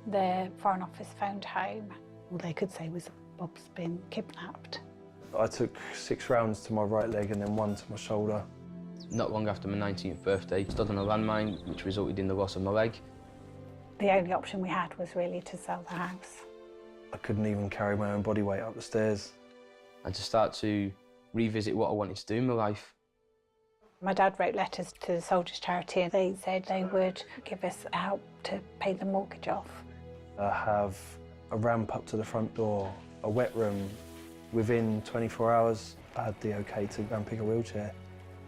The Foreign Office phoned home. All they could say was Bob's been kidnapped. I took 6 rounds to my right leg and then 1 to my shoulder. Not long after my 19th birthday, I stood on a landmine, which resulted in the loss of my leg. The only option we had was really to sell the house. I couldn't even carry my own body weight up the stairs. And to start to revisit what I wanted to do in my life. My dad wrote letters to the Soldiers Charity and they said they would give us help to pay the mortgage off. I have a ramp up to the front door, a wet room. Within 24 hours, I had the OK to go and pick a wheelchair.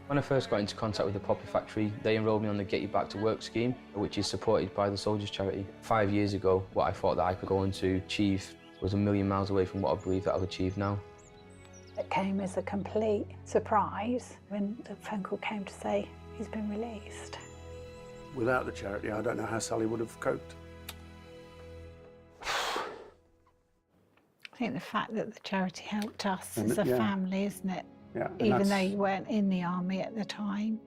When I first got into contact with the Poppy Factory, they enrolled me on the Get You Back to Work scheme, which is supported by the Soldiers Charity. 5 years ago, what I thought that I could go on to achieve was a million miles away from what I believe that I've achieved now. It came as a complete surprise when the phone call came to say he's been released. Without the charity, I don't know how Sally would have coped. I think the fact that the charity helped us as a yeah. family, isn't it? Yeah, Even though you weren't in the army at the time.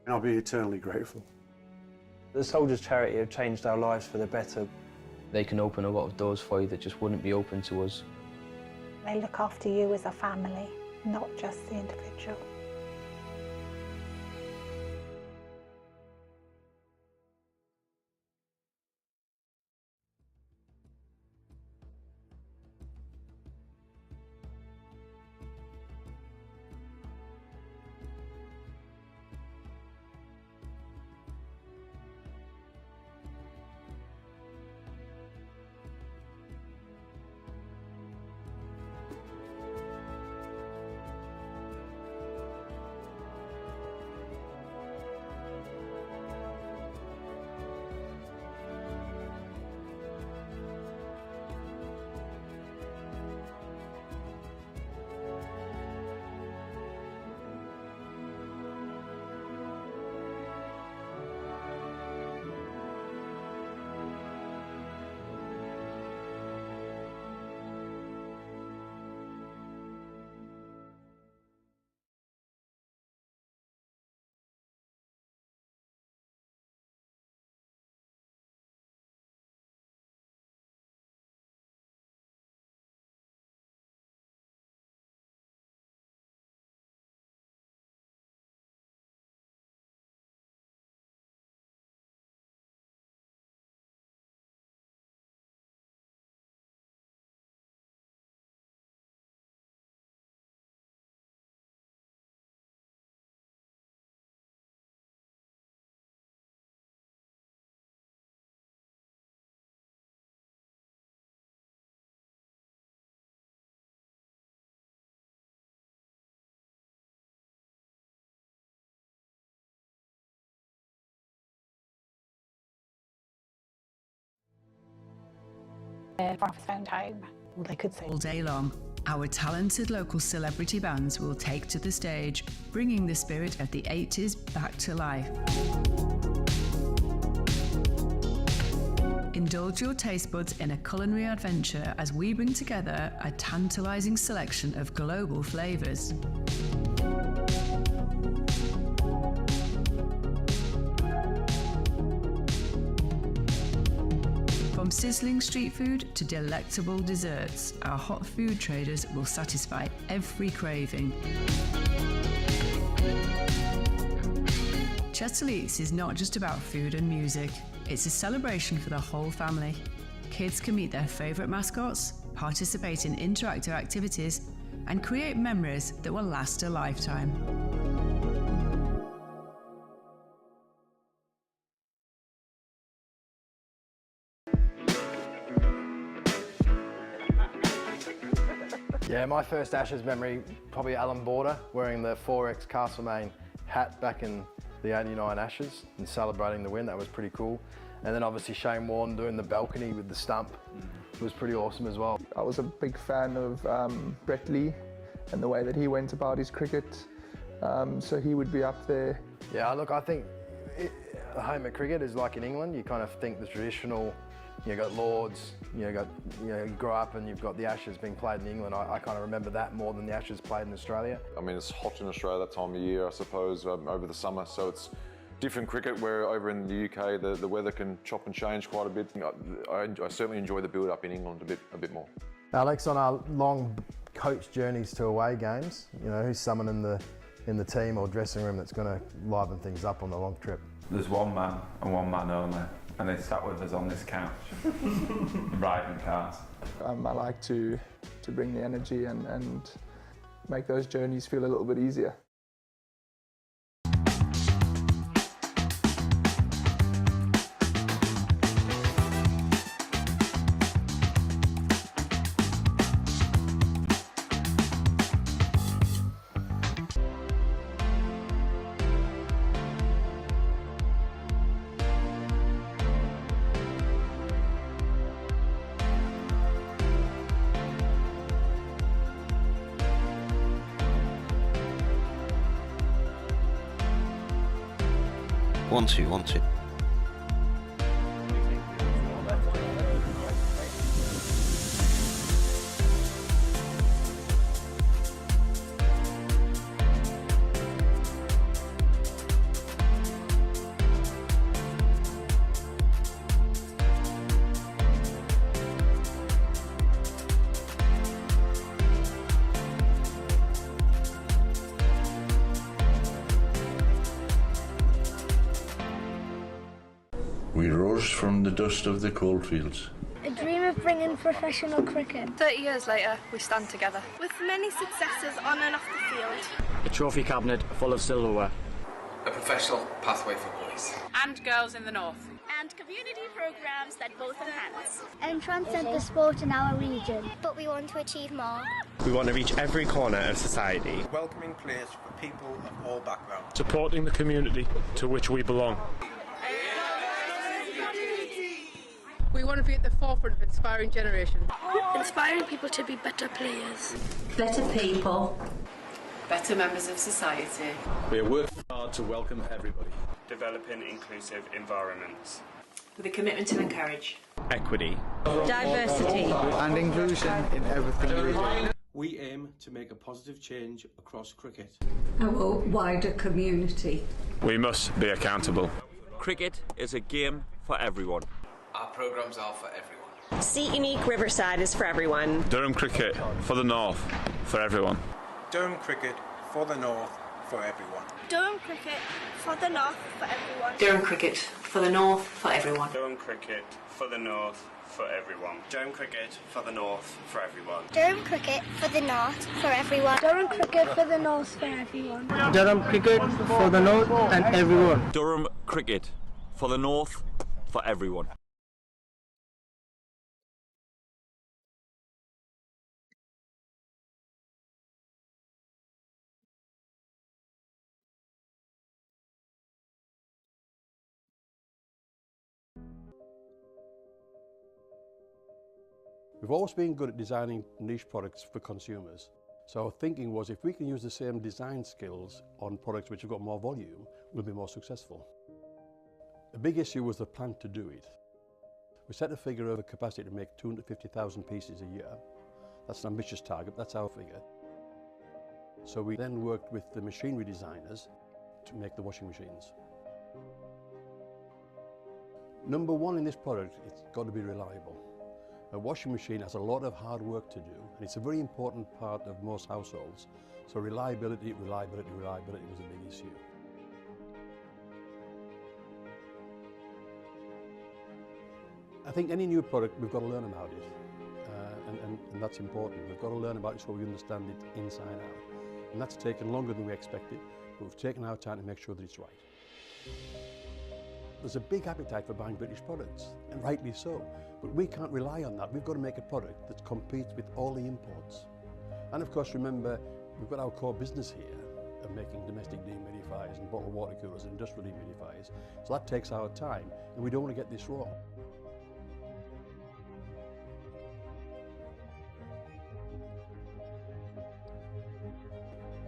I'll be eternally grateful. The Soldiers Charity have changed our lives for the better. They can open a lot of doors for you that just wouldn't be open to us. They look after you as a family, not just the individual. The Foreign Office phoned home. All they could say. All day long, our talented local celebrity bands will take to the stage, bringing the spirit of the 80s back to life. Indulge your taste buds in a culinary adventure as we bring together a tantalising selection of global flavours. From sizzling street food to delectable desserts, our hot food traders will satisfy every craving. Chester Eats is not just about food and music, it's a celebration for the whole family. Kids can meet their favourite mascots, participate in interactive activities, and create memories that will last a lifetime. Yeah, my first Ashes memory, probably Alan Border, wearing the 4X Castlemaine hat back in the '89 Ashes and celebrating the win. That was pretty cool. And then obviously Shane Warne doing the balcony with the stump was pretty awesome as well. I was a big fan of Brett Lee and the way that he went about his cricket, so he would be up there. Yeah, look, I think home at cricket is like in England. You kind of think the traditional, you got Lords, you grow up and you've got the Ashes being played in England. I kind of remember that more than the Ashes played in Australia. I mean, it's hot in Australia that time of year, I suppose, over the summer, so it's different cricket where over in the UK the weather can chop and change quite a bit. I certainly enjoy the build-up in England a bit more. Alex, on our long coach journeys to away games, you know, who's someone in the team or dressing room that's going to liven things up on the long trip? There's one man and one man only, and they sat with us on this couch, riding cars. I like to bring the energy and make those journeys feel a little bit easier. One, two, 1, 2. We rose from the dust of the coalfields. A dream of bringing professional cricket. 30 years later, we stand together. With many successes on and off the field. A trophy cabinet full of silverware. A professional pathway for boys. And girls in the north. And community programmes that both enhance. And transcend the sport in our region. But we want to achieve more. We want to reach every corner of society. A welcoming place for people of all backgrounds. Supporting the community to which we belong. We want to be at the forefront of inspiring generations. Inspiring people to be better players. Better people. Better members of society. We are working hard to welcome everybody. Developing inclusive environments. With a commitment to encourage equity, diversity, and inclusion in everything we do. We aim to make a positive change across cricket. Our wider community. We must be accountable. Cricket is a game for everyone. Our programmes are for everyone. Seat Unique Riverside is for everyone. Durham Cricket for the North, for everyone. Durham Cricket for the North, for everyone. Durham Cricket for the North, for everyone. Durham Cricket for the North, for everyone. Durham Cricket for the North, for everyone. Durham Cricket for the North, for everyone. Durham Cricket for the North, for everyone. Durham Cricket for the North, for everyone. Durham Cricket for the North and everyone. Durham Cricket for the North, for everyone. We've always been good at designing niche products for consumers. So our thinking was if we can use the same design skills on products which have got more volume, we'll be more successful. The big issue was the plan to do it. We set a figure of a capacity to make 250,000 pieces a year. That's an ambitious target, that's our figure. So we then worked with the machinery designers to make the washing machines. Number one in this product, it's got to be reliable. A washing machine has a lot of hard work to do, and it's a very important part of most households. So reliability was a big issue. I think any new product, we've got to learn about it, and that's important. We've got to learn about it so we understand it inside out. And that's taken longer than we expected, but we've taken our time to make sure that it's right. There's a big appetite for buying British products, and rightly so. But we can't rely on that. We've got to make a product that competes with all the imports. And of course, remember, we've got our core business here of making domestic dehumidifiers and bottled water coolers and industrial dehumidifiers. So that takes our time, and we don't want to get this wrong.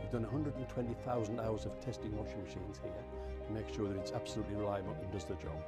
We've done 120,000 hours of testing washing machines here to make sure that it's absolutely reliable and does the job.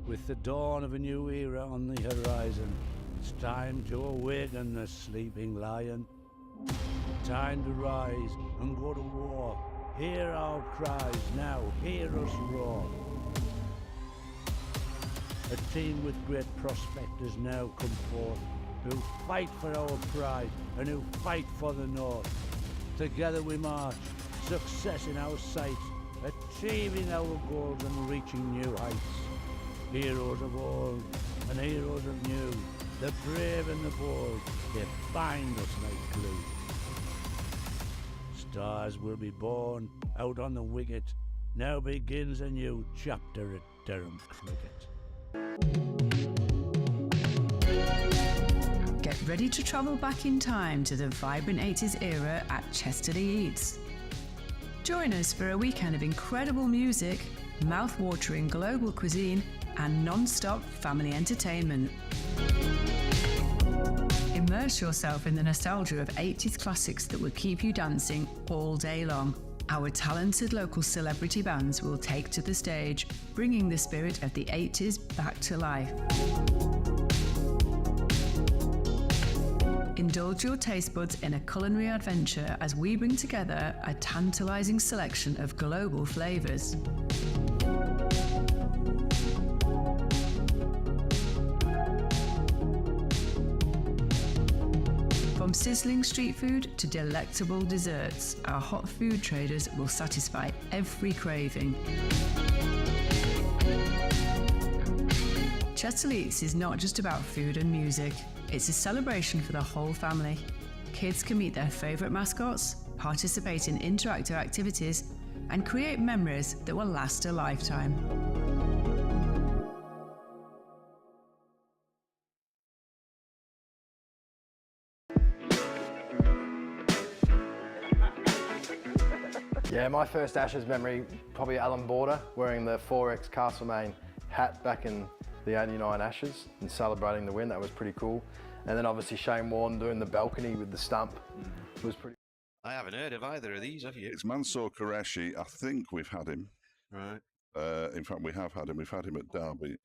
With the dawn of a new era on the horizon, it's time to awaken the sleeping lion. Time to rise and go to war. Hear our cries now, hear us roar. A team with great prospectors now come forth, who fight for our pride and who fight for the North. Together we march, success in our sight, achieving our goals and reaching new heights. Heroes of old and heroes of new, the brave and the bold, they bind us like glue. Stars will be born out on the wicket. Now begins a new chapter at Durham Cricket. Get ready to travel back in time to the vibrant 80s era at Chesterley Eats. Join us for a weekend of incredible music, mouth-watering global cuisine, and non-stop family entertainment. Immerse yourself in the nostalgia of 80s classics that will keep you dancing all day long. Our talented local celebrity bands will take to the stage, bringing the spirit of the 80s back to life. Indulge your taste buds in a culinary adventure as we bring together a tantalizing selection of global flavors. From sizzling street food to delectable desserts, our hot food traders will satisfy every craving. Chesterley Eats is not just about food and music, it's a celebration for the whole family. Kids can meet their favourite mascots, participate in interactive activities, and create memories that will last a lifetime. Yeah, my first Ashes memory, probably Alan Border, wearing the 4X Castlemaine hat back in the 89 Ashes and celebrating the win. That was pretty cool. And then obviously Shane Warne doing the balcony with the stump was pretty. I haven't heard of either of these, have you? It's Mansour Qureshi. I think we've had him. Right. In fact, we have had him. We've had him at Derby.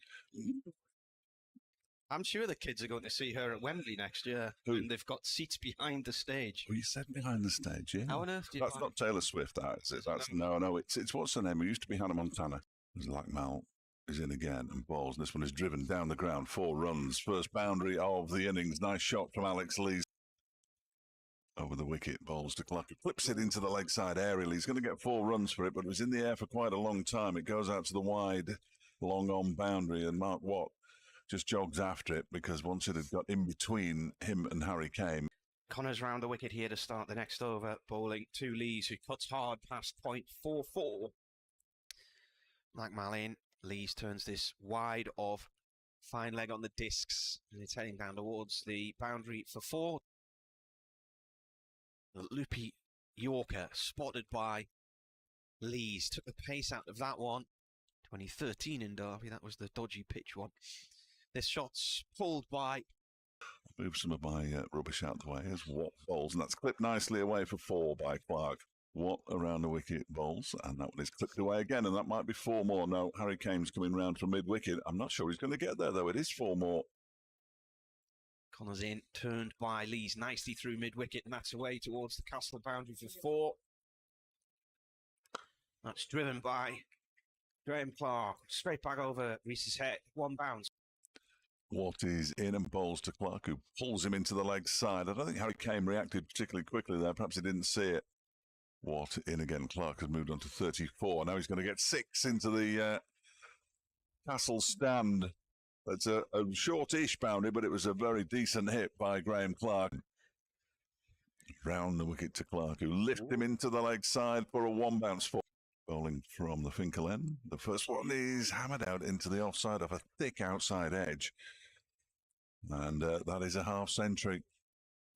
I'm sure the kids are going to see her at Wembley next year. Who? And they've got seats behind the stage. Oh, you said behind the stage, yeah? How on earth do you That's find not Taylor Swift, that is it? That's, no, it's what's her name? It used to be Hannah Montana. It was like Mal is in again and balls. And this one is driven down the ground, 4 runs. First boundary of the innings. Nice shot from Alex Lees. Over the wicket, bowls to Clark. He flips it into the leg side aerially. He's going to get 4 runs for it, but it was in the air for quite a long time. It goes out to the wide, long on boundary, and Mark Watt just jogs after it because once it had got in between him and Harry Kane. Connors round the wicket here to start the next over, bowling to Lees, who cuts hard past .44. Like Malin, Lees turns this wide of fine leg on the discs, and it's heading down towards the boundary for 4. The loopy Yorker spotted by Lees took the pace out of that one. 2013 in Derby, that was the dodgy pitch one. This shot's pulled by. I'll move some of my rubbish out the way. Here's Watt bowls, and that's clipped nicely away for 4 by Clark. Watt around the wicket bowls, and that one is clipped away again, and that might be 4 more. No, Harry Kane's coming round from mid-wicket. I'm not sure he's going to get there, though. It is 4 more. Connors in, turned by Lees nicely through mid-wicket, and that's away towards the castle boundary for 4. That's driven by Graham Clark, straight back over Reese's head, 1 bounce. Watt is in and bowls to Clark, who pulls him into the leg side. I don't think Harry Kane reacted particularly quickly there. Perhaps he didn't see it. Watt in again. Clark has moved on to 34. Now he's going to get 6 into the castle stand. That's a shortish boundary, but it was a very decent hit by Graham Clark. Round the wicket to Clark, who lifted him into the leg side for a 1 bounce 4. Bowling from the Finkel end. The first one is hammered out into the offside off a thick outside edge. And that is a half century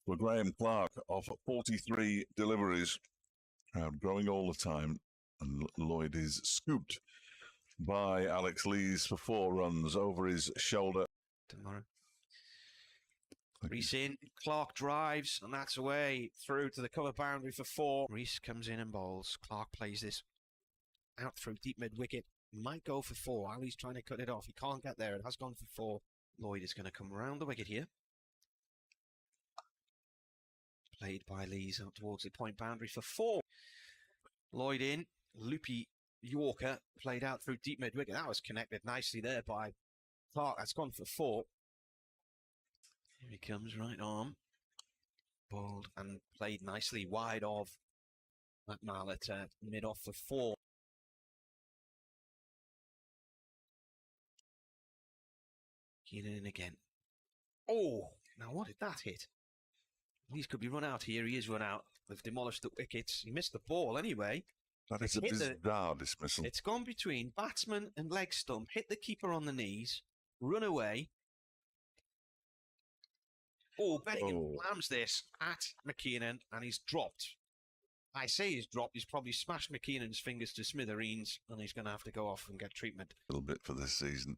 for Graham Clark off 43 deliveries. Crowd growing all the time. And Lloyd is scooped by Alex Lees for 4 runs over his shoulder. Tomorrow. Reese in, Clark drives, and that's away through to the cover boundary for 4. Reese comes in and bowls. Clark plays this out through deep mid-wicket. Might go for 4. Ali's trying to cut it off. He can't get there. It has gone for 4. Lloyd is going to come around the wicket here. Played by Lees out towards the point boundary for 4. Lloyd in. Loopy Yorker played out through deep mid wicket. That was connected nicely there by Clark. That's gone for 4. Here he comes, right arm. Bowled and played nicely wide of that Mallet mid off for 4. Keenan in again. Oh, now what did that hit? These could be run out here. He is run out. They've demolished the wickets. He missed the ball anyway. That is a bizarre dismissal. It's gone between batsman and leg stump, hit the keeper on the knees, run away. Oh, Bellingham slams this at McKinnon, and he's dropped. I say he's dropped. He's probably smashed McKinnon's fingers to smithereens, and he's going to have to go off and get treatment. A little bit for this season.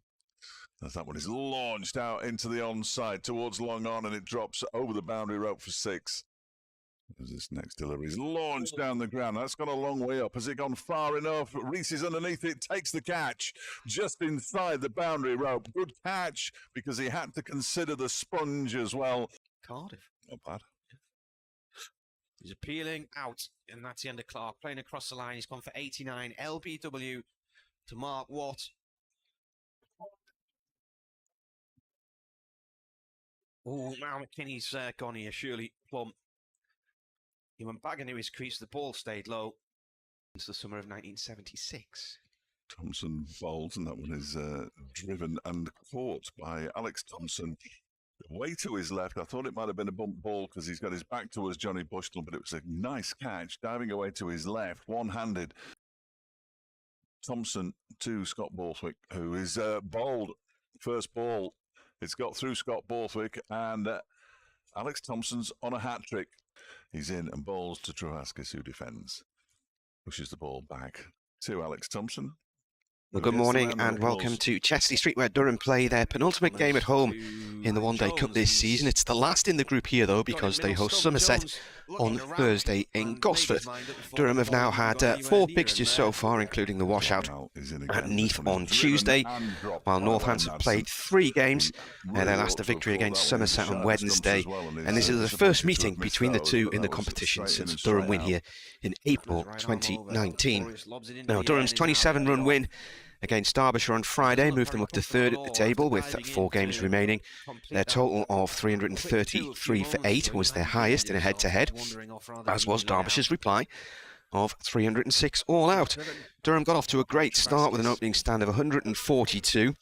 As that one is launched out into the onside towards long on, and it drops over the boundary rope for 6. As this next delivery is launched down the ground. That's gone a long way up. Has it gone far enough? Reese is underneath it, takes the catch just inside the boundary rope. Good catch, because he had to consider the sponge as well. Cardiff. Not bad. He's appealing out, and that's the end of Clark. Playing across the line, he's gone for 89. LBW to Mark Watt. Oh, now McKinney's gone here, surely plump. He went back into his crease, the ball stayed low. It's the summer of 1976. Thompson bowls, and that one is driven and caught by Alex Thompson. Way to his left. I thought it might have been a bump ball because he's got his back towards Johnny Bushnell, but it was a nice catch, diving away to his left, one-handed. Thompson to Scott Borthwick, who is bowled. First ball. It's got through Scott Borthwick, and Alex Thompson's on a hat-trick. He's in and bowls to Travaskis, who defends. Pushes the ball back to Alex Thompson. Well, good morning and welcome to Chesley Street, where Durham play their penultimate game at home in the One Day Cup this season. It's the last in the group here, though, because they host Somerset on Thursday in Gosford. Durham have now had 4 fixtures so far, including the washout at Neath on Tuesday, while Northampton have played 3 games. Their last victory against Somerset on Wednesday, and this is the first meeting between the two in the competition since Durham win here in April 2019. Now, Durham's 27-run win against Derbyshire on Friday moved them up to 3rd at the table with 4 games remaining. Their total of 333 for 8 was their highest in a head-to-head, as was Derbyshire's reply of 306 all out. Durham got off to a great start with an opening stand of 142.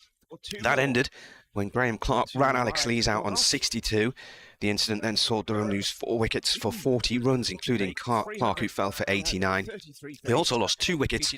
That ended when Graham Clark ran Alex Lees out on 62. The incident then saw Durham lose 4 wickets for 40 runs, including Clark, who fell for 89. They also lost 2 wickets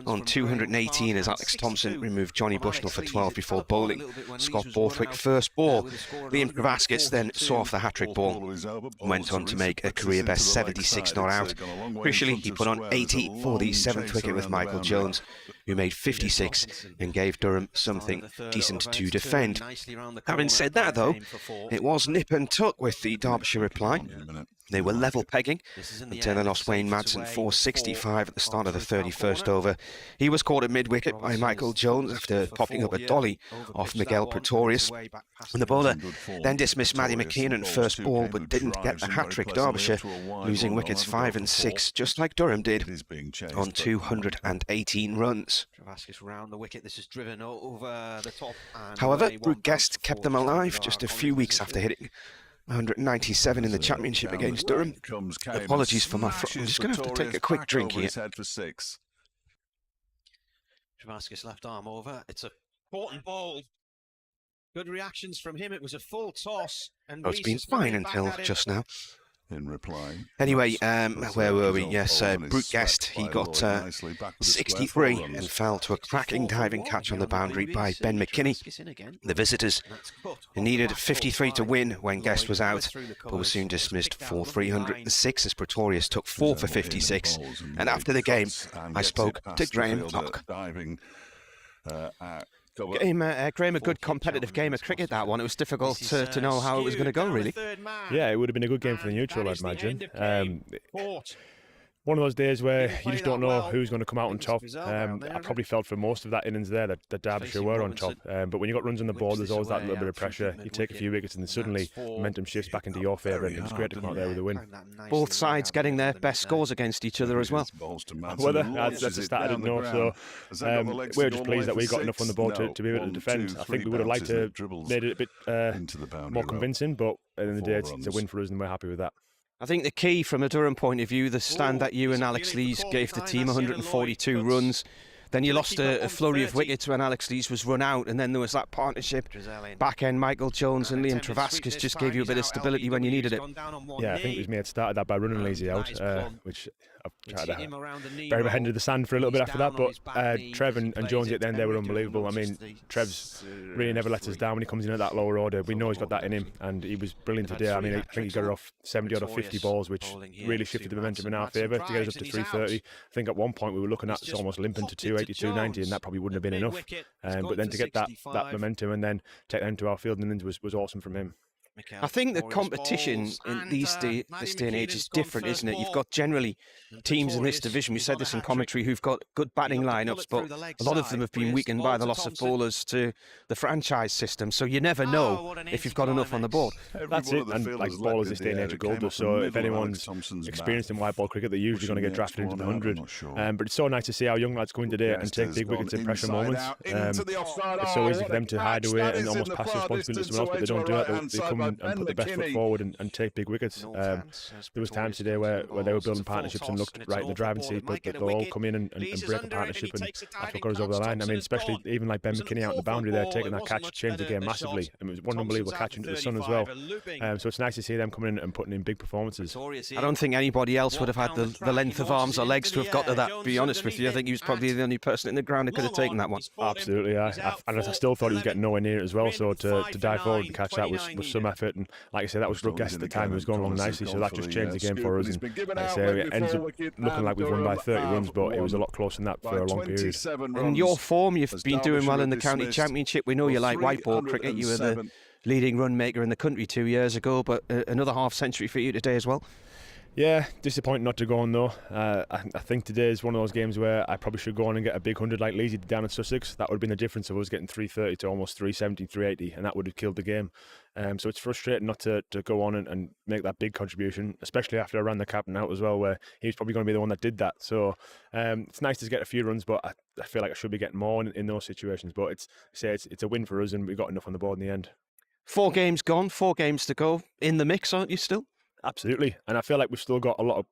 on 218 as Alex Thompson removed Johnny Bushnell for 12 before bowling Scott Borthwick first ball. Liam Travaskis then saw off the hat-trick ball and went on to make a career-best 76 not out. Crucially, he put on 80 for the 7th wicket with Michael Jones, who made 56 and gave Durham something decent to defend. Having said that, though, it was nip and tuck with the Derbyshire reply. They were level pegging until they lost Wayne Madsen 465 at the start of the 31st over. He was caught at mid-wicket by Michael Jones after popping up a dolly off Miguel Pretorius. And the bowler then dismissed Matty McKinnon first ball, but didn't get the hat-trick. Derbyshire losing wickets 5 and 6, just like Durham did, on 218 runs. However, Brooke Guest kept them alive just a few weeks after hitting 197 in the championship against Durham. Apologies for my throat. I'm just going to have to take a quick drink here. Travaskis left arm over. It's a important ball. Good reactions from him. It was a full toss. And it's been fine until just now. In reply. Anyway, where were we? Yes, Brooke Guest, he got 63 and fell to a cracking diving catch on the boundary by Ben McKinney. The visitors needed 53 to win when Guest was out, but was soon dismissed for 306 as Pretorius took 4 for 56. And after the game, I spoke to Graham Clark. Graham, a good competitive game of cricket, that one. It was difficult to know how it was going to go, really. Yeah, it would have been a good game for the neutral, I'd imagine. One of those days where you just don't know who's going to come out on top. I probably felt for most of that innings there that Derbyshire were on top. But when you got runs on the board, there's always that little bit of pressure. You take a few wickets and then suddenly momentum shifts back into your favour, and it was great to come out there with a win. Both sides getting their best scores against each other as well. Whether that's a stat I didn't know. So we were just pleased that we got enough on the board to be able to defend. I think we would have liked to made it a bit more convincing, but at the end of the day, it's a win for us, and we're happy with that. I think the key from a Durham point of view, the stand that you and Alex Lees gave the team 142 runs. Then you lost a flurry of wickets when Alex Lees was run out, and then there was that partnership back end. Michael Jones and Liam Travascus just gave you a bit of stability when you needed it. Yeah, I think it was me that started that by running Leesy out, which I've tried to bury my head into the sand for a little bit after that. But Trev and Jonesy at the end, they were unbelievable. I mean, Trev's really never lets us down when he comes in at that lower order. We know he's got that in him, and he was brilliant today. I mean, I think he got it off 70 odd or 50 balls, which really shifted the momentum in our favour to get us up to 330. I think at one point we were looking at almost limping to 280, 290, and that probably wouldn't have been enough. But then to get that momentum and then take that into our field and was awesome from him. I think the competition in this day and age is different, isn't it? You've got generally teams in this division, we said this in commentary, who've got good batting lineups, but a lot of them have been weakened by the loss of bowlers to the franchise system. So you never know if you've got enough on the board. That's it. And like bowlers this day and age are gold dust. So if anyone's experienced in white ball cricket, they're usually going to get drafted into the 100. But it's so nice to see our young lads go in today and take big wickets in pressure moments. It's so easy for them to hide away and almost pass responsibility to someone else, but they don't do that. They come and put the best foot forward and take big wickets. There was times today where they were building partnerships and looked right in the driving seat, but they'll all come in and break a partnership, and that's what got us over the line. I mean, especially even like Ben McKinney out in the boundary there, taking that catch, changed the game massively. I mean, it was one unbelievable catch into the sun as well. So it's nice to see them coming in and putting in big performances. I don't think anybody else would have had the length of arms or legs to have got to that, to be honest with you. I think he was probably the only person in the ground who could have taken that one. Absolutely, yeah. And I still thought he was getting nowhere near it as well, so to dive forward and catch that was some effort. And like I say, that was rough guess at the time. It was going along nicely, so that just changed the game for us. And like I say, it ends up looking like we've won by 30 runs, but it was a lot closer than that for a long period. In your form, you've been doing well in the county championship. We know you like white ball cricket. You were the leading run maker in the country 2 years ago, but another half century for you today as well. Yeah, disappointing not to go on though. I think today is one of those games where I probably should go on and get a big 100 like Leesy did down in Sussex. That would have been the difference of us getting 330 to almost 370, 380, and that would have killed the game. So it's frustrating not to go on and make that big contribution, especially after I ran the captain out as well, where he was probably going to be the one that did that. So it's nice to get a few runs, but I feel like I should be getting more in those situations. But it's a win for us, and we got enough on the board in the end. 4 games gone, 4 games to go. In the mix, aren't you still? Absolutely, and I feel like we've still got a lot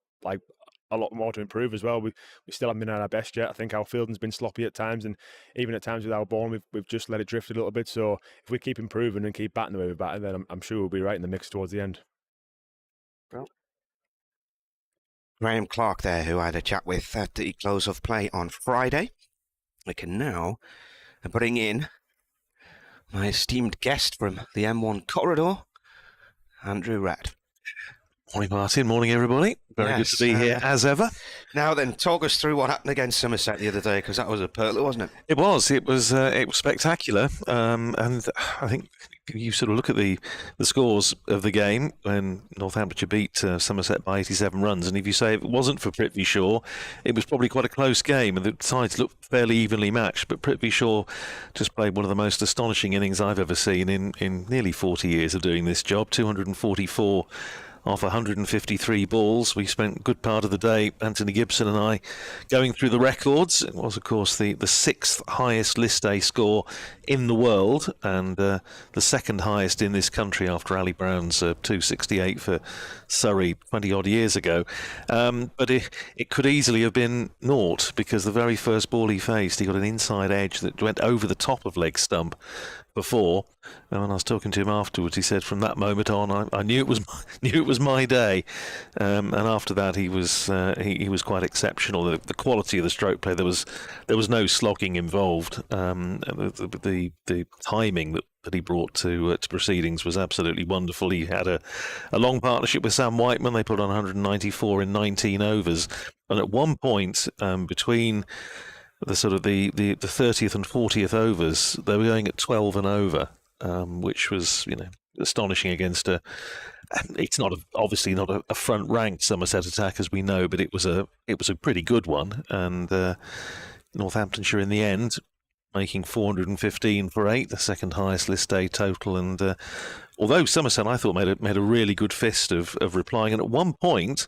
more to improve as well. We still haven't been at our best yet. I think our fielding's been sloppy at times, and even at times with our bowling, we've just let it drift a little bit. So if we keep improving and keep batting the way we batted, then I'm sure we'll be right in the mix towards the end. Well, Graham Clark there, who I had a chat with at the close of play on Friday. I can now bring in my esteemed guest from the M1 corridor, Andrew Radd. Morning, Martin. Morning, everybody. Very good to be here, as ever. Now then, talk us through what happened against Somerset the other day, because that was a perler, wasn't it? It was. It was spectacular. And I think you sort of look at the scores of the game when Northamptonshire beat Somerset by 87 runs, and if you say if it wasn't for Prithvi Shaw, it was probably quite a close game, and the sides looked fairly evenly matched. But Prithvi Shaw just played one of the most astonishing innings I've ever seen in nearly 40 years of doing this job. 244 off 153 balls. We spent a good part of the day, Anthony Gibson and I, going through the records. It was, of course, the 6th highest list A score in the world, and the 2nd highest in this country after Ali Brown's 268 for Surrey 20 odd years ago. But it could easily have been naught, because the very first ball he faced, he got an inside edge that went over the top of leg stump before, and when I was talking to him afterwards, he said from that moment on I knew it was my day, and after that he was quite exceptional. The quality of the stroke play, there was no slogging involved. The timing that he brought to proceedings was absolutely wonderful. He had a long partnership with Sam Whiteman. They put on 194 in 19 overs, and at one point between the 30th and 40th overs, they were going at 12 and over, which was, astonishing against it's not obviously not a front-ranked Somerset attack, as we know, but it was a pretty good one. And Northamptonshire in the end making 415 for 8, the second highest list day total. And although Somerset, I thought, made a really good fist of replying. And at one point,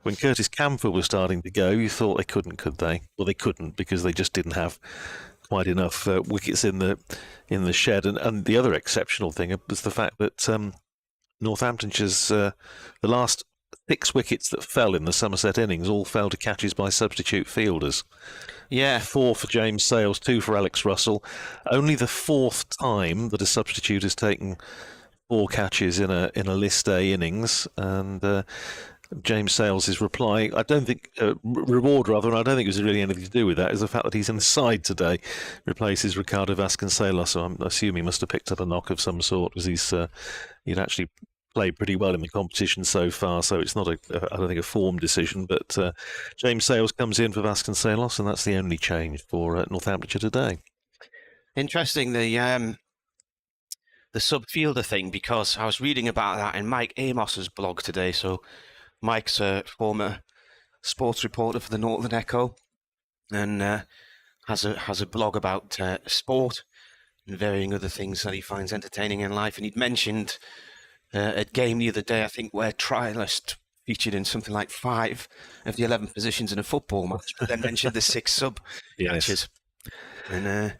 when Curtis Camphor was starting to go, you thought they couldn't, could they? Well, they couldn't, because they just didn't have quite enough wickets in the shed. And the other exceptional thing was the fact that Northamptonshire's the last 6 wickets that fell in the Somerset innings all fell to catches by substitute fielders. Yeah. 4 for James Sales, 2 for Alex Russell. Only the 4th time that a substitute has taken 4 catches in a list day innings. And James Sales' reply, I don't think, reward rather, and I don't think it was really anything to do with that, is the fact that he's in the side today, replaces Ricardo Vasconcelos. So I assume he must have picked up a knock of some sort, because he'd actually played pretty well in the competition so far, so it's not I don't think a form decision, but James Sales comes in for Vasconcelos, and that's the only change for Northamptonshire today. Interesting, the sub-fielder thing, because I was reading about that in Mike Amos's blog today. So Mike's a former sports reporter for the Northern Echo, and has a blog about sport and varying other things that he finds entertaining in life. And he'd mentioned a game the other day, I think, where Trialist featured in something like 5 of the 11 positions in a football match, but then mentioned the 6 sub matches, and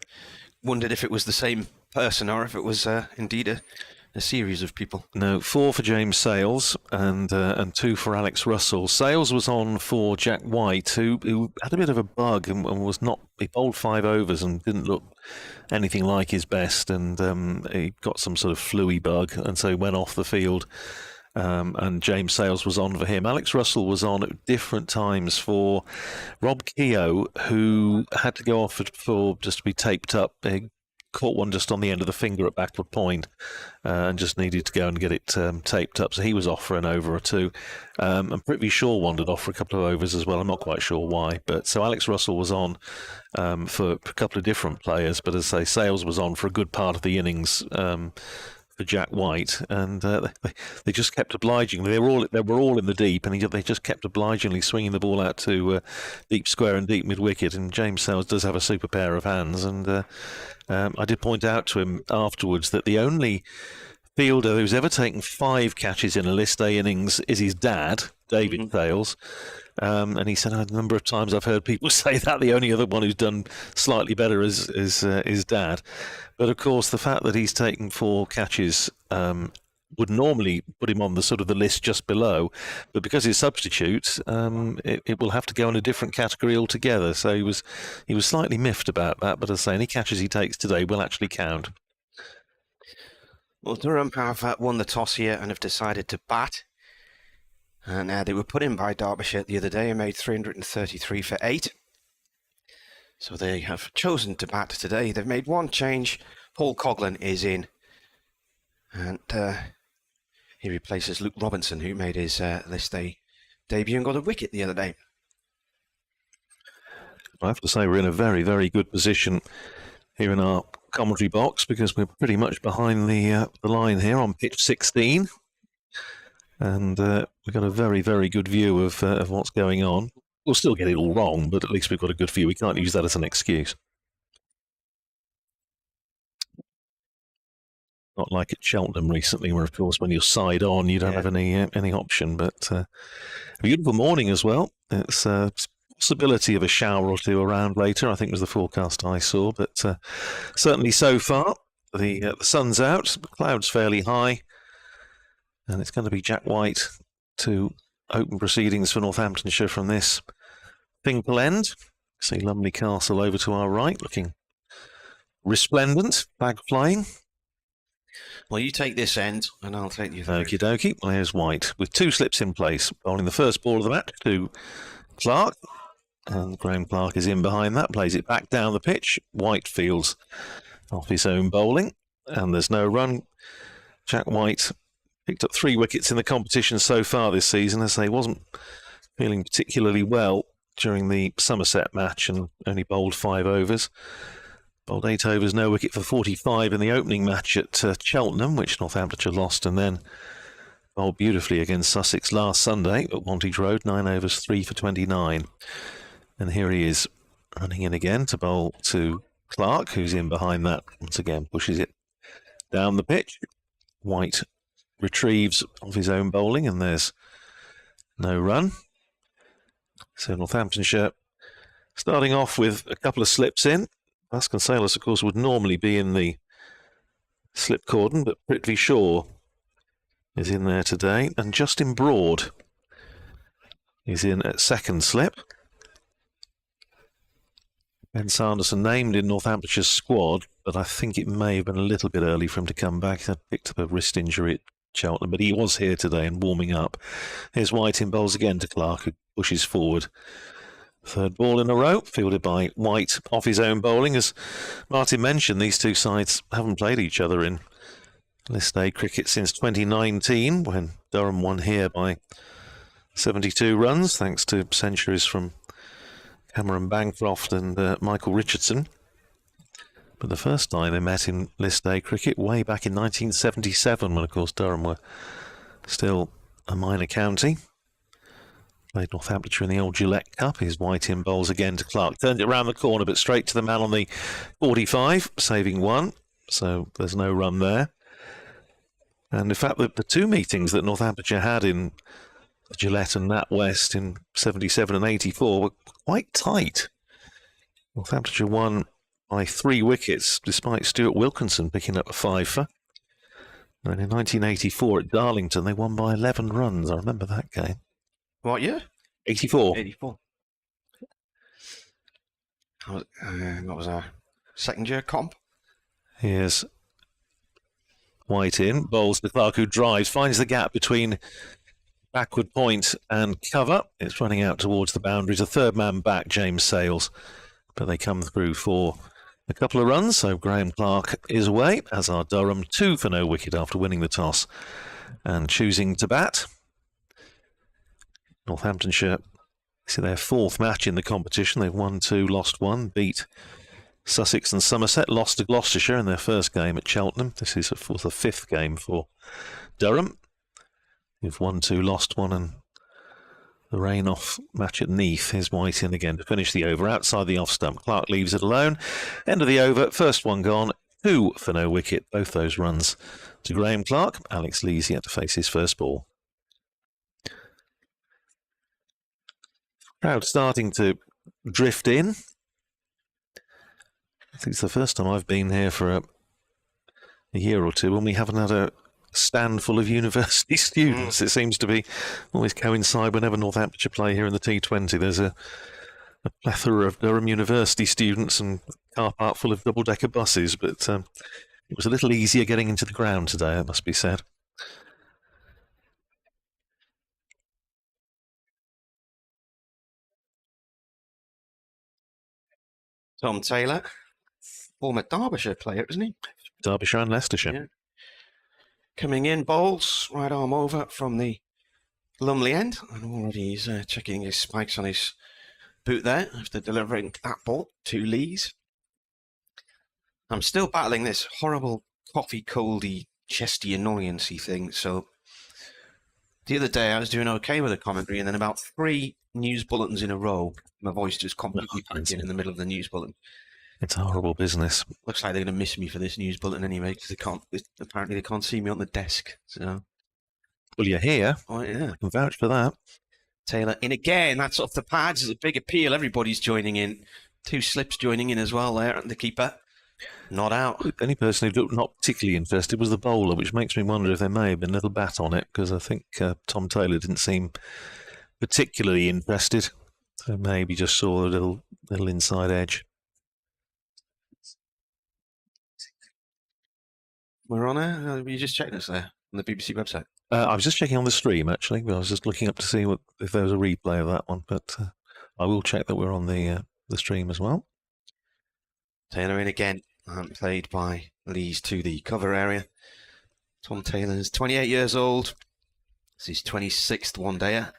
wondered if it was the same person or if it was indeed a series of people. No, 4 for James Sales and 2 for Alex Russell. Sales was on for Jack White, who had a bit of a bug and was not. He bowled 5 overs and didn't look anything like his best, and he got some sort of fluey bug, and so he went off the field. And James Sales was on for him. Alex Russell was on at different times for Rob Keogh, who had to go off for just to be taped up. He caught one just on the end of the finger at backward point, and just needed to go and get it taped up. So he was off for an over or 2. And Prithvi Shaw wandered off for a couple of overs as well. I'm not quite sure why. But so Alex Russell was on for a couple of different players. But as I say, Sales was on for a good part of the innings for Jack White, and they just kept obliging. They were all in the deep, and they just kept obligingly swinging the ball out to deep square and deep mid wicket. And James Sales does have a super pair of hands, and I did point out to him afterwards that the only fielder who's ever taken 5 catches in a list day innings is his dad, David Sales. And he said, a number of times I've heard people say that. The only other one who's done slightly better is his dad. But of course, the fact that he's taken 4 catches would normally put him on the sort of the list just below, but because he's substitute, it will have to go in a different category altogether. So he was slightly miffed about that. But as I say, any catches he takes today will actually count. Well, Durham have won the toss here and have decided to bat. And they were put in by Derbyshire the other day and made 333 for 8. So they have chosen to bat today. They've made one change. Paul Coughlin is in. And he replaces Luke Robinson, who made his list day debut and got a wicket the other day. I have to say we're in a very, very good position here in our commentary box, because we're pretty much behind the line here on pitch 16. And we've got a very, very good view of what's going on. We'll still get it all wrong, but at least we've got a good view. We can't use that as an excuse. Not like at Cheltenham recently, where, of course, when you're side on, you don't have any option. But a beautiful morning as well. It's a possibility of a shower or 2 around later, I think was the forecast I saw. But certainly so far, the sun's out, the clouds fairly high. And it's going to be Jack White to open proceedings for Northamptonshire from this Finkel end. See Lumley Castle over to our right, looking resplendent, flag flying. Well, you take this end, and I'll take the other. Okie dokie. Well, here's White with 2 slips in place, bowling the first ball of the match to Clark. And Graham Clark is in behind that, plays it back down the pitch. White fields off his own bowling, and there's no run. Jack White picked up 3 wickets in the competition so far this season, as he wasn't feeling particularly well during the Somerset match and only bowled 5 overs. Bowled 8 overs, no wicket for 45 in the opening match at Cheltenham, which Northamptonshire lost, and then bowled beautifully against Sussex last Sunday at Wantage Road, 9 overs, 3 for 29. And here he is, running in again to bowl to Clark, who's in behind that. Once again, pushes it down the pitch. White retrieves of his own bowling, and there's no run. So Northamptonshire starting off with a couple of slips in. Vasconcelos, of course, would normally be in the slip cordon, but Prithvi Shaw is in there today, and Justin Broad is in at second slip. Ben Sanderson named in Northamptonshire's squad, but I think it may have been a little bit early for him to come back. He had picked up a wrist injury at Cheltenham, but he was here today and warming up. Here's White in bowls again to Clark, who pushes forward. Third ball in a row, fielded by White off his own bowling. As Martin mentioned, these two sides haven't played each other in List A cricket since 2019, when Durham won here by 72 runs, thanks to centuries from Cameron Bancroft and Michael Richardson. But the first time they met in List A cricket way back in 1977, when of course Durham were still a minor county. Played Northamptonshire in the old Gillette Cup. Here's White in bowls again to Clark. Turned it round the corner, but straight to the man on the 45, saving one. So there's no run there. And in fact, the two meetings that Northamptonshire had in Gillette and NatWest in 77 and 84 were quite tight. Northamptonshire won by 3 wickets, despite Stuart Wilkinson picking up a fifer. And in 1984 at Darlington, they won by 11 runs. I remember that game. What year? 84. 84. What was our second year comp? Here's White in, bowls to Clark, who drives, finds the gap between backward point and cover. It's running out towards the boundaries. A third man back, James Sales. But they come through for a couple of runs, so Graham Clark is away, as are Durham, 2 for no wicket after winning the toss and choosing to bat. Northamptonshire, this is their 4th match in the competition. They've won 2, lost 1, beat Sussex and Somerset, lost to Gloucestershire in their first game at Cheltenham. This is, of course, the 5th game for Durham. You've won 2, lost 1, and the rain-off match at Neath. Here's White in again to finish the over outside the off-stump. Clark leaves it alone. End of the over, first one gone, 2 for no wicket. Both those runs to Graham Clark. Alex Lees yet to face his first ball. Crowd starting to drift in. I think it's the first time I've been here for a year or two when we haven't had a stand full of university students. It seems to be always coincide whenever Northamptonshire play here in the T20. There's a plethora of Durham University students and a car park full of double-decker buses, but it was a little easier getting into the ground today, it must be said. Tom Taylor, former Derbyshire player, isn't he? Derbyshire and Leicestershire. Yeah. Coming in, bowls, right arm over from the Lumley end. And already he's checking his spikes on his boot there after delivering that ball to Lees. I'm still battling this horrible coffee coldy, chesty annoyancey thing. So the other day I was doing okay with the commentary, and then about 3 news bulletins in a row, my voice just completely packed in the middle of the news bulletin. It's a horrible business. Looks like they're going to miss me for this news bulletin anyway, because apparently they can't see me on the desk. So, well, you're here. Oh yeah, I can vouch for that. Taylor in again. That's off the pads. It's a big appeal. Everybody's joining in. 2 slips joining in as well there, and the keeper not out. The only person who looked not particularly interested was the bowler, which makes me wonder if there may have been a little bat on it, because I think Tom Taylor didn't seem particularly interested. So maybe just saw a little inside edge. We're on air. You just checked us there on the BBC website. I was just checking on the stream, actually. I was just looking up to see if there was a replay of that one, but I will check that we're on the stream as well. Taylor in again, played by Lees to the cover area. Tom Taylor is 28 years old. This is his 26th one-dayer.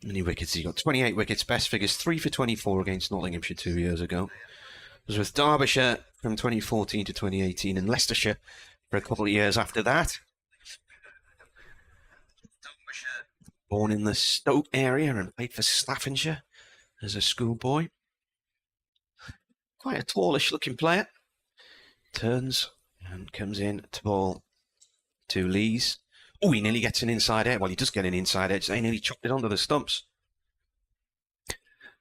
many wickets? He got 28 wickets, best figures 3 for 24 against Nottinghamshire 2 years ago. It was with Derbyshire from 2014 to 2018 and Leicestershire for a couple of years after that. Born in the Stoke area and played for Staffordshire as a schoolboy. Quite a tallish looking player. Turns and comes in to bowl to Lees. Oh, he nearly gets an inside edge. Well, he does get an inside edge. They nearly chopped it onto the stumps.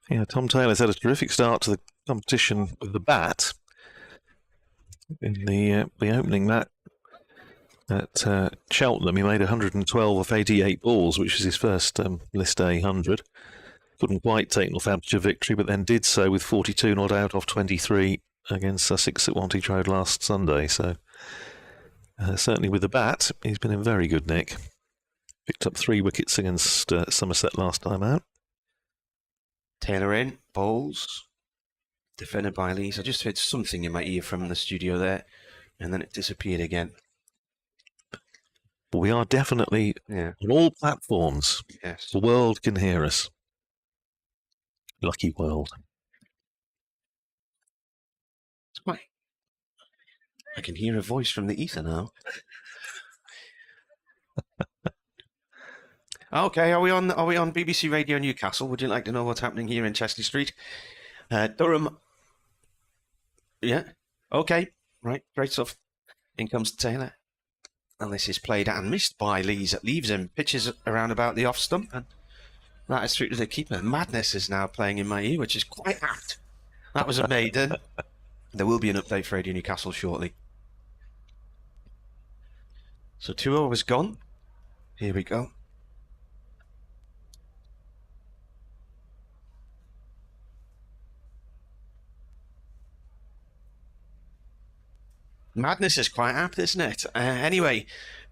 Yeah, Tom Taylor's had a terrific start to the competition with the bat. In the opening match at Cheltenham, he made 112 off 88 balls, which was his first List A 100. Couldn't quite take Northamptonshire victory, but then did so with 42 not out off 23 against Sussex at Wantage Road last Sunday. So certainly with the bat, he's been in very good nick. Picked up 3 wickets against Somerset last time out. Taylor in, bowls, defended by Lees. I just heard something in my ear from the studio there, and then it disappeared again. We are definitely on all platforms. Yes. The world can hear us. Lucky world. It's quite... I can hear a voice from the ether now. Okay, are we on BBC Radio Newcastle? Would you like to know what's happening here in Chesley Street? Durham. Yeah. Okay. Right. Great stuff. In comes Taylor. And this is played and missed by Lees. It leaves him. Pitches around about the off stump. And that is through to the keeper. Madness is now playing in my ear, which is quite apt. That was a maiden. There will be an update for Radio Newcastle shortly. So 2 overs gone. Here we go. Madness is quite apt, isn't it? Anyway,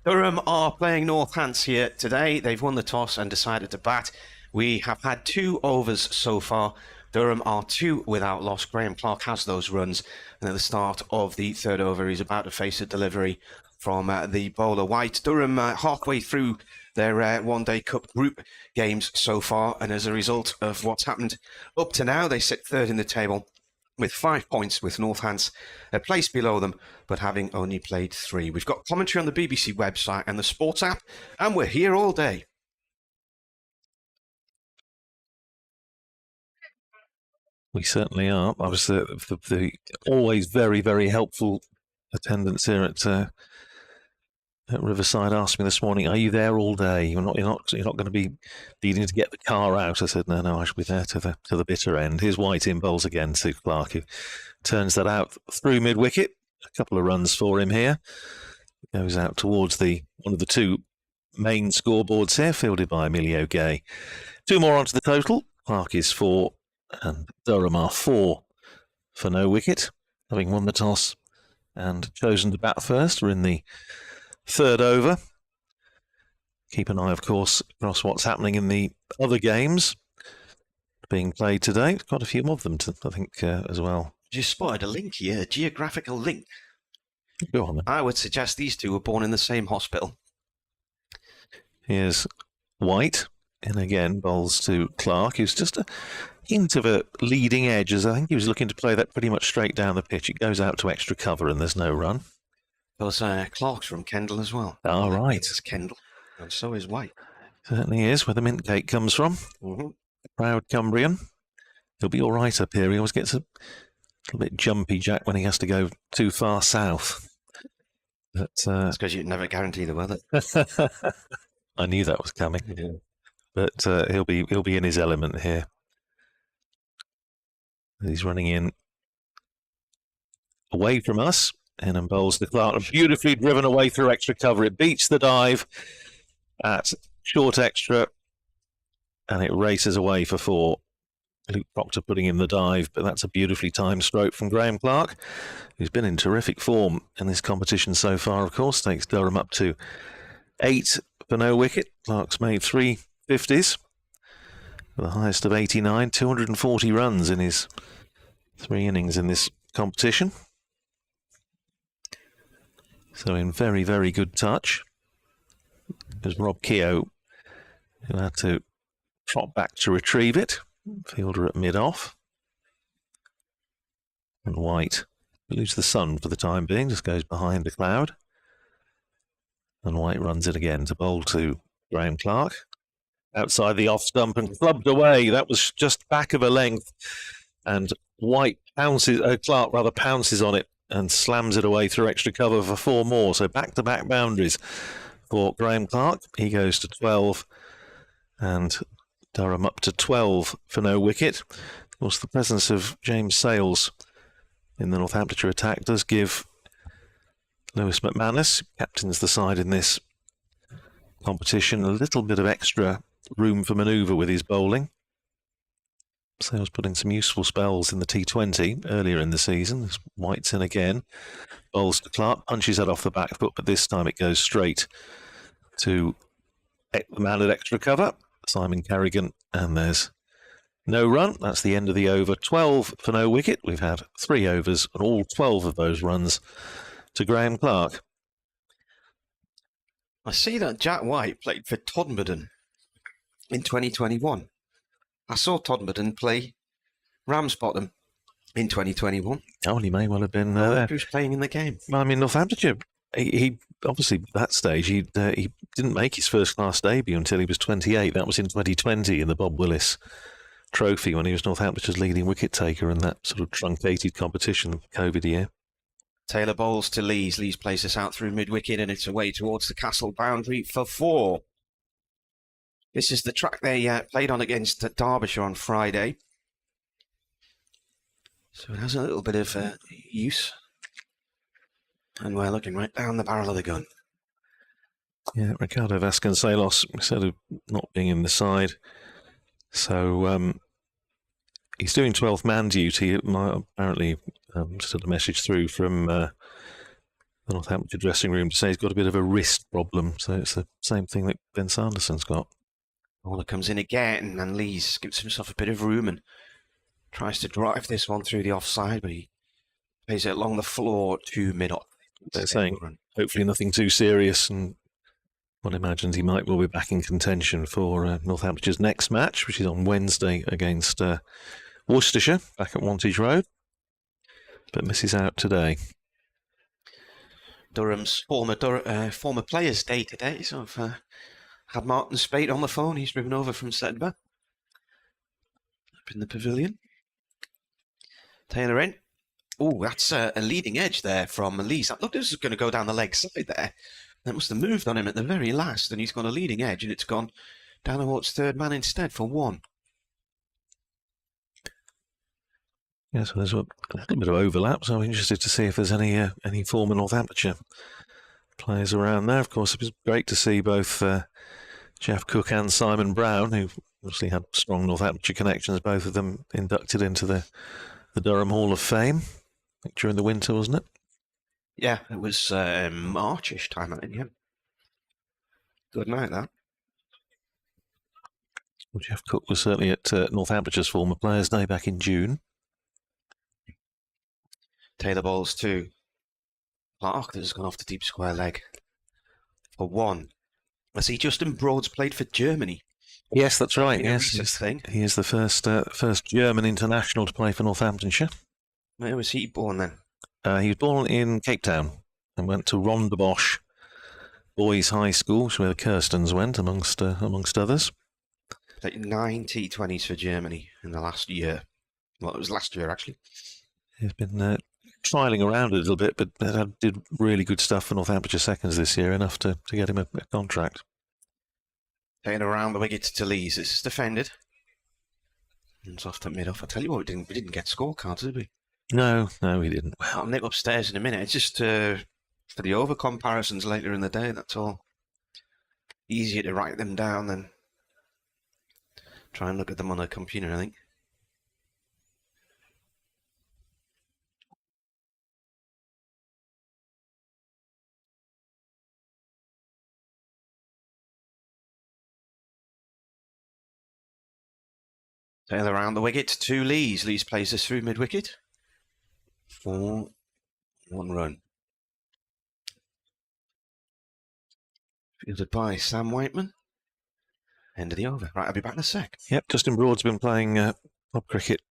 Durham are playing Northants here today. They've won the toss and decided to bat. We have had 2 overs so far. Durham are 2 without loss. Graham Clark has those runs. And at the start of the 3rd over, he's about to face a delivery from the bowler White. Durham halfway through their one-day cup group games so far. And as a result of what's happened up to now, they sit 3rd in the table with 5 points, with Northants a place below them, but having only played 3. We've got commentary on the BBC website and the sports app, and we're here all day. We certainly are. I was the always very, very helpful attendants here at Riverside asked me this morning, "Are you there all day? You're not going to be needing to get the car out?" I said, "No, I shall be there to the bitter end." Here's White in bowls again to Clark, who turns that out through mid wicket. A couple of runs for him here. Goes out towards one of the 2 main scoreboards here, fielded by Emilio Gay. 2 more onto the total. Clark is 4, and Durham are 4 for no wicket, having won the toss and chosen to bat first. We're in the 3rd over. Keep an eye, of course, across what's happening in the other games being played today. Quite a few of them, I think, as well. Just spotted a link here, a geographical link. Go on then. I would suggest these 2 were born in the same hospital. Here's White, and again bowls to Clark, who's just a hint of a leading edge, as I think he was looking to play that pretty much straight down the pitch. It goes out to extra cover, and there's no run. Because Clark's from Kendal as well. Oh, right. It's Kendal, and so is White. Certainly is, where the mint cake comes from. Mm-hmm. Proud Cumbrian. He'll be all right up here. He always gets a little bit jumpy, Jack, when he has to go too far south. But that's because you never guarantee the weather. I knew that was coming. Yeah. But he'll be in his element here. He's running in away from us. And bowls the Clark, beautifully driven away through extra cover. It beats the dive at short extra, and it races away for 4. Luke Proctor putting in the dive, but that's a beautifully timed stroke from Graham Clark, who's been in terrific form in this competition so far, of course. Takes Durham up to 8 for no wicket. Clark's made 3 50s, the highest of 89, 240 runs in his 3 innings in this competition. So in very, very good touch. There's Rob Keogh, who had to trot back to retrieve it. Fielder at mid-off. And White eludes the sun for the time being, just goes behind the cloud. And White runs it again to bowl to Graham Clark. Outside the off stump and clubbed away. That was just back of a length. And White Clark pounces on it and slams it away through extra cover for 4 more. So back-to-back boundaries for Graham Clark. He goes to 12 and Durham up to 12 for no wicket. Of course, the presence of James Sales in the Northamptonshire attack does give Lewis McManus, captains the side in this competition, a little bit of extra room for manoeuvre with his bowling. Sales put in some useful spells in the T20 earlier in the season. White's in again. Bowls to Clark, punches that off the back foot, but this time it goes straight to the man at extra cover, Simon Carrigan, and there's no run. That's the end of the over. 12 for no wicket. We've had 3 overs, and all 12 of those runs to Graham Clark. I see that Jack White played for Todmorden in 2021. I saw Todmorden play Ramsbottom in 2021. Oh, he may well have been there. Who's playing in the game? Well, I mean, Northamptonshire, he obviously, at that stage, he didn't make his first-class debut until he was 28. That was in 2020 in the Bob Willis Trophy when he was Northamptonshire's leading wicket-taker in that sort of truncated competition COVID year. Taylor bowls to Lees. Lees plays this out through mid-wicket and it's away towards the Castle boundary for 4. This is the track they played on against Derbyshire on Friday. So it has a little bit of use. And we're looking right down the barrel of the gun. Yeah, Ricardo Vasconcelos, instead of not being in the side. So he's doing 12th man duty. Apparently, just had a message through from the Northamptonshire dressing room to say he's got a bit of a wrist problem. So it's the same thing that Ben Sanderson's got. Bowler comes in again and Lees gives himself a bit of room and tries to drive this one through the offside, but he plays it along the floor to mid-off. They're saying hopefully nothing too serious, and one imagines he might well be back in contention for Northamptonshire's next match, which is on Wednesday against Worcestershire, back at Wantage Road, but misses out today. Durham's former Players' Day today, so I've had Martin Spate on the phone. He's driven over from Sedbergh, up in the pavilion. Taylor in. Oh, that's a leading edge there from Lees. That looked as if it was going to go down the leg side there. That must have moved on him at the very last, and he's got a leading edge, and it's gone down towards 3rd man instead for 1. Yeah, so there's a little bit of overlap, so I'm interested to see if there's any former Northamptonshire players around there. Of course, it was great to see both Jeff Cook and Simon Brown, who obviously had strong Northamptonshire connections, both of them inducted into the Durham Hall of Fame during the winter, wasn't it? Yeah, it was Marchish time, I think, yeah. Good night, that. Well, Jeff Cook was certainly at Northamptonshire's former Players' Day back in June. Taylor bowls to Clark, that has gone off the deep square leg for 1. I see Justin Broad's played for Germany. Yes, that's right. Yes, he is the first German international to play for Northamptonshire. Where was he born then? He was born in Cape Town and went to Rondebosch Boys High School, which is where the Kirstens went, amongst others. Played 9 T20s for Germany in the last year. Well, it was last year, actually. He's been trialling around a little bit, but did really good stuff for Northamptonshire seconds this year, enough to get him a contract. Taking around the wicket to Lees. This is defended. And it's off to mid-off. I tell you what, we didn't get scorecards, did we? No, we didn't. Well, I'll nip upstairs in a minute. It's just for the over comparisons later in the day, that's all. Easier to write them down than try and look at them on a computer, I think. Taylor around the wicket to Lees. Lees plays this through mid-wicket for 1 run. Fielded by Sam Whiteman. End of the over. Right, I'll be back in a sec. Yep, Justin Broad's been playing club cricket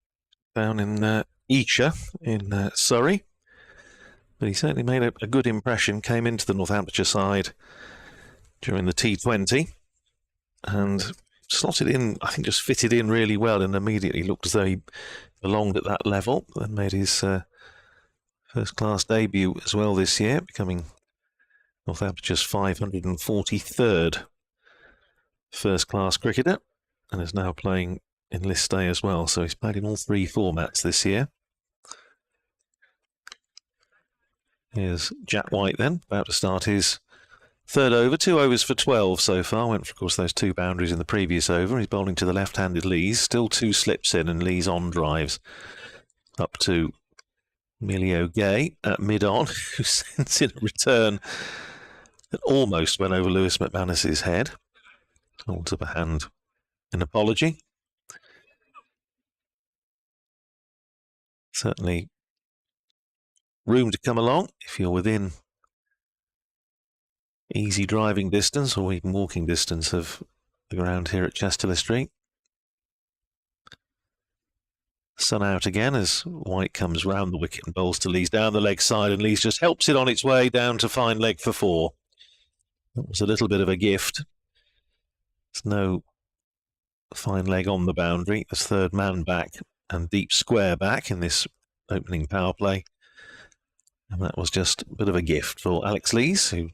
down in Esher in Surrey. But he certainly made a good impression, came into the Northamptonshire side during the T20 and slotted in, I think just fitted in really well and immediately looked as though he belonged at that level and made his first-class debut as well this year, becoming Northamptonshire's 543rd first-class cricketer and is now playing in List A as well. So he's played in all 3 formats this year. Here's Jack White then, about to start his third over. 2 overs for 12 so far. Went for, of course, those 2 boundaries in the previous over. He's bowling to the left-handed Lees. Still 2 slips in and Lees on drives. Up to Emilio Gay at mid-on, who sends in a return that almost went over Lewis McManus's head. Holds up a hand in apology. Certainly room to come along if you're within easy driving distance or even walking distance of the ground here at Chesterley Street. Sun out again as White comes round the wicket and bowls to Lees down the leg side, and Lees just helps it on its way down to fine leg for 4. That was a little bit of a gift. There's no fine leg on the boundary. There's third man back and deep square back in this opening power play. And that was just a bit of a gift for Alex Lees, who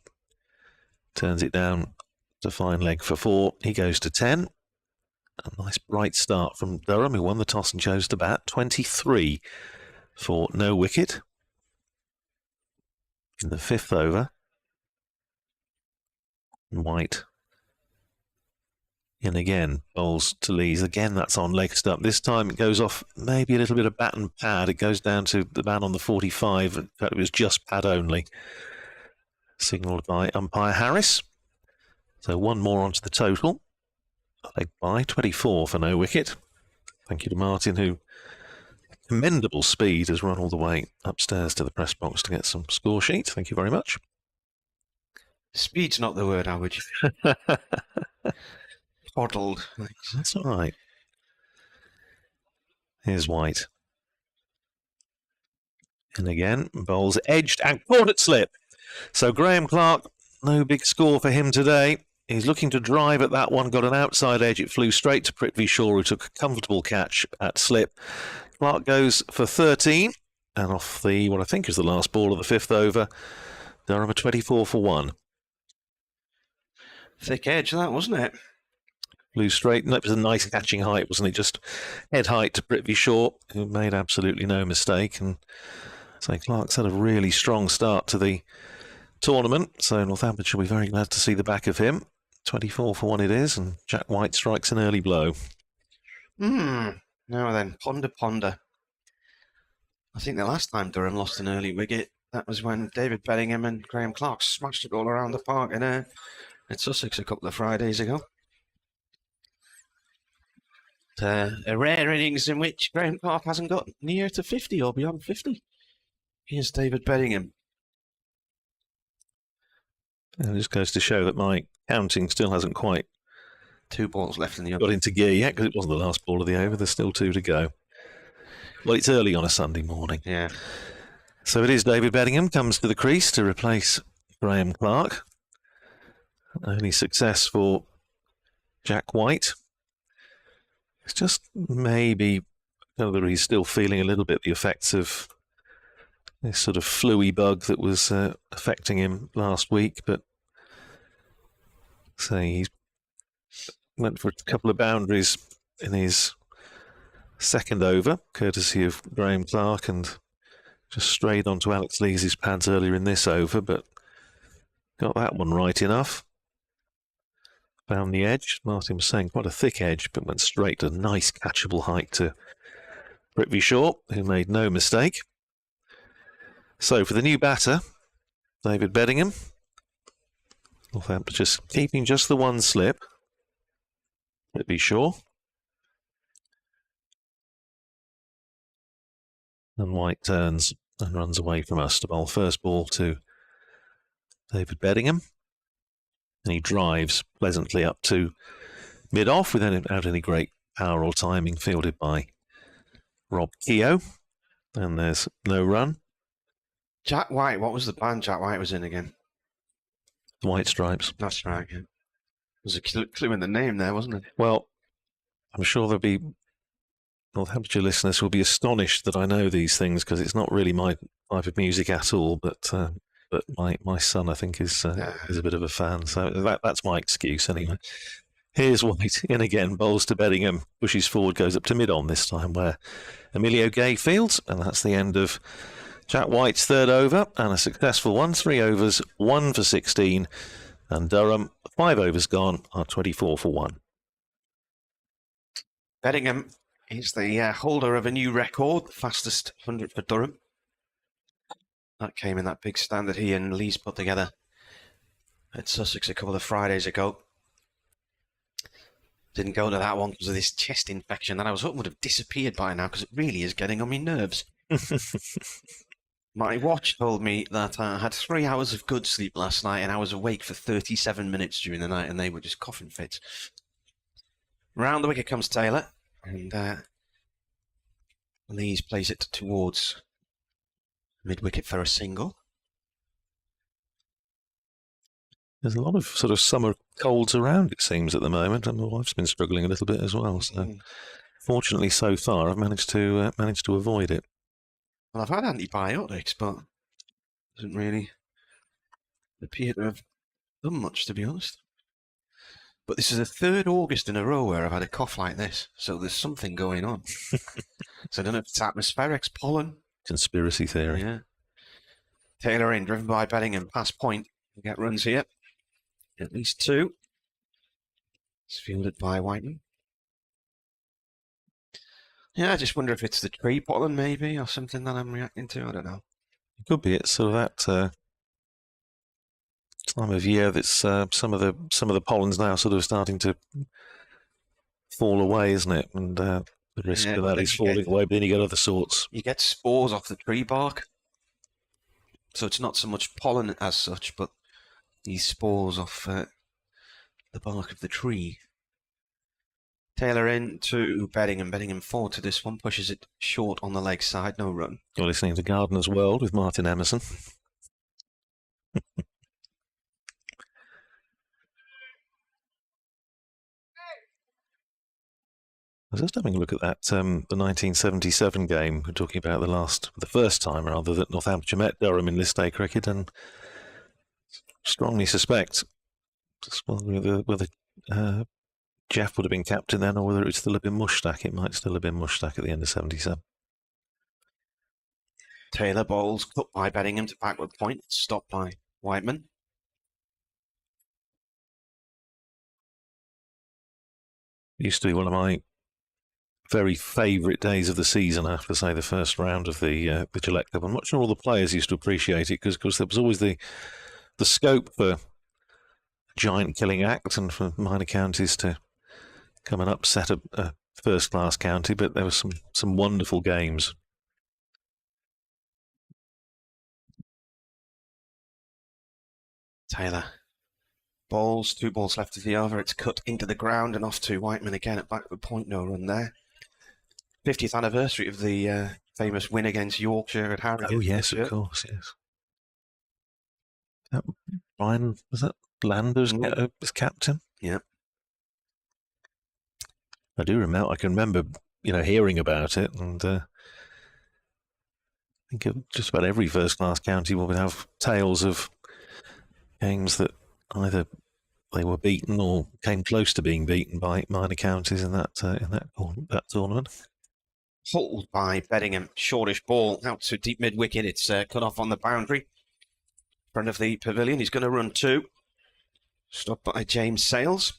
turns it down to fine leg for 4. He goes to 10. A nice bright start from Durham, who won the toss and chose to bat. 23 for no wicket in the 5th over. White in again, bowls to Lees. Again, that's on leg stump. This time it goes off maybe a little bit of bat and pad. It goes down to the man on the 45. In fact, it was just pad only. Signalled by umpire Harris. So 1 more onto the total. Leg by 24 for no wicket. Thank you to Martin, who commendable speed has run all the way upstairs to the press box to get some score sheet. Thank you very much. Speed's not the word, Howard. Coddled. That's all right. Here's White. And again, bowls edged and caught at slip. So Graham Clark, no big score for him today. He's looking to drive at that one, got an outside edge. It flew straight to Prithvi Shaw, who took a comfortable catch at slip. Clark goes for 13, and off the, what I think is the last ball of the 5th over, Durham are 24 for 1. Thick edge, that, wasn't it? Flew straight, and that was a nice catching height, wasn't it? Just head height to Prithvi Shaw, who made absolutely no mistake. And so Clark's had a really strong start to the tournament, so Northamptonshire will be very glad to see the back of him. 24 for 1 it is, and Jack White strikes an early blow. Now then, ponder. I think the last time Durham lost an early wicket, that was when David Bellingham and Graham Clark smashed it all around the park in Sussex a couple of Fridays ago. A rare innings in which Graham Clark hasn't got near to 50 or beyond 50. Here's David Bellingham. And it just goes to show that my counting still hasn't quite 2 balls left in the over. Got into gear yet, because it wasn't the last ball of the over. There's still 2 to go. Well, it's early on a Sunday morning. Yeah. So it is David Bellingham comes to the crease to replace Graham Clark. Only success for Jack White. It's just maybe, I don't know whether he's still feeling a little bit the effects of this sort of fluey bug that was affecting him last week, but say he went for a couple of boundaries in his 2nd over, courtesy of Graham Clark, and just strayed onto Alex Lees' pads earlier in this over, but got that one right enough. Found the edge. Martin was saying quite a thick edge, but went straight to a nice catchable height to Prithvi Shaw, who made no mistake. So for the new batter, David Bellingham, Northampton just keeping just the 1 slip. Prithvi Shaw. And White turns and runs away from us to bowl first ball to David Bellingham. And he drives pleasantly up to mid-off without any great power or timing, fielded by Rob Keogh. And there's no run. Jack White, what was the band Jack White was in again? The White Stripes. That's right, yeah. There's a clue in the name there, wasn't it? Well, I'm sure there'll be Northamptonshire listeners will be astonished that I know these things, because it's not really my type of music at all, but my son, I think, is a bit of a fan, so that's my excuse anyway. Here's White in again, bowls to Beddingham, pushes forward, goes up to mid-on this time, where Emilio Gay fields, and that's the end of Jack White's third over, and a successful one. 3 overs, 1 for 16, and Durham, 5 overs gone, are 24 for 1. Beddingham is the holder of a new record, the fastest 100 for Durham. That came in that big stand that he and Lee's put together at Sussex a couple of Fridays ago. Didn't go to that one because of this chest infection that I was hoping would have disappeared by now, because it really is getting on my nerves. My watch told me that I had 3 hours of good sleep last night, and I was awake for 37 minutes during the night, and they were just coughing fits. Round the wicket comes Taylor, and Lees plays it towards mid-wicket for a single. There's a lot of sort of summer colds around, it seems, at the moment, and my wife's been struggling a little bit as well. So, fortunately, so far, I've managed to avoid it. Well, I've had antibiotics, but it doesn't really appear to have done much, to be honest. But this is the 3rd August in a row where I've had a cough like this, so there's something going on. So I don't know if it's atmospherics, pollen. Conspiracy theory. Yeah. Taylor in, driven by Beddingham, past point. We get runs here. At least 2. It's fielded by Whiten. Yeah, I just wonder if it's the tree pollen, maybe, or something that I'm reacting to. I don't know. It could be. It's sort of that time of year that's some of the pollen's now sort of starting to fall away, isn't it? And the risk of that is falling away, but then you get other sorts. You get spores off the tree bark. So it's not so much pollen as such, but these spores off the bark of the tree. Taylor in to Beddingham. Beddingham forward to this one. Pushes it short on the leg side. No run. You're listening to Gardener's World with Martin Emerson. I was just having a look at that, the 1977 game. We're talking about the first time, rather, that Northamptonshire met Durham in List Day cricket, and strongly suspect whether Jeff would have been captain then, or whether it would still have been Mushtaq. It might still have been Mushtaq at the end of 77. Taylor bowls, cut by Beddingham to backward point, stopped by Whiteman. It used to be one of my very favourite days of the season, I have to say, the first round of the Gillette Cup. I'm not sure all the players used to appreciate it, because there was always the scope for a giant killing act and for minor counties to come and upset a first-class county, but there were some wonderful games. Taylor bowls, 2 balls left of the over. It's cut into the ground and off to Whiteman again at backward point. No run there. 50th anniversary of the famous win against Yorkshire at Harrogate. Oh yes, of course, yes. Brian, was that Landers was captain? Yeah. I do remember. I can remember, hearing about it, and I think just about every first-class county would have tales of games that either they were beaten or came close to being beaten by minor counties in that tournament. Hauled by Beddingham, shortish ball out to deep mid-wicket. It's cut off on the boundary. In front of the pavilion, he's going to run 2. Stopped by James Sales.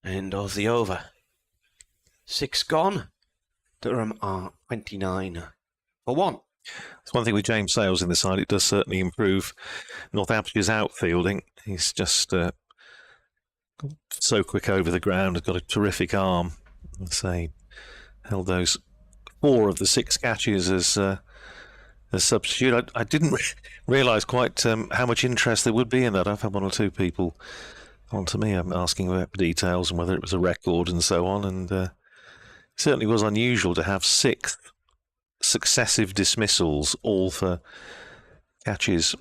End of the over. 6 gone. Durham are 29 for 1. It's one thing with James Sales in the side, it does certainly improve Northamptonshire outfielding. He's just so quick over the ground, has got a terrific arm. I'd say held those 4 of the 6 catches as substitute. I didn't realise quite how much interest there would be in that. I've had 1 or 2 people on to me. I'm asking about details and whether it was a record and so on. And it certainly was unusual to have 6 successive dismissals, all for catches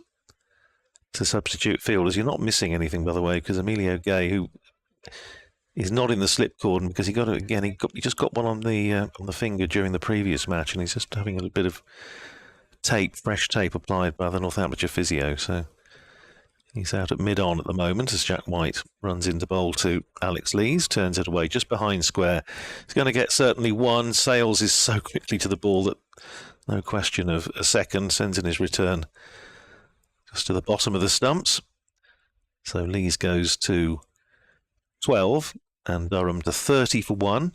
to substitute fielders. You're not missing anything, by the way, because Emilio Gay, who is not in the slip cordon because he got it again. He just got one on the finger during the previous match, and he's just having a bit of fresh tape applied by the Northamptonshire physio. So he's out at mid-on at the moment as Jack White runs into bowl to Alex Lees, turns it away just behind square. He's going to get certainly one. Sales is so quickly to the ball that no question of a second, sends in his return just to the bottom of the stumps. So Lees goes to 12 and Durham to 30 for 1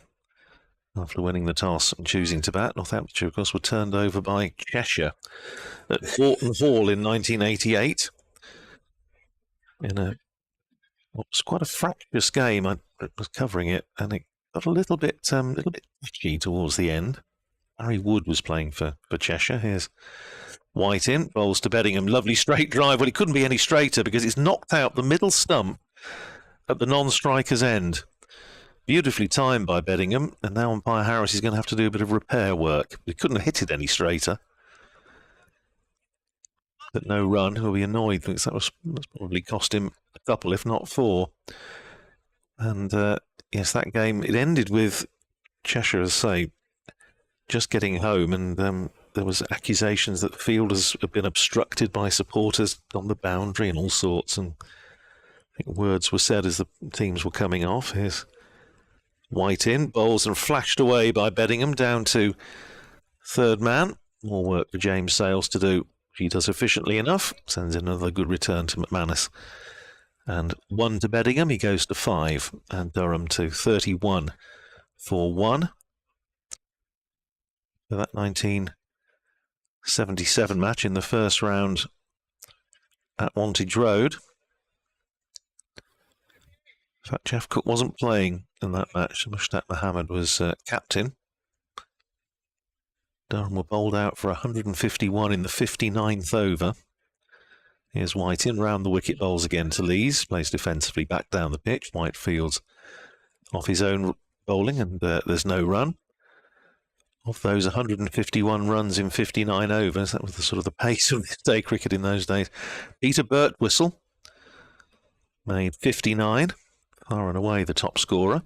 after winning the toss and choosing to bat. Northamptonshire, of course, were turned over by Cheshire at Wharton Hall in 1988 in what was quite a fractious game. I was covering it, and it got a little bit touchy towards the end. Harry Wood was playing for Cheshire. Here's White in, bowls to Beddingham. Lovely straight drive. Well, it couldn't be any straighter because it's knocked out the middle stump at the non-striker's end. Beautifully timed by Beddingham, and now umpire Harris is going to have to do a bit of repair work. He couldn't have hit it any straighter. But no run. He'll be annoyed because that's probably cost him a couple, if not 4. And yes, that game, it ended with Cheshire, as I say, just getting home, and there was accusations that the fielders had been obstructed by supporters on the boundary and all sorts, and I think words were said as the teams were coming off. Here's White in, bowls and flashed away by Beddingham down to third man. More work for James Sales to do. He does efficiently enough, sends in another good return to McManus. And 1 to Beddingham, he goes to 5, and Durham to 31 for 1. For that 1977 match in the first round at Wantage Road. In fact, Jeff Cook wasn't playing in that match. Mushtaq Mohammed was captain. Durham were bowled out for 151 in the 59th over. Here's White in, round the wicket, bowls again to Lees. Plays defensively back down the pitch. White fields off his own bowling, and there's no run. Of those 151 runs in 59 overs, that was the sort of the pace of this day cricket in those days. Peter Birtwistle made 59, far and away the top scorer.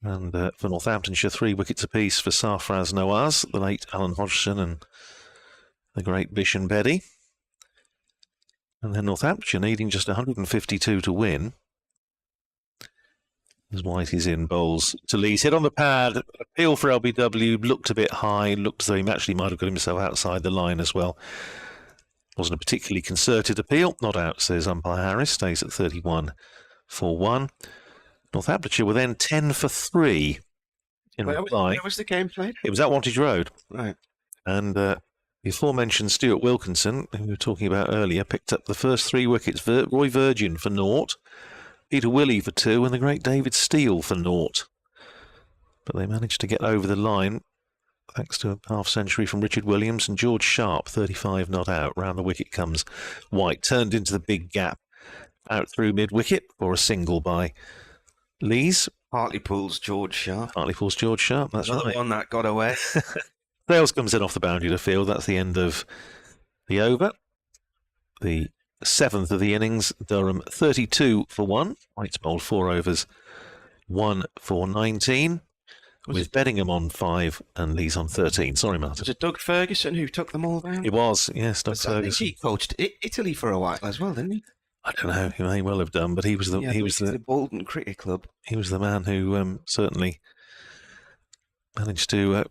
And for Northamptonshire, 3 wickets apiece for Sarfraz Nawaz, the late Alan Hodgson, and the great Bishan Bedi. And then Northamptonshire needing just 152 to win. As White is in, bowls to Lees, hit on the pad, appeal for LBW, looked a bit high, looked as though he actually might have got himself outside the line as well. Wasn't a particularly concerted appeal, not out, says umpire Harris, stays at 31 for 1. Northamptonshire were then 10 for 3 in reply. Where was the game played? It was at Wantage Road. Right. And the aforementioned Stuart Wilkinson, who we were talking about earlier, picked up the first 3 wickets. Roy Virgin for 0, Peter Willey for 2, and the great David Steele for 0. But they managed to get over the line thanks to a half-century from Richard Williams, and George Sharp, 35 not out. Round the wicket comes White, turned into the big gap, out through mid-wicket for a single by Lees. Hartlepool's George Sharp. Hartlepool's George Sharp, that's Another right. one that got away. Sales comes in off the boundary to field. That's the end of the over. The 7th of the innings, Durham 32 for 1. White's bowled 4 overs, 1 for 19. With Beddingham on 5 and Lees on 13. Sorry, Martin. Was it Doug Ferguson who took them all down? It was, yes, Doug Ferguson. I think he coached Italy for a while as well, didn't he? I don't know. He may well have done, but he was the Bolton Cricket Club. He was the man who certainly managed to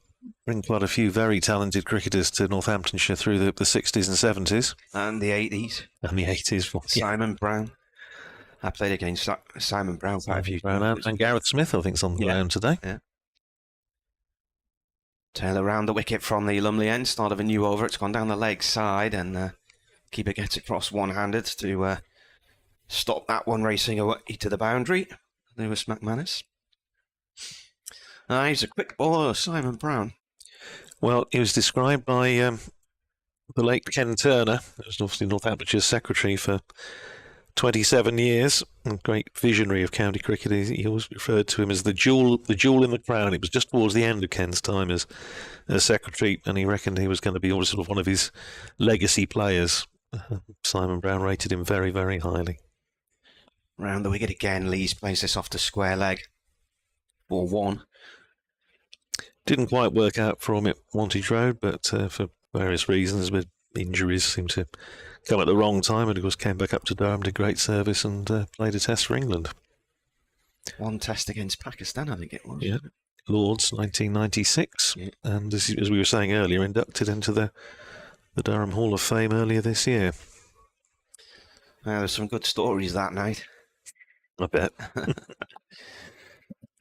bring quite a few very talented cricketers to Northamptonshire through the 60s and 70s and the 80s. And the 80s. Simon Brown. I played against Simon Brown quite a few times. And Gareth Smith, I think, is on the ground today. Yeah. Taylor round the wicket from the Lumley end, start of a new over. It's gone down the leg side, and keeper gets across one-handed to stop that one racing away to the boundary. There was McManus. He's a quick bowler, Simon Brown. Well, he was described by the late Ken Turner, who was obviously Northamptonshire's secretary for 27 years, a great visionary of county cricket. He always referred to him as the jewel in the crown. It was just towards the end of Ken's time as secretary, and he reckoned he was going to be sort of one of his legacy players. Simon Brown rated him very, very highly. Round the wicket again, Lees plays this off to square leg. 4-1. Didn't quite work out for him at Wantage Road, but for various reasons, with injuries, seemed to come at the wrong time, and of course came back up to Durham, did great service, and played a test for England. One test against Pakistan, I think it was. Yeah, Lords 1996, yeah. And as we were saying earlier, inducted into the Durham Hall of Fame earlier this year. There's some good stories that night. I bet.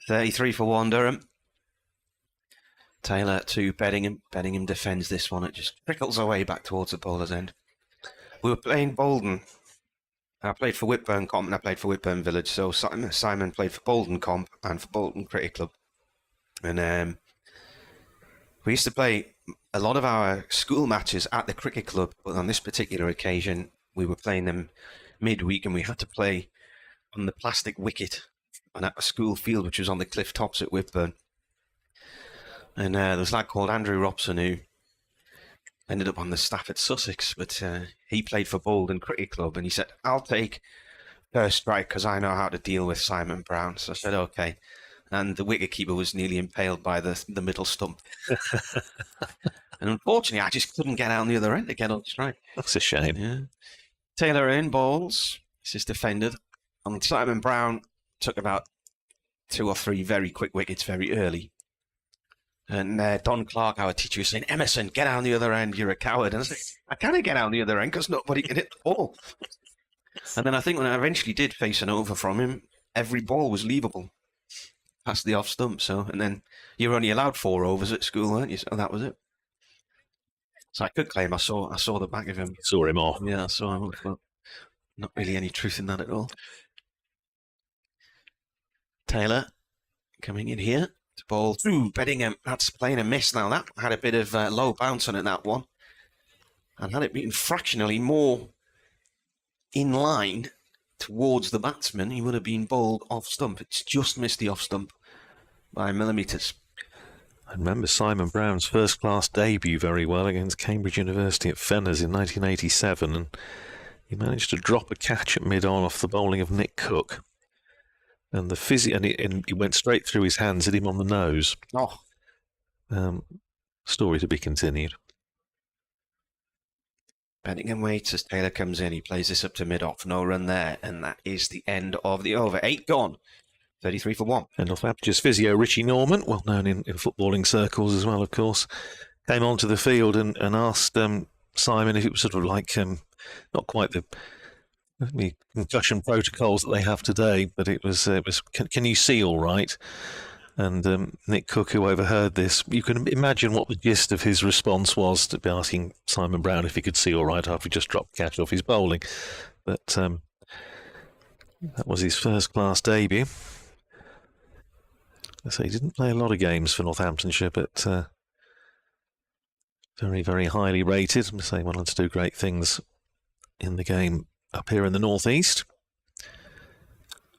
33 for 1 Durham. Taylor to Beddingham. Beddingham defends this one. It just trickles away back towards the bowler's end. We were playing Bolton. I played for Whitburn Comp and I played for Whitburn Village. So Simon played for Bolton Comp and for Bolton Cricket Club. And we used to play a lot of our school matches at the cricket club. But on this particular occasion, we were playing them midweek and we had to play on the plastic wicket and at a school field, which was on the cliff tops at Whitburn. And there was a lad called Andrew Robson who ended up on the staff at Sussex, but he played for Bolton Cricket Club, and he said, I'll take first strike because I know how to deal with Simon Brown. So I said, okay. And the wicketkeeper was nearly impaled by the middle stump. And unfortunately, I just couldn't get out on the other end to get on strike. That's a shame. Yeah. Taylor in bowls. This is defended. And Simon Brown took about 2 or 3 very quick wickets very early. And Don Clark, our teacher, was saying, Emerson, get out on the other end, you're a coward. And I said, I can't get out on the other end because nobody can hit the ball. And then I think when I eventually did face an over from him, every ball was leavable past the off stump. So, and then you were only allowed 4 overs at school, weren't you? So that was it. So I could claim I saw the back of him. Saw him off. Yeah, I saw him off, but not really any truth in that at all. Taylor coming in here. Ball through Beddingham. That's playing a miss now. That had a bit of low bounce on it, that one. And had it been fractionally more in line towards the batsman, he would have been bowled off stump. It's just missed the off stump by millimetres. I remember Simon Brown's first-class debut very well against Cambridge University at Fenners in 1987, and he managed to drop a catch at mid-on off the bowling of Nick Cook. And he went straight through his hands, hit him on the nose. Oh. Story to be continued. Beddingham waits as Taylor comes in. He plays this up to mid-off. No run there. And that is the end of the over. 8 gone. 33 for 1. And Northamptonshire physio Richie Norman, well known in footballing circles as well, of course, came onto the field and asked Simon if it was sort of like not quite the concussion protocols that they have today, but it was can you see all right? And Nick Cook, who overheard this, you can imagine what the gist of his response was, to be asking Simon Brown if he could see all right after he just dropped the catch off his bowling. But that was his first-class debut. So he didn't play a lot of games for Northamptonshire, but very, very highly rated. I'm saying went on to do great things in the game up here in the northeast.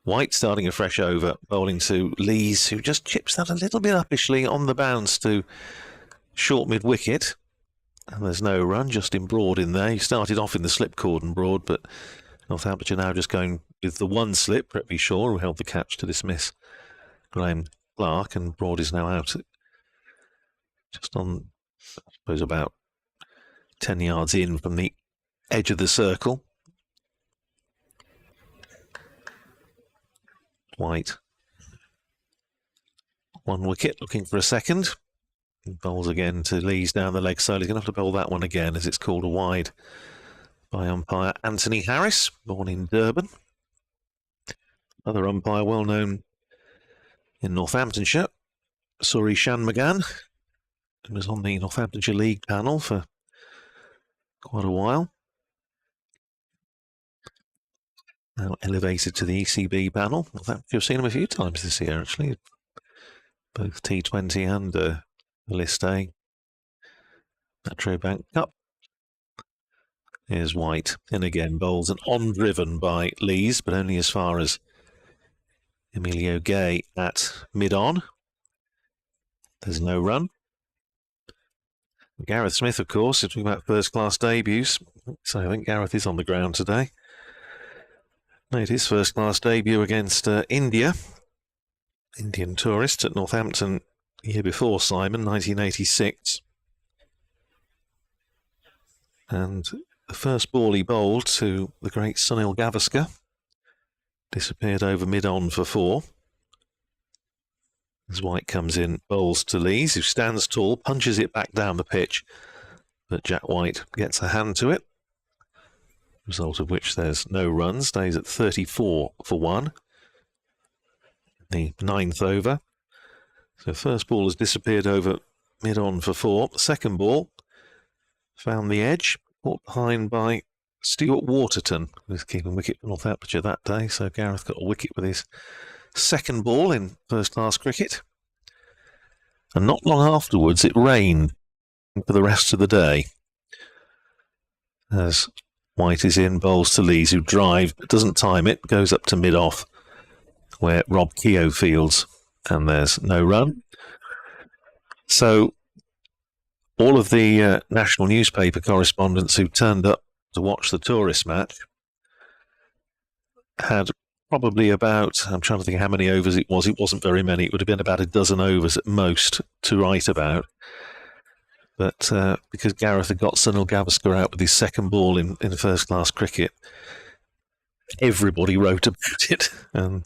White starting a fresh over, bowling to Lees, who just chips that a little bit uppishly on the bounce to short mid-wicket. And there's no run, just in Broad in there. He started off in the slip cordon Broad, but Northamptonshire now just going with the one slip. Prithvi Shaw, who held the catch to dismiss Graham Clark, and Broad is now out just on, I suppose, about 10 yards in from the edge of the circle. White. 1 wicket, looking for a second. He bowls again to Lees down the leg side. He's going to have to bowl that one again as it's called a wide by umpire Anthony Harris, born in Durban. Other umpire well known in Northamptonshire, Suri Shanmugam, who was on the Northamptonshire League panel for quite a while. Now elevated to the ECB panel. You've seen him a few times this year, actually. Both T20 and the List A. Metro Bank Cup. Here's White in again, bowls and on driven by Lees, but only as far as Emilio Gay at mid-on. There's no run. Gareth Smith, of course, talking about first-class debuts. So I think Gareth is on the ground today. Made his first-class debut against India. Indian tourist at Northampton the year before, Simon, 1986. And the first ball he bowled to the great Sunil Gavaskar disappeared over mid-on for 4. As White comes in, bowls to Lees, who stands tall, punches it back down the pitch, but Jack White gets a hand to it, result of which there's no run, stays at 34 for 1. The 9th over. So first ball has disappeared over mid-on for 4. Second ball found the edge, caught behind by Stuart Waterton, who was keeping wicket for Northamptonshire that day. So Gareth got a wicket with his second ball in first-class cricket. And not long afterwards, it rained for the rest of the day. As White is in, bowls to Lees, who drive, but doesn't time it, goes up to mid-off, where Rob Keogh fields, and there's no run. So all of the national newspaper correspondents who turned up to watch the tourist match had probably about, I'm trying to think how many overs it was. It wasn't very many. It would have been about a dozen overs at most to write about. But because Gareth had got Sunil Gavaskar out with his second ball in first-class cricket, everybody wrote about it. And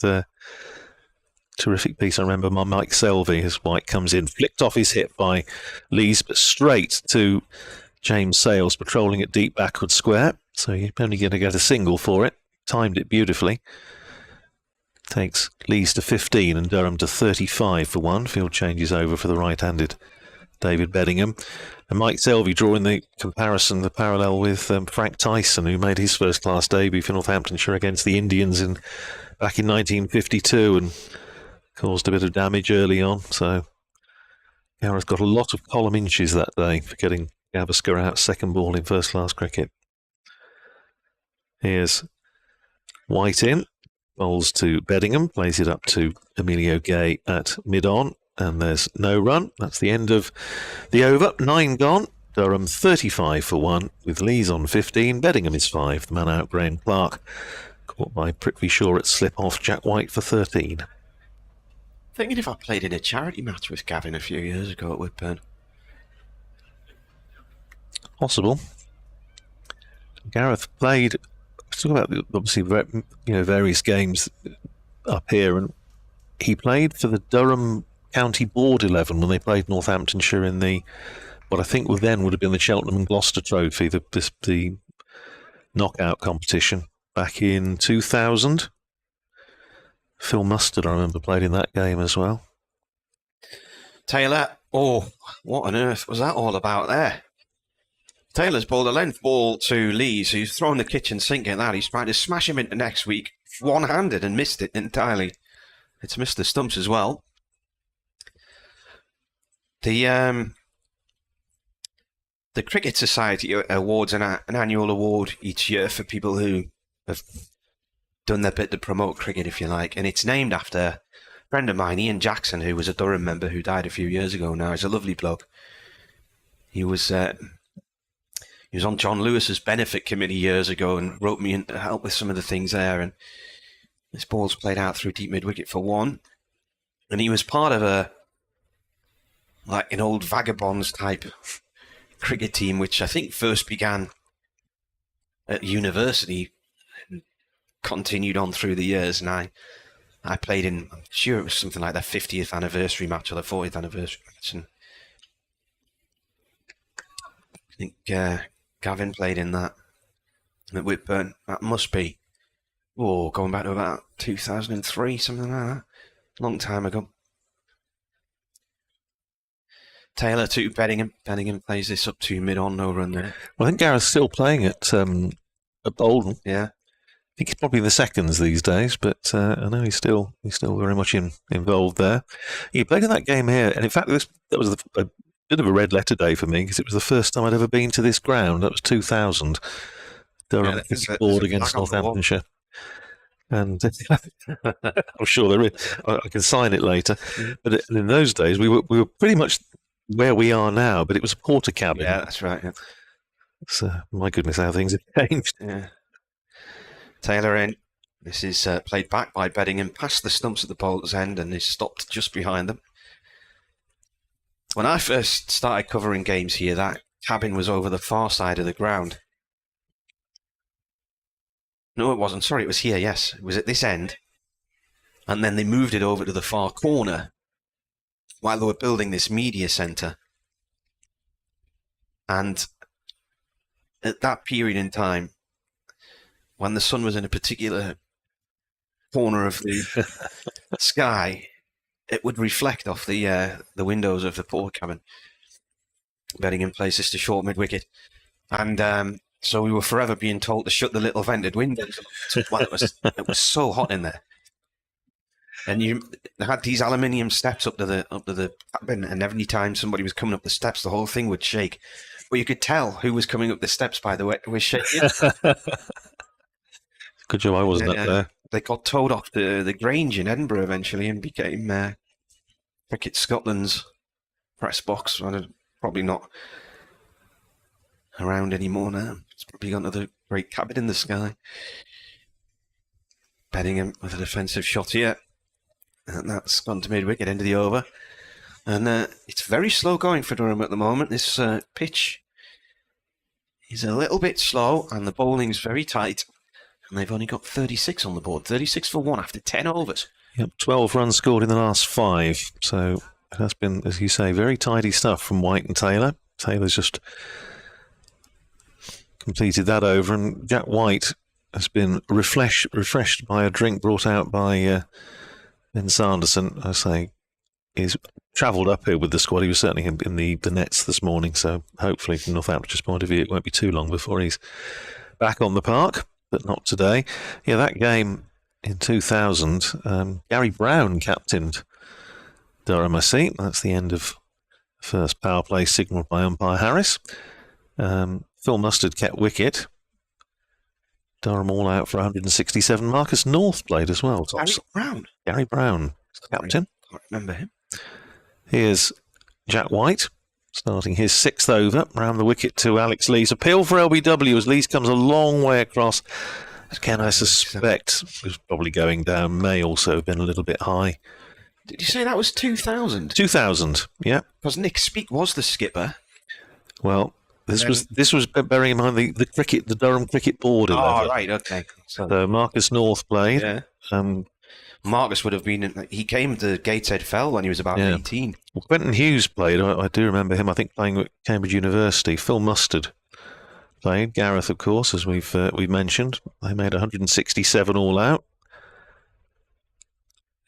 terrific piece, I remember, by Mike Selvey, as White comes in, flicked off his hip by Lees, but straight to James Sales, patrolling it deep backward square. So you're only going to get a single for it. Timed it beautifully. Takes Lees to 15 and Durham to 35 for 1. Field changes over for the right-handed David Beddingham. And Mike Selvey drawing the comparison, the parallel with Frank Tyson, who made his first-class debut for Northamptonshire against the Indians back in 1952 and caused a bit of damage early on. So Gareth got a lot of column inches that day for getting Gavaskar out second ball in first-class cricket. Here's White in. Bowls to Beddingham, plays it up to Emilio Gay at mid-on, and there's no run. That's the end of the over. 9 gone. Durham 35 for 1, with Lees on 15. Beddingham is 5. The man out, Graham Clark, caught by Prithvi Shaw at slip-off. Jack White for 13. Thinking if I played in a charity match with Gavin a few years ago at Whitburn. Possible. Gareth played... Talk about obviously various games up here, and he played for the Durham County Board 11 when they played Northamptonshire in the what I think would have been the Cheltenham and Gloucester Trophy, the knockout competition back in 2000. Phil Mustard, I remember, played in that game as well. Taylor, oh, what on earth was that all about there? Taylor's bowled a length ball to Lees, who's thrown the kitchen sink at that. He's trying to smash him into next week, one-handed, and missed it entirely. It's missed the stumps as well. The Cricket Society awards an annual award each year for people who have done their bit to promote cricket, if you like, and it's named after a friend of mine, Ian Jackson, who was a Durham member who died a few years ago now. He's a lovely bloke. He was on John Lewis's benefit committee years ago and wrote me in to help with some of the things there. And this ball's played out through deep mid-wicket for 1. And he was part of an old Vagabonds type cricket team, which I think first began at university and continued on through the years. And I played in, I'm sure it was something like their 50th anniversary match or their 40th anniversary match. And I think Gavin played in that at Whitburn. That must be, going back to about 2003, something like that. Long time ago. Taylor to Beddingham. Beddingham plays this up to mid-on, no run there. Well, I think Gareth's still playing at Bolton. Yeah. I think he's probably in the seconds these days, but I know he's still very much involved there. He played in that game here, and in fact, that was a bit of a red letter day for me because it was the first time I'd ever been to this ground. That was 2000. Durham Cricket Board against Northamptonshire. And I'm sure there is. I can sign it later. But in those days, we were pretty much where we are now, but it was a porter cabin. Yeah, that's right. Yeah. So, my goodness, how things have changed. Yeah. Taylor in. This is played back by Beddingham past the stumps at the bowler's end and is stopped just behind them. When I first started covering games here, that cabin was over the far side of the ground. No, it wasn't. Sorry, it was here, yes. It was at this end. And then they moved it over to the far corner while they were building this media centre. And at that period in time, when the sun was in a particular corner of the sky, it would reflect off the windows of the port cabin. Beddingham plays this to short mid-wicket. And so we were forever being told to shut the little vented windows. Well, it was so hot in there. And they had these aluminium steps up to the cabin, and every time somebody was coming up the steps, the whole thing would shake. But you could tell who was coming up the steps by the way it was shaking. Good job I wasn't up there. They got towed off to the Grange in Edinburgh eventually and became Cricket Scotland's press box. Probably not around anymore now. It's probably gone to the great cabin in the sky. Beddingham with a defensive shot here. And that's gone to mid-wicket, end of the over. And it's very slow going for Durham at the moment. This pitch is a little bit slow and the bowling's very tight. And they've only got 36 on the board. 36 for 1 after 10 overs. Yep, 12 runs scored in the last 5. So it has been, as you say, very tidy stuff from White and Taylor. Taylor's just completed that over, and Jack White has been refreshed by a drink brought out by Ben Sanderson. I say he's travelled up here with the squad. He was certainly in the nets this morning, so hopefully from Northampton's point of view it won't be too long before he's back on the park, but not today. Yeah, that game in 2000, Gary Brown captained Durham, I see. That's the end of the first power play signalled by umpire Harris. Phil Mustard kept wicket. Durham all out for 167. Marcus North played as well. Gary Brown, captain. Can't remember him. Here's Jack White starting his 6th over. Round the wicket to Alex Lees. Appeal for LBW as Lees comes a long way across. Again, I suspect was probably going down. May also have been a little bit high. Did you say that was 2000? 2000, yeah. Because Nick Speak was the skipper. Well, this was bearing in mind the Durham Cricket Board 11. Oh, right, okay. So Marcus North played. Yeah. Marcus would have been. He came to Gateshead Fell when he was about 18. Well, Quentin Hughes played. I do remember him. I think playing at Cambridge University. Phil Mustard played. Gareth, of course, as we've mentioned. They made 167 all out.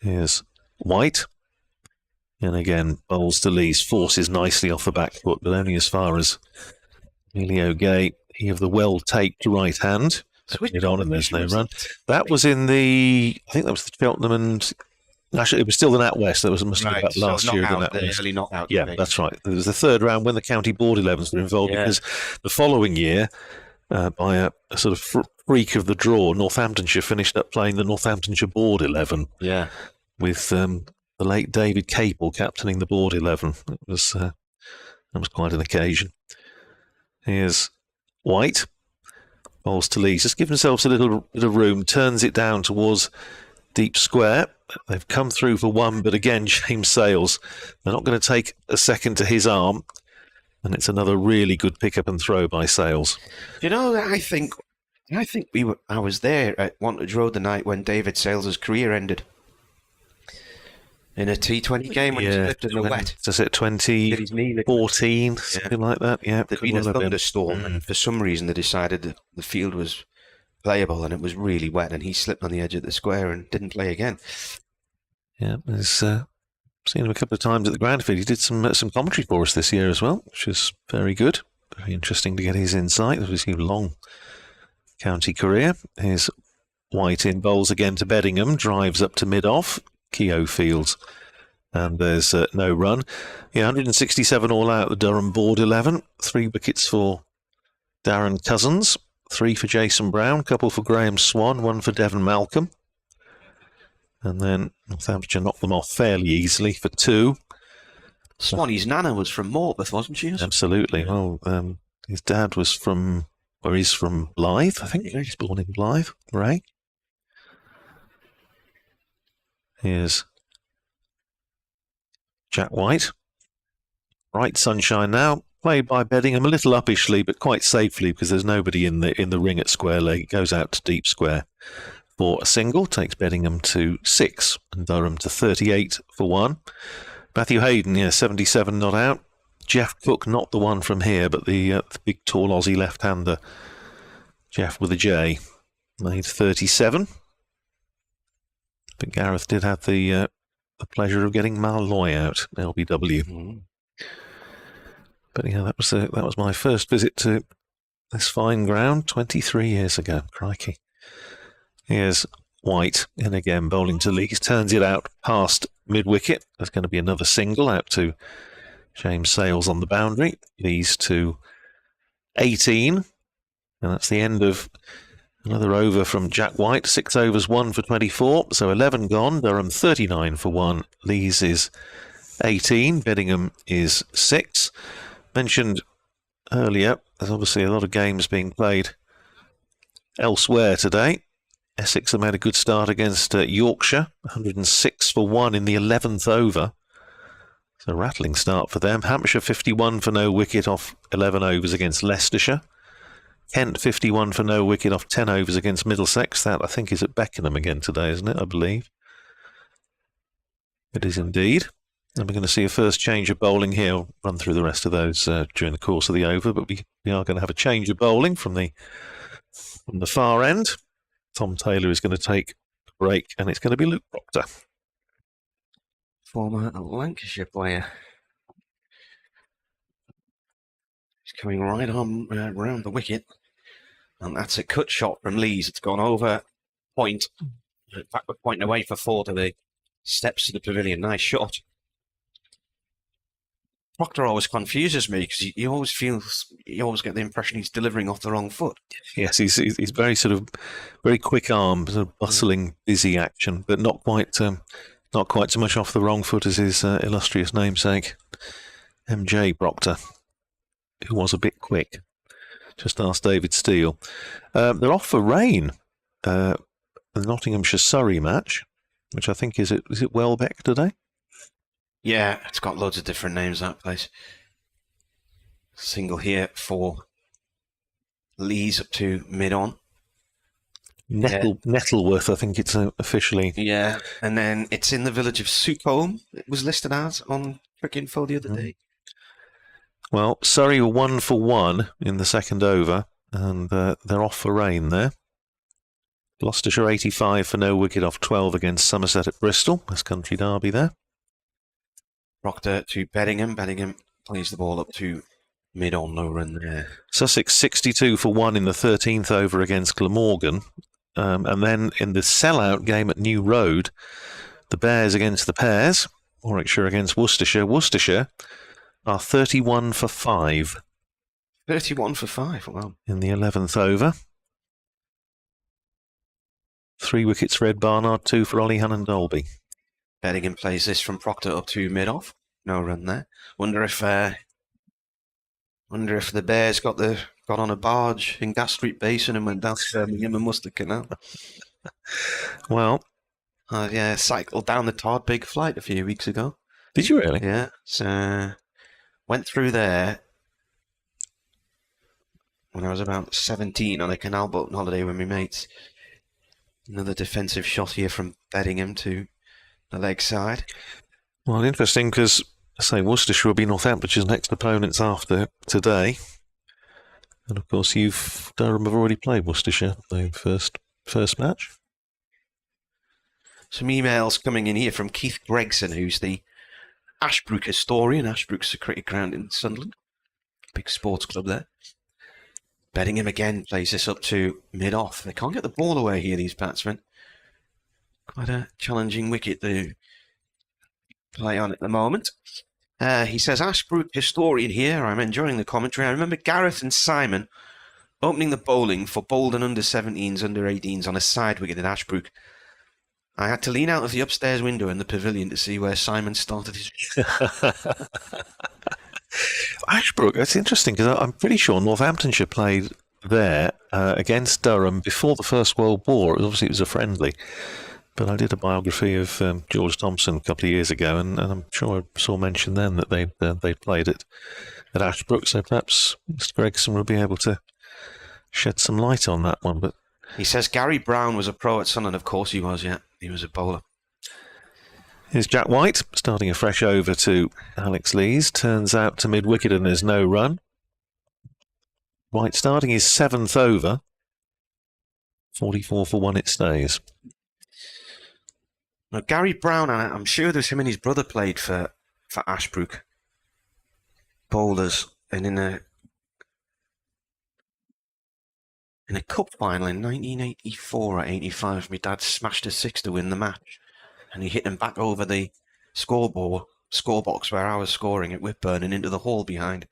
Here's White. And again, bowls to Lees, forces nicely off the back foot, but only as far as Emilio Gay, he of the well-taked right hand. It on and there's no run. That was in I think that was the Cheltenham and... Actually, it was still the NatWest. That must have been about last year. Early knockout. Yeah, that's right. It was the 3rd round when the county board 11s were involved, because the following year, by a sort of freak of the draw, Northamptonshire finished up playing the Northamptonshire board 11. Yeah. With the late David Capel captaining the board 11. That was quite an occasion. Here's White. Bowls to Lees. Just give themselves a little bit of room. Turns it down towards deep square. They've come through for 1, but again, James Sales. They're not going to take a second to his arm. And it's another really good pick-up and throw by Sales. You know, I think I was there at Wantage Road the night when David Sales' career ended. In a T20 game when he slipped in the wet. Is it 2014, something like that? Yeah. There'd been a thunderstorm, and for some reason they decided that the field was playable and it was really wet, and he slipped on the edge of the square and didn't play again. Yeah, I've seen him a couple of times at the Grandfield. He did some commentary for us this year as well, which is very good. Very interesting to get his insight. It was his long county career. Here's White in, bowls again to Beddingham, drives up to mid-off. Keogh Fields, and there's no run. Yeah, 167 all out, the Durham board 11. 3 wickets for Darren Cousins. 3 for Jason Brown, couple for Graham Swan, 1 for Devon Malcolm. And then Northamptonshire knocked them off fairly easily for 2. Swanee's nana was from Morpeth, wasn't she? Absolutely. Well, his dad was from, or he's from Blythe, I think. He's born in Blythe, Ray. Here's Jack White. Bright sunshine now. Played by Beddingham a little uppishly, but quite safely because there's nobody in the ring at square leg. It goes out to deep square for a single. Takes Beddingham to 6 and Durham to 38 for 1. Matthew Hayden, 77 not out. Jeff Cook, not the one from here, but the big tall Aussie left-hander. Jeff with a J, made 37. But Gareth did have the pleasure of getting Malloy out, LBW. But yeah, that was my first visit to this fine ground 23 years ago. Crikey. Here's White in again, bowling to Lees, turns it out past mid-wicket. There's going to be another single out to James Sales on the boundary. Lees to 18. And that's the end of another over from Jack White. 6 overs, 1 for 24. So 11 gone. Durham 39 for 1. Lees is 18. Beddingham is 6. Mentioned earlier, there's obviously a lot of games being played elsewhere today. Essex have made a good start against Yorkshire, 106 for 1 in the 11th over. It's a rattling start for them. Hampshire 51 for no wicket off 11 overs against Leicestershire. Kent 51 for no wicket off 10 overs against Middlesex. That, I think, is at Beckenham again today, isn't it? I believe. It is indeed. And we're going to see a first change of bowling here. I'll run through the rest of those during the course of the over, but we are going to have a change of bowling from the far end. Tom Taylor is going to take a break, and it's going to be Luke Proctor. Former Lancashire player. He's coming right on round the wicket, and that's a cut shot from Lees. It's gone over point. In fact, we're pointing away for 4 to the steps to the pavilion. Nice shot. Proctor always confuses me because you always get the impression he's delivering off the wrong foot. Yes, he's very very quick arm, sort of bustling, busy action, but not quite so much off the wrong foot as his illustrious namesake, MJ Proctor, who was a bit quick. Just ask David Steele. They're off for rain. The Nottinghamshire Surrey match, which I think is it Welbeck today? Yeah, it's got loads of different names, that place. Single here for Lees up to mid-on. Nettleworth, I think it's officially. Yeah, and then it's in the village of Sucombe. It was listed as on Cricinfo the other day. Well, Surrey were 1 for 1 in the second over, and they're off for rain there. Gloucestershire 85 for no wicket off 12 against Somerset at Bristol. That's country derby there. Proctor to Beddingham. Beddingham plays the ball up to mid-on, no run there. Sussex 62 for 1 in the 13th over against Glamorgan. And then in the sellout game at New Road, the Bears against the Pears, Warwickshire against Worcestershire. Worcestershire are 31 for 5. 31 for 5, wow. In the 11th over. 3 wickets for Ed Barnard, 2 for Ollie Hannon-Dolby. Beddingham plays this from Proctor up to mid-off. No run there. Wonder if the Bears got on a barge in Gas Street Basin and went down to Birmingham and Mustard Canal. Well, cycled down the Todd Big Flight a few weeks ago. Did you really? Yeah. So went through there when I was about 17 on a canal boat holiday with my mates. Another defensive shot here from Beddingham to the leg side. Well, interesting because, I say, Worcestershire will be Northamptonshires' next opponents after today. And of course, Durham have already played Worcestershire, the first match. Some emails coming in here from Keith Gregson, who's the Ashbrook historian. Ashbrook's a cricket ground in Sunderland. Big sports club there. Beddingham again plays this up to mid-off. They can't get the ball away here, these batsmen. Quite a challenging wicket to play on at the moment. He says, Ashbrook historian here. I'm enjoying the commentary. I remember Gareth and Simon opening the bowling for Bolden under-17s, under-18s on a side wicket at Ashbrook. I had to lean out of the upstairs window in the pavilion to see where Simon started his... Ashbrook, that's interesting because I'm pretty sure Northamptonshire played there against Durham before the First World War. Obviously, it was a friendly. But I did a biography of George Thompson a couple of years ago, and I'm sure I saw mention then that they played it at Ashbrook. So perhaps Mr. Gregson will be able to shed some light on that one. But he says Gary Brown was a pro at Sunderland. Of course he was, yeah. He was a bowler. Here's Jack White starting a fresh over to Alex Lees. Turns out to mid-wicket and there's no run. White starting his 7th over. 44 for 1 it stays. Now, Gary Brown, I'm sure there's him and his brother played for Ashbrook. Bowlers. And in a cup final in 1984 or 85, my dad smashed a 6 to win the match. And he hit him back over the scorebox where I was scoring at Whitburn and into the hall behind.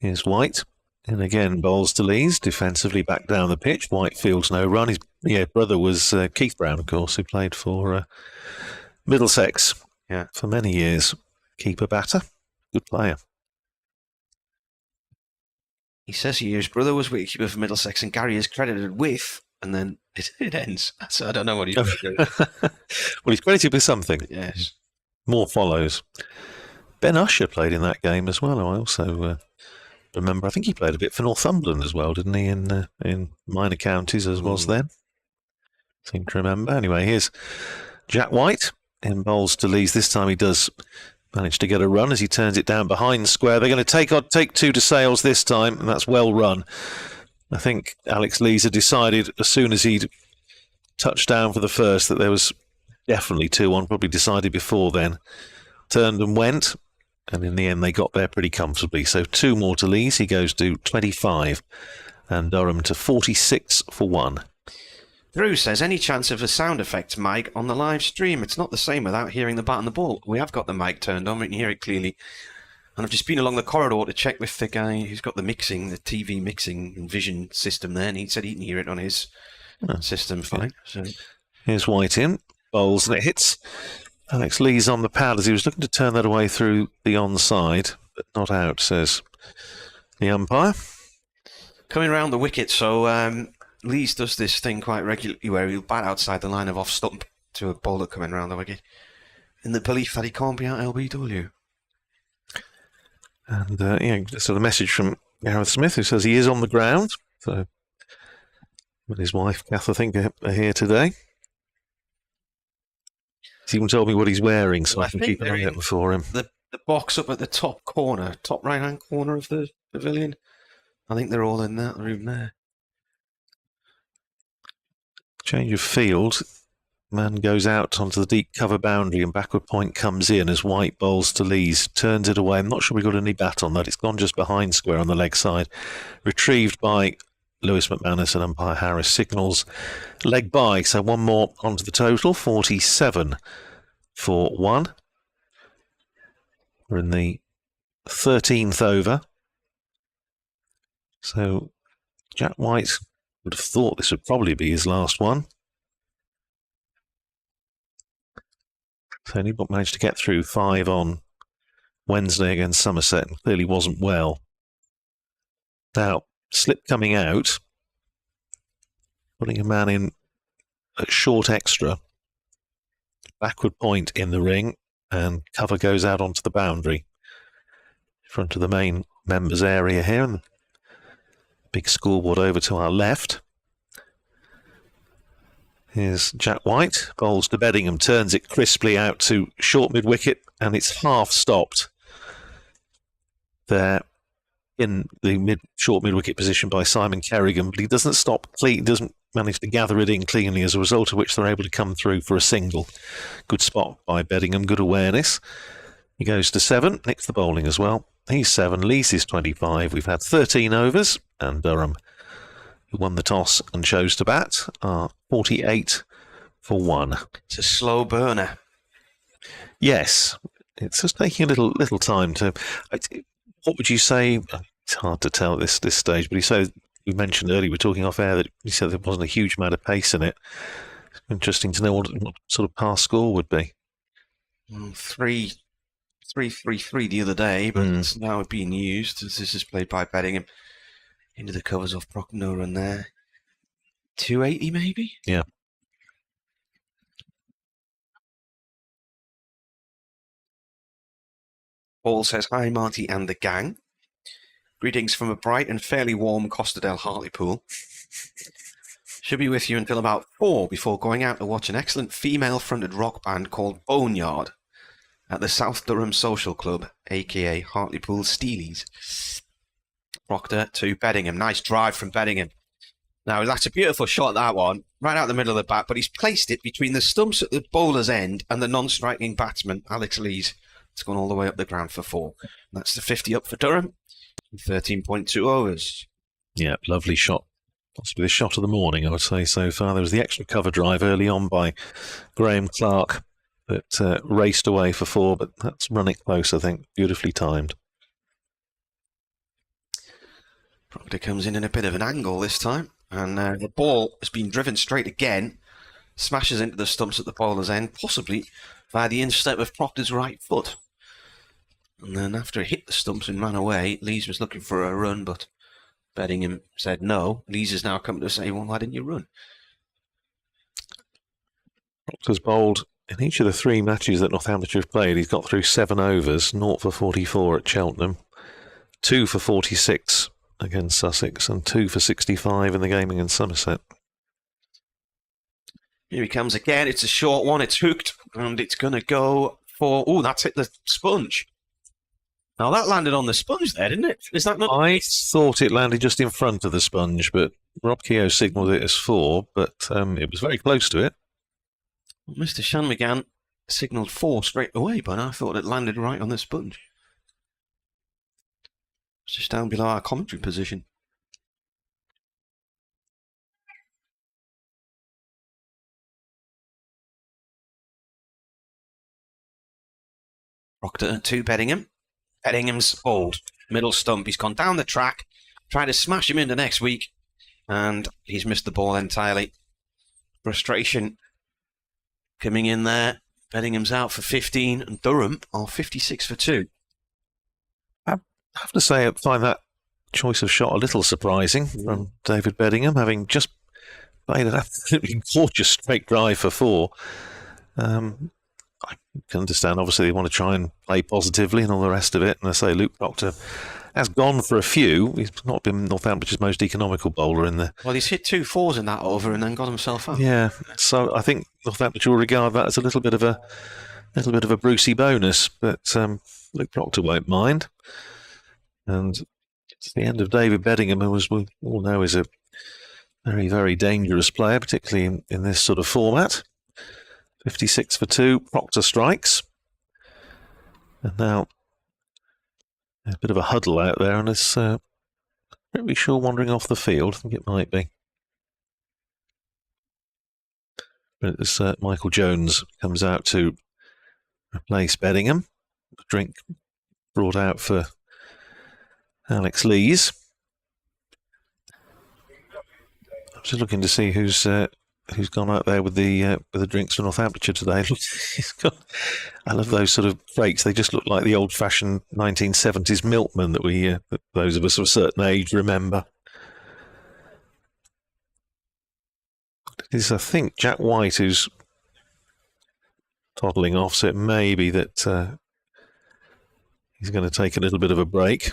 Here's White. And again, bowls to Lees, defensively back down the pitch. White fields no run. His brother was Keith Brown, of course, who played for Middlesex for many years. Keeper batter, good player. He says here his brother was wicketkeeper for Middlesex and Gary is credited with, and then it ends. So I don't know what he's going to do. Well, he's credited with something. Yes. More follows. Ben Usher played in that game as well. I also... remember, I think he played a bit for Northumberland as well, didn't he, in minor counties as was then? Seem to remember. Anyway, here's Jack White in bowls to Lees. This time he does manage to get a run as he turns it down behind square. They're going to take 2 to Sales this time, and that's well run. I think Alex Lees had decided as soon as he'd touched down for the first that there was definitely 2 on, probably decided before then. Turned and went. And in the end, they got there pretty comfortably. So 2 more to Lees. He goes to 25. And Durham to 46 for 1. Drew says, any chance of a sound effects mic on the live stream? It's not the same without hearing the bat and the ball. We have got the mic turned on. We can hear it clearly. And I've just been along the corridor to check with the guy who's got the TV mixing and vision system there. And he said he can hear it on his system fine. So. Here's White in. Bowls and it hits. Alex Lees on the pad as he was looking to turn that away through the onside, but not out, says the umpire. Coming round the wicket, so Lees does this thing quite regularly where he'll bat outside the line of off stump to a bowler coming round the wicket in the belief that he can't be out LBW. And so the message from Gareth Smith who says he is on the ground. So with his wife, Kath, I think, are here today. He's even told me what he's wearing, so I can keep an eye out for him. The box up at the top right-hand corner of the pavilion. I think they're all in that room there. Change of field. Man goes out onto the deep cover boundary and backward point comes in as White bowls to Lees. Turns it away. I'm not sure we got any bat on that. It's gone just behind square on the leg side. Retrieved by Lewis McManus and umpire Harris signals leg by. So 1 more onto the total. 47 for 1. We're in the 13th over. So Jack White would have thought this would probably be his last one. So he managed to get through 5 on Wednesday against Somerset and clearly wasn't well. Now, slip coming out, putting a man in at short extra, backward point in the ring, and cover goes out onto the boundary. In front of the main members area here, and the big scoreboard over to our left. Here's Jack White, bowls to Beddingham, turns it crisply out to short mid-wicket, and it's half stopped there in the short mid-wicket position by Simon Kerrigan, but he doesn't stop clean, doesn't manage to gather it in cleanly, as a result of which they're able to come through for a single. Good spot by Beddingham, good awareness. He goes to 7, nicks the bowling as well. He's 7, Lees is 25. We've had 13 overs, and Durham, who won the toss and chose to bat, are 48 for 1. It's a slow burner. Yes, it's just taking a little time to... What would you say It's hard to tell at this stage, but we mentioned earlier, we were talking off air, that he said there wasn't a huge amount of pace in it. It's interesting to know what sort of pass score would be. 3-3-3 the other day, but it's now being used as this is played by Beddingham. Into the covers off Brock, no run there. 280 maybe? Yeah. Paul says, hi Marty and the gang. Greetings from a bright and fairly warm Costa del Hartlepool. Should be with you until about 4 before going out to watch an excellent female-fronted rock band called Boneyard at the South Durham Social Club, aka Hartlepool Steelies. Proctor to Beddingham. Nice drive from Beddingham. Now, that's a beautiful shot, that one, right out the middle of the bat, but he's placed it between the stumps at the bowler's end and the non-striking batsman, Alex Lees. It's gone all the way up the ground for 4. That's the 50 up for Durham. 13.2 overs. Yeah, lovely shot. Possibly the shot of the morning, I would say, so far. There was the extra cover drive early on by Graham Clark that raced away for 4, but that's run it close, I think. Beautifully timed. Proctor comes in a bit of an angle this time, and the ball has been driven straight again, smashes into the stumps at the bowler's end, possibly via the instep of Proctor's right foot. And then after it hit the stumps and ran away, Lees was looking for a run, but Beddingham said no. Lees has now come to say, well, why didn't you run? Proctor's bowled in each of the 3 matches that Northamptonshire have played. He's got through 7 overs, 0 for 44 at Cheltenham, 2 for 46 against Sussex, and 2 for 65 in the game against Somerset. Here he comes again. It's a short one. It's hooked, and it's going to go for... Oh, that's hit the sponge. Now, that landed on the sponge there, didn't it? Is that not... I thought it landed just in front of the sponge, but Rob Keogh signalled it as 4, but it was very close to it. Well, Mr. Shanmugam signalled 4 straight away, but I thought it landed right on the sponge. It's just down below our commentary position. Proctor to Beddingham. Beddingham's bowled. Middle stump. He's gone down the track, trying to smash him into next week, and he's missed the ball entirely. Frustration coming in there. Beddingham's out for 15, and Durham are 56 for 2. I have to say, I find that choice of shot a little surprising from David Beddingham, having just played an absolutely gorgeous straight drive for 4. I can understand, obviously, they want to try and play positively and all the rest of it. And I say Luke Proctor has gone for a few. He's not been Northampton's most economical bowler in there. Well, he's hit 2 4s in that over and then got himself up. Yeah, so I think Northamptonshire will regard that as a little bit of a Brucey bonus, but Luke Proctor won't mind. And it's the end of David Beddingham, who, as we all know, is a very, very dangerous player, particularly in this sort of format. 56 for 2, Proctor strikes. And now a bit of a huddle out there, and it's pretty sure wandering off the field. I think it might be. But it's Michael Jones comes out to replace Beddingham. A drink brought out for Alex Lees. I'm just looking to see who's gone out there with the drinks for Northamptonshire today. I love those sort of crates. They just look like the old-fashioned 1970s milkman that we, those of us of a certain age, remember. It is, I think, Jack White who's toddling off, so it may be that he's going to take a little bit of a break.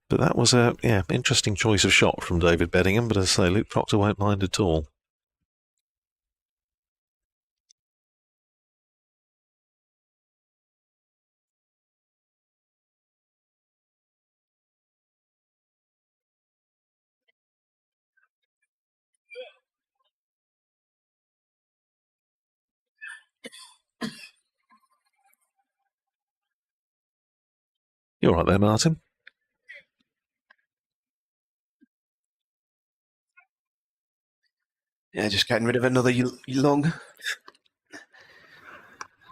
But that was a interesting choice of shot from David Beddingham. But as I say, Luke Proctor won't mind at all. You all right there, Martin? Yeah, just getting rid of another lung.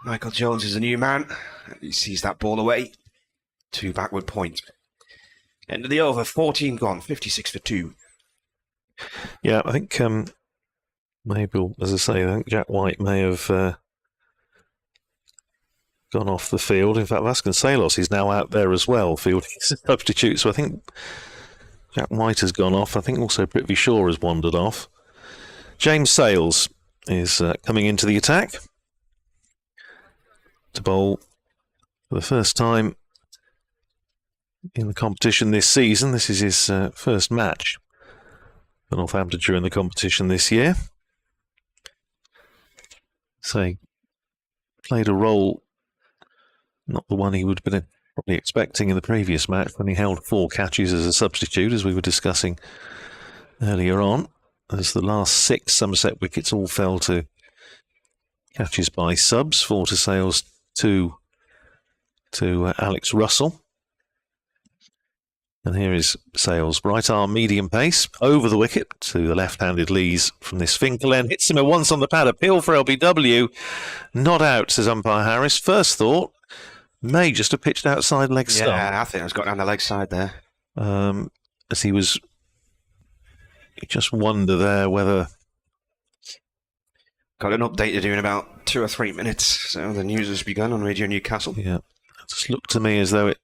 Michael Jones is a new man. He sees that ball away. to backward point. End of the over, 14 gone, 56 for 2. Yeah, I think maybe, as I say, I think Jack White may have gone off the field. In fact, Vasconcelos is now out there as well, fielding substitute. So I think Jack White has gone off. I think also Prithvi Shaw has wandered off. James Sales is coming into the attack to bowl for the first time in the competition this season. This is his first match for Northamptonshire in the competition this year. So played a role, not the one he would have been probably expecting in the previous match when he held 4 catches as a substitute, as we were discussing earlier on. As the last 6 Somerset wickets all fell to catches by subs, 4 to Sales, 2 to Alex Russell. And here is Sales, right arm medium pace, over the wicket to the left-handed Lees from this Finkel end. Hits him at once on the pad, appeal for LBW. Not out, says umpire Harris. First thought, may just have pitched outside leg stump. Yeah, I think it was got down the leg side there. As he was, you just wonder there whether... Got an update to do in about 2 or 3 minutes, so the news has begun on Radio Newcastle. Yeah, it just looked to me as though it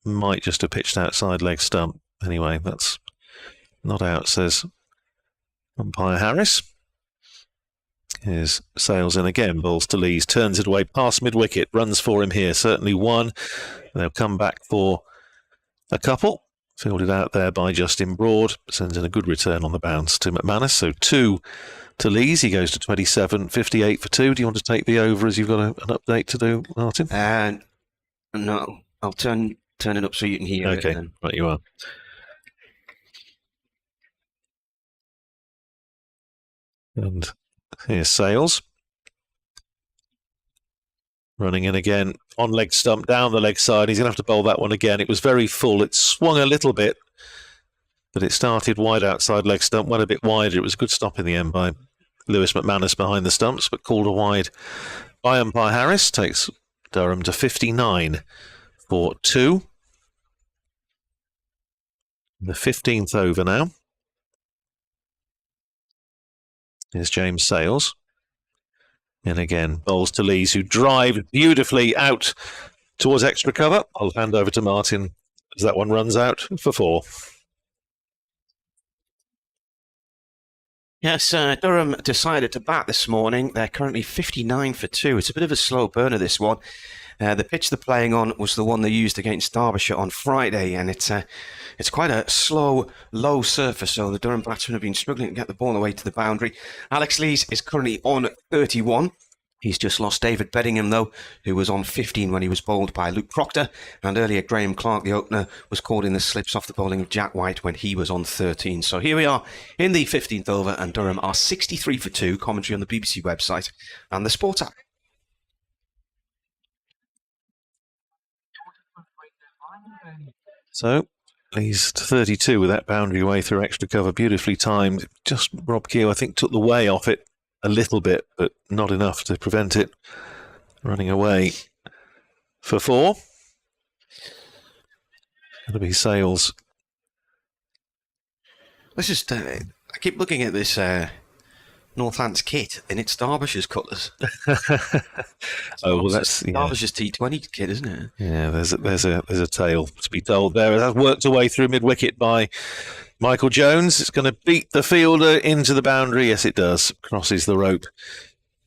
might just have pitched outside leg stump. Anyway, that's not out, says umpire Harris. Here's Sales in again, balls to Lees, turns it away past mid-wicket, runs for him here, certainly one. They'll come back for a couple. Fielded out there by Justin Broad, sends in a good return on the bounce to McManus, so 2 to Lees. He goes to 27, 58 for 2. Do you want to take the over as you've got an update to do, Martin? No, I'll turn it up so you can hear it. Okay, right you are. And here's Sales. Running in again, on leg stump, down the leg side. He's going to have to bowl that one again. It was very full. It swung a little bit, but it started wide outside leg stump, went a bit wider. It was a good stop in the end by Lewis McManus behind the stumps, but called a wide by umpire Harris. Takes Durham to 59 for 2. The 15th over now. Here's James Sales. And again, bowls to Lees, who drive beautifully out towards extra cover. I'll hand over to Martin as that one runs out for 4. Yes, Durham decided to bat this morning. They're currently 59 for 2. It's a bit of a slow burner, this one. The pitch they're playing on was the one they used against Derbyshire on Friday, and it's quite a slow, low surface, so the Durham batsmen have been struggling to get the ball away to the boundary. Alex Lees is currently on 31. He's just lost David Beddingham, though, who was on 15 when he was bowled by Luke Proctor, and earlier Graham Clark, the opener, was caught in the slips off the bowling of Jack White when he was on 13. So here we are in the 15th over, and Durham are 63 for 2, commentary on the BBC website and the Sports app. So, he's 32 with that boundary away through extra cover, beautifully timed. Just Rob Keogh, I think, took the way off it a little bit, but not enough to prevent it running away for 4. It'll be Sales. Let's just, I keep looking at this Northants kit, and it's Derbyshire's colours. Oh, well, that's Derbyshire's T20 kit, isn't it? Yeah, there's a tale to be told there. That's worked away through mid-wicket by Michael Jones. It's going to beat the fielder into the boundary. Yes, it does. Crosses the rope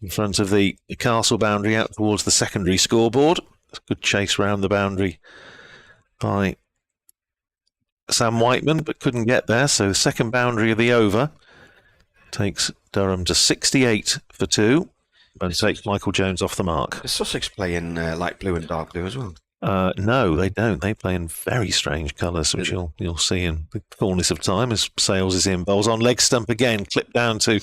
in front of the castle boundary out towards the secondary scoreboard. Good chase round the boundary by Sam Whiteman, but couldn't get there. So the second boundary of the over takes Durham to 68 for 2, and takes Michael Jones off the mark. Does Sussex play in light blue and dark blue as well? No, they don't. They play in very strange colours, which you'll see in the fullness of time as Sales is in. Bowls on leg stump again, clipped down to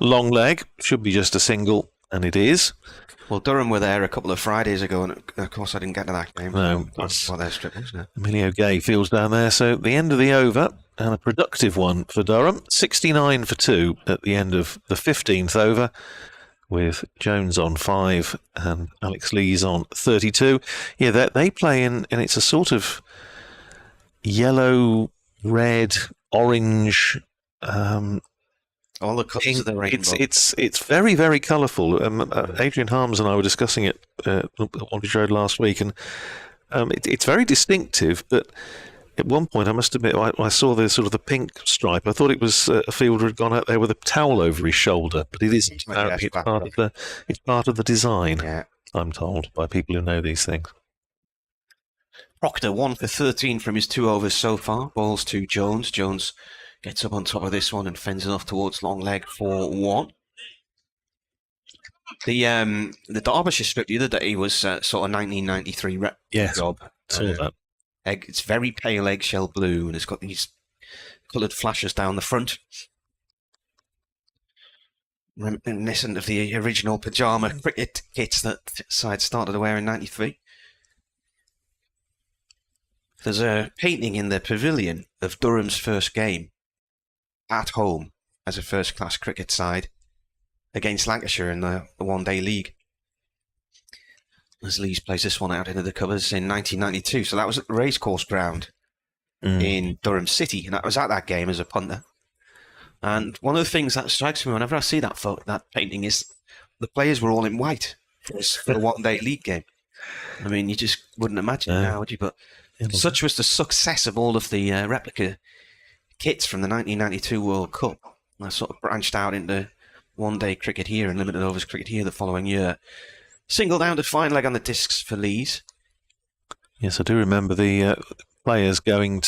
long leg. Should be just a single, and it is. Well, Durham were there a couple of Fridays ago, and of course I didn't get to that game. No, that's what their strip was now. Emilio Gay fields down there, so the end of the over, and a productive one for Durham. 69 for 2 at the end of the 15th over. with Jones on 5 and Alex Lees on 32. Yeah, they play in, and it's a sort of yellow, red, orange. All the colours of the rainbow. It's very, very colourful. Adrian Harms and I were discussing it on Aldridge Road last week, and it's very distinctive. But at one point, I must admit, I saw the sort of the pink stripe. I thought it was a fielder had gone out there with a towel over his shoulder, but it isn't. Apparently, it's part of the design. Yeah. I'm told by people who know these things. Proctor 1 for 13 from his 2 overs so far. Balls to Jones. Jones gets up on top of this one and fends it off towards long leg for 1. The Derbyshire strip the other day was sort of 1993 rep job. Saw that. It's very pale eggshell blue, and it's got these coloured flashes down the front, reminiscent of the original pyjama cricket kits that side started to wear in '93. There's a painting in the pavilion of Durham's first game at home as a first-class cricket side against Lancashire in the one-day league. As Lees plays this one out into the covers in 1992. So that was at the racecourse ground in Durham City, and I was at that game as a punter. And one of the things that strikes me whenever I see that painting is the players were all in white for the one-day league game. I mean, you just wouldn't imagine now, would you? But such was the success of all of the replica kits from the 1992 World Cup. I sort of branched out into one-day cricket here and limited overs cricket here the following year. Single down to fine leg on the discs for Lees. Yes, I do remember the players going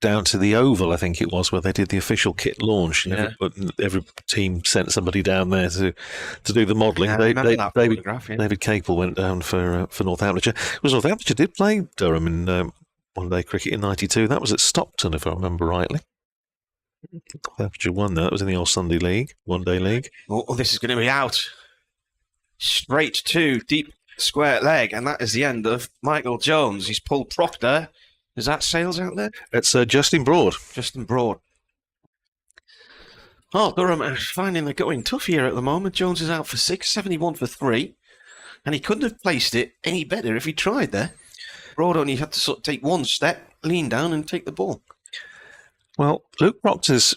down to the Oval, I think it was, where they did the official kit launch. Yeah. Every team sent somebody down there to do the modelling. Yeah, David Capel went down for Northamptonshire. Northamptonshire did play Durham in one-day cricket in '92. That was at Stockton, if I remember rightly. Northamptonshire won that. That was in the old Sunday League, one-day league. Oh, this is going to be out. Straight to deep square leg, and that is the end of Michael Jones. He's pulled Proctor. Is that Sales out there? It's Justin Broad. Justin Broad. Oh, Durham are finding they're going tough here at the moment. Jones is out for 6, 71 for 3, and he couldn't have placed it any better if he tried there. Broad only had to sort of take one step, lean down, and take the ball. Well, Luke Proctor's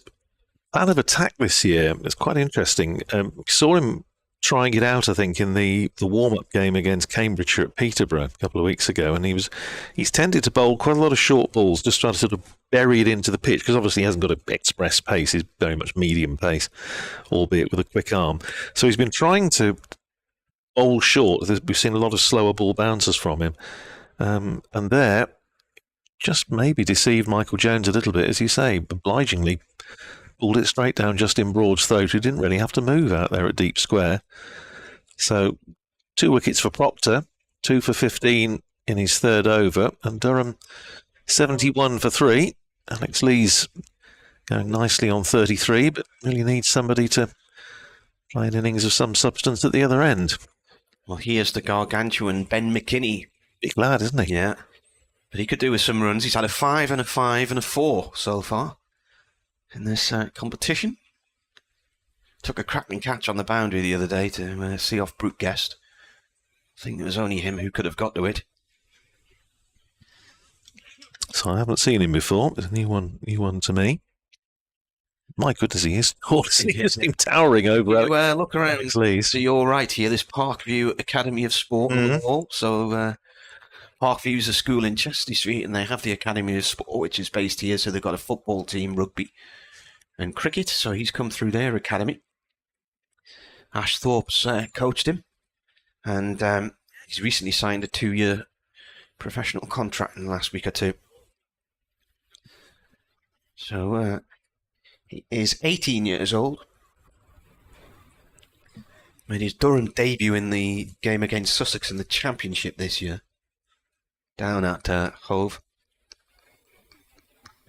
plan of attack this year is quite interesting. Saw him trying it out, I think, in the warm-up game against Cambridgeshire at Peterborough a couple of weeks ago, and he's tended to bowl quite a lot of short balls, just trying to sort of bury it into the pitch, because obviously he hasn't got an express pace. He's very much medium pace, albeit with a quick arm. So he's been trying to bowl short. We've seen a lot of slower ball bouncers from him, and there just maybe deceived Michael Jones a little bit, as you say, obligingly pulled it straight down Justin Broad's throat, who didn't really have to move out there at deep square. So 2 wickets for Proctor, 2 for 15 in his third over, and Durham 71 for 3. Alex Lees going nicely on 33, but really needs somebody to play an innings of some substance at the other end. Well, here's the gargantuan Ben McKinney. Big lad, isn't he? Yeah. But he could do with some runs. He's had a 5 and a 5 and a 4 so far in this competition. Took a cracking catch on the boundary the other day to see off Brute Guest. I think it was only him who could have got to it. So I haven't seen him before. It's a new one to me. My goodness, he is tall. He's towering over. Look around. So you're right here. There's Parkview Academy of Sport on the wall. So Parkview is a school in Chester Street, and they have the Academy of Sport, which is based here. So they've got a football team, rugby, and cricket. So he's come through their academy. Ash Thorpe's coached him, and he's recently signed a 2-year professional contract in the last week or two. So he is 18 years old. Made his Durham debut in the game against Sussex in the Championship this year, down at Hove.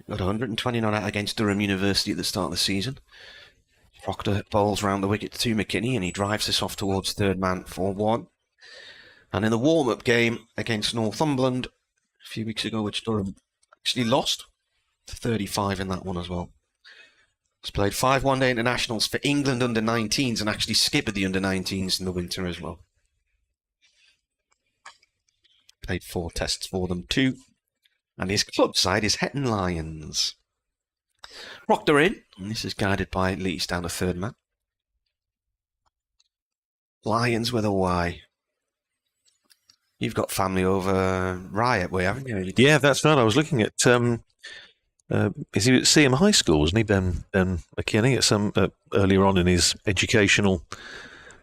Got 120 not out against Durham University at the start of the season. Proctor bowls round the wicket to McKinney, and he drives this off towards third man for 1. And in the warm-up game against Northumberland a few weeks ago, which Durham actually lost, to 35 in that one as well. He's played 5 one-day internationals for England under-19s and actually skippered the under-19s in the winter as well. Played 4 tests for them too. And his club side is Hetton Lions. Proctor in, and this is guided by Lees down the third man. Lions with a Y. You've got family over Riot way, haven't you? Yeah, that's right. I was looking at. Is he at CM High School? Wasn't he, Ben McKinney, at some earlier on in his educational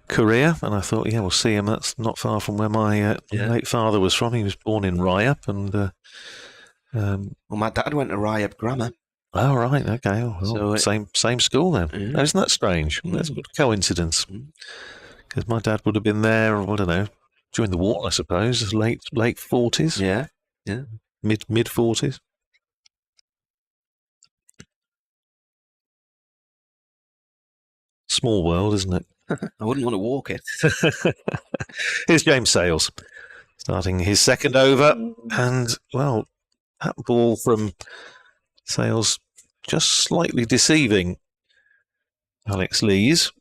career? And I thought, yeah, we'll see him. That's not far from where my late father was from. He was born in Ryup, and well, my dad went to Ryup Grammar. Oh, right, okay. Well, So same school then. Isn't that strange? That's a good coincidence. Because my dad would have been there, I don't know, during the war, I suppose, late 40s. Yeah. Mid 40s. Small world, isn't it? I wouldn't want to walk it. Here's James Sales, starting his second over, and, well, that ball from Sales just slightly deceiving Alex Lees.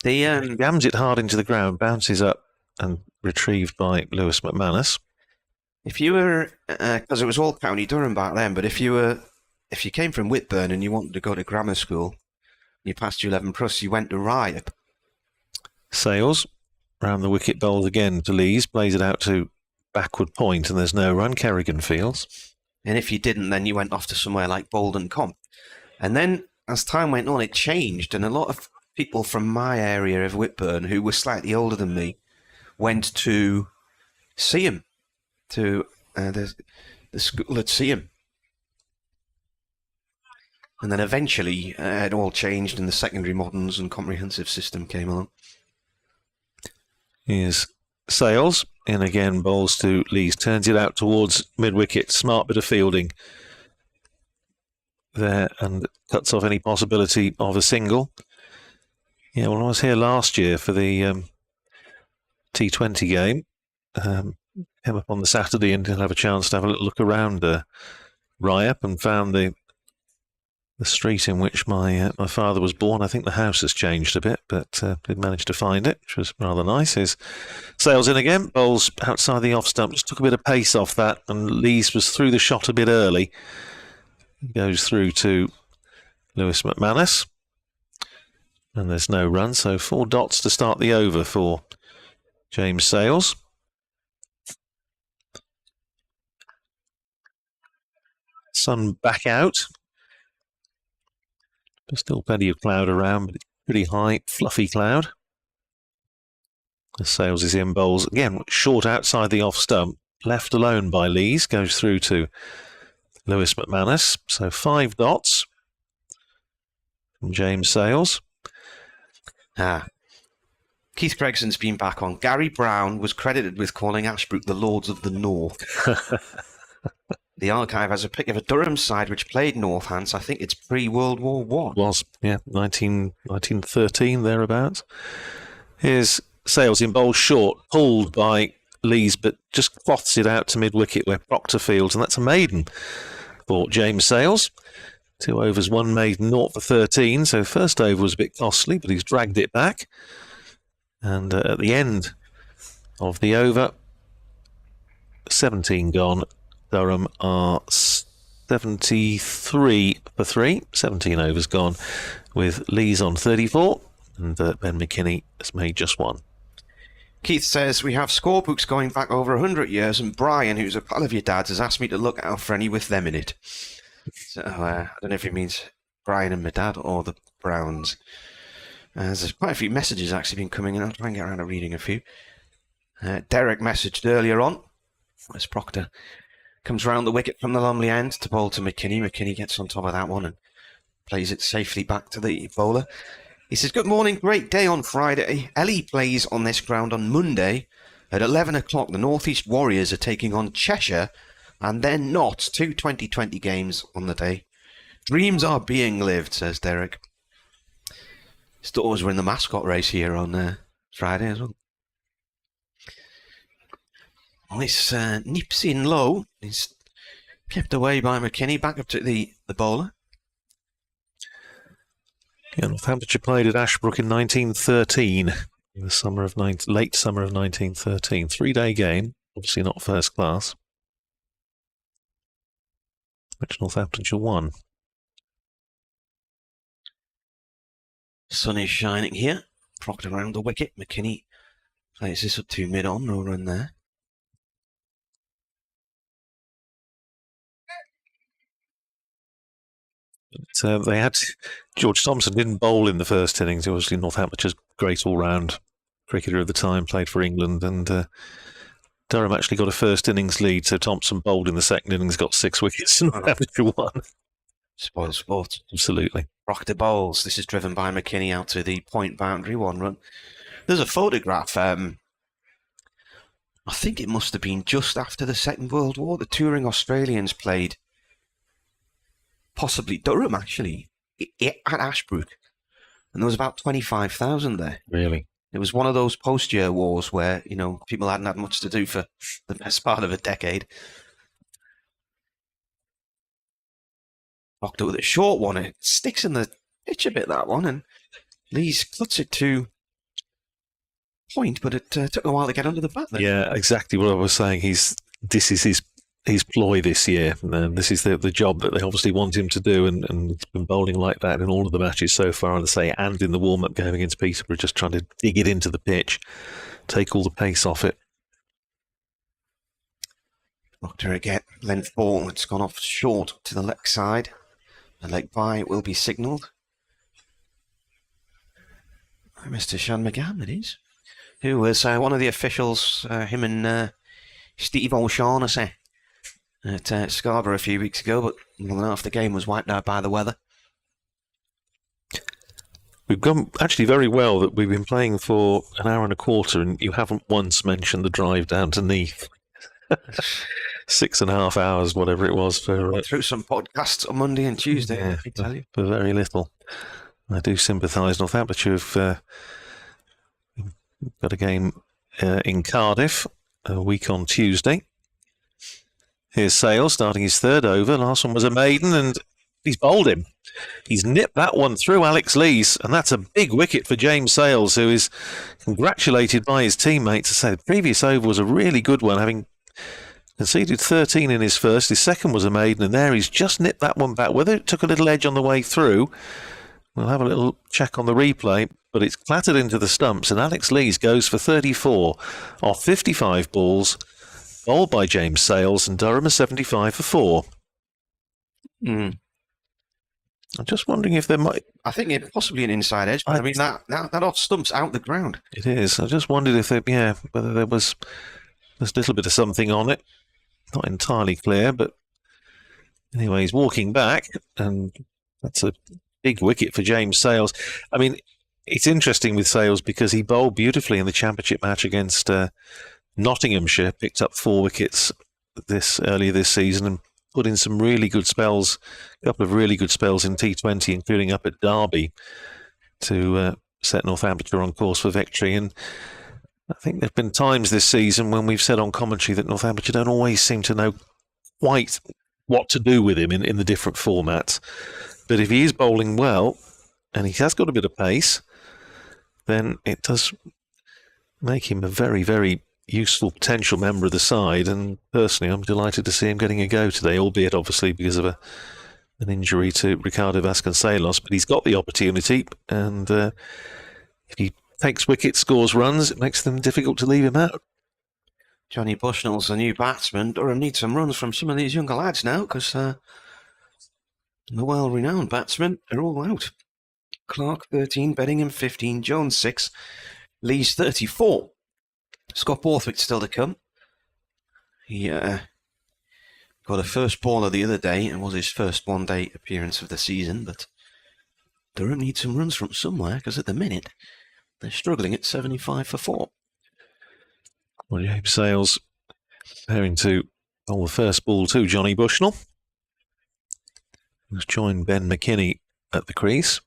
He jams it hard into the ground, bounces up, and retrieved by Lewis McManus. If you were, because it was all County Durham back then, but if you came from Whitburn and you wanted to go to grammar school, you passed your 11 plus, you went to Ryup. Sales round the wicket bowled again to Lees, plays it out to backward point, and there's no run. Kerrigan fields. And if you didn't, then you went off to somewhere like Bolden Comp. And then, as time went on, it changed, and a lot of people from my area of Whitburn, who were slightly older than me, went to Seaham, to the school at Seaham. And then eventually it all changed and the secondary moderns and comprehensive system came along. Here's Sales, in again, bowls to Lees, turns it out towards mid-wicket, smart bit of fielding there and cuts off any possibility of a single. Yeah, well, I was here last year for the T20 game. Came up on the Saturday and didn't have a chance to have a little look around Ryup and found the street in which my father was born. I think the house has changed a bit, but did manage to find it, which was rather nice. His Sales in again, bowls outside the off stump, just took a bit of pace off that, and Lees was through the shot a bit early. Goes through to Lewis McManus, and there's no run, so 4 dots to start the over for James Sales. Sun back out. There's still plenty of cloud around, but it's pretty high, fluffy cloud. The Sales is in, bowls again, short outside the off stump, left alone by Lees, goes through to Lewis McManus. So 5 dots from James Sales. Keith Gregson's been back on. Gary Brown was credited with calling Ashbrook the Lords of the North. The archive has a pic of a Durham side which played Northants. I think it's pre-World War I. Was, yeah, 1913, thereabouts. Here's Sales in bowl short, pulled by Lees, but just cloths it out to mid-wicket where Proctor fields, and that's a maiden for James Sales. 2 overs, 1 maiden, 0 for 13, so first over was a bit costly, but he's dragged it back. And at the end of the over, 17 gone. Durham are 73 for 3, 17 overs gone, with Lees on 34, and Ben McKinney has made just 1. Keith says, we have scorebooks going back over 100 years, and Brian, who's a pal of your dad's, has asked me to look out for any with them in it. So I don't know if he means Brian and my dad or the Browns. There's quite a few messages actually been coming in. I'll try and get around to reading a few. Derek messaged earlier on as Proctor comes round the wicket from the Lumley end to bowl to McKinney. McKinney gets on top of that one and plays it safely back to the bowler. He says, good morning, great day on Friday. Ellie plays on this ground on Monday at 11 o'clock. The North East Warriors are taking on Cheshire, and they're not. 2 2020 games on the day. Dreams are being lived, says Derek. His daughters were in the mascot race here on Friday as well. This nips in low. He's kept away by McKinney. Back up to the bowler. Yeah, Northamptonshire played at Ashbrook in 1913, in the late summer of 1913. 3-day game, obviously not first class, which Northamptonshire won. Sun is shining here. Proctor around the wicket. McKinney plays this up to mid-on. No run there. They had George Thompson didn't bowl in the first innings. He was Northamptonshire's great all-round cricketer of the time, played for England, and Durham actually got a first innings lead. So Thompson bowled in the second innings, got 6 wickets, and Northamptonshire won. Spoil sport. Absolutely. Proctor bowls. This is driven by McKinney out to the point boundary. 1 run. There's a photograph. I think it must have been just after the Second World War. The touring Australians played, possibly Durham actually, at Ashbrook. And there was about 25,000 there. Really? It was one of those post-year wars where, you know, people hadn't had much to do for the best part of a decade. Proctor with a short one. It sticks in the pitch a bit, that one. And Lees cuts it to point, but it took a while to get under the bat there. Yeah, exactly what I was saying. This is his ploy this year. This is the job that they obviously want him to do, and he's been bowling like that in all of the matches so far, and in the warm-up game against Peterborough, just trying to dig it into the pitch, take all the pace off it. Proctor again, length ball. It's gone off short to the leg side. The leg by will be signalled. Mr. Sean McGann, it is. Who was one of the officials, him and Steve O'Shaughnessy at Scarborough a few weeks ago, but more than half the game was wiped out by the weather. We've gone actually very well that we've been playing for an hour and a quarter, and you haven't once mentioned the drive down to Neath. 6.5 hours, whatever it was. Through some podcasts on Monday and Tuesday, yeah, I tell you. For very little. I do sympathise. Northamptonshire have got a game in Cardiff a week on Tuesday. Here's Sales starting his 3rd over. Last one was a maiden, and he's bowled him. He's nipped that one through Alex Lees, and that's a big wicket for James Sales, who is congratulated by his teammates to say the previous over was a really good one, having conceded 13 in his first. His second was a maiden, and there he's just nipped that one back. Whether it took a little edge on the way through, we'll have a little check on the replay, but it's clattered into the stumps, and Alex Lees goes for 34 off 55 balls, bowled by James Sales, and Durham is 75 for 4. I'm just wondering if there might... I think it's possibly an inside edge, but I mean, that off stumps out the ground. It is. I just wondered if whether there's a little bit of something on it. Not entirely clear, but anyway, he's walking back, and that's a big wicket for James Sales. I mean, it's interesting with Sales because he bowled beautifully in the championship match against Nottinghamshire, picked up 4 wickets earlier this season, and put in some really good spells, a couple of really good spells in T20, including up at Derby, to set Northamptonshire on course for victory. And I think there have been times this season when we've said on commentary that Northamptonshire don't always seem to know quite what to do with him in the different formats. But if he is bowling well, and he has got a bit of pace, then it does make him a very, very useful potential member of the side. And personally, I'm delighted to see him getting a go today, albeit obviously because of an injury to Ricardo Vasconcelos. But he's got the opportunity, and if he takes wickets, scores runs, it makes them difficult to leave him out. Johnny Bushnell's the new batsman. Durham needs some runs from some of these younger lads now, because the well-renowned batsmen are all out. Clark 13, Bedingham 15, Jones 6, Lees 34. Scott Borthwick still to come. He got a first baller the other day, and was his first one-day appearance of the season, but Durham needs some runs from somewhere, because at the minute they're struggling at 75 for 4. Well, James Sales preparing to bowl the first ball to Johnny Bushnell, who's joined Ben McKinney at the crease.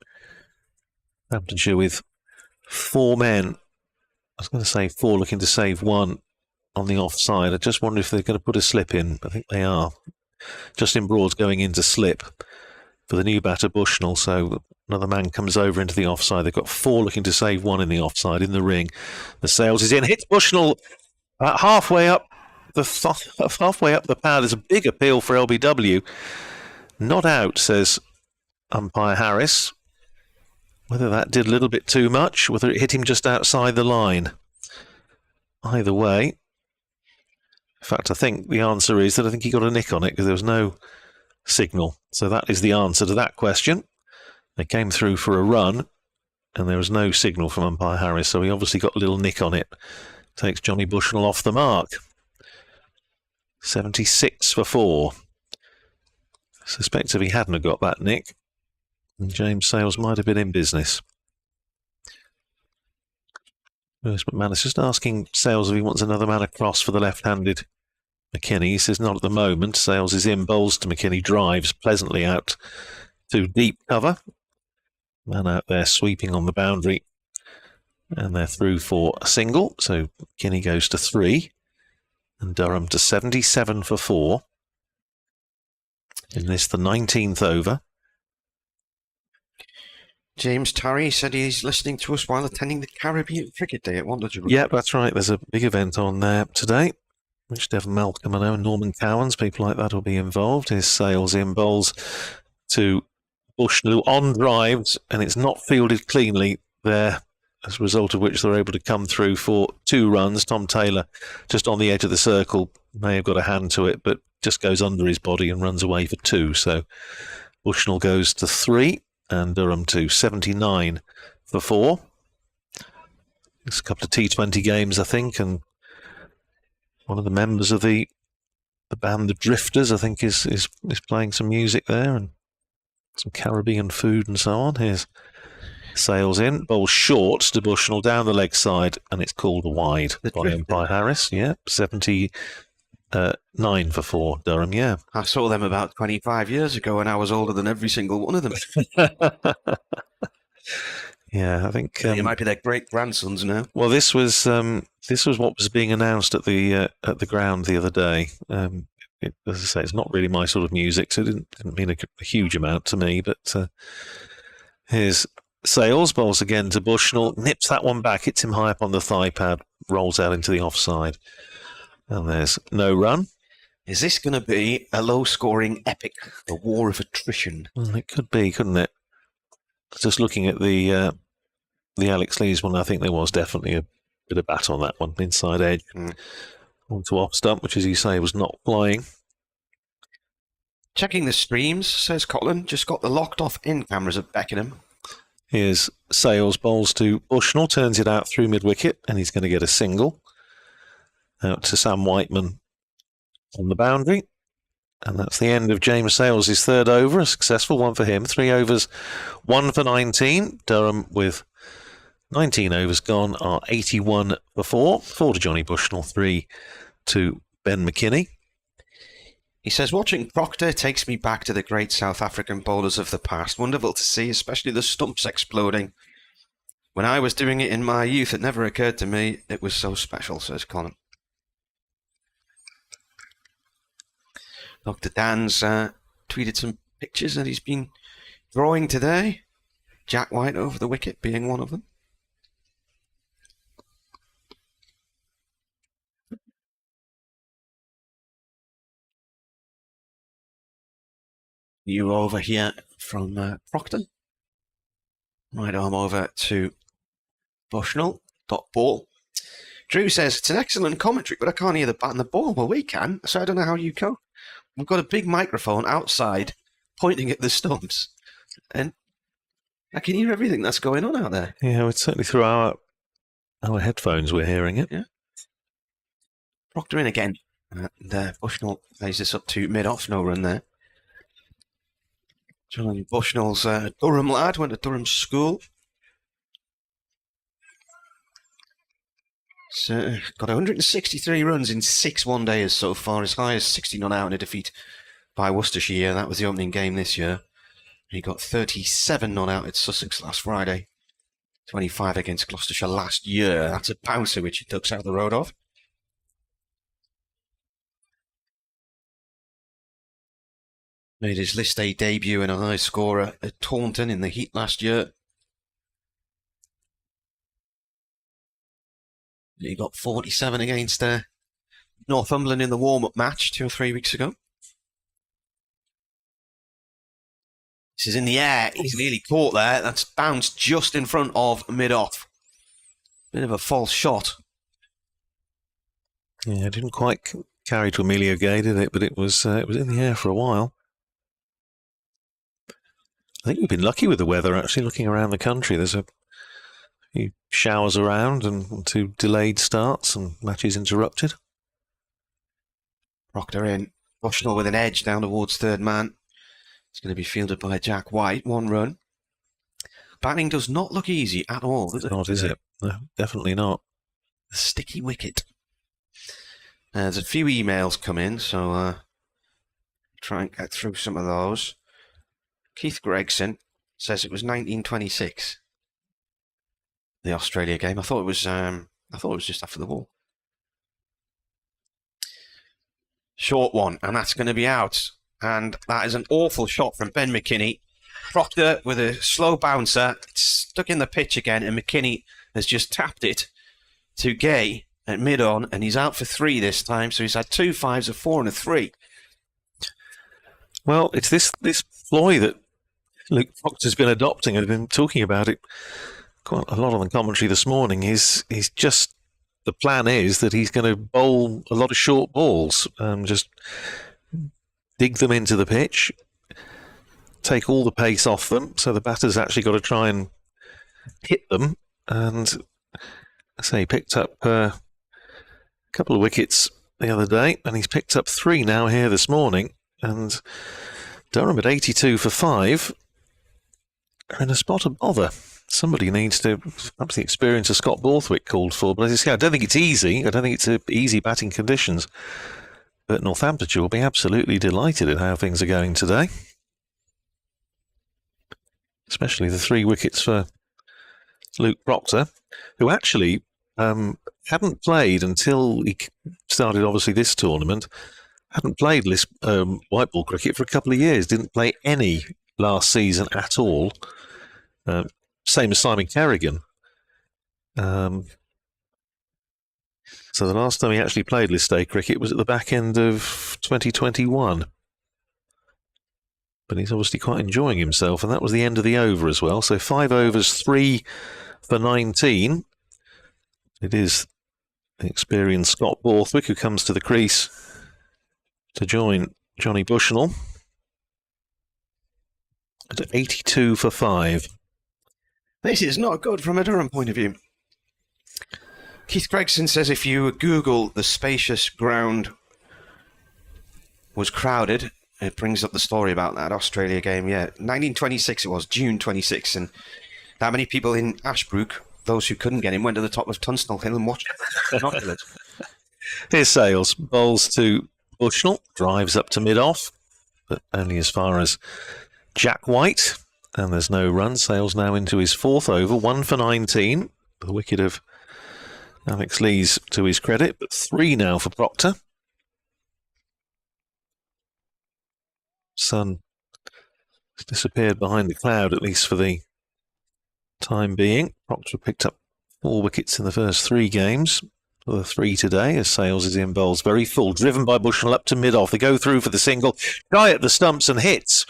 Hamptonshire with 4 men. I was going to say 4 looking to save 1 on the offside. I just wonder if they're going to put a slip in. I think they are. Justin Broad's going into slip for the new batter Bushnell, so Another man comes over into the offside. They've got 4 looking to save 1 in the offside in the ring. The Sales is in, hits Bushnell halfway up the pad. There's a big appeal for LBW. Not out, says umpire Harris. Whether that did a little bit too much, whether it hit him just outside the line. Either way. In fact, I think the answer is that I think he got a nick on it because there was no signal. So that is the answer to that question. They came through for a run and there was no signal from umpire Harris, so he obviously got a little nick on it. Takes Johnny Bushnell off the mark. 76 for 4. Suspect if he hadn't got that nick, James Sales might have been in business. Lewis McManus just asking Sales if he wants another man across for the left-handed McKinney. He says not at the moment. Sales is in, bowls to McKinney, drives pleasantly out to deep cover. Man out there sweeping on the boundary. And they're through for a single. So McKinney goes to 3. And Durham to 77 for 4. In this, the 19th over. James Tarry said he's listening to us while attending the Caribbean Cricket Day at Wanderjaw. Yeah, that's right. There's a big event on there today, which Devon Malcolm, I know, and Norman Cowans, people like that will be involved. His Sales in, bowls to Bushnell on drives, and it's not fielded cleanly there, as a result of which they're able to come through for 2 runs. Tom Taylor, just on the edge of the circle, may have got a hand to it, but just goes under his body and runs away for 2. So Bushnell goes to 3. And Durham to 79 for 4. There's a couple of T20 games, I think, and one of the members of the band, the Drifters, I think, is playing some music there and some Caribbean food and so on. Here's Sales in, bowls short to Bushnell down the leg side, and it's called wide by umpire Harris. Yeah, 79 for 4, Durham, yeah. I saw them about 25 years ago and I was older than every single one of them. Yeah, I think... it might be their great-grandsons now. Well, this was what was being announced at the ground the other day. As I say, it's not really my sort of music, so it didn't mean a huge amount to me, but here's Sales, bowls again to Bushnell, nips that one back, hits him high up on the thigh pad, rolls out into the offside. And there's no run. Is this going to be a low-scoring epic, a war of attrition? Well, it could be, couldn't it? Just looking at the Alex Lees one, I think there was definitely a bit of bat on that one, inside edge. Onto off stump, which, as you say, was not flying. Checking the streams, says Cotland, just got the locked-off in cameras at Beckenham. Here's Sales, bowls to Bushnell, turns it out through mid-wicket, and he's going to get a single. Out to Sam Whiteman on the boundary. And that's the end of James Sales' 3rd over. A successful one for him. 3 overs, 1 for 19. Durham, with 19 overs gone, are 81 for 4. 4 to Johnny Bushnell, 3 to Ben McKinney. He says, watching Proctor takes me back to the great South African bowlers of the past. Wonderful to see, especially the stumps exploding. When I was doing it in my youth, it never occurred to me it was so special, says Colin. Dr. Dan's tweeted some pictures that he's been drawing today. Jack White over the wicket being one of them. You over here from Proctor. Right arm over to Bushnell. Dot ball. Drew says, it's an excellent commentary, but I can't hear the bat and the ball. Well, we can, so I don't know how you cope. We've got a big microphone outside pointing at the stumps, and I can hear everything that's going on out there. Yeah, it's certainly through our headphones we're hearing it. Yeah. Proctor in again. And Bushnell plays this up to mid-off, no run there. John Bushnell's Durham lad, went to Durham school. So, got 163 runs in 6 one-dayers so far, as high as 60 not out in a defeat by Worcestershire. That was the opening game this year. He got 37 not out at Sussex last Friday. 25 against Gloucestershire last year. That's a bouncer which he ducks out the road of. Made his List A debut and a high scorer at Taunton in the heat last year. He got 47 against Northumberland in the warm-up match 2 or 3 weeks ago. This is in the air. He's nearly caught there. That's bounced just in front of mid-off. Bit of a false shot. Yeah, it didn't quite carry to Emilio Gay, did it? But it was in the air for a while. I think we've been lucky with the weather, actually, looking around the country. There's a few showers around and 2 delayed starts and matches interrupted. Proctor in. Bushnell with an edge down towards third man. It's going to be fielded by Jack White. 1 run. Batting does not look easy at all, does it? Not, is it? No, definitely not. The sticky wicket. There's a few emails come in, so try and get through some of those. Keith Gregson says it was 1926. The Australia game. I thought it was just after the war. Short one, and that's going to be out. And that is an awful shot from Ben McKinney. Proctor with a slow bouncer. It's stuck in the pitch again, and McKinney has just tapped it to Gay at mid-on, and he's out for 3 this time, so he's had 2 5s, a 4 and a 3. Well, it's this ploy that Luke Proctor's been adopting. I've been talking about it quite a lot on the commentary this morning. He's just, the plan is that he's going to bowl a lot of short balls, just dig them into the pitch, take all the pace off them, so the batter's actually got to try and hit them. And I say he picked up a couple of wickets the other day, and he's picked up 3 now here this morning. And Durham at 82 for 5 are in a spot of bother. Somebody needs to, perhaps the experience of Scott Borthwick called for, but as I say, I don't think it's easy. I don't think it's easy batting conditions. But Northamptonshire will be absolutely delighted at how things are going today. Especially the 3 wickets for Luke Proctor, who actually hadn't played until he started, obviously, this tournament. Hadn't played white ball cricket for a couple of years. Didn't play any last season at all. Same as Simon Kerrigan. So the last time he actually played List A cricket was at the back end of 2021. But he's obviously quite enjoying himself, and that was the end of the over as well. So 5 overs, 3 for 19. It is the experienced Scott Borthwick who comes to the crease to join Johnny Bushnell at 82 for 5. This is not good from a Durham point of view. Keith Gregson says if you Google the spacious ground was crowded, it brings up the story about that Australia game. Yeah, 1926 it was, June 26, and that many people in Ashbrook, those who couldn't get in, went to the top of Tunstall Hill and watched binoculars. Here's Sales, bowls to Bushnell, drives up to mid-off, but only as far as Jack White, and there's no run. Sales now into his 4th over, 1 for 19, the wicket of Alex Lees to his credit, but 3 now for Proctor. Sun has disappeared behind the cloud, at least for the time being. Proctor picked up 4 wickets in the first 3 games. The 3 today, as Sales is in bowls very full. Driven by Bushnell up to mid-off. They go through for the single. Guy at the stumps and hits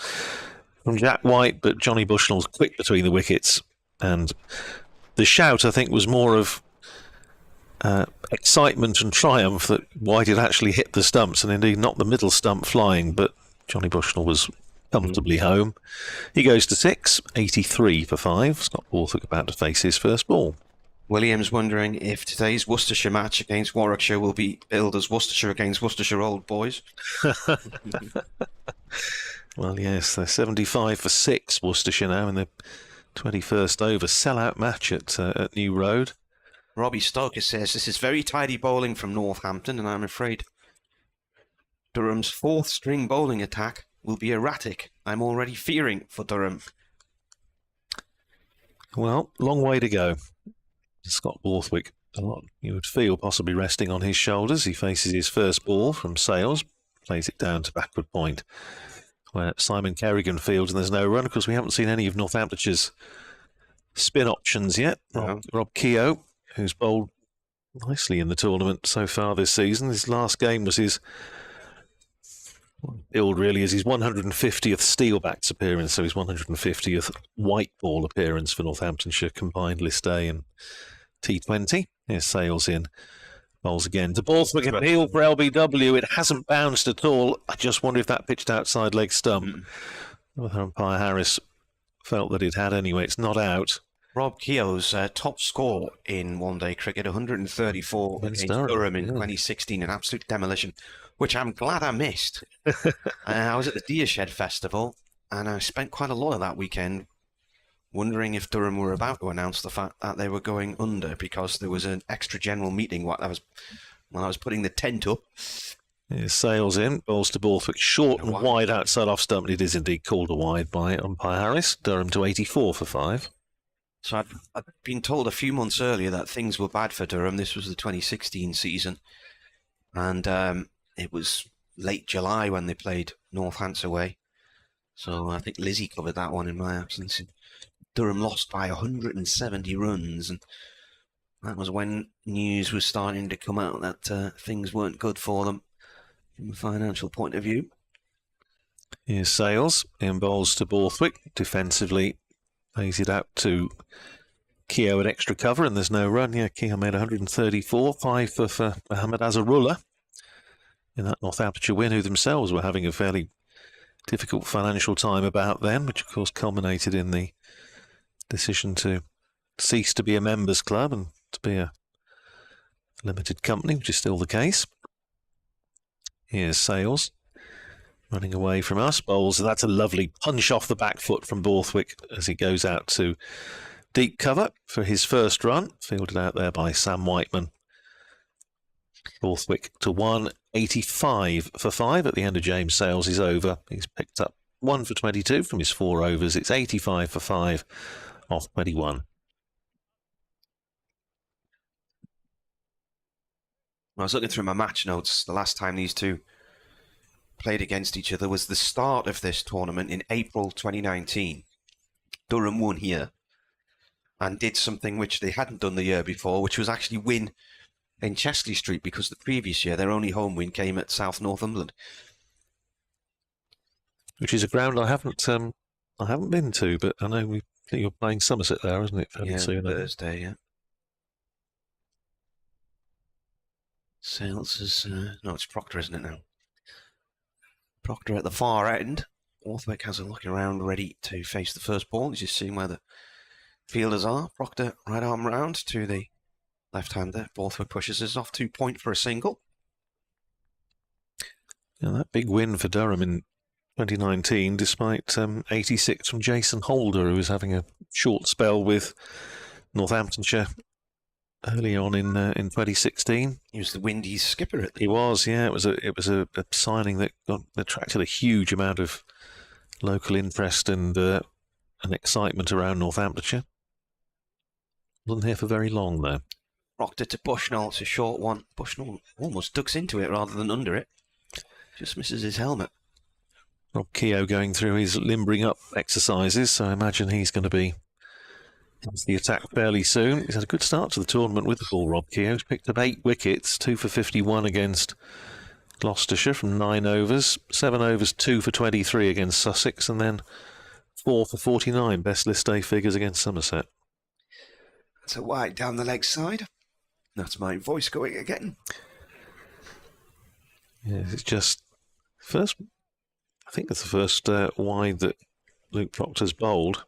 from Jack White, but Johnny Bushnell's quick between the wickets. And the shout, I think, was more of excitement and triumph that White had actually hit the stumps and indeed not the middle stump flying, but Johnny Bushnell was comfortably home. He goes to 6, 83 for 5. Scott Borthwick about to face his first ball. Williams wondering if today's Worcestershire match against Warwickshire will be billed as Worcestershire against Worcestershire Old Boys. Well, yes, they're 75 for 6, Worcestershire now in the 21st over. Sell-out match at New Road. Robbie Stoker says this is very tidy bowling from Northampton, and I'm afraid Durham's 4th string bowling attack will be erratic. I'm already fearing for Durham. Well, long way to go. Scott Borthwick, a lot you would feel possibly resting on his shoulders. He faces his first ball from Sales, plays it down to backward point. where Simon Kerrigan fields and there's no run. Of course, we haven't seen any of Northamptonshire's spin options yet. Rob Keogh, who's bowled nicely in the tournament so far this season. His last game was his billed really as his 150th Steelbacks appearance, so his 150th white ball appearance for Northamptonshire combined List A and T20. Here's Sales in. Bowls again to Borthwick and heel for LBW. It hasn't bounced at all. I just wonder if that pitched outside leg stump. Whether umpire Harris felt that it had anyway. It's not out. Rob Keogh's top score in one-day cricket, 134 against Durham in 2016, an absolute demolition, which I'm glad I missed. I was at the Deershed Festival, and I spent quite a lot of that weekend wondering if Durham were about to announce the fact that they were going under, because there was an extra general meeting when I was putting the tent up. Here's Sales in, balls to Borthwick, short and wide outside off stump. It is indeed called a wide by umpire Harris. Durham to 84 for 5. So I'd been told a few months earlier that things were bad for Durham. This was the 2016 season, and it was late July when they played Northants away. So I think Lizzie covered that one in my absence. Durham lost by 170 runs, and that was when news was starting to come out that things weren't good for them from a financial point of view. Here's Sales in bowls to Borthwick. Defensively lays it out to Keogh at extra cover, and there's no run. Yeah, Keogh made 134, 5 for Mohammad Azarullah in that Northamptonshire win, who themselves were having a fairly difficult financial time about them, which of course culminated in the decision to cease to be a members club and to be a limited company, which is still the case. Here's Sales running away from us. Bowls. That's a lovely punch off the back foot from Borthwick as he goes out to deep cover for his first run. Fielded out there by Sam Whiteman. Borthwick to 185 for 5 at the end of James Sales' over. He's picked up 1 for 22 from his 4 overs. It's 85 for 5 off 21. I was looking through my match notes. The last time these two played against each other was the start of this tournament in April 2019. Durham won here and did something which they hadn't done the year before, which was actually win in Chesley Street, because the previous year their only home win came at South Northumberland, which is a ground I haven't been to, but I know you're playing Somerset there, isn't it? Yeah, Thursday, yeah. Sales is no, it's Proctor, isn't it now? Proctor at the far end. Borthwick has a look around, ready to face the first ball. He's just seeing where the fielders are. Proctor right arm round to the left-hander. Borthwick pushes us off 2 point for a single. Yeah, that big win for Durham in 2019, despite 86 from Jason Holder, who was having a short spell with Northamptonshire early on in 2016. He was the Windies skipper at the He was, yeah. It was a signing that attracted a huge amount of local interest and excitement around Northamptonshire. Wasn't here for very long, though. Rocked it to Bushnell. It's a short one. Bushnell almost ducks into it rather than under it. Just misses his helmet. Rob Keogh going through his limbering up exercises, so I imagine he's going to be into the attack fairly soon. He's had a good start to the tournament with the ball, Rob Keogh. He's picked up 8 wickets, 2 for 51 against Gloucestershire from 9 overs, 7 overs, 2 for 23 against Sussex, and then 4 for 49, best List A figures against Somerset. That's a wide down the leg side. That's my voice going again. Yeah, it's just first. I think it's the first wide that Luke Proctor's bowled.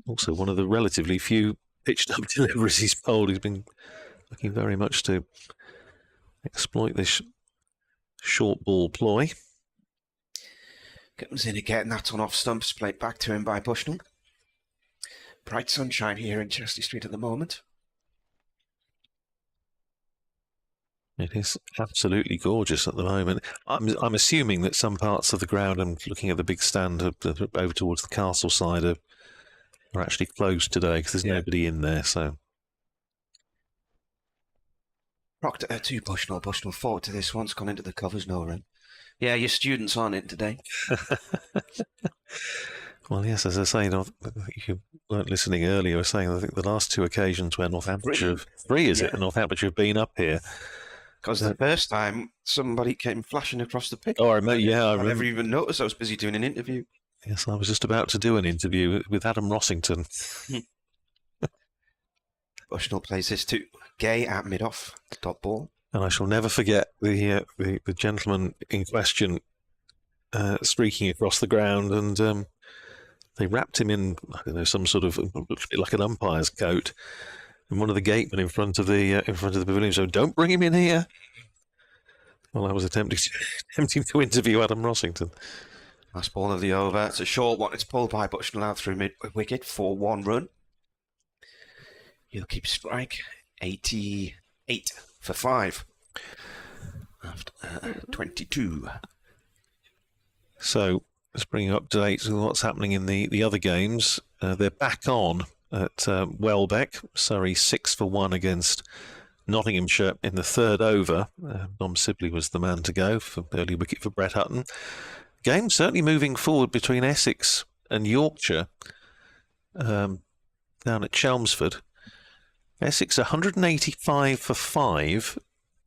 Also, one of the relatively few pitched up deliveries he's bowled. He's been looking very much to exploit this short ball ploy. Comes in again. That's on off stumps. Played back to him by Bushnell. Bright sunshine here in Chesley Street at the moment. It is absolutely gorgeous at the moment. I'm assuming that some parts of the ground, I'm looking at the big stand over towards the castle side, are actually closed today because there's nobody in there. So Proctor to Bushnell. Bushnell forward to this one. It's gone into the covers, no run. Yeah, your students aren't in today. Well, yes, as I say, you weren't listening earlier. I was saying I think the last 2 occasions where Northamptonshire, Northamptonshire have been up here. Because the first time somebody came flashing across the pitch. Oh, I remember. Yeah, I remember. never even noticed. I was busy doing an interview. Yes, I was just about to do an interview with Adam Rossington. Bushnell plays this to Gay at mid-off, dot ball. And I shall never forget the gentleman in question streaking across the ground, and they wrapped him in, I don't know, some sort of, looks a bit like an umpire's coat. And one of the gatemen in front of the pavilion said, "Don't bring him in here." Well, I was attempting to interview Adam Rossington. Last ball of the over. It's a short one. It's pulled by Bushnell out through mid-wicket, 4-1 run. He'll keep strike. 88 for 5. After 22. So let's bring you up to date with what's happening in the other games. They're back on at Welbeck. Surrey 6 for 1 against Nottinghamshire in the 3rd over. Dom Sibley was the man to go for early wicket for Brett Hutton. Game certainly moving forward between Essex and Yorkshire down at Chelmsford. Essex 185 for 5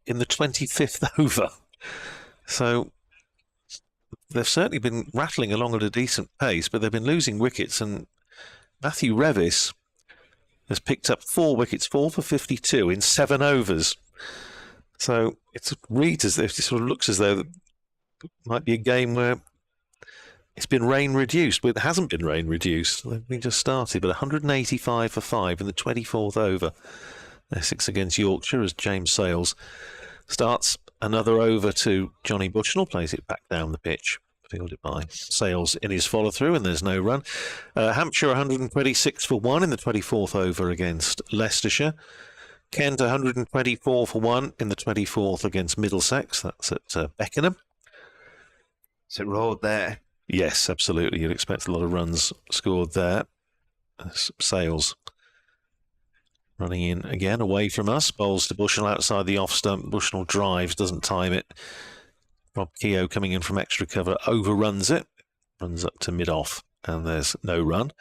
in the 25th over. So they've certainly been rattling along at a decent pace, but they've been losing wickets, and Matthew Revis has picked up 4 wickets, 4 for 52 in 7 overs. So it sort of looks as though it might be a game where it's been rain reduced, but it hasn't been rain reduced. We just started, but 185 for 5 in the 24th over. Essex against Yorkshire as James Sales starts another over to Johnny Bushnell, plays it back down the pitch, fielded by Sales in his follow-through, and there's no run. Hampshire 126 for 1 in the 24th over against Leicestershire. Kent 124 for 1 in the 24th against Middlesex. That's at Beckenham. Is it road there? Yes, absolutely. You'd expect a lot of runs scored there. Sales running in again, away from us. Bowls to Bushnell outside the off stump. Bushnell drives, doesn't time it. Rob Keogh coming in from extra cover, overruns it. Runs up to mid-off, and there's no run.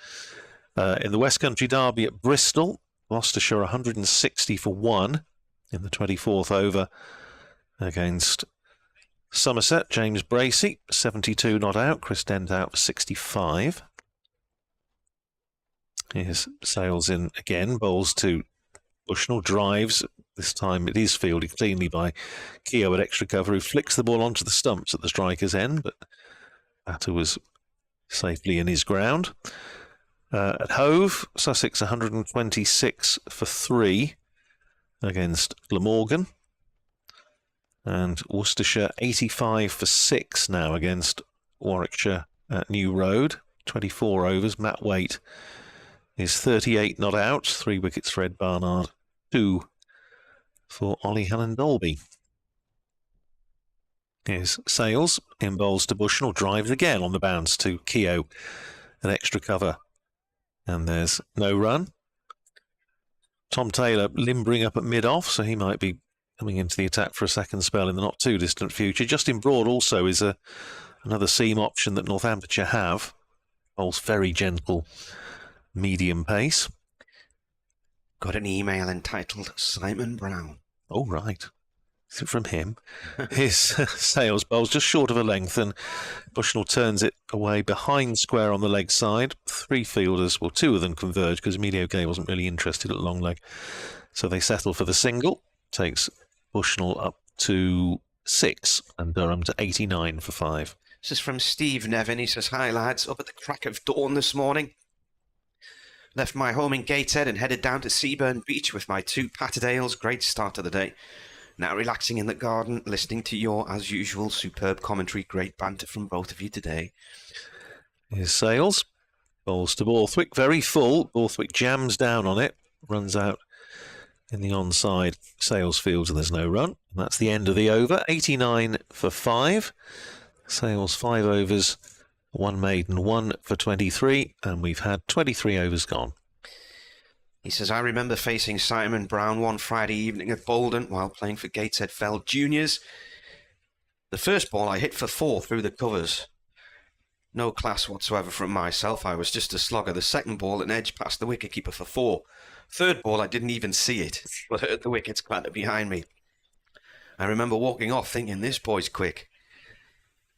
In the West Country Derby at Bristol, Gloucestershire 160 for 1 in the 24th over against Somerset. James Bracey, 72 not out. Chris Dent out for 65. Here's Sales in again. Bowls to Bushnell, drives. This time it is fielded cleanly by Keogh at extra cover, who flicks the ball onto the stumps at the striker's end, but batter was safely in his ground. At Hove, Sussex 126 for 3 against Glamorgan. And Worcestershire 85 for 6 now against Warwickshire at New Road. 24 overs. Matt Waite is 38 not out. 3 wickets for Ed Barnard. 2 for Ollie Helen-Dolby. Here's Sales. In bowls to Bushnell. Drives again on the bounce to Keogh at extra cover. And there's no run. Tom Taylor limbering up at mid-off, so he might be coming into the attack for a second spell in the not-too-distant future. Justin Broad also is another seam option that Northamptonshire have. Bowls very gentle, medium pace. Got an email entitled Simon Brown. Oh, right. Is it from him? His Sales bowls just short of a length, and Bushnell turns it away behind square on the leg side. 3 fielders, well, 2 of them converge because Emilio Gay wasn't really interested at long leg. So they settle for the single. Takes Bushnell up to 6 and Durham to 89 for 5. This is from Steve Nevin. He says, "Hi lads, up at the crack of dawn this morning. Left my home in Gateshead and headed down to Seaburn Beach with my 2 Patterdales. Great start to the day. Now relaxing in the garden, listening to your, as usual, superb commentary. Great banter from both of you today." Here's Sales. Bowls to Borthwick. Very full. Borthwick jams down on it. Runs out in the onside. Sales fields, and there's no run. And that's the end of the over. 89 for 5. Sales 5 overs. 1 maiden, 1 for 23. And we've had 23 overs gone. He says, "I remember facing Simon Brown one Friday evening at Bolden while playing for Gateshead Fell Juniors. The first ball I hit for 4 through the covers. No class whatsoever from myself. I was just a slogger. The second ball, an edge past the wicketkeeper for 4. Third ball, I didn't even see it, but heard the wickets clatter behind me. I remember walking off thinking, this boy's quick.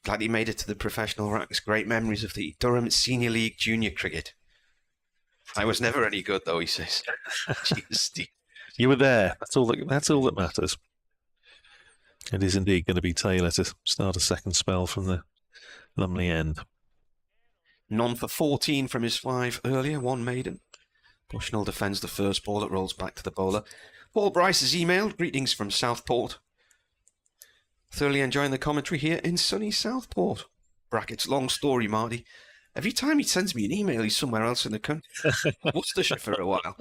Glad he made it to the professional ranks. Great memories of the Durham Senior League Junior Cricket. I was never any good, though, he says. Jeez, Steve. You were there. That's all that matters. It is indeed going to be Taylor to start a second spell from the Lumley end. None for 14 from his 5 earlier, 1 maiden. Bushnell defends the first ball, it rolls back to the bowler. Paul Bryce has emailed, greetings from Southport. Thoroughly enjoying the commentary here in sunny Southport. Brackets, long story, Marty. Every time he sends me an email, he's somewhere else in the country. Worcestershire for a while.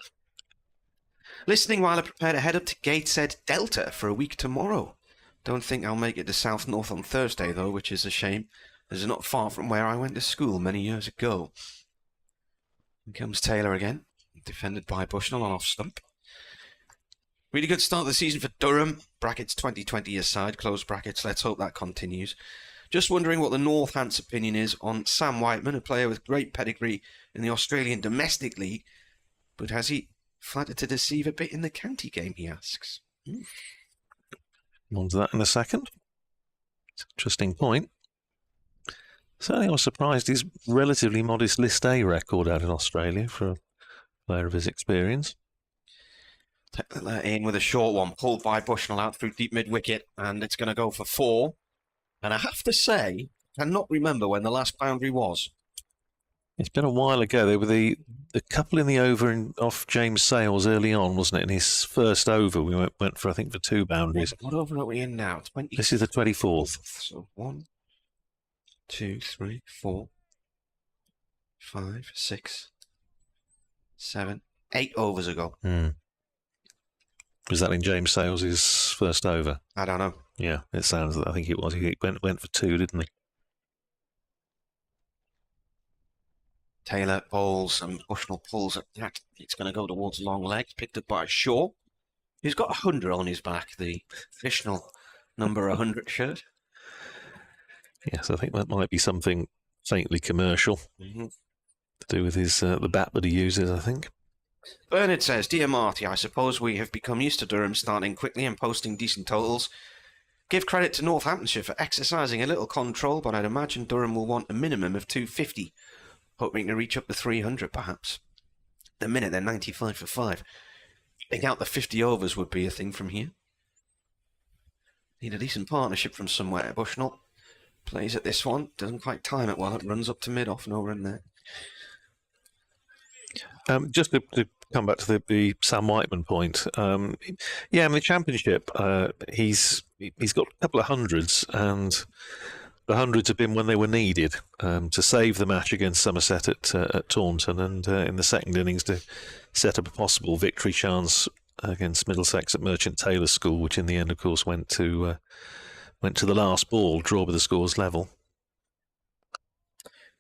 Listening while I prepare to head up to Gateshead Delta for a week tomorrow. Don't think I'll make it to South North on Thursday, though, which is a shame. This is not far from where I went to school many years ago. Here comes Taylor again, defended by Bushnell on off stump. Really good start of the season for Durham. Brackets 2020 aside, close brackets. Let's hope that continues. Just wondering what the Northants' opinion is on Sam Whiteman, a player with great pedigree in the Australian Domestic League. But has he flattered to deceive a bit in the county game, he asks. On to that in a second. Interesting point. Certainly I was surprised his relatively modest List A record out in Australia for a player of his experience. In with a short one, pulled by Bushnell out through deep mid-wicket, and it's going to go for 4. And I have to say, I cannot remember when the last boundary was. It's been a while ago. They were the couple in the over off James Sales early on, wasn't it? In his first over, we went for, I think, for 2 boundaries. What over are we in now? This is the 24th. So 1, 2, 3, 4, 5, 6, 7, 8 overs ago. Was that in James Sales' first over? I don't know. Yeah, it sounds. I think it was. He went for 2, didn't he? Taylor bowls and Bushnell pulls at that. It's going to go towards long legs, picked up by Shaw. He's got 100 on his back, the traditional number 100 shirt. Yes, I think that might be something faintly commercial to do with his the bat that he uses, I think. Bernard says, Dear Marty, I suppose we have become used to Durham starting quickly and posting decent totals. Give credit to Northamptonshire for exercising a little control, but I'd imagine Durham will want a minimum of 250. Hoping to reach up to 300, perhaps. At the minute, they're 95 for 5. Getting out the 50 overs would be a thing from here. Need a decent partnership from somewhere. Bushnell plays at this one. Doesn't quite time it well. It runs up to mid-off. No run there. Just to come back to the Sam Whiteman point. Yeah, in the Championship, he's got a couple of hundreds, and the hundreds have been when they were needed to save the match against Somerset at Taunton, and in the second innings to set up a possible victory chance against Middlesex at Merchant Taylor School, which in the end, of course, went to the last ball, draw with the scores level.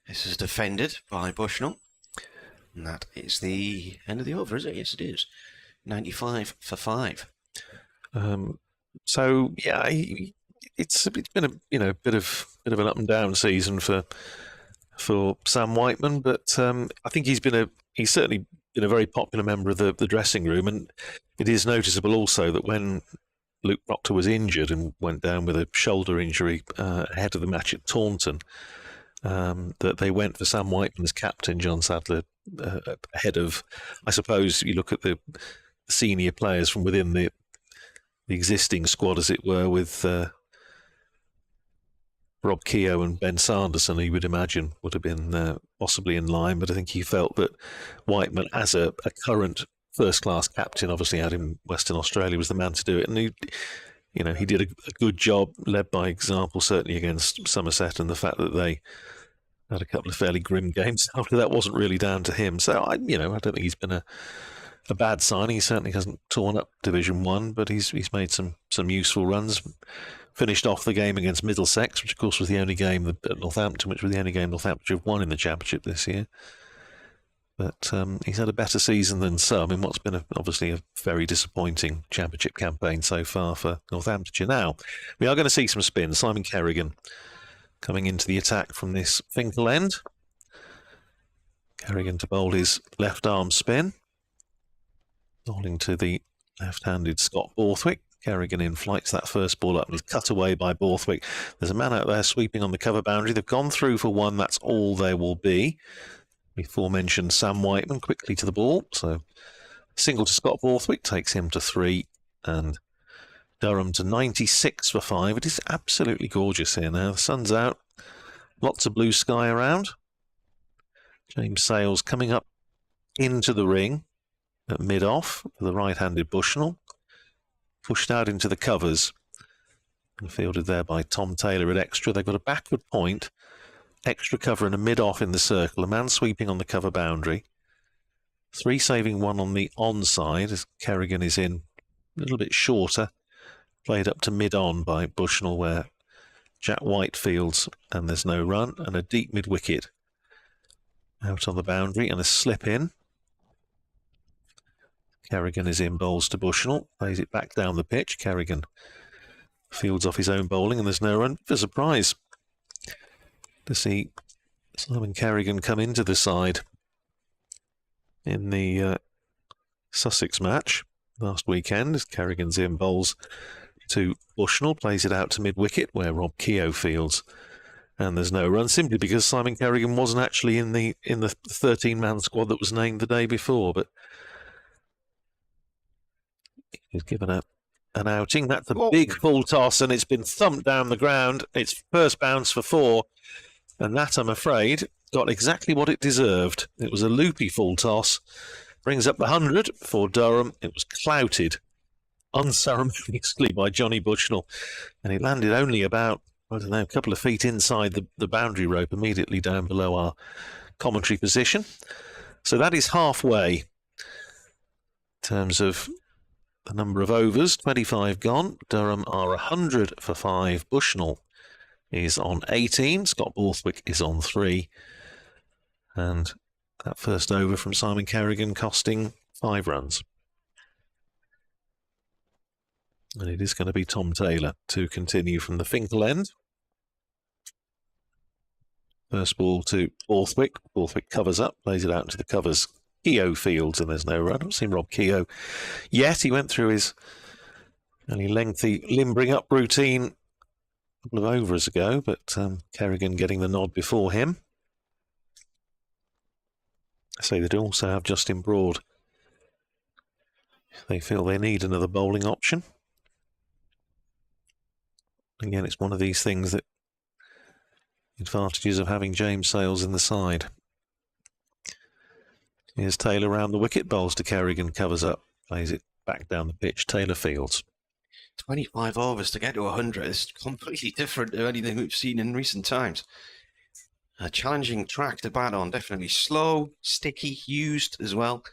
This is defended by Bushnell, and that is the end of the over, is it? Yes, it is. 95 for 5. So yeah. It's been a bit of an up and down season for Sam Whiteman, but I think he's certainly been a very popular member of the dressing room, and it is noticeable also that when Luke Proctor was injured and went down with a shoulder injury ahead of the match at Taunton, that they went for Sam Whiteman as captain, John Sadler ahead of, I suppose, you look at the senior players from within the existing squad, as it were, with Rob Keogh and Ben Sanderson, he would imagine would have been possibly in line, but I think he felt that Whiteman, as a current first-class captain, obviously out in Western Australia, was the man to do it, and he did a good job, led by example, certainly against Somerset, and the fact that they had a couple of fairly grim games after that wasn't really down to him. So I don't think he's been a bad signing. He certainly hasn't torn up Division 1, but he's made some useful runs. Finished off the game against Middlesex, which of course was the only game at Northampton, which was the only game Northamptonshire have won in the Championship this year. But he's had a better season than some in what's been obviously a very disappointing championship campaign so far for Northamptonshire. Now, we are going to see some spins. Simon Kerrigan coming into the attack from this Finkel end. Kerrigan to bowl his left arm spin. Bowling to the left-handed Scott Borthwick. Kerrigan in flights that first ball up and he's cut away by Borthwick. There's a man out there sweeping on the cover boundary. They've gone through for one. That's all there will be. Before mentioned Sam Whiteman quickly to the ball. So single to Scott Borthwick takes him to 3 and Durham to 96 for 5. It is absolutely gorgeous here now. The sun's out. Lots of blue sky around. James Sales coming up into the ring at mid-off for the right-handed Bushnell. Pushed out into the covers. And fielded there by Tom Taylor at extra. They've got a backward point. Extra cover and a mid-off in the circle. A man sweeping on the cover boundary. 3 saving 1 on the onside as Kerrigan is in a little bit shorter. Played up to mid-on by Bushnell where Jack White fields and there's no run. And a deep mid-wicket out on the boundary and a slip in. Kerrigan is in, bowls to Bushnell. Plays it back down the pitch. Kerrigan fields off his own bowling and there's no run. For surprise to see Simon Kerrigan come into the side in the Sussex match last weekend as Kerrigan's in, bowls to Bushnell, plays it out to mid-wicket where Rob Keogh fields and there's no run simply because Simon Kerrigan wasn't actually in the 13-man squad that was named the day before, but he's given an outing. That's a big full toss and it's been thumped down the ground. It's first bounce for 4. And that, I'm afraid, got exactly what it deserved. It was a loopy full toss. Brings up the 100 for Durham. It was clouted unceremoniously by Johnny Bushnell. And it landed only about, I don't know, a couple of feet inside the boundary rope, immediately down below our commentary position. So that is halfway in terms of the number of overs. 25 gone. Durham are 100 for 5. Bushnell is on 18. Scott Borthwick is on 3. And that first over from Simon Kerrigan costing 5 runs. And it is going to be Tom Taylor to continue from the Finkel end. First ball to Borthwick. Borthwick covers up, plays it out into the covers. Keogh fields and there's no run. I haven't seen Rob Keogh yet. He went through his fairly lengthy limbering up routine couple of overs ago, but Kerrigan getting the nod before him. I say they do also have Justin Broad. They feel they need another bowling option. Again, it's one of these things that advantages of having James Sales in the side. Here's Taylor round the wicket, bowls to Kerrigan, covers up, plays it back down the pitch. Taylor fields. 25 overs to get to 100 is completely different to anything we've seen in recent times. A challenging track to bat on, definitely slow, sticky, used as well.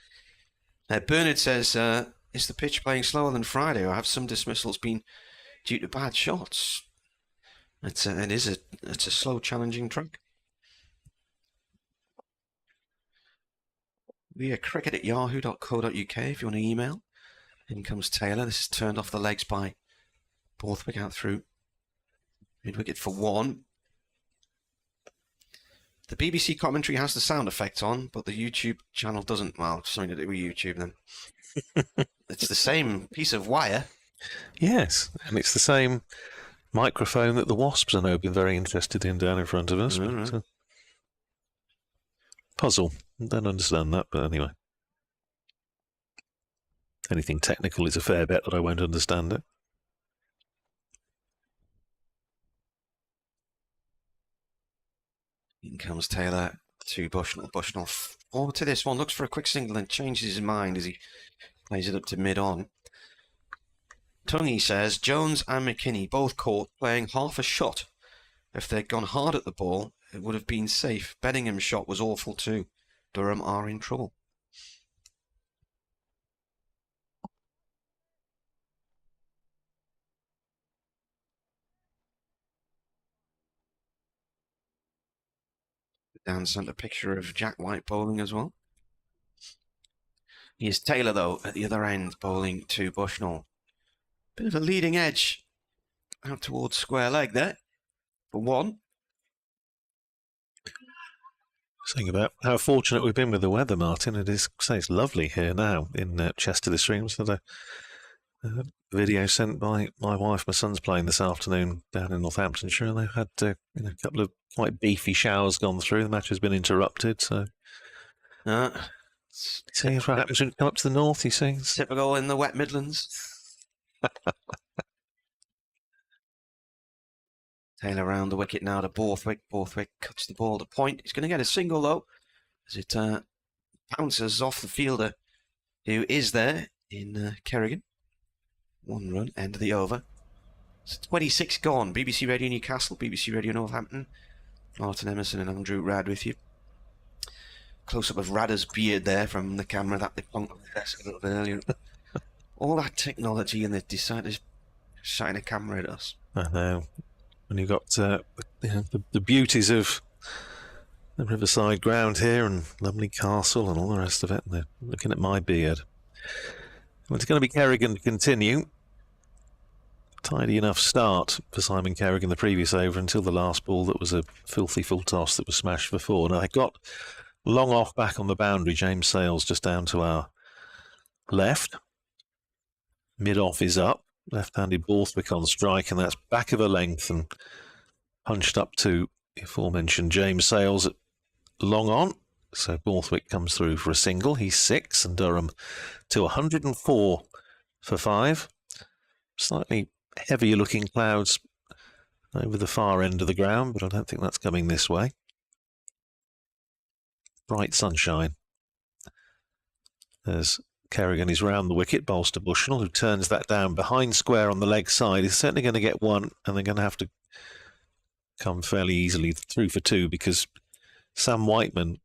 Bernard says, is the pitch playing slower than Friday, or have some dismissals been due to bad shots? It's a slow, challenging track. Via cricket@yahoo.co.uk if you want to email. In comes Taylor. This is turned off the legs by Borthwick out through mid-wicket for 1. The BBC commentary has the sound effect on, but the YouTube channel doesn't. Well, something to do with YouTube then. It's the same piece of wire. Yes, and it's the same microphone that the Wasps, I know, have been very interested in down in front of us. But, puzzle. Don't understand that, but anyway. Anything technical is a fair bet that I won't understand it. In comes Taylor to Bushnell. Bushnell forward to this one. Looks for a quick single and changes his mind as he plays it up to mid-on. Tungy says, Jones and McKinney both caught playing half a shot. If they'd gone hard at the ball, it would have been safe. Benningham's shot was awful too. Durham are in trouble. Dan sent a picture of Jack White bowling as well. Here's Taylor, though, at the other end, bowling to Bushnell. Bit of a leading edge out towards square leg there for one. Saying about how fortunate we've been with the weather, Martin. It's lovely here now in Chester this stream. So the video sent by my wife. My son's playing this afternoon down in Northamptonshire. They've had a couple of quite beefy showers gone through. The match has been interrupted. So, see what happens when you come up to the north. You see, typical in the wet Midlands. Taylor round the wicket now to Borthwick. Borthwick cuts the ball to point. He's going to get a single though, as it bounces off the fielder who is there in Kerrigan. 1 run, end of the over. It's 26 gone. BBC Radio Newcastle, BBC Radio Northampton. Martin Emerson and Andrew Rad with you. Close-up of Radder's beard there from the camera that they plonked on the desk a little bit earlier. All that technology, and they decided to shine a camera at us. I know. When you've got the beauties of the Riverside ground here and lovely castle and all the rest of it, and they're looking at my beard. Well, it's going to be Kerrigan to continue. Tidy enough start for Simon Kerrigan the previous over until the last ball that was a filthy full toss that was smashed for 4. Now, they got long off back on the boundary. James Sales just down to our left. Mid-off is up. Left-handed Borthwick on strike, and that's back of a length and punched up to the aforementioned James Sales at long on. So Borthwick comes through for a single. He's 6, and Durham to 104 for 5. Slightly heavier looking clouds over the far end of the ground, but I don't think that's coming this way. Bright sunshine. As Kerrigan is round the wicket, bowls to Bushnell, who turns that down behind square on the leg side. He's certainly going to get 1, and they're going to have to come fairly easily through for 2 because Sam Whiteman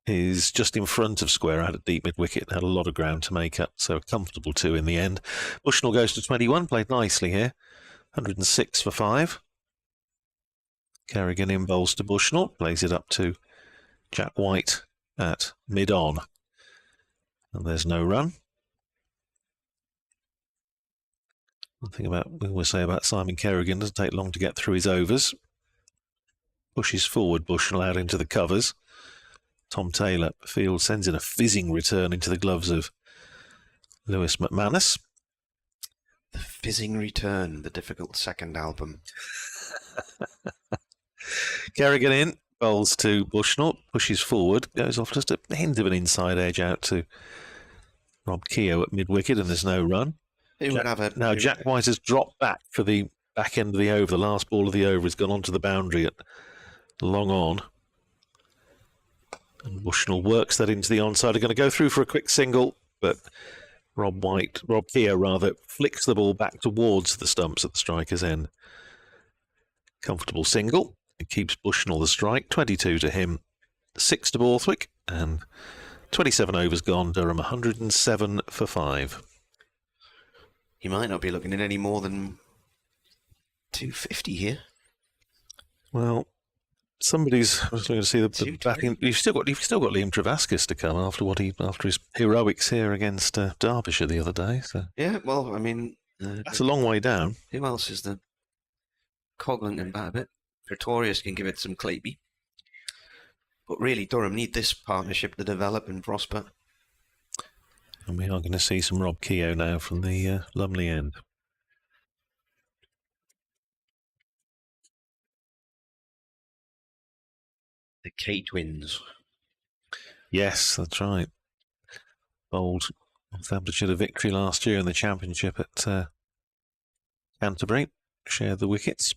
is just in front of square out at deep mid-wicket and had a lot of ground to make up, so a comfortable 2 in the end. Bushnell goes to 21, played nicely here, 106 for 5. Kerrigan in bowls to Bushnell, plays it up to Jack White at mid-on. And there's no run. One thing we always say about Simon Kerrigan, doesn't take long to get through his overs. Pushes forward Bushnell out into the covers. Tom Taylor field sends in a fizzing return into the gloves of Lewis McManus. The fizzing return, the difficult second album. Kerrigan in, bowls to Bushnell, pushes forward, goes off just a hint of an inside edge out to Rob Keogh at mid-wicket, and there's no run. Now Jack White has dropped back for the back end of the over. The last ball of the over has gone onto the boundary at long on. And Bushnell works that into the onside. Are going to go through for a quick single, but Rob Keogh flicks the ball back towards the stumps at the striker's end. Comfortable single. It keeps Bushnell the strike. 22 to him, 6 to Borthwick, and 27 overs gone. Durham 107 for 5. He might not be looking at any more than 250 here. Well, I was looking to see the batting. You've still got Liam Travaskis to come after his heroics here against Derbyshire the other day. So yeah, well, I mean, that's a long way down. Who else is the Coghlan can bat a bit? Pretorius can give it some Claby. But really, Durham need this partnership to develop and prosper. And we are going to see some Rob Keogh now from the Lumley end. The K twins. Yes, that's right. Bowled Northamptonshire to victory last year in the championship at Canterbury. Shared the wickets.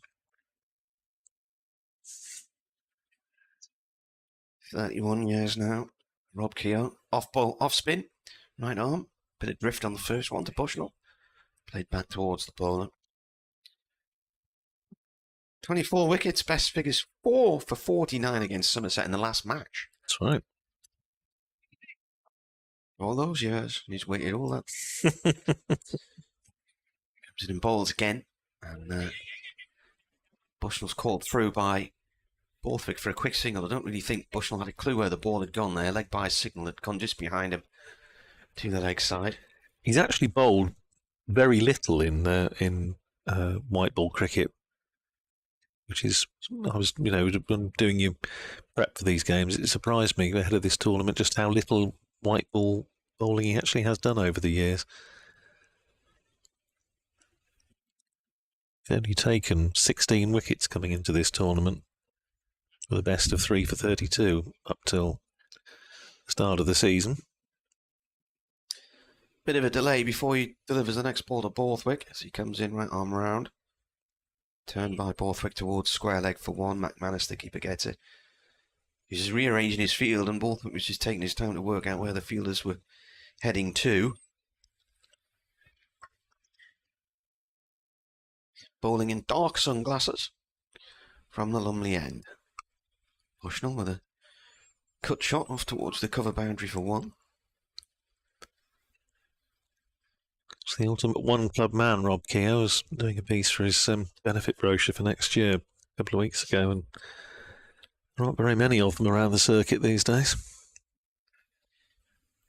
31 years now. Rob Keogh. Off ball, off spin. Right arm. Bit of drift on the first one to Bushnell. Played back towards the bowler. 24 wickets. Best figures 4 for 49 against Somerset in the last match. That's right. All those years. He's waited all that. Comes in bowls again. And Bushnell's called through by Borthwick for a quick single. I don't really think Bushnell had a clue where the ball had gone there. Leg by signal had gone just behind him. to the leg side. He's actually bowled very little in white ball cricket, which is, I was, doing your prep for these games. It surprised me ahead of this tournament just how little white ball bowling he actually has done over the years. He's only taken 16 wickets coming into this tournament, with a best of 3 for 32 up till the start of the season. Bit of a delay before he delivers the next ball to Borthwick as he comes in right arm round. Turned by Borthwick towards square leg for one. McManus, the keeper, gets it. He's just rearranging his field, and Borthwick was just taking his time to work out where the fielders were heading to. Bowling in dark sunglasses from the Lumley end. Bushnell with a cut shot off towards the cover boundary for one. It's the ultimate one-club man, Rob Keogh, was doing a piece for his benefit brochure for next year a couple of weeks ago, and there aren't very many of them around the circuit these days.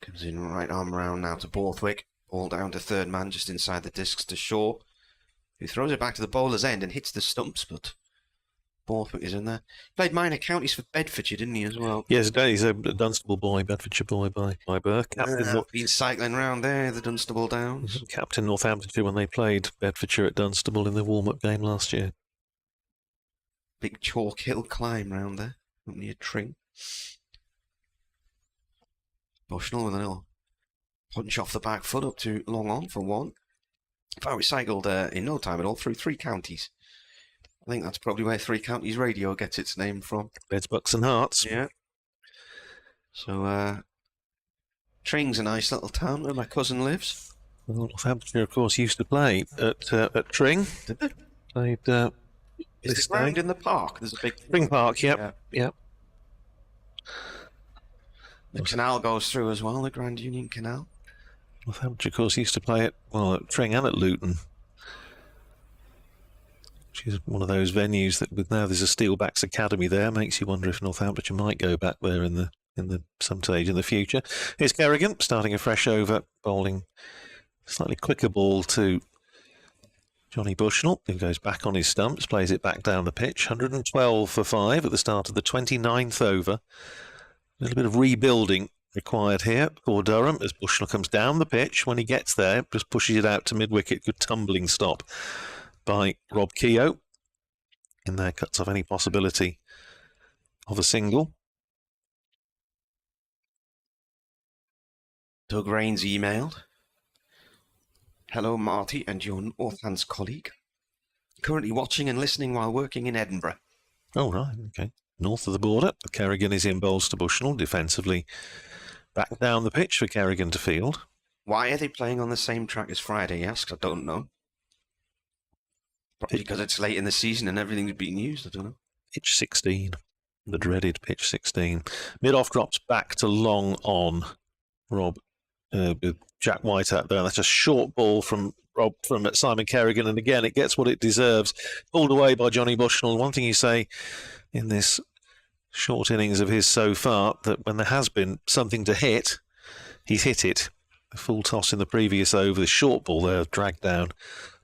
Comes in right arm round now to Borthwick. Ball down to third man just inside the discs to Shaw, who throws it back to the bowler's end and hits the stumps, but Borthwick is in there. Played minor counties for Bedfordshire, didn't he, as well? Yes, he's a Dunstable boy, Bedfordshire boy by birth. Been cycling round there, the Dunstable Downs. Captain Northamptonshire when they played Bedfordshire at Dunstable in the warm-up game last year. Big chalk hill climb round there, up near Tring. Bushnell with a little punch off the back foot up to long on for one. Far recycled in no time at all through 3 counties. I think that's probably where 3 Counties Radio gets its name from. Beds, Bucks and Hearts. Yeah. So, Tring's a nice little town where my cousin lives. Well, Northamptonshire, of course, used to play at Tring. Did they? Played Is the ground in the park? There's a big... Tring Park, yep. The canal goes through as well, the Grand Union Canal. Northamptonshire, of course, used to play at Tring and at Luton. Which is one of those venues that, with now there's a Steelbacks Academy there, makes you wonder if Northamptonshire might go back there in the some stage in the future. Here's Kerrigan starting a fresh over, bowling slightly quicker ball to Johnny Bushnell, who goes back on his stumps, plays it back down the pitch. 112 for 5 at the start of the 29th over. A little bit of rebuilding required here for Durham as Bushnell comes down the pitch. When he gets there, just pushes it out to mid-wicket. Good tumbling stop by Rob Keogh. In there, cuts off any possibility of a single. Doug Rains emailed. Hello, Marty and your Northlands colleague. Currently watching and listening while working in Edinburgh. Oh, right, okay. North of the border, Kerrigan is in bowls to Bushnell, defensively back down the pitch for Kerrigan to field. Why are they playing on the same track as Friday, he asks. I don't know. Probably because it's late in the season and everything's being used, I don't know. Pitch 16, the dreaded pitch 16. Mid-off drops back to long on, Rob, with Jack White out there. That's a short ball from Simon Kerrigan, and again, it gets what it deserves. Pulled away by Johnny Bushnell. One thing you say in this short innings of his so far, that when there has been something to hit, he's hit it. The full toss in the previous over, the short ball there, dragged down,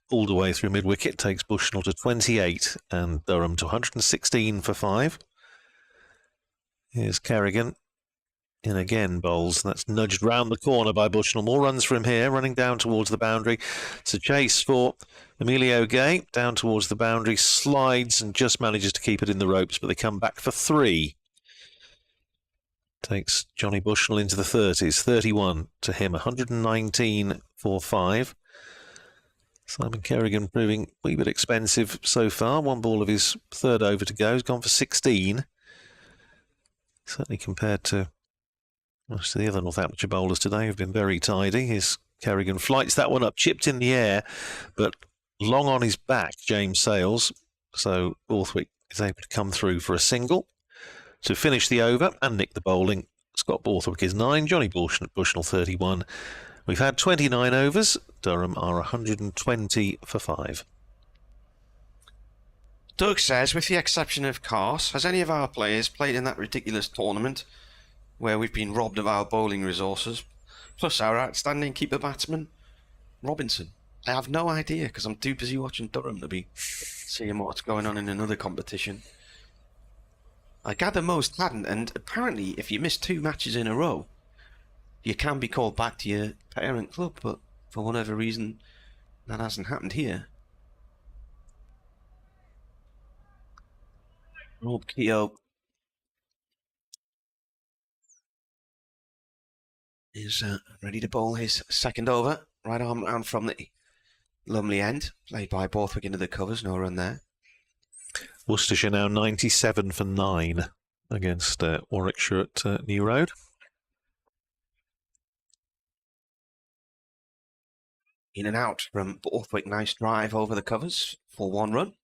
pulled away through mid-wicket, takes Bushnell to 28 and Durham to 116 for 5. Here's Kerrigan. In again, bowls. That's nudged round the corner by Bushnell. More runs from here, running down towards the boundary. It's a chase for Emilio Gay. Down towards the boundary, slides and just manages to keep it in the ropes, but they come back for 3. Takes Johnny Bushnell into the 30s. 31 to him, 119 for 5. Simon Kerrigan proving a wee bit expensive so far. One ball of his third over to go. He's gone for 16. Certainly compared to most of the other Northamptonshire bowlers today have been very tidy. His Kerrigan flights that one up, chipped in the air, but long on his back, James Sales. So Borthwick is able to come through for a single to finish the over and nick the bowling. Scott Borthwick is 9, Johnny Bushnell 31. We've had 29 overs. Durham are 120 for 5. Doug says, with the exception of Cars, has any of our players played in that ridiculous tournament where we've been robbed of our bowling resources? plus our outstanding keeper batsman, Robinson. I have no idea because I'm too busy watching Durham to be seeing what's going on in another competition. I gather most hadn't, and apparently if you miss 2 matches in a row, you can be called back to your parent club, but for whatever reason, that hasn't happened here. Rob Keogh is ready to bowl his second over. Right arm round from the Lumley end, played by Borthwick into the covers, no run there. Worcestershire now 97 for 9 against Warwickshire at New Road. In and out from Borthwick, nice drive over the covers for 1 run.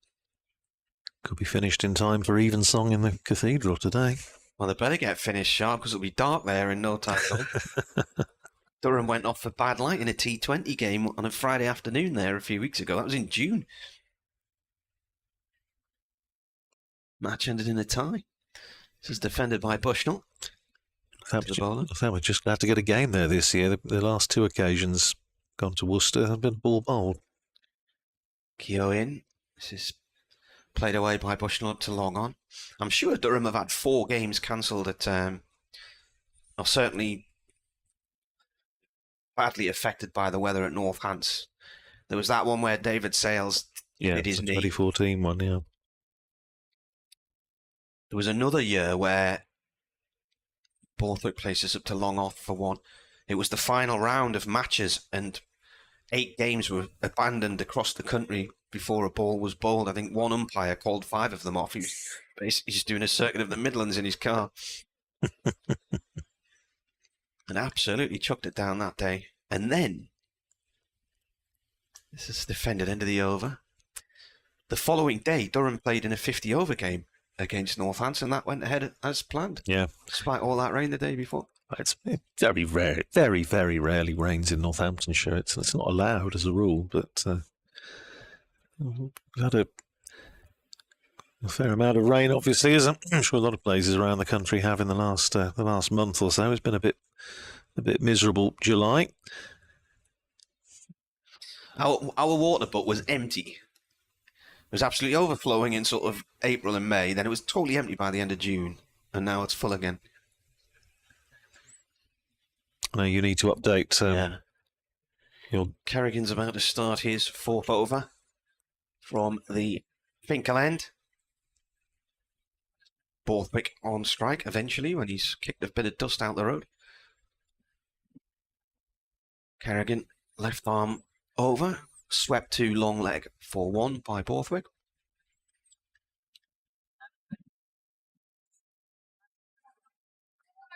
Could be finished in time for Evensong in the Cathedral today. Well, they better get finished sharp because it'll be dark there in no time. Durham went off for bad light in a T20 game on a Friday afternoon there a few weeks ago. That was in June. Match ended in a tie. This is defended by Bushnell. I think we're just glad to get a game there this year. The last 2 occasions gone to Worcester have been ball bowled. Keogh in. This is played away by Bushnell up to long on. I'm sure Durham have had 4 games cancelled at, or certainly badly affected by the weather at Northants. There was that one where David Sales hit his knee. 2014 one, yeah. There was another year where Borthwick places up to long off for 1. It was the final round of matches and 8 games were abandoned across the country before a ball was bowled. I think one umpire called 5 of them off. He's just doing a circuit of the Midlands in his car. And absolutely chucked it down that day. And then, this is defended end of the over. The following day, Durham played in a 50-over game against Northampton. That went ahead as planned. Yeah. Despite all that rain the day before. It's very rare, very, very rarely rains in Northamptonshire. It's not allowed as a rule, but we've had a fair amount of rain, obviously, as I'm sure a lot of places around the country have in the last month or so. It's been a bit miserable July. Our water butt was empty. It was absolutely overflowing in sort of April and May. Then it was totally empty by the end of June, and now it's full again. Now you need to update. Kerrigan's about to start his 4th over from the Finkel end. Borthwick on strike eventually when he's kicked a bit of dust out the road. Kerrigan, left arm over, swept to long leg for 1 by Borthwick.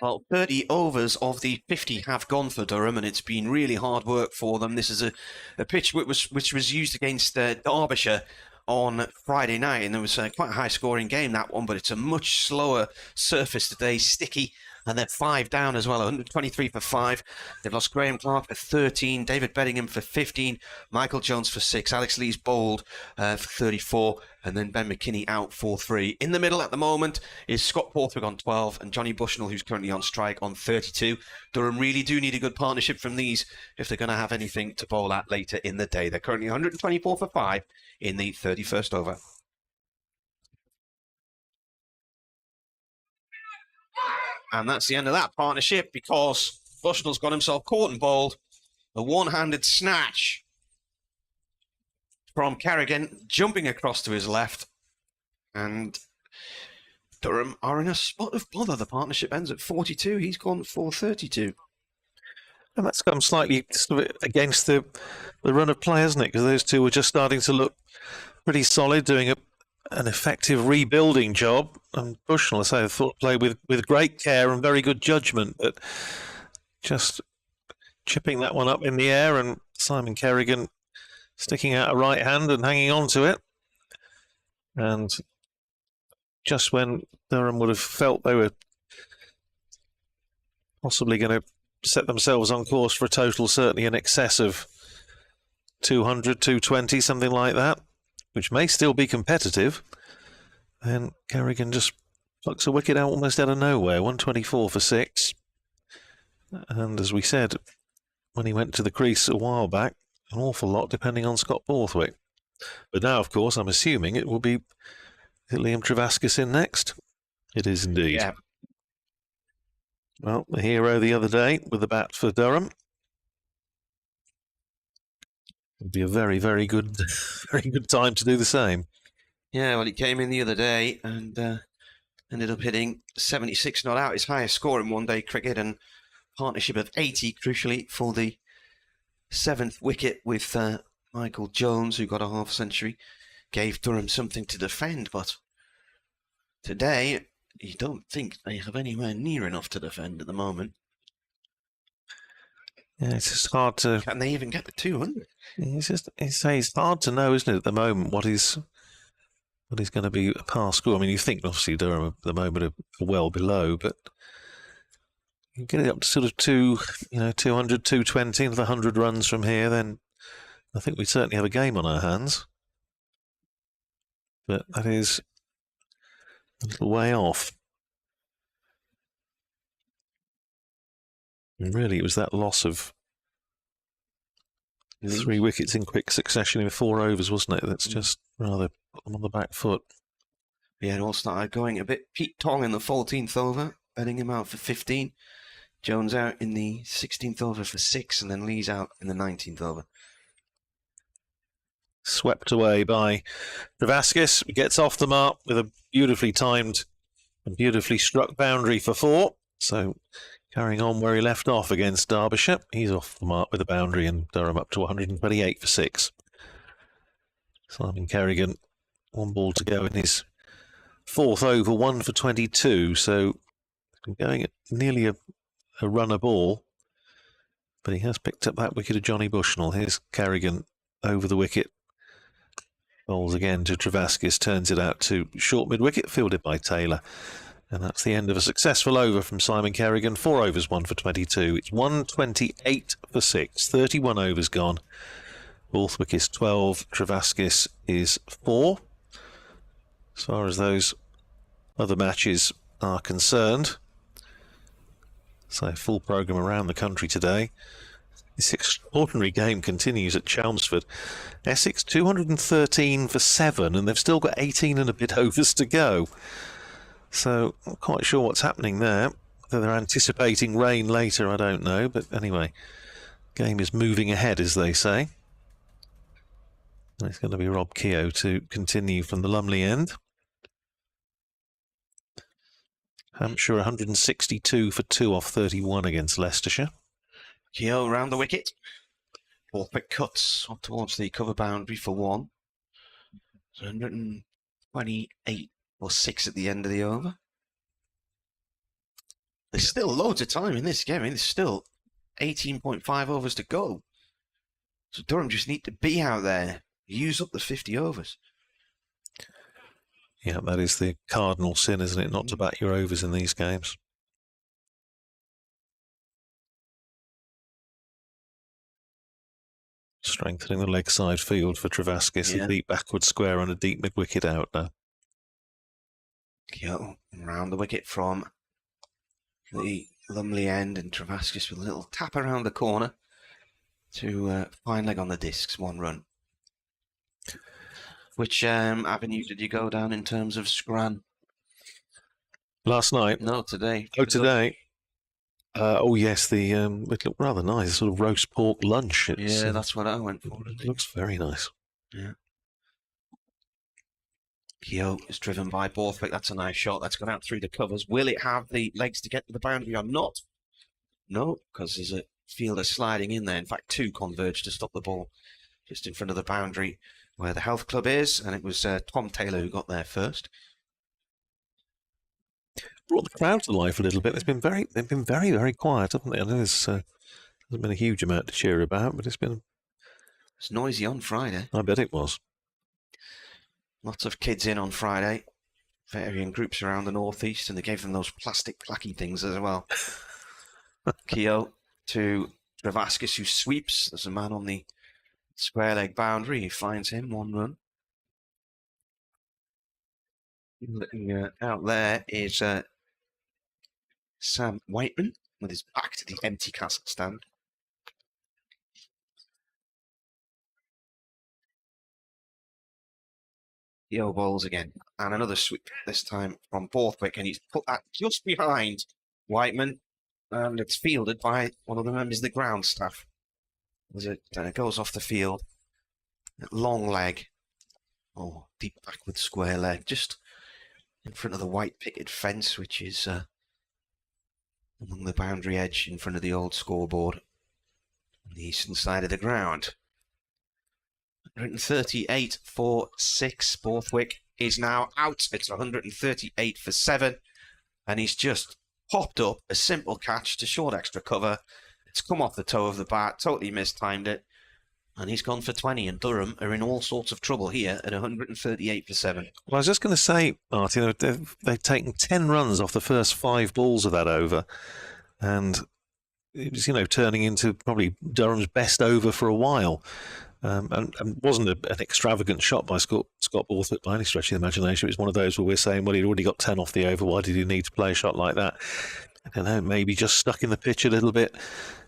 Well, 30 overs of the 50 have gone for Durham, and it's been really hard work for them. This is a pitch which was used against Derbyshire on Friday night, and there was quite a high-scoring game, that one, but it's a much slower surface today, sticky, and they're 5 down as well, 123 for 5. They've lost Graham Clark for 13, David Beddingham for 15, Michael Jones for 6, Alex Lee's bowled for 34, and then Ben McKinney out for 3. In the middle at the moment is Scott Borthwick on 12 and Johnny Bushnell, who's currently on strike, on 32. Durham really do need a good partnership from these if they're going to have anything to bowl at later in the day. They're currently 124 for 5 in the 31st over. And that's the end of that partnership because Bushnell's got himself caught and bowled. A one-handed snatch from Kerrigan, jumping across to his left. And Durham are in a spot of bother. The partnership ends at 42. He's gone for 32. And that's come slightly sort of against the run of play, hasn't it? Because those two were just starting to look pretty solid, doing an effective rebuilding job. And Bushnell, I thought played with great care and very good judgment, but just chipping that one up in the air, and Simon Kerrigan sticking out a right hand and hanging on to it. And just when Durham would have felt they were possibly going to set themselves on course for a total certainly in excess of 200, 220, something like that, which may still be competitive, then Kerrigan just plucks a wicket out almost out of nowhere, 124 for 6. And as we said, when he went to the crease a while back, an awful lot depending on Scott Borthwick. But now, of course, I'm assuming it will be Liam Travaskis in next. It is indeed. Yeah. Well, the hero the other day with the bat for Durham. It'd be a very, very good time to do the same. Yeah, well, he came in the other day and ended up hitting 76 not out, his highest score in one-day cricket, and partnership of 80, crucially, for the 7th wicket with Michael Jones, who got a half century, gave Durham something to defend. But today, you don't think they have anywhere near enough to defend at the moment. Yeah, it's just hard to... Can they even get the 200? It's hard to know, isn't it, at the moment, what is going to be a past score. I mean, you think, obviously, Durham at the moment are well below, but you get it up to sort of 200, 220, another 100 runs from here, then I think we certainly have a game on our hands. But that is a little way off. And really, it was that loss of 3 wickets in quick succession in 4 overs, wasn't it? That's just rather on the back foot. Yeah, it all started going a bit. Pete Tong in the 14th over, betting him out for 15. Jones out in the 16th over for 6, and then Lee's out in the 19th over. Swept away by Travaskis. Gets off the mark with a beautifully timed and beautifully struck boundary for 4. So carrying on where he left off against Derbyshire. He's off the mark with a boundary, and Durham up to 128 for 6. Simon Kerrigan, 1 ball to go in his 4th over, 1 for 22. So going at nearly a run a ball. But he has picked up that wicket of Johnny Bushnell. Here's Kerrigan over the wicket. Bowls again to Travaskis, turns it out to short mid-wicket, fielded by Taylor. And that's the end of a successful over from Simon Kerrigan. 4 overs, 1 for 22. It's 128 for 6. 31 overs gone. Borthwick is 12. Travaskis is 4. As far as those other matches are concerned. So full programme around the country today. This extraordinary game continues at Chelmsford. Essex 213 for 7, and they've still got 18 and a bit overs to go. So, I'm not quite sure what's happening there. Whether they're anticipating rain later, I don't know. But anyway, game is moving ahead, as they say. And it's going to be Rob Keogh to continue from the Lumley end. Hampshire 162 for 2 off 31 against Leicestershire. Keogh round the wicket. Borthwick cuts up towards the cover boundary for 1. 128 or 6 at the end of the over. There's still loads of time in this game. I mean, there's still 18.5 overs to go. So Durham just need to be out there, use up the 50 overs. Yeah, that is the cardinal sin, isn't it? Not to bat your overs in these games. Strengthening the leg side field for Travaskis. Yeah. A deep backward square on a deep mid-wicket out now. Keogh round the wicket from the Lumley end, and Travaskis with a little tap around the corner to fine leg on the discs, 1 run. Which avenue did you go down in terms of scran? Last night? No, today. Oh, today. Oh, yes, it looked rather nice. A sort of roast pork lunch. Yeah, that's what I went for. It looks very nice. Yeah. Keogh is driven by Borthwick. That's a nice shot. That's gone out through the covers. Will it have the legs to get to the boundary or not? No, because there's a fielder sliding in there. In fact, 2 converged to stop the ball just in front of the boundary where the health club is, and it was Tom Taylor who got there first. Brought the crowd to life a little bit. They've been very, very quiet, haven't they? I know there's hasn't been a huge amount to cheer about, but it's noisy on Friday. I bet it was. Lots of kids in on Friday, varying groups around the northeast, and they gave them those plastic placky things as well. Keogh to Travaskis, who sweeps. There's a man on the square leg boundary. He finds him, 1 run. Looking out there is Sam Whiteman with his back to the empty castle stand. The O balls again. And another sweep, this time from Borthwick, and he's put that just behind Whiteman. And it's fielded by one of the members of the ground staff. As it goes off the field. Long leg. Oh, deep backward square leg. Just in front of the white picket fence, which is along the boundary edge in front of the old scoreboard on the eastern side of the ground. 138 for 6. Borthwick is now out. It's 138 for 7. And he's just popped up a simple catch to short extra cover. It's come off the toe of the bat, totally mistimed it. And he's gone for 20, and Durham are in all sorts of trouble here at 138 for 7. Well, I was just going to say, Martin, they've taken 10 runs off the first 5 balls of that over. And it was, turning into probably Durham's best over for a while. And wasn't an extravagant shot by Scott Borthwick by any stretch of the imagination. It was one of those where we're saying, well, he'd already got 10 off the over. Why did he need to play a shot like that? I don't know, maybe just stuck in the pitch a little bit,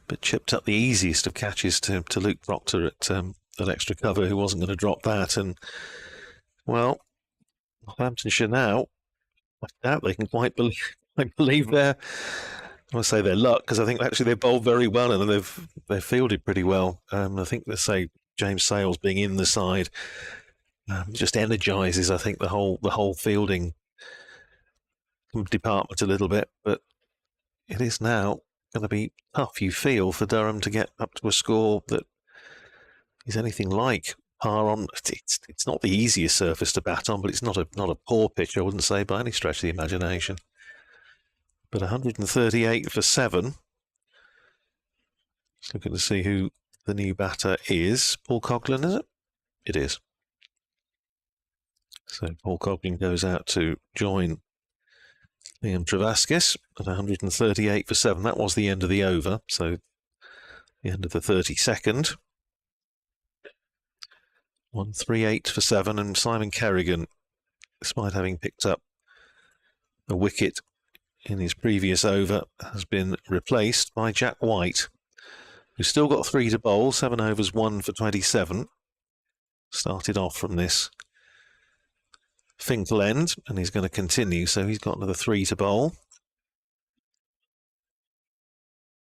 but chipped up the easiest of catches to Luke Proctor at extra cover, who wasn't going to drop that. And, well, Northamptonshire now, I doubt they can quite believe their... I want to say their luck, because I think actually they've bowled very well and they've fielded pretty well. I think, let's say, James Sales being in the side just energises, I think, the whole fielding department a little bit. But it is now going to be tough, you feel, for Durham to get up to a score that is anything like par on. It's not the easiest surface to bat on, but it's not a poor pitch, I wouldn't say, by any stretch of the imagination. But 138 for 7. Just looking to see who the new batter is. Paul Coughlin, is it? It is. So Paul Coughlin goes out to join Liam Travaskis at 138 for 7. That was the end of the over, so the end of the 32nd. 138 for 7, and Simon Kerrigan, despite having picked up a wicket in his previous over, has been replaced by Jack White, who's still got 3 to bowl, 7 overs, 1 for 27. Started off from this Finkel end, and he's going to continue, so he's got another 3 to bowl.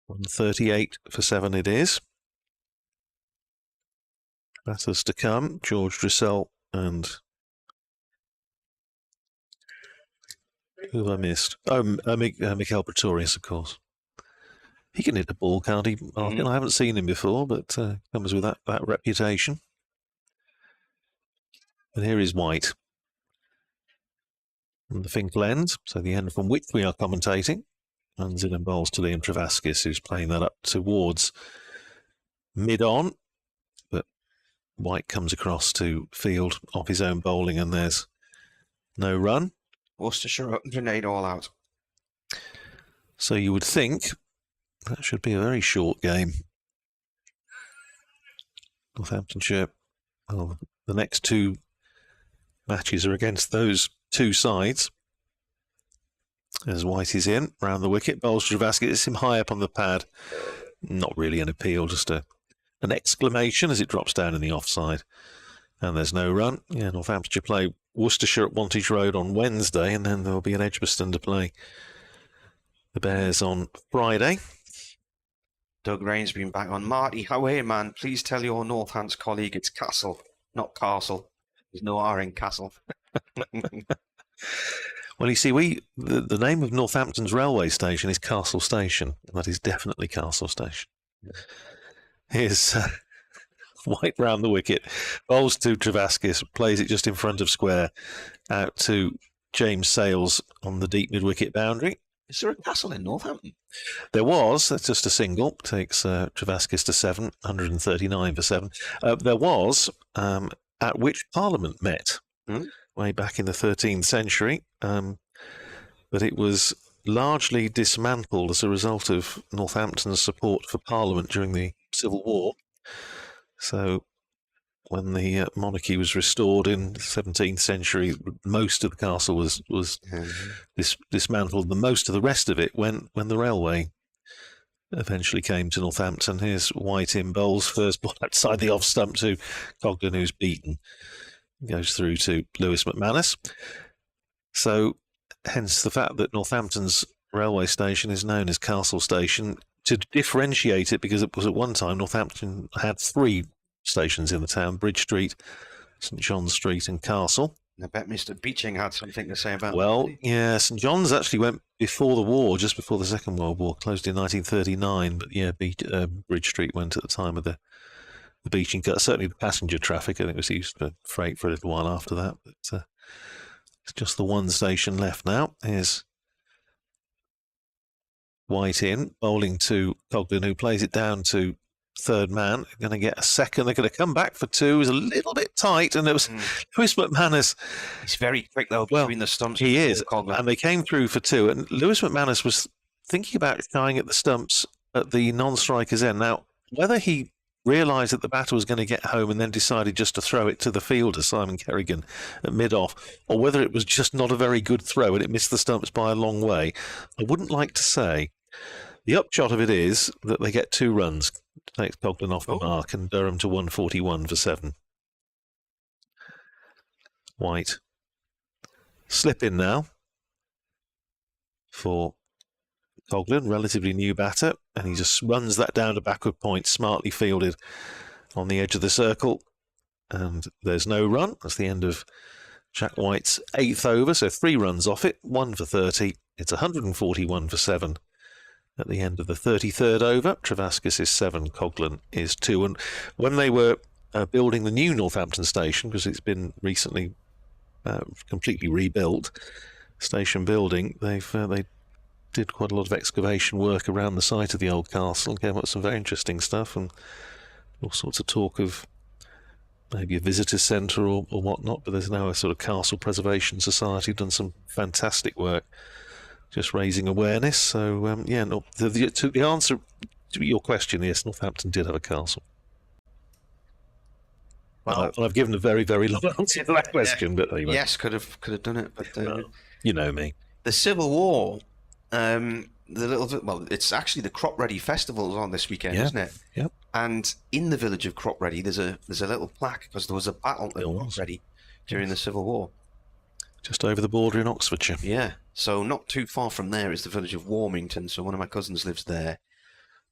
138 for 7 it is. Batters to come, George Drissell and... who have I missed? Oh, Mikel Pretorius, of course. He can hit the ball, can't he, Martin? I haven't seen him before, but comes with that reputation. And here is White. And the Finkel end, so the end from which we are commentating. Runs in and bowls to Liam Travaskis, who's playing that up towards mid-on. But White comes across to field off his own bowling, and there's no run. Worcestershire 108 all out. So you would think that should be a very short game. Northamptonshire, well, the next 2 matches are against those 2 sides. As White is in, round the wicket, bowls Travaskis, it's him high up on the pad. Not really an appeal, just an exclamation as it drops down in the offside. And there's no run. Yeah, Northamptonshire play Worcestershire at Wantage Road on Wednesday, and then there'll be an Edgbaston to play the Bears on Friday. Doug Rain's been back on. Marty, how are you, man? Please tell your Northants colleague it's Castle, not Castle. There's no R in Castle. Well, you see, the name of Northampton's railway station is Castle Station. That is definitely Castle Station. Here's White round the wicket, bowls to Travaskis, plays it just in front of square, out to James Sales on the deep mid-wicket boundary. Is there a Castle in Northampton? There was. That's just a single. Takes Travaskis to 7, 139 for 7. There was at which Parliament met way back in the 13th century, but it was largely dismantled as a result of Northampton's support for Parliament during the Civil War. So when the monarchy was restored in the 17th century, most of the castle was dismantled. And most of the rest of it went when the railway eventually came to Northampton. Here's White in bowls, first ball outside the off stump to Cogden, who's beaten. goes through to Lewis McManus. So, hence the fact that Northampton's railway station is known as Castle Station, to differentiate it, because it was at one time Northampton had 3 stations in the town: Bridge Street, St John's Street and Castle. I bet Mr. Beeching had something to say about Well, that. yeah, St John's actually went before the war, just before the Second World War, closed in 1939. But yeah, Bridge Street went at the time of the Beeching cut. Certainly the passenger traffic, I think, was used for freight for a little while after that. But it's just the one station left now. Here's White in, bowling to Coglan, who plays it down to third man. Going to get a second. They're going to come back for 2. It was a little bit tight, and it was Lewis McManus. He's very quick, though, between the stumps. He is, and they came through for 2. And Lewis McManus was thinking about shying at the stumps at the non-striker's end. Now, whether he realised that the batter was going to get home and then decided just to throw it to the fielder, Simon Kerrigan, at mid-off, or whether it was just not a very good throw and it missed the stumps by a long way, I wouldn't like to say. The upshot of it is that they get 2 runs. Takes Coglan off the mark, and Durham to 141 for 7. White. Slip in now for Coglan, relatively new batter, and he just runs that down to backward point, smartly fielded on the edge of the circle, and there's no run. That's the end of Jack White's 8th over, so 3 runs off it, 1 for 30. It's 141 for 7. At the end of the 33rd over, Travaskis is 7, Coglan is 2. And when they were building the new Northampton station, because it's been recently completely rebuilt, station building, they did quite a lot of excavation work around the site of the old castle and came up with some very interesting stuff, and all sorts of talk of maybe a visitor centre or whatnot. But there's now a sort of Castle Preservation Society done some fantastic work, just raising awareness. So, yeah, no, the answer to your question, yes, Northampton did have a castle. Well, I've given a very, very long answer to that question, but anyway. Yes, could have done it, but you know me. The Civil War, it's actually the Crop Ready Festival is on this weekend, isn't it? Yep. And in the village of Crop Ready, there's a little plaque because there was a battle at Crop Ready during the Civil War. Just over the border in Oxfordshire. Yeah. So not too far from there is the village of Warmington. So one of my cousins lives there.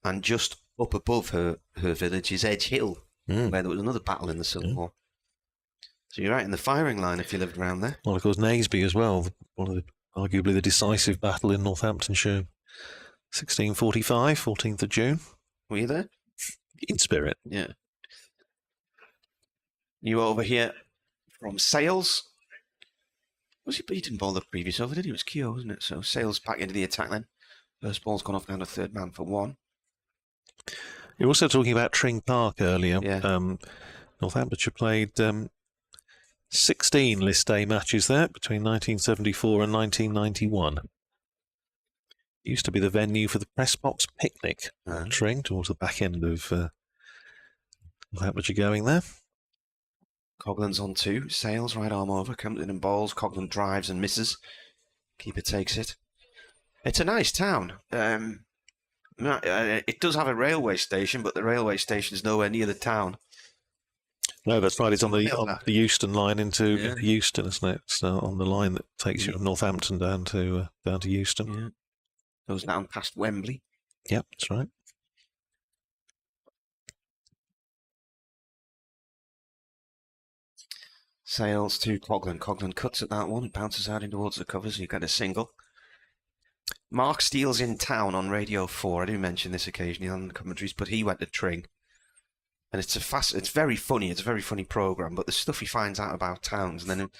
And just up above her village is Edge Hill, where there was another battle in the Civil War. So you're right in the firing line if you lived around there. Well, of course, Naseby as well, arguably the decisive battle in Northamptonshire. 1645, 14th of June. Were you there? In spirit. Yeah. You over here from Sales. Was he beaten ball the previous over? Did he? It was Keogh, wasn't it? So Sales back into the attack then. First ball's gone off down to third man for 1. You were also talking about Tring Park earlier. Yeah. Northamptonshire played 16 List A matches there between 1974 and 1991. It used to be the venue for the Press Box Picnic. Tring, towards the back end of Northamptonshire going there. Coglan's on 2. Sales, right arm over. Comes in and bowls. Coglan drives and misses. Keeper takes it. It's a nice town. It does have a railway station, but the railway station is nowhere near the town. No, that's right. It's on the Euston line into Euston, isn't it? It's on the line that takes you from Northampton down to Euston. Yeah. Goes down past Wembley. Yep, that's right. Sales to Coglan. Coglan cuts at that one. It bounces out in towards the covers. You get a single. Mark Steele's in town on Radio 4. I do mention this occasionally on the commentaries, but he went to Tring. And it's very funny. It's a very funny programme, but the stuff he finds out about towns, and then it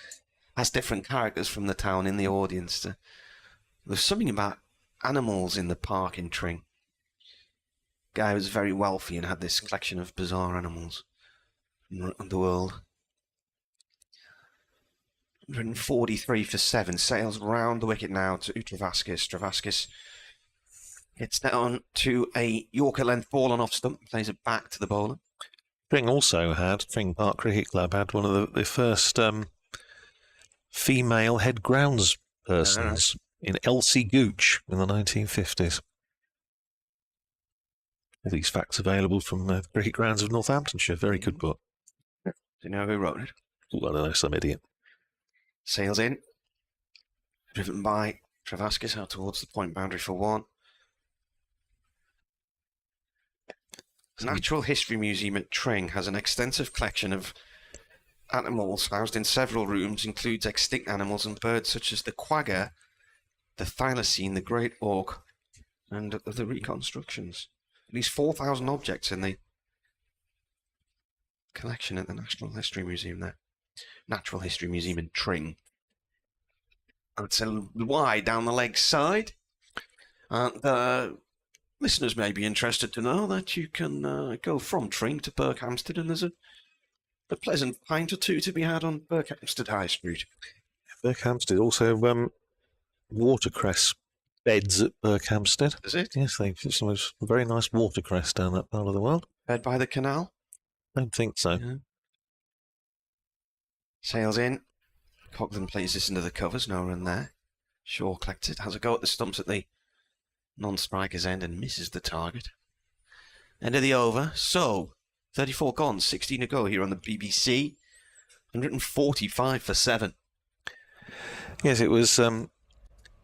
has different characters from the town in the audience. There's something about animals in the park in Tring. Guy was very wealthy and had this collection of bizarre animals from the world. 143 for 7. Sales round the wicket now to Travaskis. Travaskis gets down to a Yorker length ball on off stump. Plays it back to the bowler. Tring Park Cricket Club had one of the first female head grounds persons in Elsie Gooch in the 1950s. All these facts available from Cricket Grounds of Northamptonshire. Very good book. Do you know who wrote it? I don't know, some idiot. Sails in. Driven by Travaskis out towards the point boundary for one. The Natural History Museum at Tring has an extensive collection of animals housed in several rooms, includes extinct animals and birds such as the quagga, the thylacine, the great auk, and other reconstructions. At least 4,000 objects in the collection at the National History Museum there. Natural History Museum in Tring. It's a wide down the leg side. And listeners may be interested to know that you can go from Tring to Berkhamsted, and there's a pleasant pint or two to be had on Berkhamsted High Street. Berkhamsted also watercress beds at Berkhamsted. Is it? Yes, they've some very nice watercress down that part of the world. Bed by the canal? Don't think so. Yeah. Sails in. Coughlin plays this into the covers, no run there. Shaw collects it, has a go at the stumps at the non-striker's end and misses the target. End of the over. So, 34 gone, 16 to go here on the BBC. 145 for 7. Yes, it was.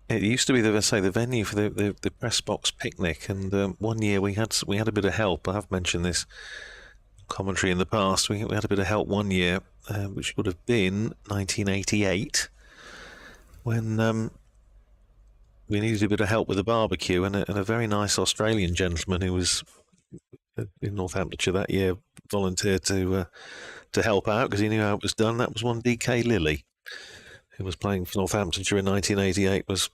It used to be the venue for the press box picnic, and one year we had a bit of help. I have mentioned this commentary in the past. We had a bit of help one year, which would have been 1988, when we needed a bit of help with the barbecue, and a very nice Australian gentleman who was in Northamptonshire that year volunteered to help out because he knew how it was done. That was one DK Lilly, who was playing for Northamptonshire in 1988, was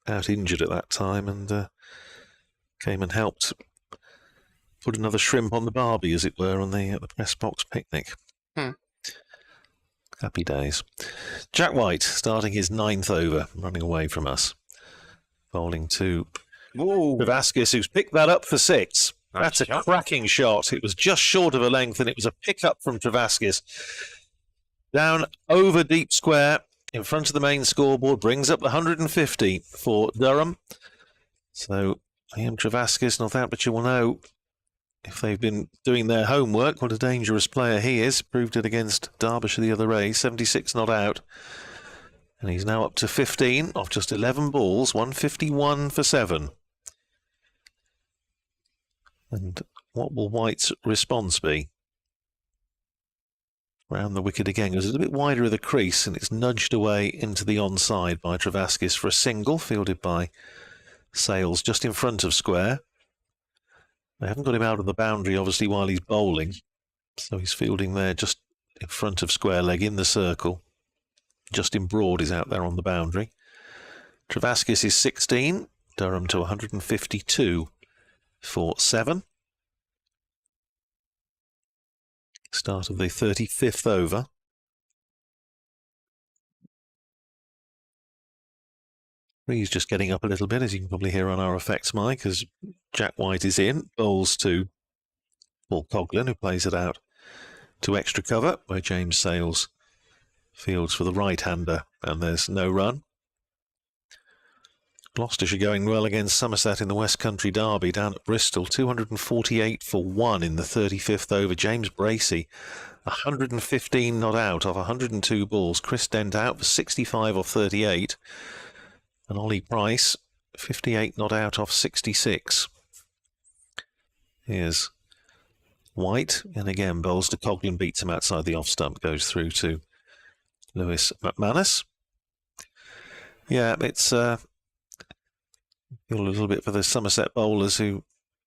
out injured at that time, and came and helped put another shrimp on the barbie, as it were, on the press box picnic. Happy days. Jack White starting his 9th over, running away from us. Bowling to Travaskis, who's picked that up for 6. That's a cracking shot. It was just short of a length, and it was a pick-up from Travaskis. Down over deep square, in front of the main scoreboard, brings up the 150 for Durham. So, Liam Travaskis, Northamptonshire will know, if they've been doing their homework, what a dangerous player he is. Proved it against Derbyshire the other day, 76 not out. And he's now up to 15 off just 11 balls, 151 for 7. And what will White's response be? Round the wicket again. It was a little bit wider of the crease, and it's nudged away into the onside by Travaskis for a single, fielded by Sales just in front of square. They haven't got him out of the boundary, obviously, while he's bowling. So he's fielding there just in front of square leg in the circle. Justin Broad is out there on the boundary. Travaskis is 16. Durham to 152 for 7. Start of the 35th over. He's just getting up a little bit, as you can probably hear on our effects mic, as Jack White is in. Bowls to Paul Coughlin, who plays it out to extra cover, where James Sales fields for the right-hander, and there's no run. Gloucestershire going well against Somerset in the West Country Derby down at Bristol. 248 for 1 in the 35th over. James Bracey, 115 not out off 102 balls. Chris Dent out for 65 off 38. And Ollie Price, 58 not out off 66. Here's White, and again bowls to Coughlin, beats him outside the off stump, goes through to Lewis McManus. Yeah, it's a little bit for the Somerset bowlers who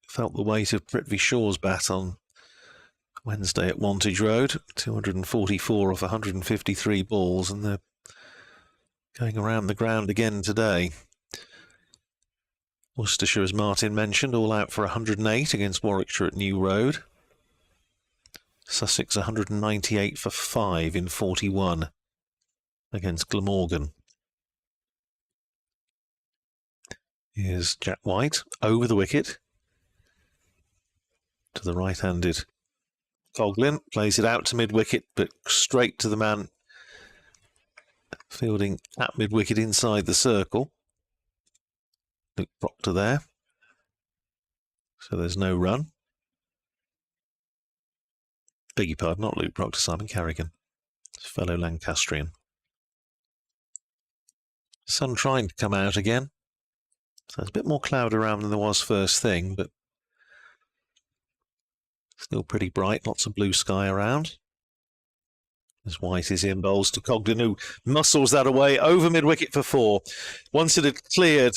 felt the weight of Prithvi Shaw's bat on Wednesday at Wantage Road. 244 off 153 balls, and they're going around the ground again today. Worcestershire, as Martin mentioned, all out for 108 against Warwickshire at New Road. Sussex 198 for 5 in 41 against Glamorgan. Here's Jack White over the wicket to the right-handed Coughlin. Plays it out to mid-wicket, but straight to the man fielding at mid-wicket inside the circle. Luke Proctor there. So there's no run. Beg your pardon, not Luke Proctor, Simon Carrigan. his fellow Lancastrian. Sun trying to come out again. So there's a bit more cloud around than there was first thing, but still pretty bright. Lots of blue sky around. As White is in, bowls to Cogden, who muscles that away over mid-wicket for 4. Once it had cleared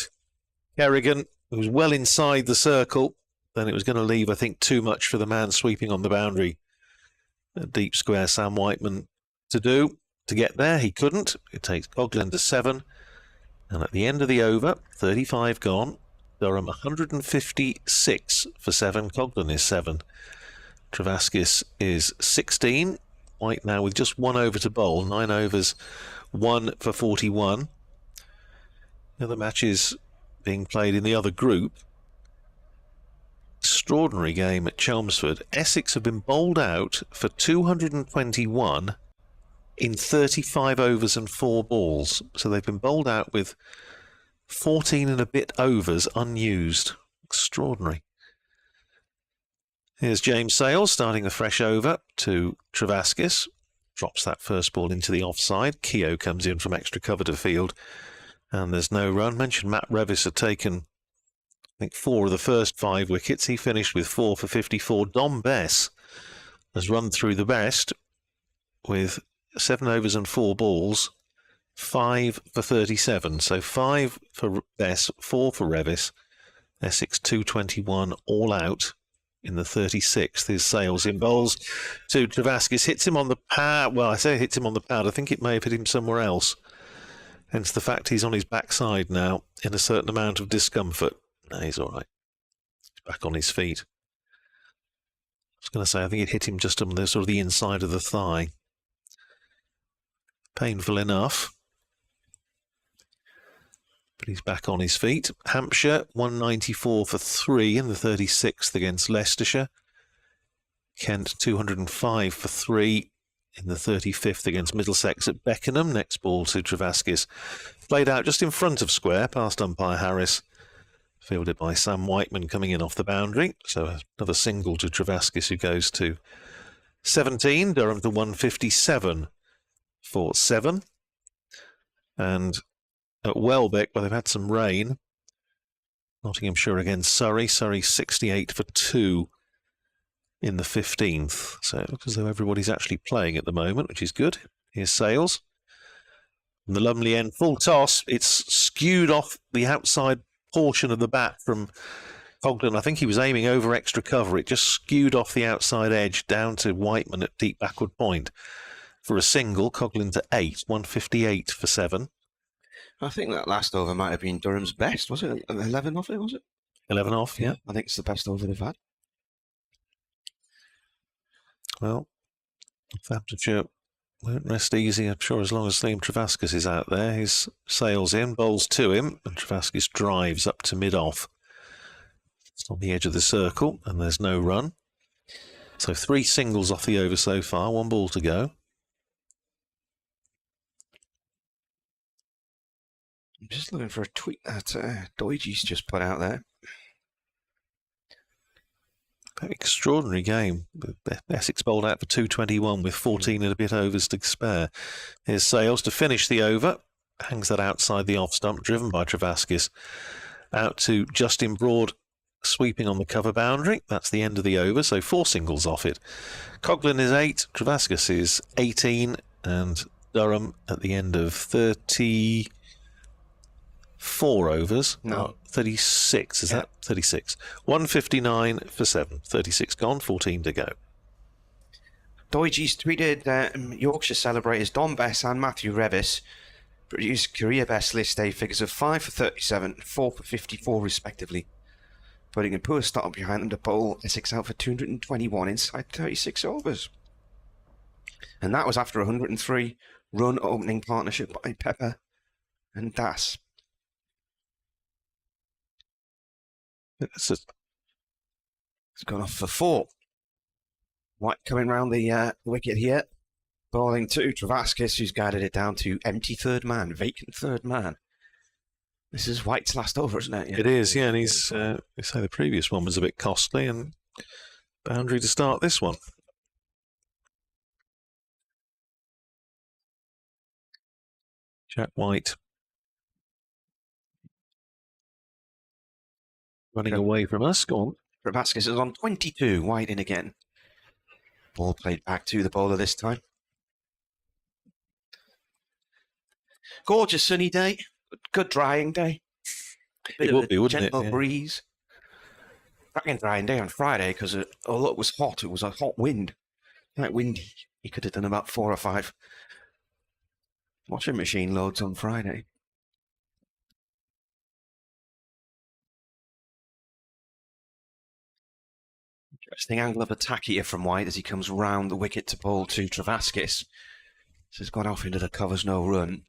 Kerrigan, who was well inside the circle, then it was going to leave, I think, too much for the man sweeping on the boundary. A deep square Sam Whiteman to do. To get there, he couldn't. It takes Cogden to 7. And at the end of the over, 35 gone, Durham 156 for 7. Cogden is 7. Travaskis is 16. White now with just 1 over to bowl. 9 overs, 1 for 41. The other matches being played in the other group. Extraordinary game at Chelmsford. Essex have been bowled out for 221 in 35 overs and 4 balls. So they've been bowled out with 14 and a bit overs unused. Extraordinary. Here's James Sales starting a fresh over to Travaskis. Drops that first ball into the offside. Keogh comes in from extra cover to field. And there's no run. Mentioned Matt Revis had taken, I think, 4 of the first 5 wickets. He finished with 4 for 54. Dom Bess has run through the best with 7 overs and 4 balls. 5 for 37. So 5 for Bess, 4 for Revis. Essex 221 all out. In the 36th, his Sales in bowls to Travaskis. Hits him on the pad. Well, I say hits him on the pad. I think it may have hit him somewhere else. Hence the fact he's on his backside now in a certain amount of discomfort. No, he's all right. He's back on his feet. I was going to say, I think it hit him just on the sort of the inside of the thigh. Painful enough. But he's back on his feet. Hampshire, 194 for 3 in the 36th against Leicestershire. Kent, 205 for 3 in the 35th against Middlesex at Beckenham. Next ball to Travaskis. Played out just in front of square, past umpire Harris. Fielded by Sam Whiteman coming in off the boundary. So another single to Travaskis, who goes to 17. Durham to 157 for 7. And at Welbeck, where they've had some rain, Nottinghamshire against Surrey. Surrey 68 for 2 in the 15th. So it looks as though everybody's actually playing at the moment, which is good. Here's Sales. From the Lumley end, full toss. It's skewed off the outside portion of the bat from Cogden. I think he was aiming over extra cover. It just skewed off the outside edge down to Whiteman at deep backward point. For a single, Cogden to 8, 158 for 7. I think that last over might have been Durham's best, was it? 11 off it, was it? 11 off, yeah. I think it's the best over they've had. Well, Northamptonshire won't rest easy, I'm sure, as long as Liam Travaskis is out there. His Sales in, bowls to him, and Travaskis drives up to mid-off. It's on the edge of the circle, and there's no run. So 3 singles off the over so far, 1 ball to go. I'm just looking for a tweet that Doigy's just put out there. Very extraordinary game. Essex bowled out for 221 with 14 and a bit overs to spare. Here's Sales to finish the over. Hangs that outside the off stump, driven by Travaskis. Out to Justin Broad, sweeping on the cover boundary. That's the end of the over, so 4 singles off it. Cogden is 8, Travaskis is 18, and Durham at the end of 34 overs. No. 36, is that? 36. 159 for 7. 36 gone, 14 to go. Doigy's tweeted Yorkshire celebrators Dom Bess and Matthew Revis produced career best list A figures of 5 for 37, 4 for 54 respectively, putting a poor start behind them to bowl Essex out for 221 inside 36 overs. And that was after a 103 run opening partnership by Pepper and Das. It's gone off for 4. White coming round the wicket here. Bowling to Travaskis, who's guided it down to empty third man, vacant third man. This is White's last over, isn't it? Yeah. It is, yeah, and he's, they say the previous one was a bit costly, and boundary to start this one. Jack White running away from us. Go on. Travaskis is on 22, wide in again. Ball played back to the bowler this time. Gorgeous sunny day, good drying day. It would be, wouldn't it? Gentle breeze. Cracking drying day on Friday because although it was hot, it was a hot wind. Quite windy. He could have done about 4 or 5 washing machine loads on Friday. Interesting angle of attack here from White as he comes round the wicket to bowl to Travaskis. This has gone off into the covers, no run.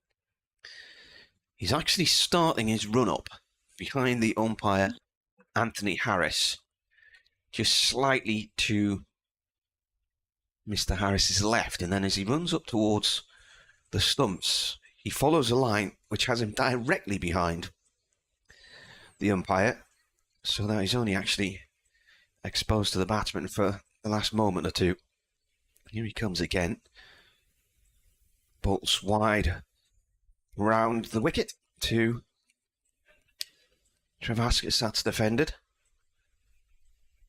He's actually starting his run-up behind the umpire, Anthony Harris, just slightly to Mr. Harris's left, and then as he runs up towards the stumps, he follows a line which has him directly behind the umpire, so that he's only actually exposed to the batsman for the last moment or two. Here he comes again. Bolts wide round the wicket to Travaskis. That's defended.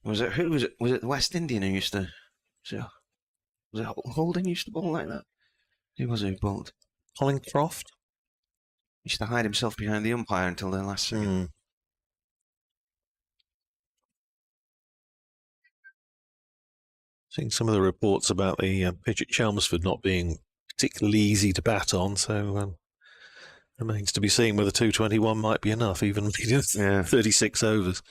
Was it who was it? Was it the West Indian who used to? Was it Holding used to bowl like that? Who was it who bowled? Hollingcroft Used to hide himself behind the umpire until the last second. Seeing some of the reports about the pitch at Chelmsford not being particularly easy to bat on, so remains to be seen whether 221 might be enough, even with 36 overs.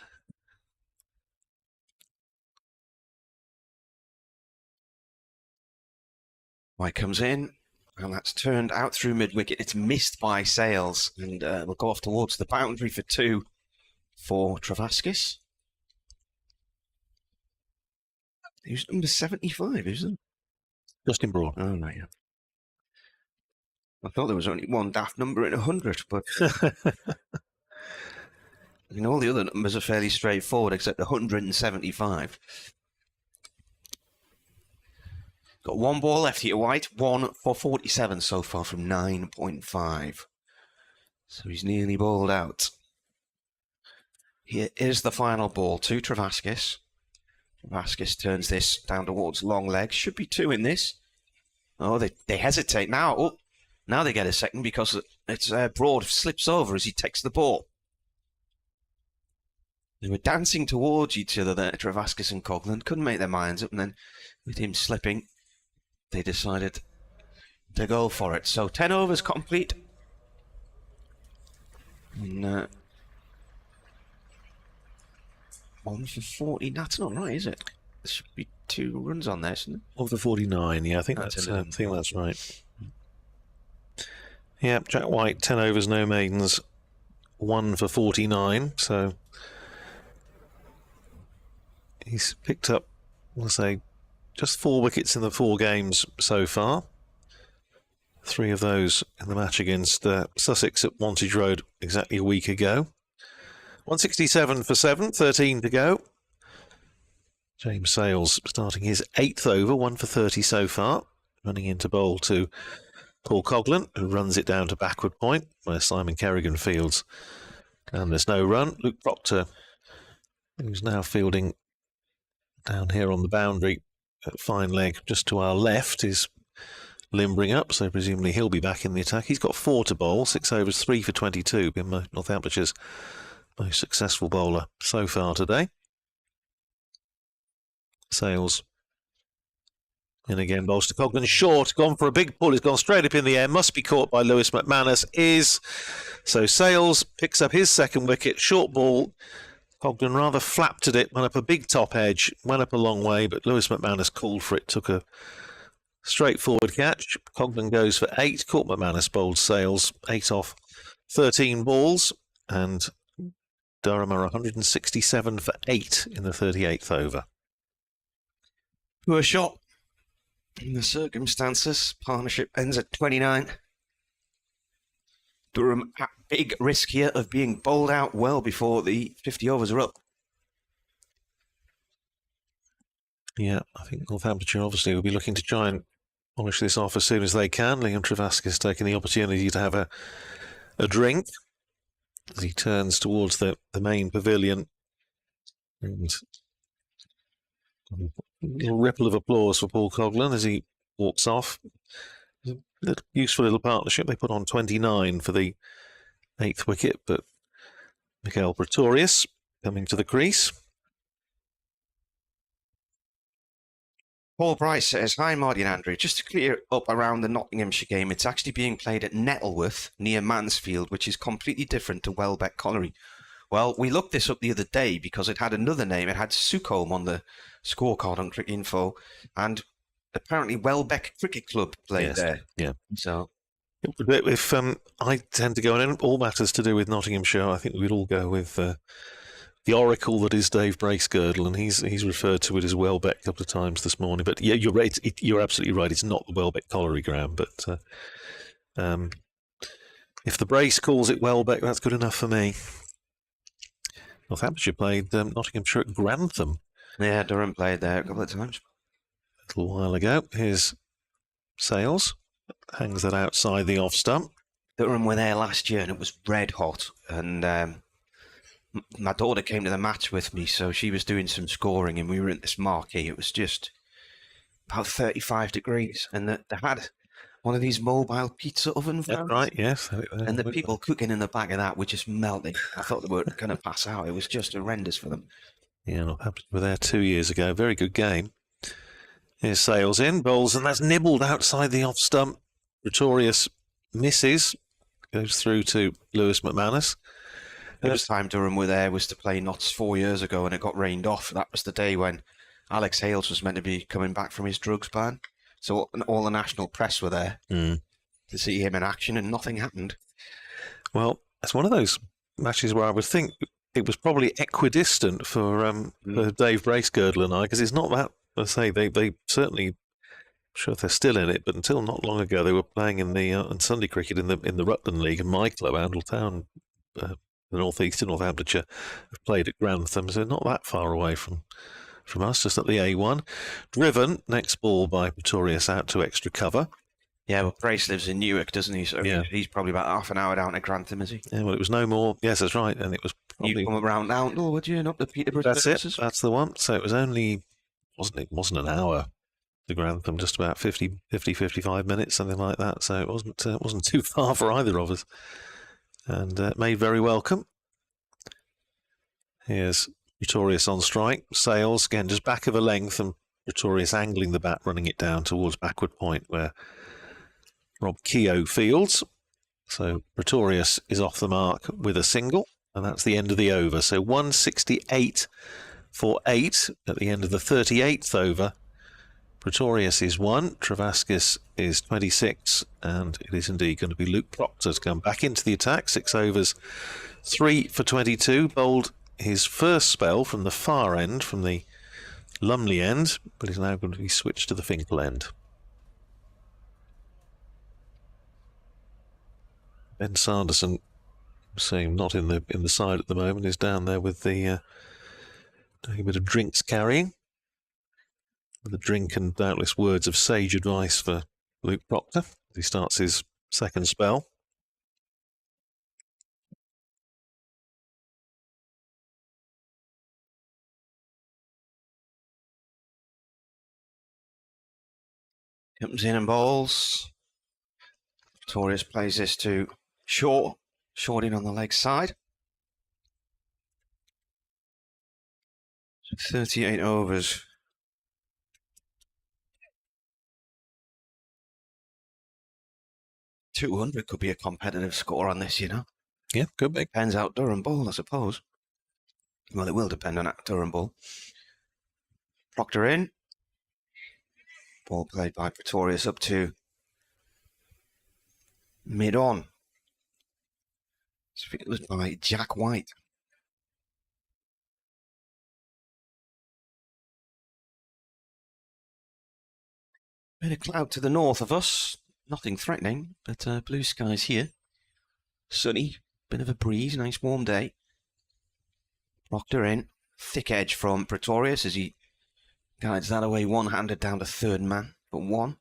White comes in, and that's turned out through mid-wicket. It's missed by Sales, and will go off towards the boundary for 2 for Travaskis. Who's number 75, isn't it? Justin Broad. Oh, no, yeah. I thought there was only one daft number in 100, but all the other numbers are fairly straightforward, except 175. Got 1 ball left here, White. 1 for 47 so far from 9.5. So he's nearly bowled out. Here is the final ball to Travaskis. Travaskis turns this down towards long leg. Should be 2 in this. Oh, they hesitate now. Oh, now they get a second because it's Broad slips over as he takes the ball. They were dancing towards each other there, Travaskis and Coughlan. Couldn't make their minds up, and then with him slipping, they decided to go for it. So 10 overs complete. And 1 for 40. That's not right, is it? There should be 2 runs on there, shouldn't it? Of the 49, yeah, I think that's right. Yeah, Jack White, 10 overs, no maidens, 1 for 49. So he's picked up, let's say, just 4 wickets in the 4 games so far. 3 of those in the match against Sussex at Wantage Road exactly a week ago. 167 for 7, 13 to go. James Sales starting his 8th over, 1 for 30 so far. Running into bowl to Paul Coughlan, who runs it down to backward point, where Simon Kerrigan fields. And there's no run. Luke Proctor, who's now fielding down here on the boundary at fine leg just to our left, is limbering up, so presumably he'll be back in the attack. He's got 4 to bowl, 6 overs, 3 for 22, been Northamptonshires most successful bowler so far today. Sales in again, bowls to Coughlan, short, gone for a big pull, he's gone straight up in the air, must be caught by Lewis McManus, so Sales picks up his 2nd wicket, short ball. Coughlan rather flapped at it, went up a big top edge, went up a long way, but Lewis McManus called for it, took a straightforward catch. Coughlan goes for 8, caught McManus, bowled Sales, 8 off 13 balls, and Durham are 167 for 8 in the 38th over. Poor shot. In the circumstances, partnership ends at 29. Durham at big risk here of being bowled out well before the 50 overs are up. Yeah, I think Northamptonshire obviously will be looking to try and polish this off as soon as they can. Liam Travaskis taking the opportunity to have a drink as he turns towards the main pavilion. And a little ripple of applause for Paul Coghlan as he walks off. A useful little partnership. They put on 29 for the 8th wicket, but Mikael Pretorius coming to the crease. Paul Bryce says, "Hi Marty and Andrew, just to clear up around the Nottinghamshire game, it's actually being played at Nettleworth near Mansfield, which is completely different to Welbeck Colliery." Well, we looked this up the other day because it had another name. It had Sucombe on the scorecard on Cricket Info, and apparently Welbeck Cricket Club played there. Yeah. So if I tend to go in all matters to do with Nottinghamshire, I think we'd all go with the oracle that is Dave Bracegirdle, and he's referred to it as Welbeck a couple of times this morning. But yeah, you're right. You're absolutely right. It's not the Welbeck Colliery ground, but if the Brace calls it Welbeck, that's good enough for me. Northamptonshire played Nottinghamshire at Grantham. Yeah, Durham played there a couple of times. A little while ago. Here's Sales. Hangs that outside the off stump. Durham were there last year and it was red hot. And my daughter came to the match with me, so she was doing some scoring and we were in this marquee. It was just about 35 degrees. And they had one of these mobile pizza ovens. Yeah, right, yes. And the people cooking in the back of that were just melting. I thought they were going to pass out. It was just horrendous for them. Yeah, Northampton were there 2 years ago. Very good game. Here's Sales in, bowls, and that's nibbled outside the off stump. Pretorius misses, goes through to Lewis McManus. The first time Durham were there was to play Notts 4 years ago and it got rained off. That was the day when Alex Hales was meant to be coming back from his drugs ban. So all the national press were there to see him in action and nothing happened. Well, it's one of those matches where I would think it was probably equidistant for Dave Bracegirdle and I, because it's not that, I say, they certainly, I'm sure they're still in it, but until not long ago they were playing in the on Sunday cricket in the Rutland League, and my club, Andletown, the North East in Northamptonshire, have played at Grantham, so not that far away from us, just at the A1. Driven, next ball by Pretorius out to extra cover. Yeah, well, Brace lives in Newark, doesn't he? So yeah. He's probably about half an hour down to Grantham, is he? Yeah, well, it was no more. Yes, that's right. And it was probably... You'd come around Downhill, would you? And up to Peterborough? That's it. That's the one. So it was only, wasn't an hour to Grantham, just about 55 minutes, something like that. So it wasn't too far for either of us. And made very welcome. Here's Pretorius on strike. Sales, again, just back of a length, and Pretorius angling the bat, running it down towards backward point where Rob Keogh fields. So Pretorius is off the mark with a single, and that's the end of the over. So 168 for 8 at the end of the 38th over. Pretorius is 1, Travaskis is 26, and it is indeed going to be Luke Proctor to come back into the attack. 6 overs, 3 for 22, bowled his first spell from the far end, from the Lumley end, but he's now going to be switched to the Finkel end. Ben Sanderson, seeing not in the side at the moment, is down there with the doing a bit of drinks carrying. The drink and doubtless words of sage advice for Luke Proctor as he starts his second spell. Comes in and bowls. Pretorius plays this to Shaw. Short in on the leg side. 38 overs. 200 could be a competitive score on this, you know. Yeah, could be. Depends out Durham ball, I suppose. Well, it will depend on Durham ball. Proctor in. Ball played by Pretorius up to mid-on. I think it was by Jack White. Bit of cloud to the north of us. Nothing threatening, but blue skies here. Sunny, bit of a breeze, nice warm day. Proctor in. Thick edge from Pretorius as he guides that away one-handed down to third man, but one.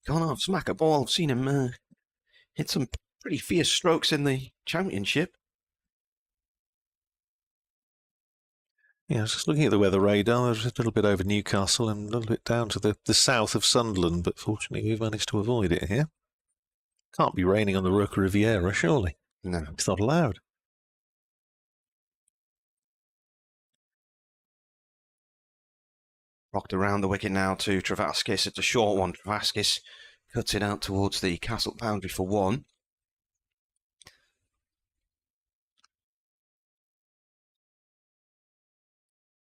gone off, smack a ball. I've seen him hit some pretty fierce strokes in the championship. Yeah, I was just looking at the weather radar. There's a little bit over Newcastle and a little bit down to the south of Sunderland, but fortunately we've managed to avoid it here. Can't be raining on the Roca Riviera, surely. No. It's not allowed. Rocked around the wicket now to Travaskis. It's a short one. Travaskis cuts it out towards the castle boundary for 1.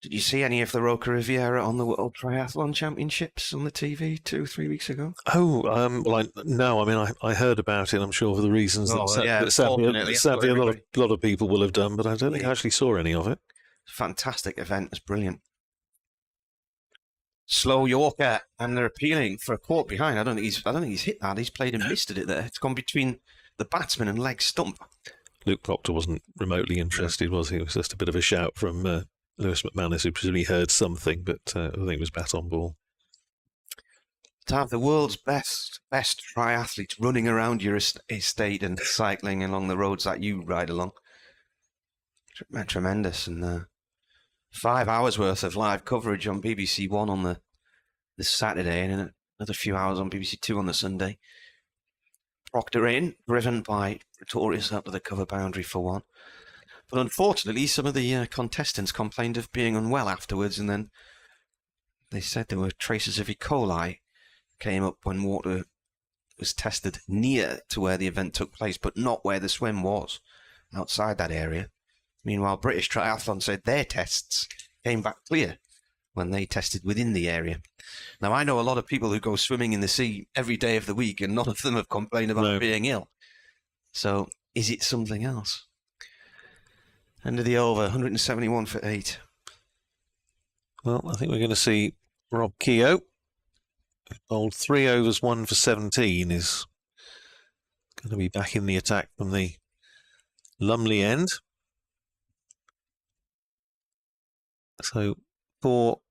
Did you see any of the Roca Riviera on the World Triathlon Championships on the TV 2-3 weeks ago? Oh, well, no. I mean, I heard about it. I'm sure for the reasons that sadly a lot of people will have done, but I don't think I actually saw any of it. Fantastic event. It's brilliant. Slow Yorker, and they're appealing for a caught behind. I don't think he's hit that. He's played and missed it there. It's gone between the batsman and leg stump. Luke Proctor wasn't remotely interested, was he? It was just a bit of a shout from Lewis McManus, who presumably heard something, but I think it was bat on ball. To have the world's best triathletes running around your estate and cycling along the roads that you ride along, tremendous. And 5 hours worth of live coverage on BBC One on the Saturday, and another few hours on BBC Two on the Sunday. Proctor in, driven by Pretorius up to the cover boundary for 1. But unfortunately, some of the contestants complained of being unwell afterwards, and then they said there were traces of E. coli came up when water was tested near to where the event took place, but not where the swim was, outside that area. Meanwhile, British Triathlon said their tests came back clear when they tested within the area. Now, I know a lot of people who go swimming in the sea every day of the week, and none of them have complained about being ill. So, is it something else? End of the over, 171 for 8. Well, I think we're going to see Rob Keogh, who bowled 3 overs, 1 for 17, is going to be back in the attack from the Lumley end. So for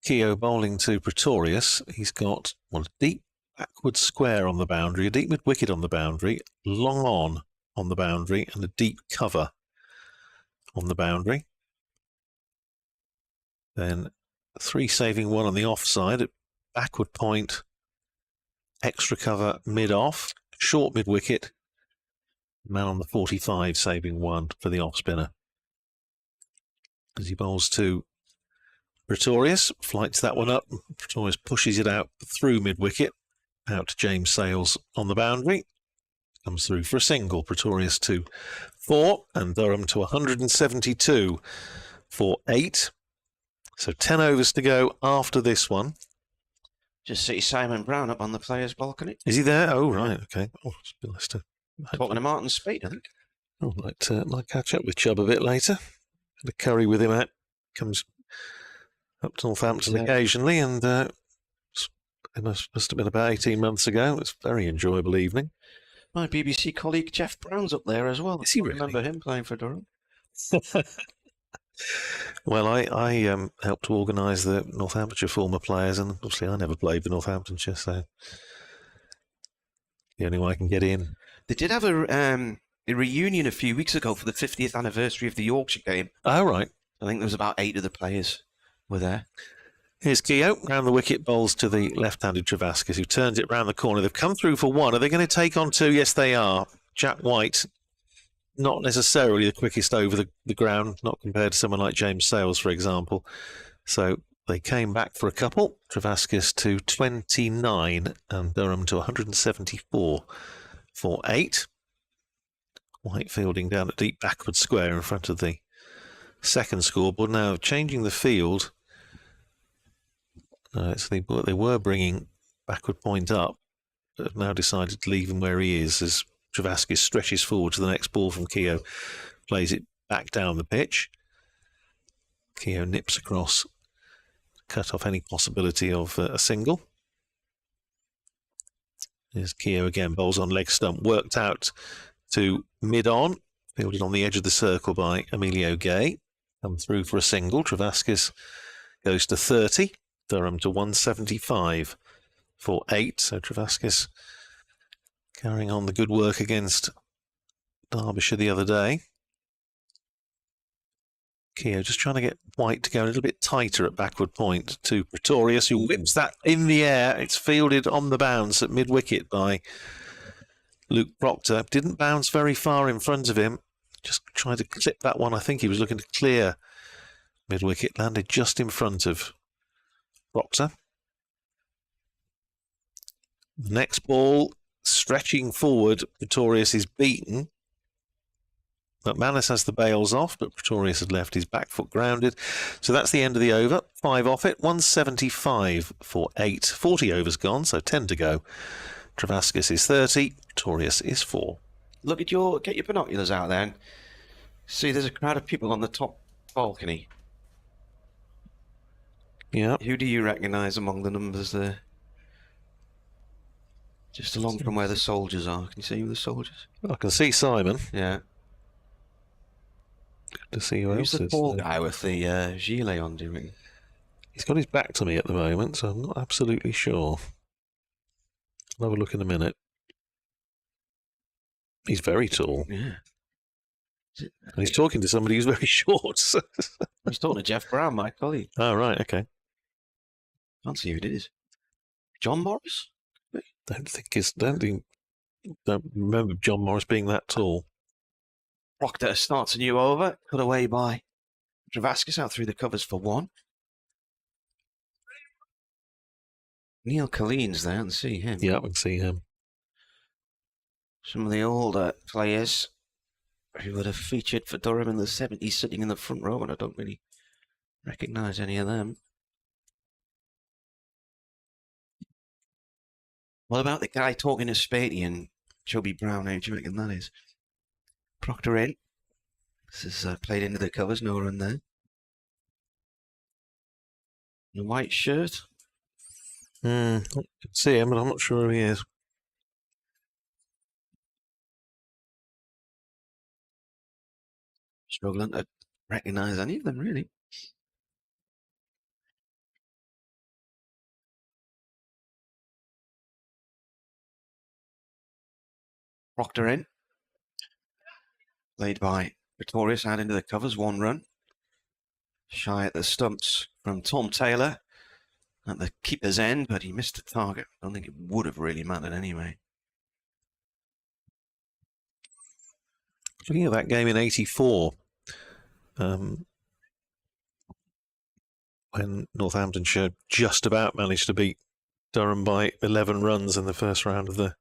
Keogh bowling to Pretorius, he's got a deep backward square on the boundary, a deep mid-wicket on the boundary, long on the boundary, and a deep cover on the boundary. Then 3 saving 1 on the offside at backward point, extra cover mid-off, short mid-wicket, man on the 45 saving 1 for the off-spinner. As he bowls to Pretorius, flights that one up. Pretorius pushes it out through mid-wicket, out to James Sales on the boundary. Comes through for a single. Pretorius to 4, and Durham to 172 for 8. So 10 overs to go after this one. Just see Simon Brown up on the players' balcony. Is he there? Oh, right, okay. Oh, it's nice to... Talking to Martin Speed, I think. Oh, might catch up with Chubb a bit later. Had a curry with him out. Comes up to Northampton occasionally, and it must have been about 18 months ago. It was a very enjoyable evening. My BBC colleague Jeff Brown's up there as well. Is he really? I remember him playing for Durham. Well, I helped to organise the Northamptonshire former players, and obviously I never played for Northamptonshire, so the only way I can get in. They did have a reunion a few weeks ago for the 50th anniversary of the Yorkshire game. Oh, right. I think there was about 8 of the players were there. Here's Keogh, round the wicket, bowls to the left-handed Travaskis, who turns it round the corner. They've come through for 1. Are they going to take on 2? Yes, they are. Jack White, not necessarily the quickest over the ground, not compared to someone like James Sales, for example. So they came back for a couple. Travaskis to 29 and Durham to 174 for 8. White fielding down a deep backward square in front of the second scoreboard. Now changing the field. So they were bringing backward point up, but have now decided to leave him where he is as Travaskis stretches forward to the next ball from Keogh, plays it back down the pitch. Keogh nips across, cut off any possibility of a single. There's Keogh again, bowls on leg stump, worked out to mid-on, fielded on the edge of the circle by Emilio Gay. Come through for a single. Travaskis goes to 30. Durham to 175 for 8. So Travaskis carrying on the good work against Derbyshire the other day. Keogh just trying to get White to go a little bit tighter at backward point to Pretorius, who whips that in the air. It's fielded on the bounce at mid-wicket by Luke Proctor. Didn't bounce very far in front of him. Just tried to clip that one. I think he was looking to clear mid-wicket. Landed just in front of Proctor. Next ball, stretching forward, Pretorius is beaten. McManus has the bails off, but Pretorius had left his back foot grounded. So that's the end of the over. 5 off it, 175 for 8. 40 overs gone, so 10 to go. Travaskis is 30, Pretorius is 4. Look at get your binoculars out there and see there's a crowd of people on the top balcony. Yeah. Who do you recognise among the numbers there? Just along from where the soldiers are. Can you see the soldiers? I can see Simon. Yeah. Good to see who else Who's the is tall there. guy with the gilet on doing? He's got his back to me at the moment, so I'm not absolutely sure. I'll have a look in a minute. He's very tall. Yeah. And he's talking to somebody who's very short. He's talking to Jeff Brown, my colleague. Oh, right, okay. Can't see who it is. John Morris? Don't remember John Morris being that tall. Proctor starts a new over, cut away by Travaskis out through the covers for 1. Neil Colleen's there, and see him. Yeah, I can see him. Some of the older players who would have featured for Durham in the 70s sitting in the front row, and I don't really recognise any of them. What about the guy talking to Spatey and Chubby Brown? How do you reckon that is? Proctor in. This is played into the covers, no run there. In a white shirt. I can see him, but I'm not sure who he is. Struggling to recognise any of them, really. Proctor in. Played by Pretorius out into the covers, 1 run. Shy at the stumps from Tom Taylor at the keeper's end, but he missed the target. I don't think it would have really mattered anyway. Looking at that game in '84, when Northamptonshire just about managed to beat Durham by 11 runs in the first round of the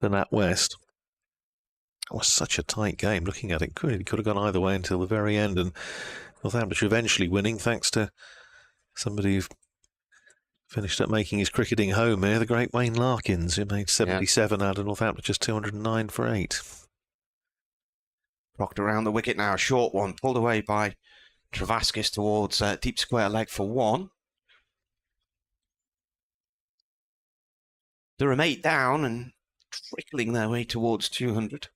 Nat West. It was such a tight game. Looking at it, really could have gone either way until the very end, and Northamptonshire eventually winning thanks to somebody who finished up making his cricketing home here, the great Wayne Larkins, who made 77 out of Northamptonshire, 209 for 8. Proctor around the wicket now, short one, pulled away by Travaskis towards deep square leg for 1. Durham 8 down and trickling their way towards 200.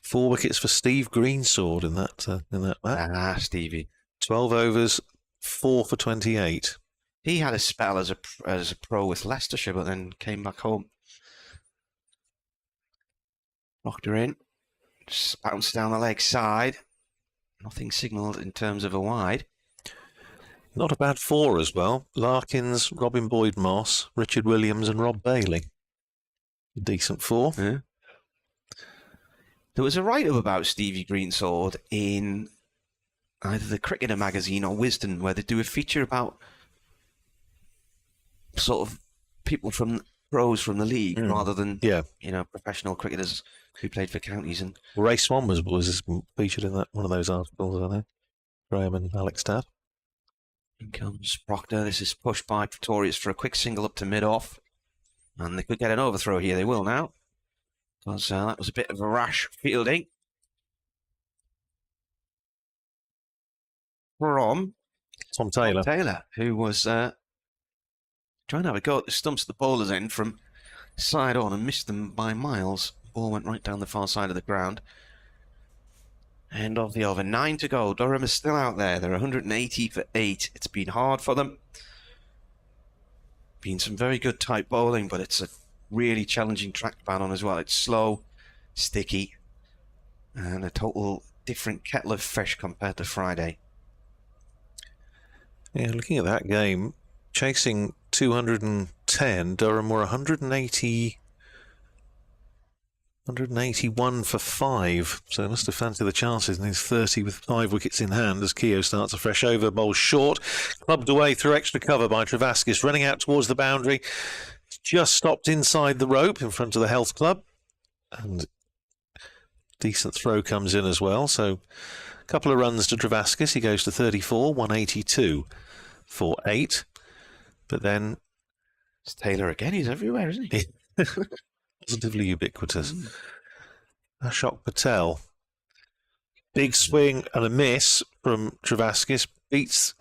4 wickets for Steve Greensword in that match. Stevie. 12 overs, 4 for 28. He had a spell as a pro with Leicestershire, but then came back home. Proctor in. Just bounced down the leg side. Nothing signalled in terms of a wide. Not a bad 4 as well. Larkins, Robin Boyd-Moss, Richard Williams and Rob Bailey. A decent 4. Yeah. There was a write-up about Stevie Greensword in either the Cricketer magazine or Wisden, where they do a feature about sort of people from pros from the league rather than professional cricketers who played for counties. And Ray Swan was featured in one of those articles, I think. Graham and Alex Tabb. In comes Proctor. This is pushed by Pretorius for a quick single up to mid-off. And they could get an overthrow here. They will now. Because that was a bit of a rash fielding from Tom Taylor. Who was trying to have a go at the stumps of the bowler's end from side on and missed them by miles. Ball went right down the far side of the ground. End of the over. 9 to go. Durham is still out there. They're 180 for 8. It's been hard for them. been some very good tight bowling, but it's a really challenging track to bat on as well. It's slow, sticky, and a total different kettle of fish compared to Friday. Yeah, looking at that game, chasing 210, Durham were 181 for 5, so they must have fancied the chances in his 30 with 5 wickets in hand as Keogh starts a fresh over, bowls short, clubbed away through extra cover by Travaskis, running out towards the boundary, just stopped inside the rope in front of the Health Club, and decent throw comes in as well, so a couple of runs to Travaskis, he goes to 34, 182 for 8, but then... It's Taylor again, he's everywhere, isn't he? Positively ubiquitous. Ashok Patel. Big swing and a miss from Travaskis. Beats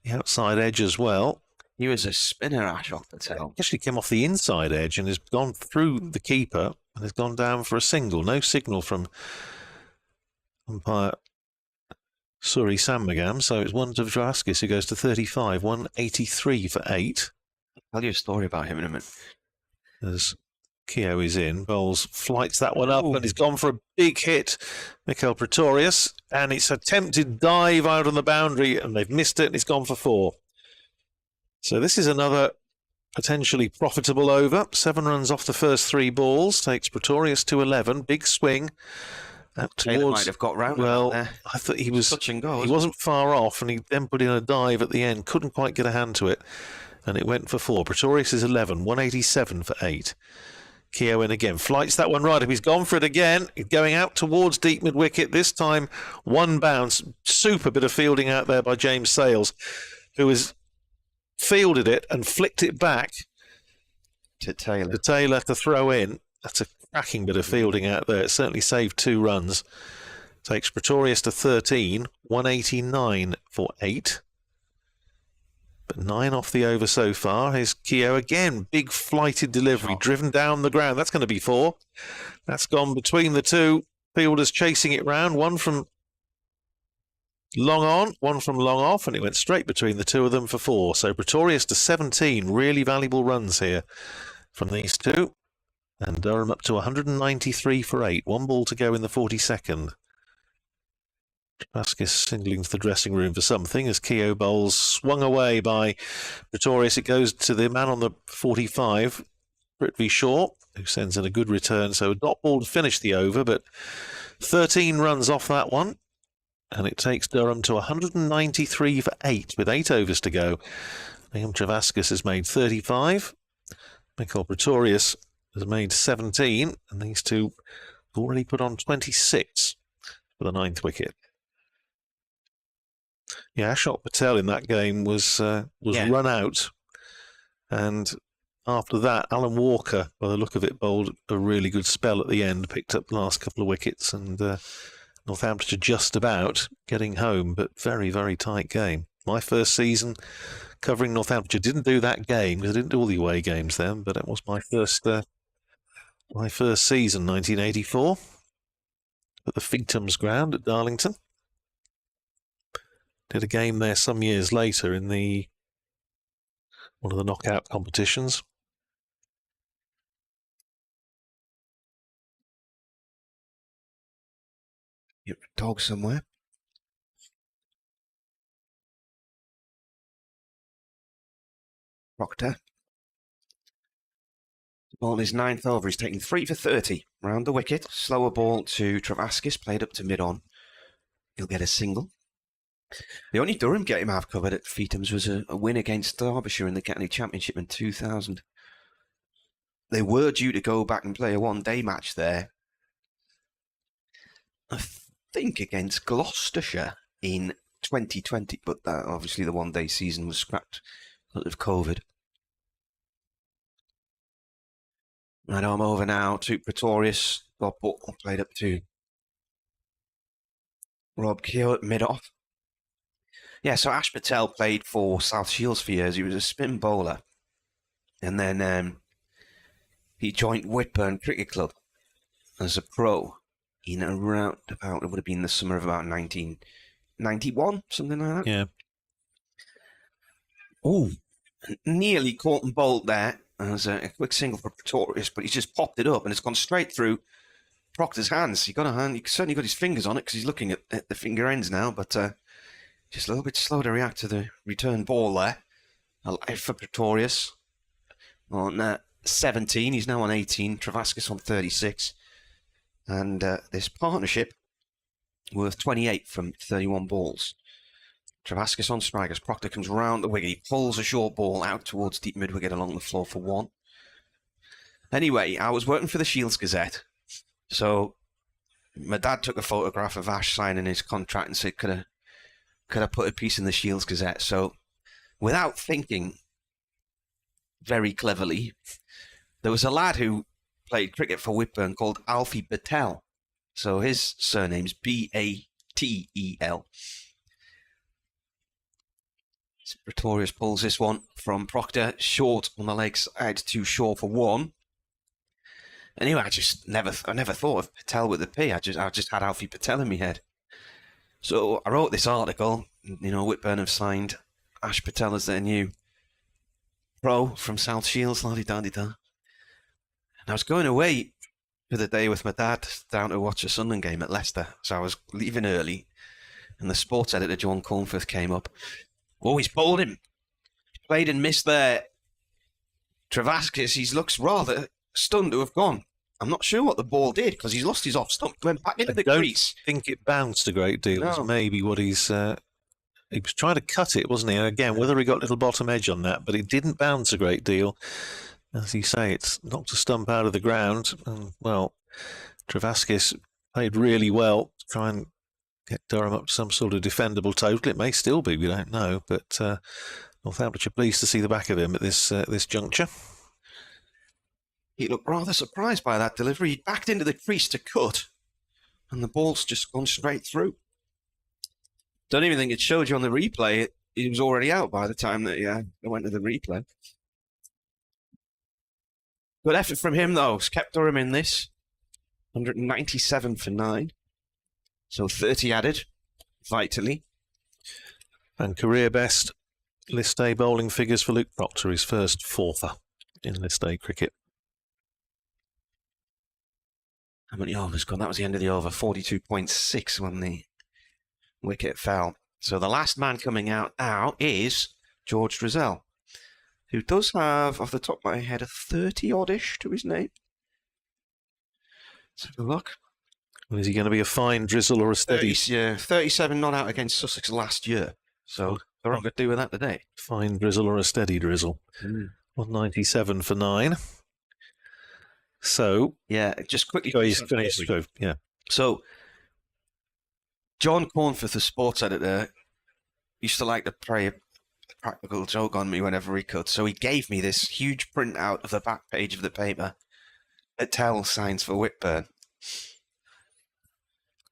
the outside edge as well. He was a spinner, Ashok Patel. He actually came off the inside edge and has gone through the keeper and has gone down for a single. No signal from umpire Suri Sambagam. So it's one to Travaskis who goes to 35, 183 for 8. I'll tell you a story about him in a minute. As Keogh is in, bowls, flights that one up, and he's gone for a big hit, Mikel Pretorius, and it's a attempted dive out on the boundary, and they've missed it, and it's gone for 4. So this is another potentially profitable over. 7 runs off the first 3 balls, takes Pretorius to 11, big swing. Taylor might have got round. Well, there. I thought he was. Touch and go, he wasn't far off, and he then put in a dive at the end, couldn't quite get a hand to it, and it went for 4. Pretorius is 11, 187 for 8. Keogh in again, flights that one right up. He's gone for it again, going out towards deep mid-wicket. This time, one bounce. Super bit of fielding out there by James Sales, who has fielded it and flicked it back to Taylor. To throw in. That's a cracking bit of fielding out there. It certainly saved 2 runs. Takes Pretorius to 13, 189 for 8. But 9 off the over so far. Here's Keogh again. Big flighted delivery, driven down the ground. That's going to be 4. That's gone between the 2 fielders chasing it round. One from long on, one from long off, and it went straight between the 2 of them for 4. So Pretorius to 17. Really valuable runs here from these 2. And Durham up to 193 for 8. 1 ball to go in the 42nd. Travaskis singling to the dressing room for something as Keogh bowls swung away by Pretorius. It goes to the man on the 45, Prithvi Shaw, who sends in a good return. So a dot ball to finish the over, but 13 runs off that one. And it takes Durham to 193 for 8 with 8 overs to go. Liam Travaskis has made 35. Mikel Pretorius has made 17. And these 2 have already put on 26 for the 9th wicket. Yeah, Ashok Patel in that game was run out, and after that, Alan Walker, by the look of it, bowled a really good spell at the end, picked up the last couple of wickets, and Northamptonshire just about getting home, but very, very tight game. My first season covering Northamptonshire, didn't do that game because I didn't do all the away games then, but it was my first season, 1984, at the Figtums ground at Darlington. Did a game there some years later in one of the knockout competitions. You're a dog somewhere. Proctor. The ball is 9th over. He's taking 3 for 30. Round the wicket. Slower ball to Travaskis. Played up to mid-on. He'll get a single. The only Durham game I've covered at Feetham's was a win against Derbyshire in the County Championship in 2000. They were due to go back and play a one-day match there. I think against Gloucestershire in 2020, but obviously the one-day season was scrapped because of COVID. Right arm over now to Pretorius. Bob Buckle played up to Rob Keogh at mid-off. Yeah, so Ash Patel played for South Shields for years. He was a spin bowler. And then he joined Whitburn Cricket Club as a pro in around about, it would have been the summer of about 1991, something like that. Yeah. Oh, nearly caught and bowled there. There's a quick single for Pretorius, but he's just popped it up and it's gone straight through Proctor's hands. He certainly got his fingers on it because he's looking at the finger ends now, but just a little bit slow to react to the return ball there. Alive for Pretorius on 17. He's now on 18. Travaskis on 36. And this partnership worth 28 from 31 balls. Travaskis on strikers. Proctor comes round the wicket. He pulls a short ball out towards deep mid-wicket along the floor for 1. Anyway, I was working for the Shields Gazette. So my dad took a photograph of Ash signing his contract and said, could I put a piece in the Shields Gazette? So without thinking very cleverly, there was a lad who played cricket for Whitburn called Alfie Patel. So his surname's B-A-T-E-L. Pretorius pulls this one from Proctor, short on the leg side, too short for 1. Anyway, I never thought of Patel with a P. I just had Alfie Patel in my head. So I wrote this article. Whitburn have signed Ash Patel as their new pro from South Shields, la-di-da-di-da. And I was going away for the day with my dad down to watch a Sunderland game at Leicester. So I was leaving early, and the sports editor, John Cornforth, came up. Oh, he's bowled him. He played and missed there. Travaskis, he looks rather stunned to have gone. I'm not sure what the ball did because he's lost his off stump. Went back into the crease. I think it bounced a great deal. No. Is maybe what he was trying to cut it, wasn't he? And again, whether he got a little bottom edge on that, but it didn't bounce a great deal. As you say, it's knocked a stump out of the ground. And, well, Travaskis played really well to try and get Durham up to some sort of defendable total. It may still be, we don't know. But Northamptonshire pleased to see the back of him at this juncture. He looked rather surprised by that delivery. He backed into the crease to cut, and the ball's just gone straight through. Don't even think it showed you on the replay. He was already out by the time that I went to the replay. Good effort from him, though. It's kept Durham in this. 197 for 9. So 30 added, vitally. And career best List A bowling figures for Luke Proctor, his first fourther in List A cricket. How many overs gone? That was the end of the over. 42.6 when the wicket fell. So the last man coming out now is George Drizzell, who does have, off the top of my head, a 30-odd-ish to his name. Let's have a look. Well, is he going to be a fine drizzle or a steady? 37 not out against Sussex last year. So they're not going to do with that today. Fine drizzle or a steady drizzle. 197 for 9. So yeah, just quickly. So John Cornforth, the sports editor, used to like to play a practical joke on me whenever he could. So he gave me this huge printout of the back page of the paper. Patel signs for Whitburn.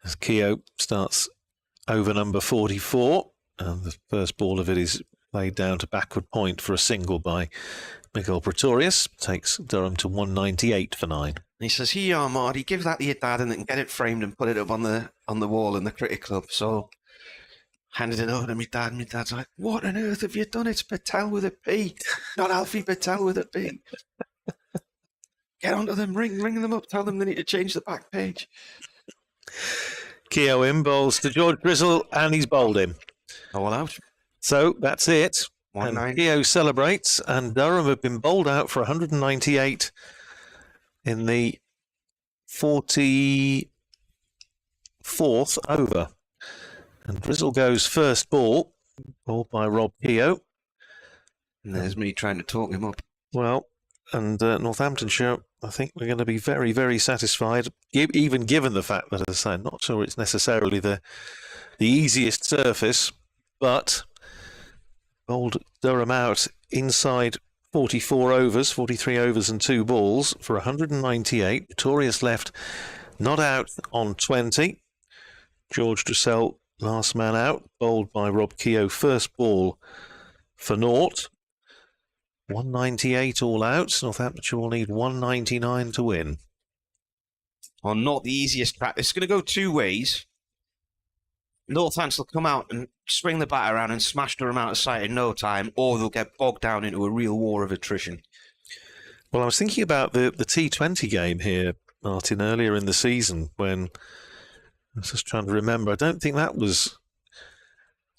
As Keogh starts over number 44, and the first ball of it is laid down to backward point for a single by Miguel Pretorius, takes Durham to 198 for 9. He says, "Here you are, Marty, give that to your dad and then get it framed and put it up on the wall in the cricket club." So handed it over to my dad, and my dad's like, "What on earth have you done? It's Patel with a P, not Alfie Patel with a P." Get onto them, ring them up, tell them they need to change the back page. Keogh in bowls to George Drizzell, and he's bowled him. All out. So that's it. And Keogh celebrates, and Durham have been bowled out for 198 in the 44th over. And Drizzell goes first ball, bowled by Rob Keogh. And there's me trying to talk him up. Well, and Northamptonshire, I think we're going to be very, very satisfied, even given the fact that, as I say, I'm not sure it's necessarily the easiest surface, but bowled Durham out inside 44 overs, 43 overs and 2 balls for 198. Pretorius left not out on 20. George Drizzell, last man out, bowled by Rob Keogh, first ball for naught. 198 all out. Northamptonshire will need 199 to win. Well, not the easiest practice. It's going to go two ways. Northampton will come out and swing the bat around and smash Durham out of sight in no time, or they'll get bogged down into a real war of attrition. Well, I was thinking about the T20 game here, Martin, earlier in the season when I was just trying to remember. I don't think that was.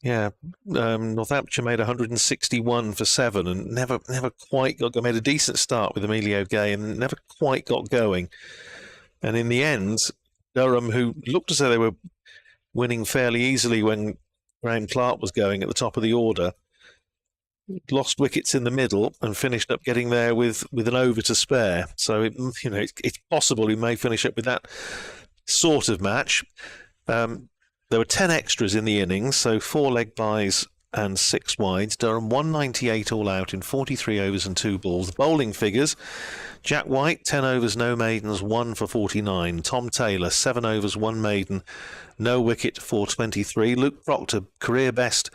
Yeah, Northamptonshire made 161 for 7 and never quite made a decent start with Emilio Gay and never quite got going. And in the end, Durham, who looked as though they were winning fairly easily when Graham Clark was going at the top of the order, lost wickets in the middle and finished up getting there with an over to spare. So it's possible he may finish up with that sort of match. There were 10 extras in the innings, so 4 leg byes and 6 wides. Durham 198 all out in 43 overs and 2 balls. Bowling figures: Jack White 10 overs, no maidens, 1 for 49. Tom Taylor 7 overs, 1 maiden, no wicket, 423. Luke Proctor, career best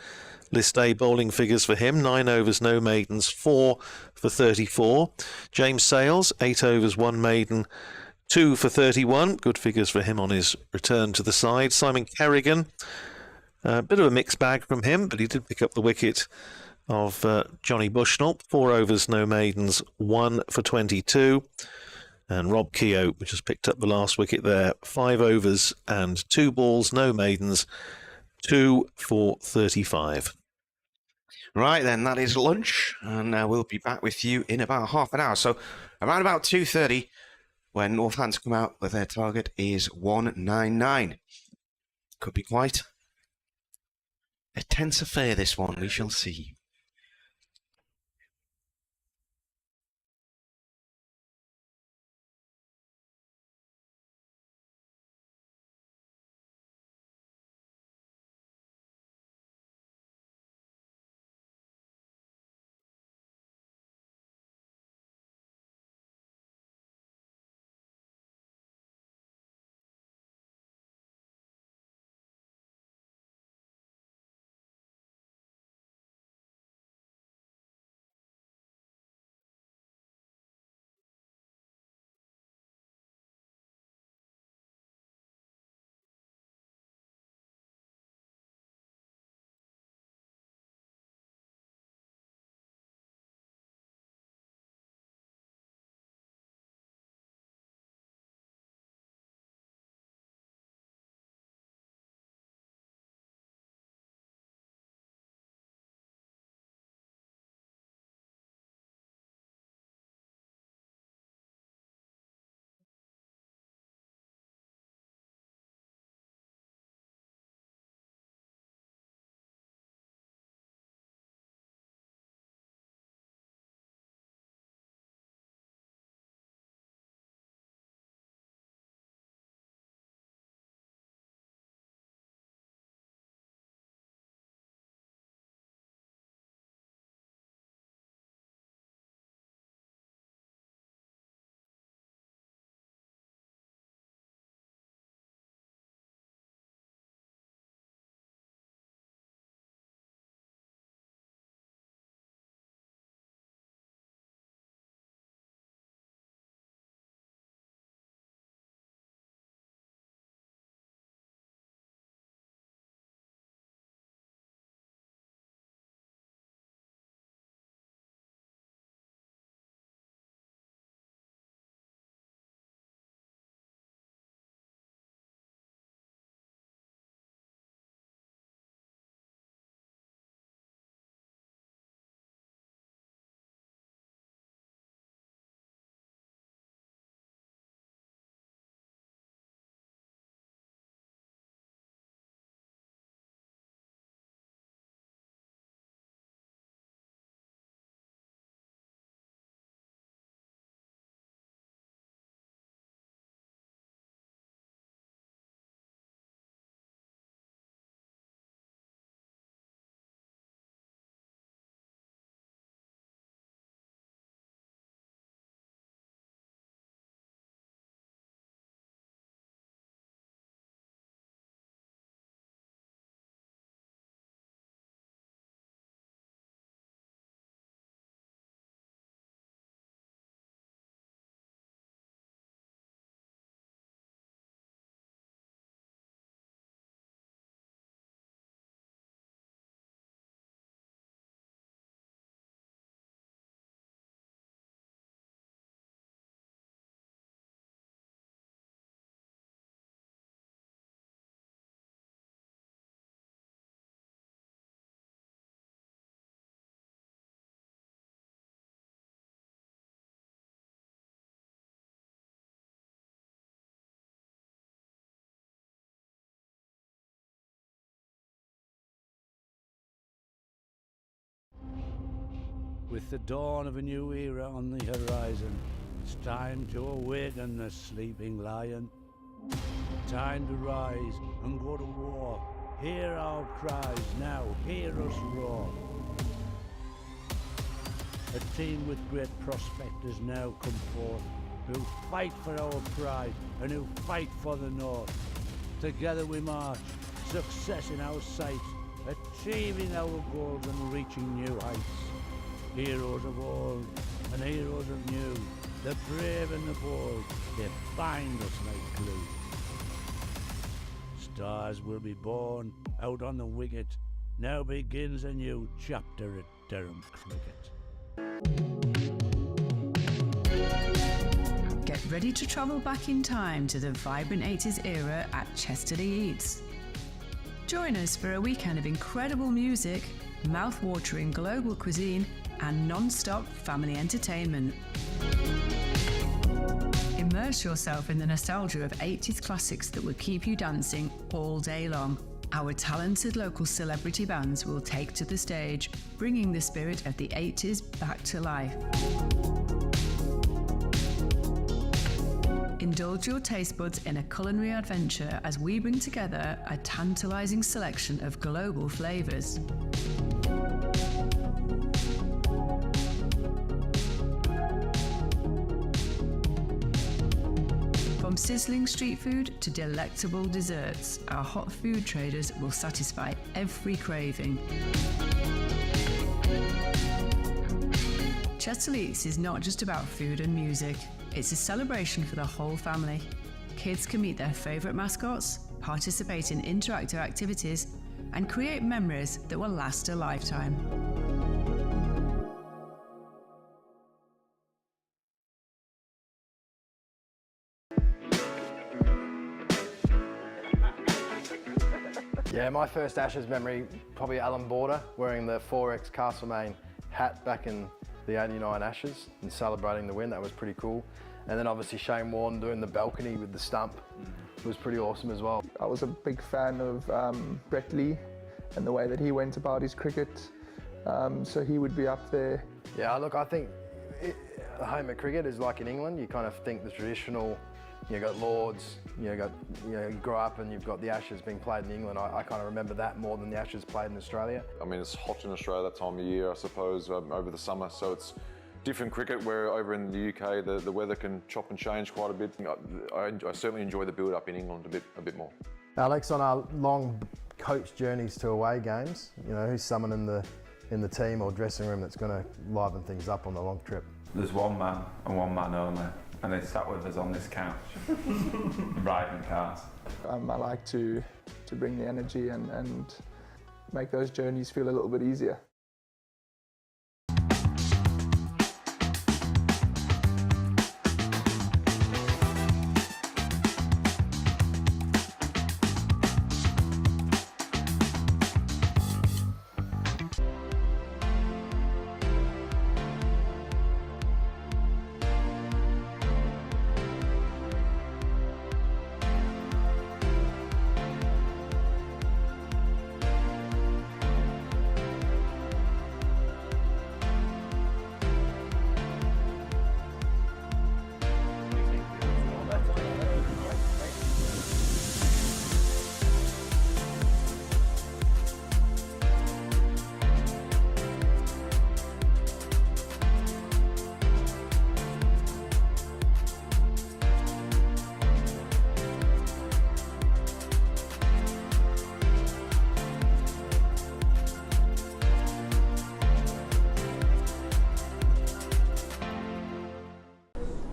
List A bowling figures for him: 9 overs, no maidens, 4 for 34. James Sales 8 overs, 1 maiden, 2 for 31. Good figures for him on his return to the side. Simon Kerrigan, a bit of a mixed bag from him, but he did pick up the wicket of Johnny Bushnell. 4 overs, no maidens, 1 for 22. And Rob Keogh, which has picked up the last wicket there, 5 overs and 2 balls, no maidens, 2 for 35. Right then, that is lunch, and we'll be back with you in about half an hour. So around about 2:30, when Northampton come out with their target is 199. Could be quite a tense affair, this one. We shall see. With the dawn of a new era on the horizon, it's time to awaken the sleeping lion. Time to rise and go to war. Hear our cries now, hear us roar. A team with great prospectors now come forth, who fight for our pride and who fight for the North. Together we march, success in our sights, achieving our goals and reaching new heights. Heroes of old and heroes of new, the brave and the bold, they bind us like glue. Stars will be born out on the wicket. Now begins a new chapter at Durham Cricket. Get ready to travel back in time to the vibrant 80s era at Chesterley Eats. Join us for a weekend of incredible music, mouth-watering global cuisine, and non-stop family entertainment. Immerse yourself in the nostalgia of 80s classics that will keep you dancing all day long. Our talented local celebrity bands will take to the stage, bringing the spirit of the 80s back to life. Indulge your taste buds in a culinary adventure as we bring together a tantalizing selection of global flavors. From sizzling street food to delectable desserts, our hot food traders will satisfy every craving. Chesterley Eats is not just about food and music, it's a celebration for the whole family. Kids can meet their favourite mascots, participate in interactive activities, and create memories that will last a lifetime. Yeah, my first Ashes memory, probably Alan Border wearing the 4X Castlemaine hat back in the 89 Ashes and celebrating the win. That was pretty cool. And then obviously Shane Warne doing the balcony with the stump was pretty awesome as well. I was a big fan of Brett Lee and the way that he went about his cricket, so he would be up there. Yeah, look, I think home at cricket is like in England. You kind of think the traditional, you got Lords, you grow up and you've got the Ashes being played in England. I kind of remember that more than the Ashes played in Australia. I mean, it's hot in Australia that time of year, I suppose, over the summer, so it's different cricket, where over in the UK the weather can chop and change quite a bit. I certainly enjoy the build-up in England a bit more. Alex, on our long coach journeys to away games, who's someone in the team or dressing room that's going to liven things up on the long trip? There's one man and one man only, and they sat with us on this couch, riding cars. I like to bring the energy and make those journeys feel a little bit easier.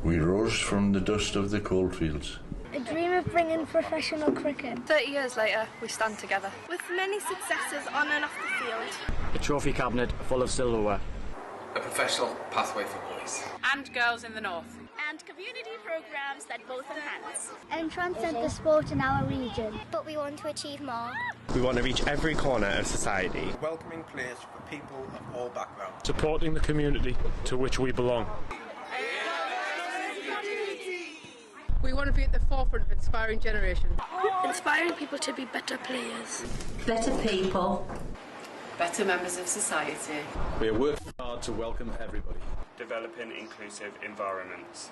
We rose from the dust of the coalfields. A dream of bringing professional cricket. 30 years later, we stand together. With many successes on and off the field. A trophy cabinet full of silverware. A professional pathway for boys. And girls in the north. And community programs that both enhance. And transcend the sport in our region. But we want to achieve more. We want to reach every corner of society. A welcoming place for people of all backgrounds. Supporting the community to which we belong. We want to be at the forefront of inspiring generations. Inspiring people to be better players. Better people. Better members of society. We are working hard proud to welcome everybody. Developing inclusive environments.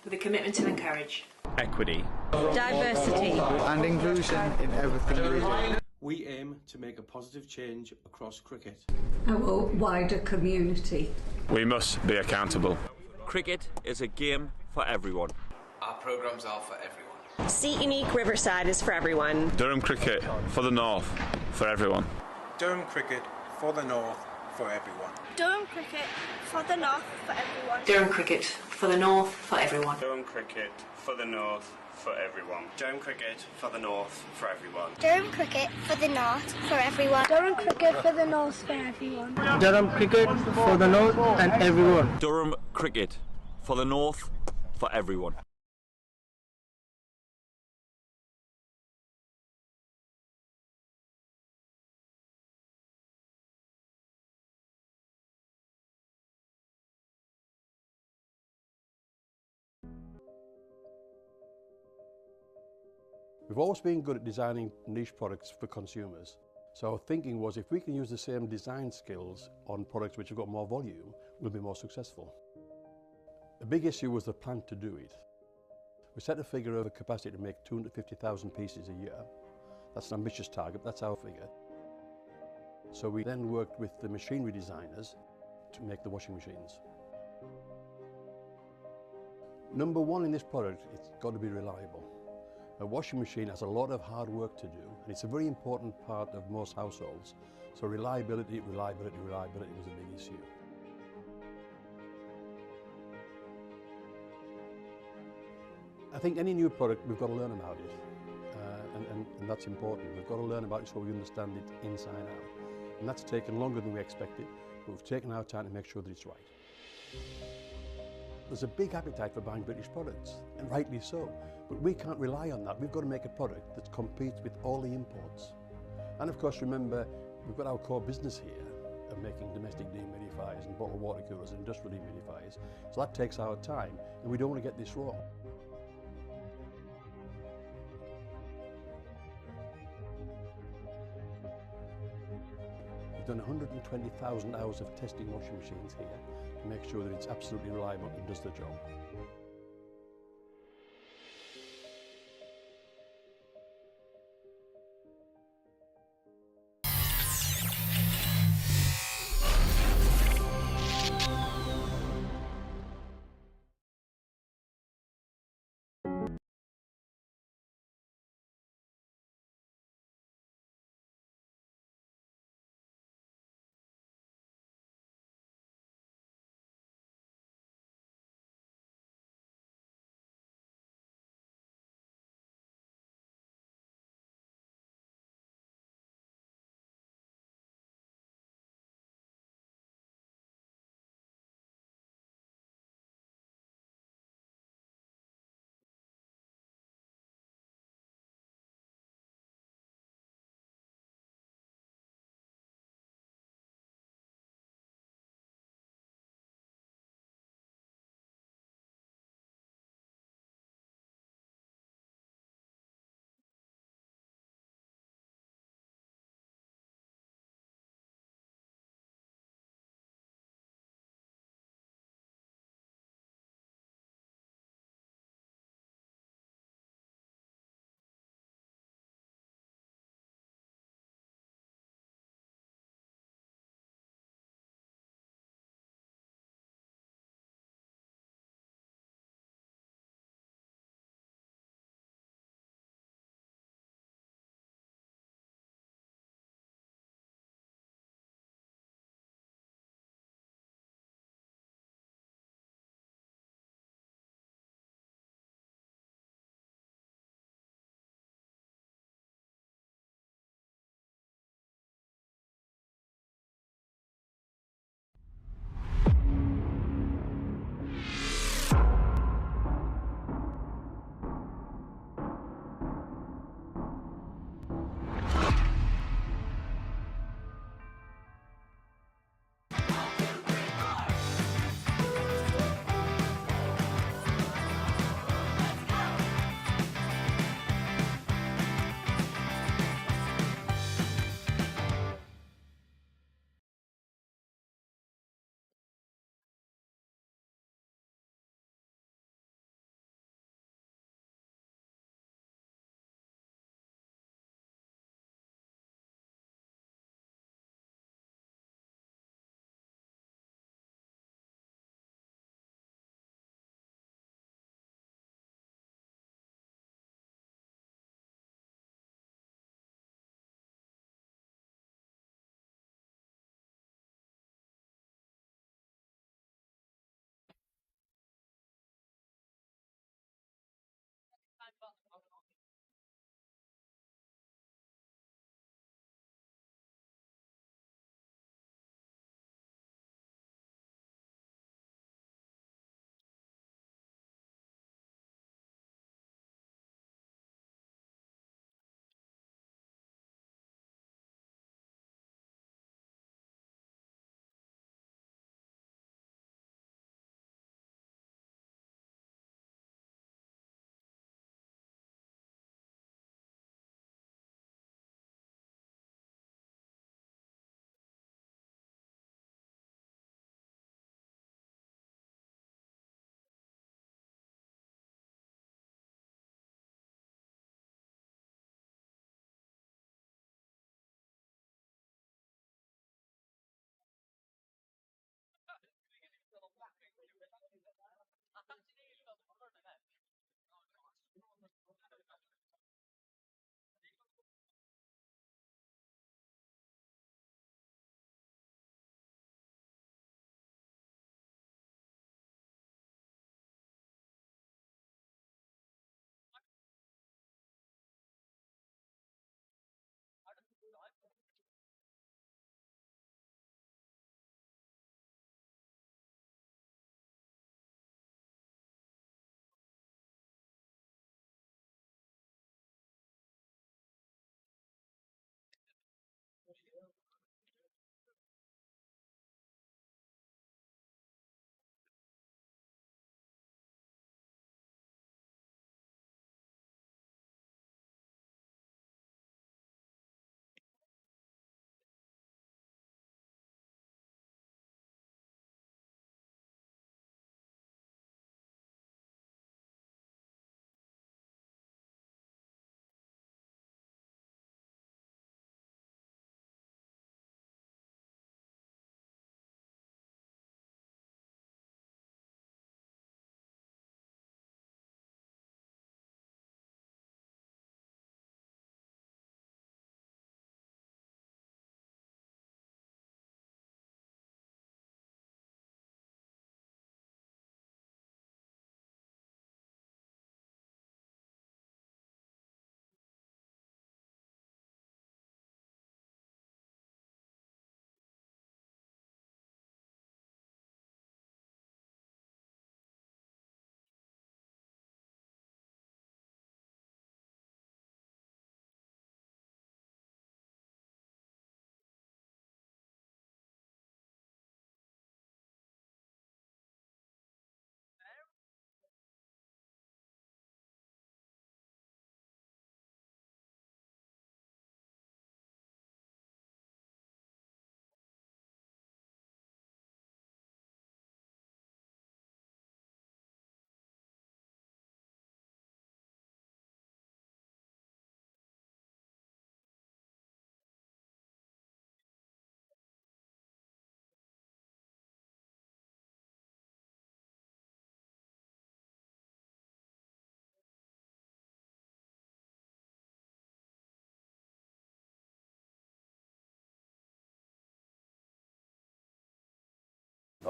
With a commitment to encourage Equity. Diversity. And inclusion in everything we do. We aim to make a positive change across cricket. Our wider community. We must be accountable. Cricket is a game for everyone. Our programmes are for everyone. Seat Unique Riverside is for everyone. Durham Cricket for the North, for everyone. Durham Cricket for the North, for everyone. Durham Cricket for the North for everyone. Durham Cricket for the North for everyone. Durham Cricket for the North, for everyone. Durham Cricket for the North, for everyone. Durham Cricket for the North for everyone. Durham Cricket for the North for everyone. Durham Cricket for the North and everyone. Durham Cricket for the North, for everyone. We've always been good at designing niche products for consumers. So our thinking was if we can use the same design skills on products which have got more volume, we'll be more successful. The big issue was the plan to do it. We set a figure of a capacity to make 250,000 pieces a year. That's an ambitious target, that's our figure. So we then worked with the machinery designers to make the washing machines. Number one in this product, it's got to be reliable. A washing machine has a lot of hard work to do, and it's a very important part of most households. So reliability was a big issue. I think any new product, we've got to learn about it, and that's important. We've got to learn about it so we understand it inside out. And that's taken longer than we expected, but we've taken our time to make sure that it's right. There's a big appetite for buying British products, and rightly so. But we can't rely on that. We've got to make a product that competes with all the imports. And of course, remember, we've got our core business here of making domestic dehumidifiers and bottled water coolers and industrial dehumidifiers. So that takes our time, and we don't want to get this wrong. We've done 120,000 hours of testing washing machines here to make sure that it's absolutely reliable and does the job.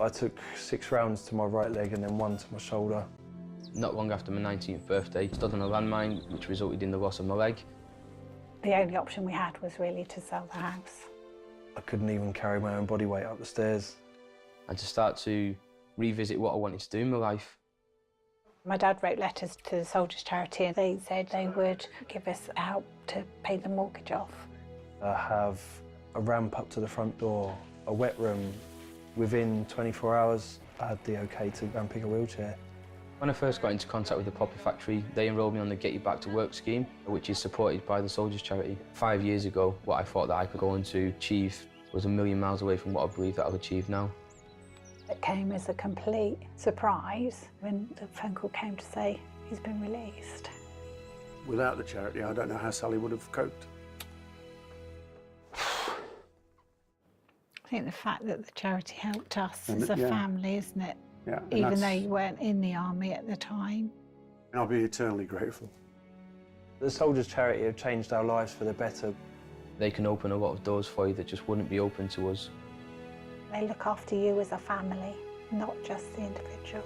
I took 6 rounds to my right leg and then 1 to my shoulder. Not long after my 19th birthday, I stood on a landmine, which resulted in the loss of my leg. The only option we had was really to sell the house. I couldn't even carry my own body weight up the stairs. I had to start to revisit what I wanted to do in my life. My dad wrote letters to the Soldiers Charity and they said they would give us help to pay the mortgage off. I have a ramp up to the front door, a wet room. Within 24 hours, I had the OK to go and pick a wheelchair. When I first got into contact with the Poppy Factory, they enrolled me on the Get You Back to Work scheme, which is supported by the Soldiers Charity. 5 years ago, what I thought that I could go on to achieve was a million miles away from what I believe that I'll achieve now. It came as a complete surprise when the phone call came to say he's been released. Without the charity, I don't know how Sally would have coped. I think the fact that the charity helped us as a family, isn't it? Yeah. Even though you weren't in the army at the time. I'll be eternally grateful. The Soldiers Charity have changed our lives for the better. They can open a lot of doors for you that just wouldn't be open to us. They look after you as a family, not just the individual.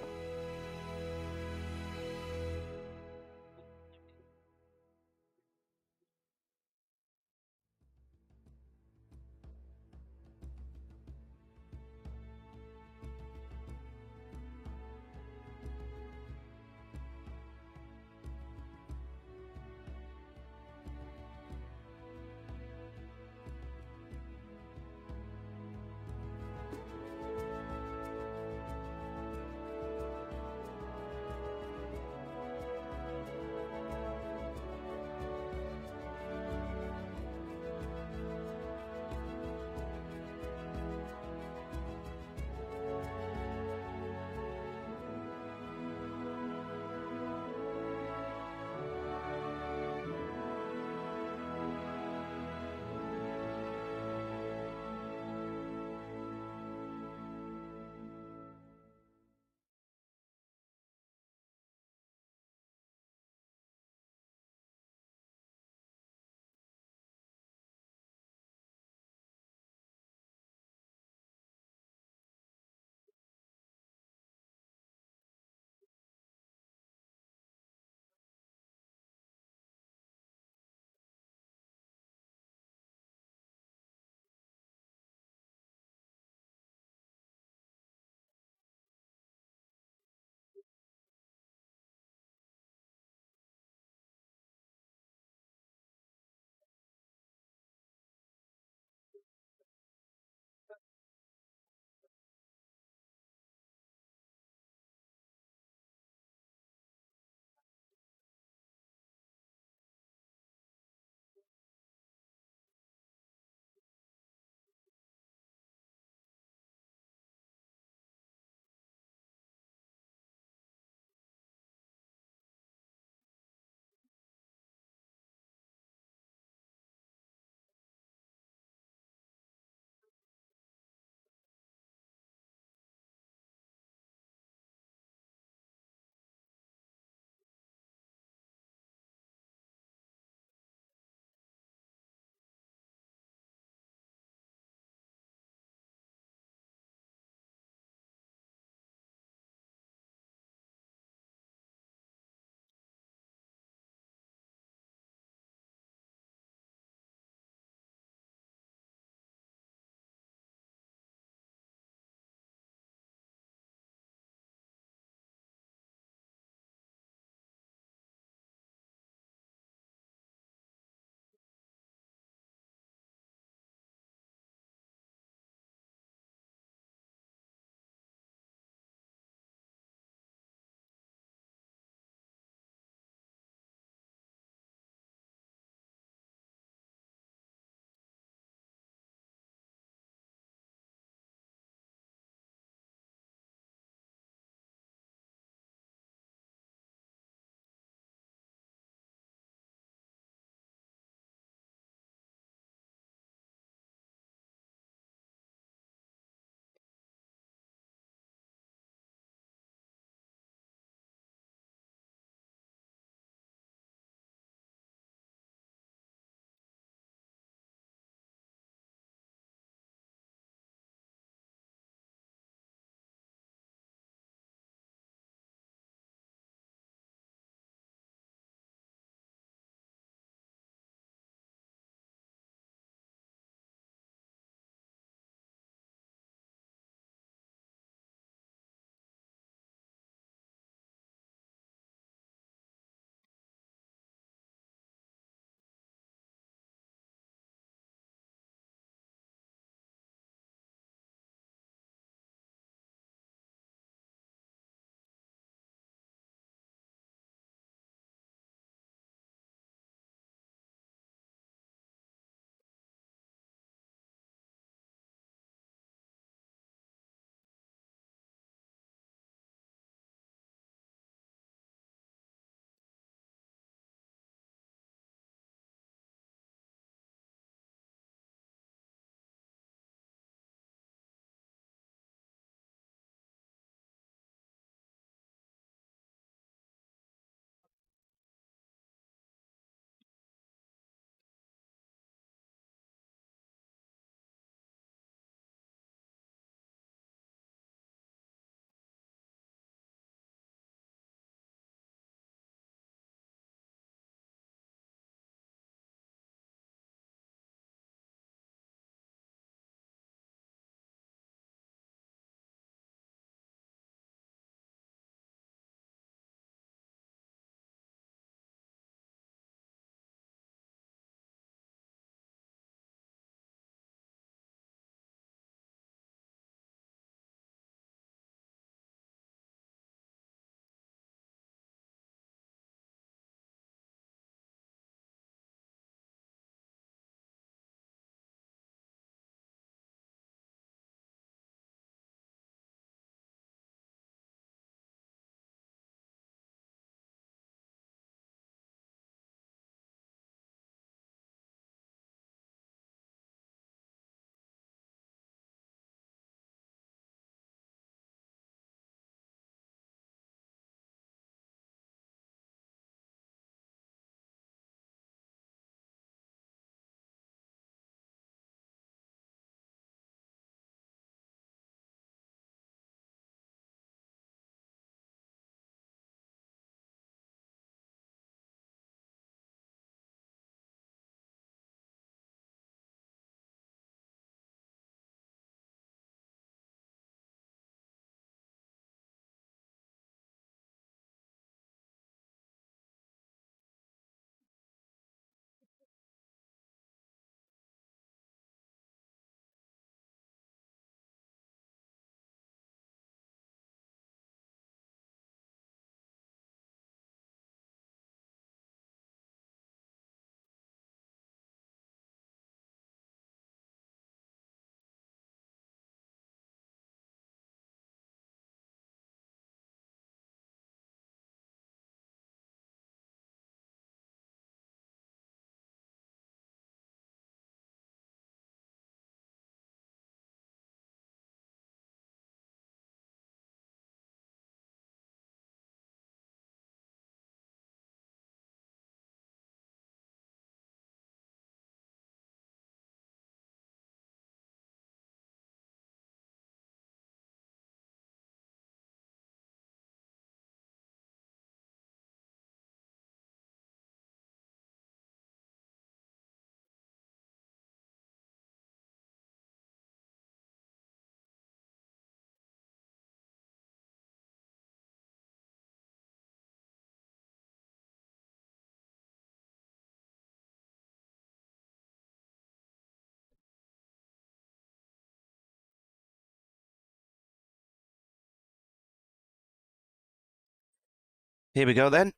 Here we go then.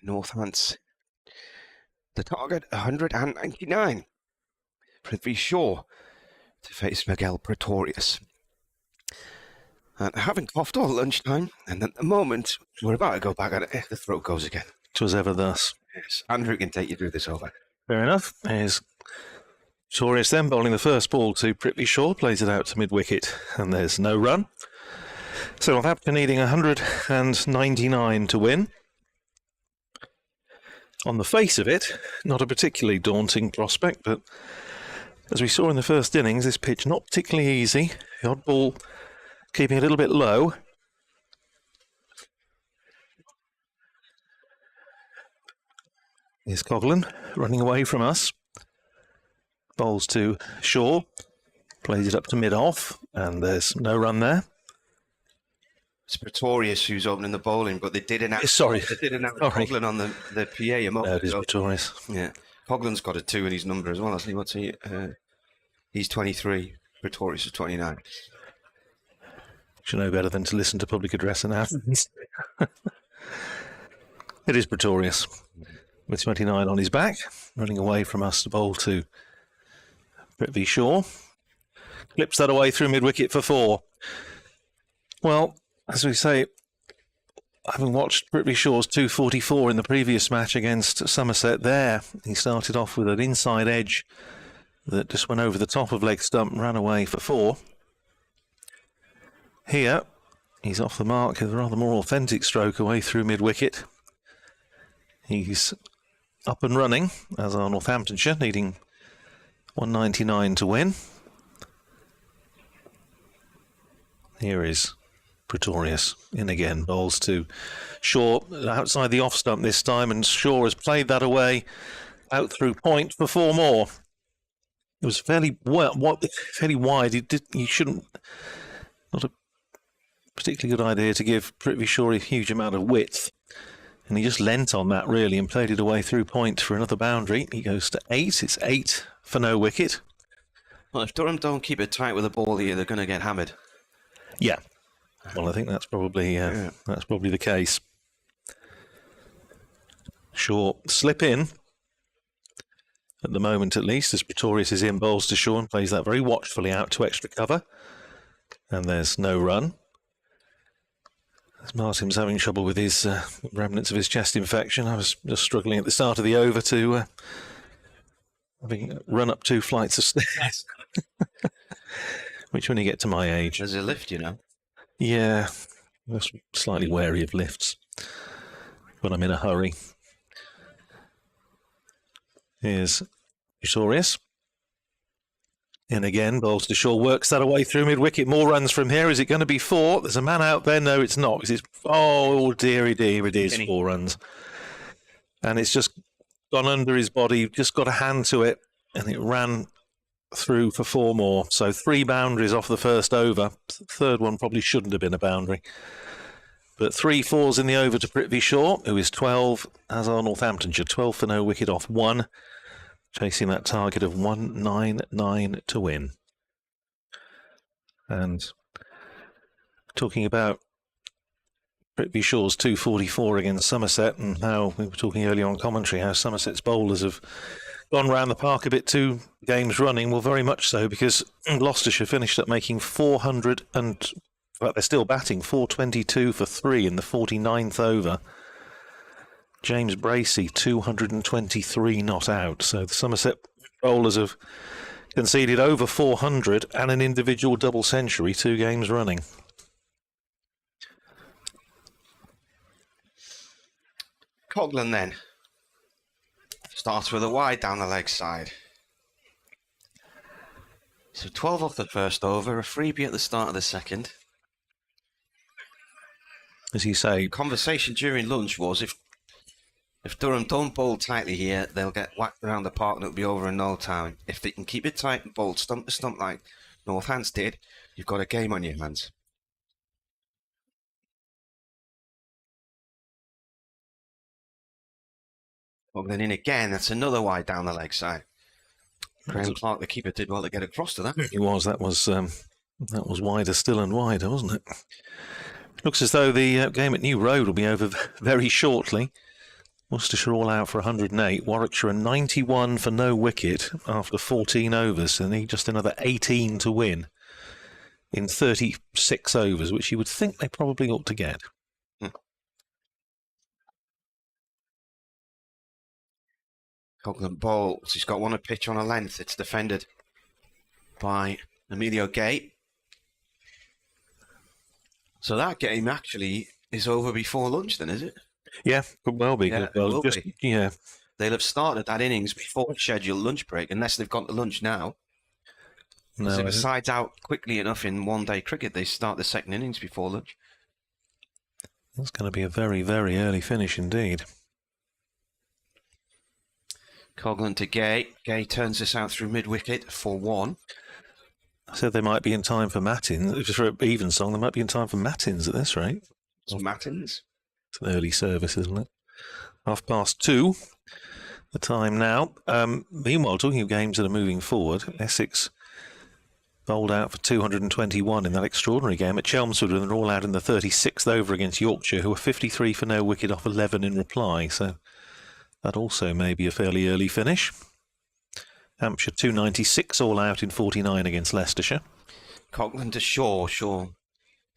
Northants. The target 199. Prithvi Shaw to face Miguel Pretorius. And I haven't coughed all lunchtime, and at the moment we're about to go back at it. The throat goes again. 'Twas ever thus. Yes. Andrew can take you through this over. Fair enough. Here's Pretorius then bowling the first ball to Prithvi Shaw, plays it out to mid-wicket, and there's no run. So Northampton needing 199 to win. On the face of it, not a particularly daunting prospect, but as we saw in the first innings, this pitch not particularly easy. The odd ball keeping a little bit low. Here's Coghlan running away from us. Bowls to Shaw, plays it up to mid-off, and there's no run there. It's Pretorius who's opening the bowling, but they didn't have Coghlan on the PA a moment No, it is ago. Pretorius. Yeah. Coghlan's got a 2 in his number as well, hasn't he? What's he? He's 23. Pretorius is 29. Should know better than to listen to public address announcements. It is Pretorius with 29 on his back, running away from us to bowl to Prithvi Shaw. Clips that away through mid-wicket for 4. Well, as we say, having watched Prithvi Shaw's 244 in the previous match against Somerset there, he started off with an inside edge that just went over the top of leg stump and ran away for 4. Here, he's off the mark with a rather more authentic stroke away through mid-wicket. He's up and running, as are Northamptonshire, needing 199 to win. Here is Pretorius in again, bowls to Shaw outside the off stump this time, and Shaw has played that away out through point for 4 more. It was fairly wide. You shouldn't, not a particularly good idea to give Prithvi Shaw a huge amount of width, and he just leant on that really and played it away through point for another boundary. He goes to 8. It's 8 for no wicket. Well, if Durham don't keep it tight with the ball here, they're going to get hammered. Yeah. Well, I think that's probably the case. Shaw slip in at the moment, at least, as Pretorius is in, bowls to Shaw and plays that very watchfully out to extra cover, and there's no run. As Martin's having trouble with his remnants of his chest infection, I was just struggling at the start of the over to having run up 2 flights of stairs, which when you get to my age, there's a lift, you know. Yeah, I'm slightly wary of lifts when I'm in a hurry. Here's Pretorius. In again, bowls to Shaw, works that away through mid-wicket. More runs from here. Is it going to be 4? There's a man out there. No, it's not. Oh, dearie dear, it is 4 runs. And it's just gone under his body, just got a hand to it, and it ran through for 4 more. So 3 boundaries off the first over. The third one probably shouldn't have been a boundary. But 3 fours in the over to Prithvi Shaw, who is 12, as are Northamptonshire. 12 for no wicket off 1. Chasing that target of 199 to win. And talking about Prithvi Shaw's 244 against Somerset, and how we were talking earlier on commentary, how Somerset's bowlers have gone round the park a bit 2 games running. Well, very much so, because Gloucestershire finished up making 400 and, well, they're still batting 422 for 3 in the 49th over. James Bracey 223 not out. So the Somerset bowlers have conceded over 400 and an individual double century 2 games running. Coghlan then starts with a wide down the leg side. So 12 off the first over, a freebie at the start of the second. As you say, conversation during lunch was if Durham don't bowl tightly here, they'll get whacked around the park and it'll be over in no time. If they can keep it tight and bowl stump to stump like Northants did, you've got a game on your hands. Coghlan in again, that's another wide down the leg side. Graham Clark, the keeper, did well to get across to that. It was. That was wider still and wider, wasn't it? Looks as though the game at New Road will be over very shortly. Worcestershire all out for 108. Warwickshire 91 for no wicket after 14 overs. They need just another 18 to win in 36 overs, which you would think they probably ought to get. Coglan bowls. He's got one a pitch on a length. It's defended by Emilio Gay. So that game actually is over before lunch then, is it? Yeah, could well be. Yeah, Could well. it will Just, be. yeah. They'll have started that innings before the scheduled lunch break, unless they've gone to lunch now. No, If I it don't- sides out quickly enough in one-day cricket, they start the second innings before lunch. That's going to be a very, very early finish indeed. Coglan to Gay. Gay turns this out through mid-wicket for 1. I said they might be in time for Matins. Just for even song, they might be in time for Matins at this rate. It's Matins. It's an early service, isn't it? 2:30, the time now. Meanwhile, talking of games that are moving forward, Essex bowled out for 221 in that extraordinary game at Chelmsford, and they're all out in the 36th over against Yorkshire, who were 53 for no wicket off 11 in reply. So that also may be a fairly early finish. Hampshire 296 all out in 49 against Leicestershire. Coglan to Shaw. Shaw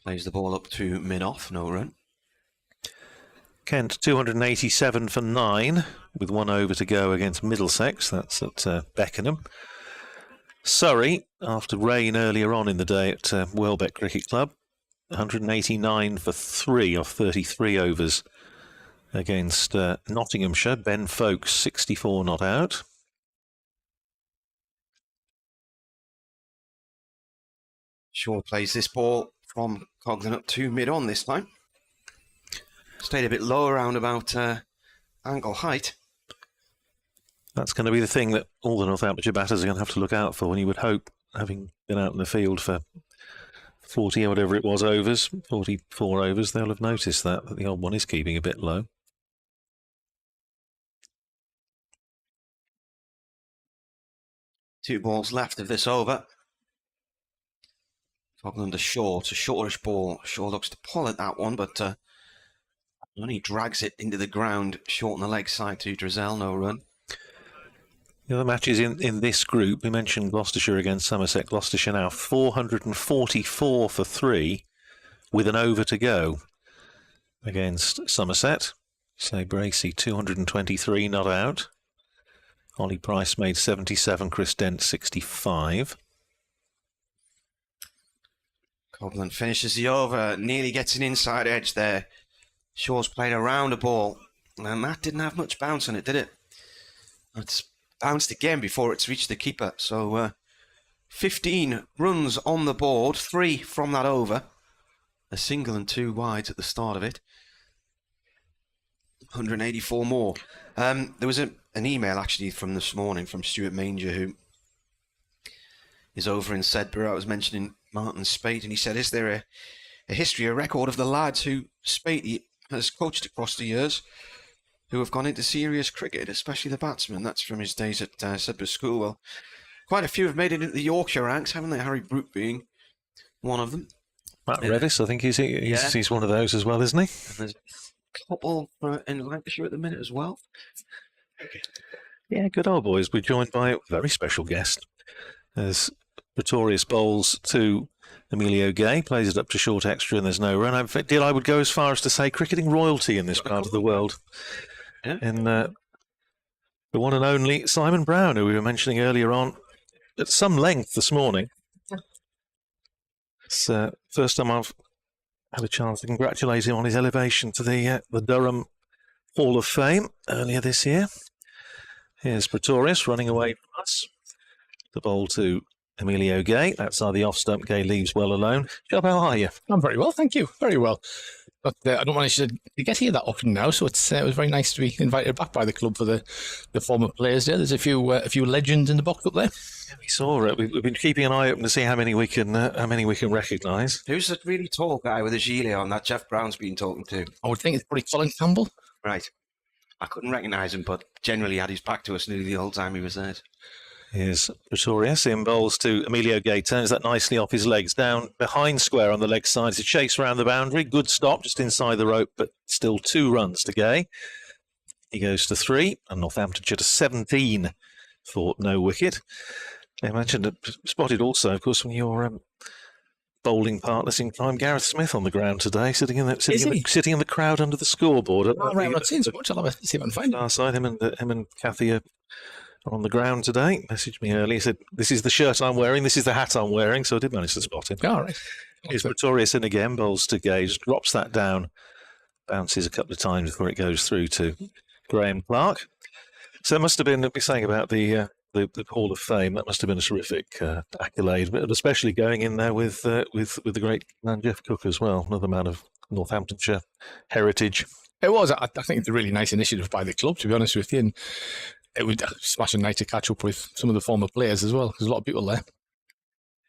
plays the ball up to mid-off, no run. Kent 287 for 9 with 1 over to go against Middlesex. That's at Beckenham. Surrey, after rain earlier on in the day at Welbeck Cricket Club, 189 for 3 off 33 overs against Nottinghamshire. Ben Folkes 64 not out. Shaw plays this ball from Coglan up to mid-on this time. Stayed a bit low around about angle height. That's going to be the thing that all the Northamptonshire batters are going to have to look out for, and you would hope, having been out in the field for 40 or whatever it was overs, 44 overs, they'll have noticed that the odd one is keeping a bit low. Two balls left of this over. Coglan to Shaw. It's a shortish ball. Shaw looks to pull at that one, but only drags it into the ground, short on the leg side to Drizzell, no run. The other matches in this group, we mentioned Gloucestershire against Somerset. Gloucestershire now 444 for 3 with an over to go against Somerset. Say Bracey 223 not out. Ollie Price made 77, Chris Dent 65. Coglan finishes the over, nearly gets an inside edge there. Shaw's played around the ball, and that didn't have much bounce on it, did it? It's bounced again before it's reached the keeper. So 15 runs on the board, 3 from that over. A single and 2 wides at the start of it. 184 more. There was an email actually from this morning from Stuart Manger, who is over in Sedbergh. I was mentioning Martin Spate, and he said, is there a history, a record of the lads who Spate has coached across the years who have gone into serious cricket, especially the batsmen? That's from his days at Sedbergh School. Well, quite a few have made it into the Yorkshire ranks, haven't they? Harry Brooke being one of them. Matt Redis, I think he's one of those as well, isn't he? And there's a couple in Lancashire at the minute as well. Yeah, good old boys. We're joined by a very special guest as Pretorius bowls to Emilio Gay, plays it up to short extra and there's no run. In fact, I would go as far as to say cricketing royalty in this part of the world. Yeah. And the one and only Simon Brown, who we were mentioning earlier on at some length this morning. It's the first time I've had a chance to congratulate him on his elevation to the Durham Hall of Fame earlier this year. Here's Pretorius running away from us. The bowl to Emilio Gay. That's the off stump. Gay leaves well alone. Job, how are you? I'm very well, thank you. Very well. But I don't manage to get here that often now, so it was very nice to be invited back by the club for the former players there. There's a few legends in the box up there. Yeah, we saw it. We've been keeping an eye open to see how many we can recognise. Who's that really tall guy with a gilet on that Jeff Brown's been talking to? I would think it's probably Colin Campbell. Right. I couldn't recognise him, but generally had his back to us nearly the whole time he was there. Here's Pretorius in bowls to Emilio Gay, turns that nicely off his legs, down behind square on the leg side. It's a chase around the boundary, good stop just inside the rope, but still 2 runs to Gay. He goes to 3, and Northamptonshire to 17 for no wicket. I mentioned, spotted also, of course, when your bowling partners in crime, Gareth Smith on the ground today, sitting in the crowd under the scoreboard. Oh, right, I'm not seeing so much. I'll have to see if I can find it. Far side, him and Kathy are on the ground today. Messaged me early. He said, "This is the shirt I'm wearing. This is the hat I'm wearing." So I did manage to spot him. All right. Here's Pretorius in again. Bowls to Gay. Just drops that down. Bounces a couple of times before it goes through to Graham Clark. So it must have been, be saying about the Hall of Fame, that must have been a terrific accolade, but especially going in there with the great man Jeff Cook as well, another man of Northamptonshire heritage. It was. I think it's a really nice initiative by the club, to be honest with you, and it would smashing night to catch up with some of the former players as well. There's a lot of people there.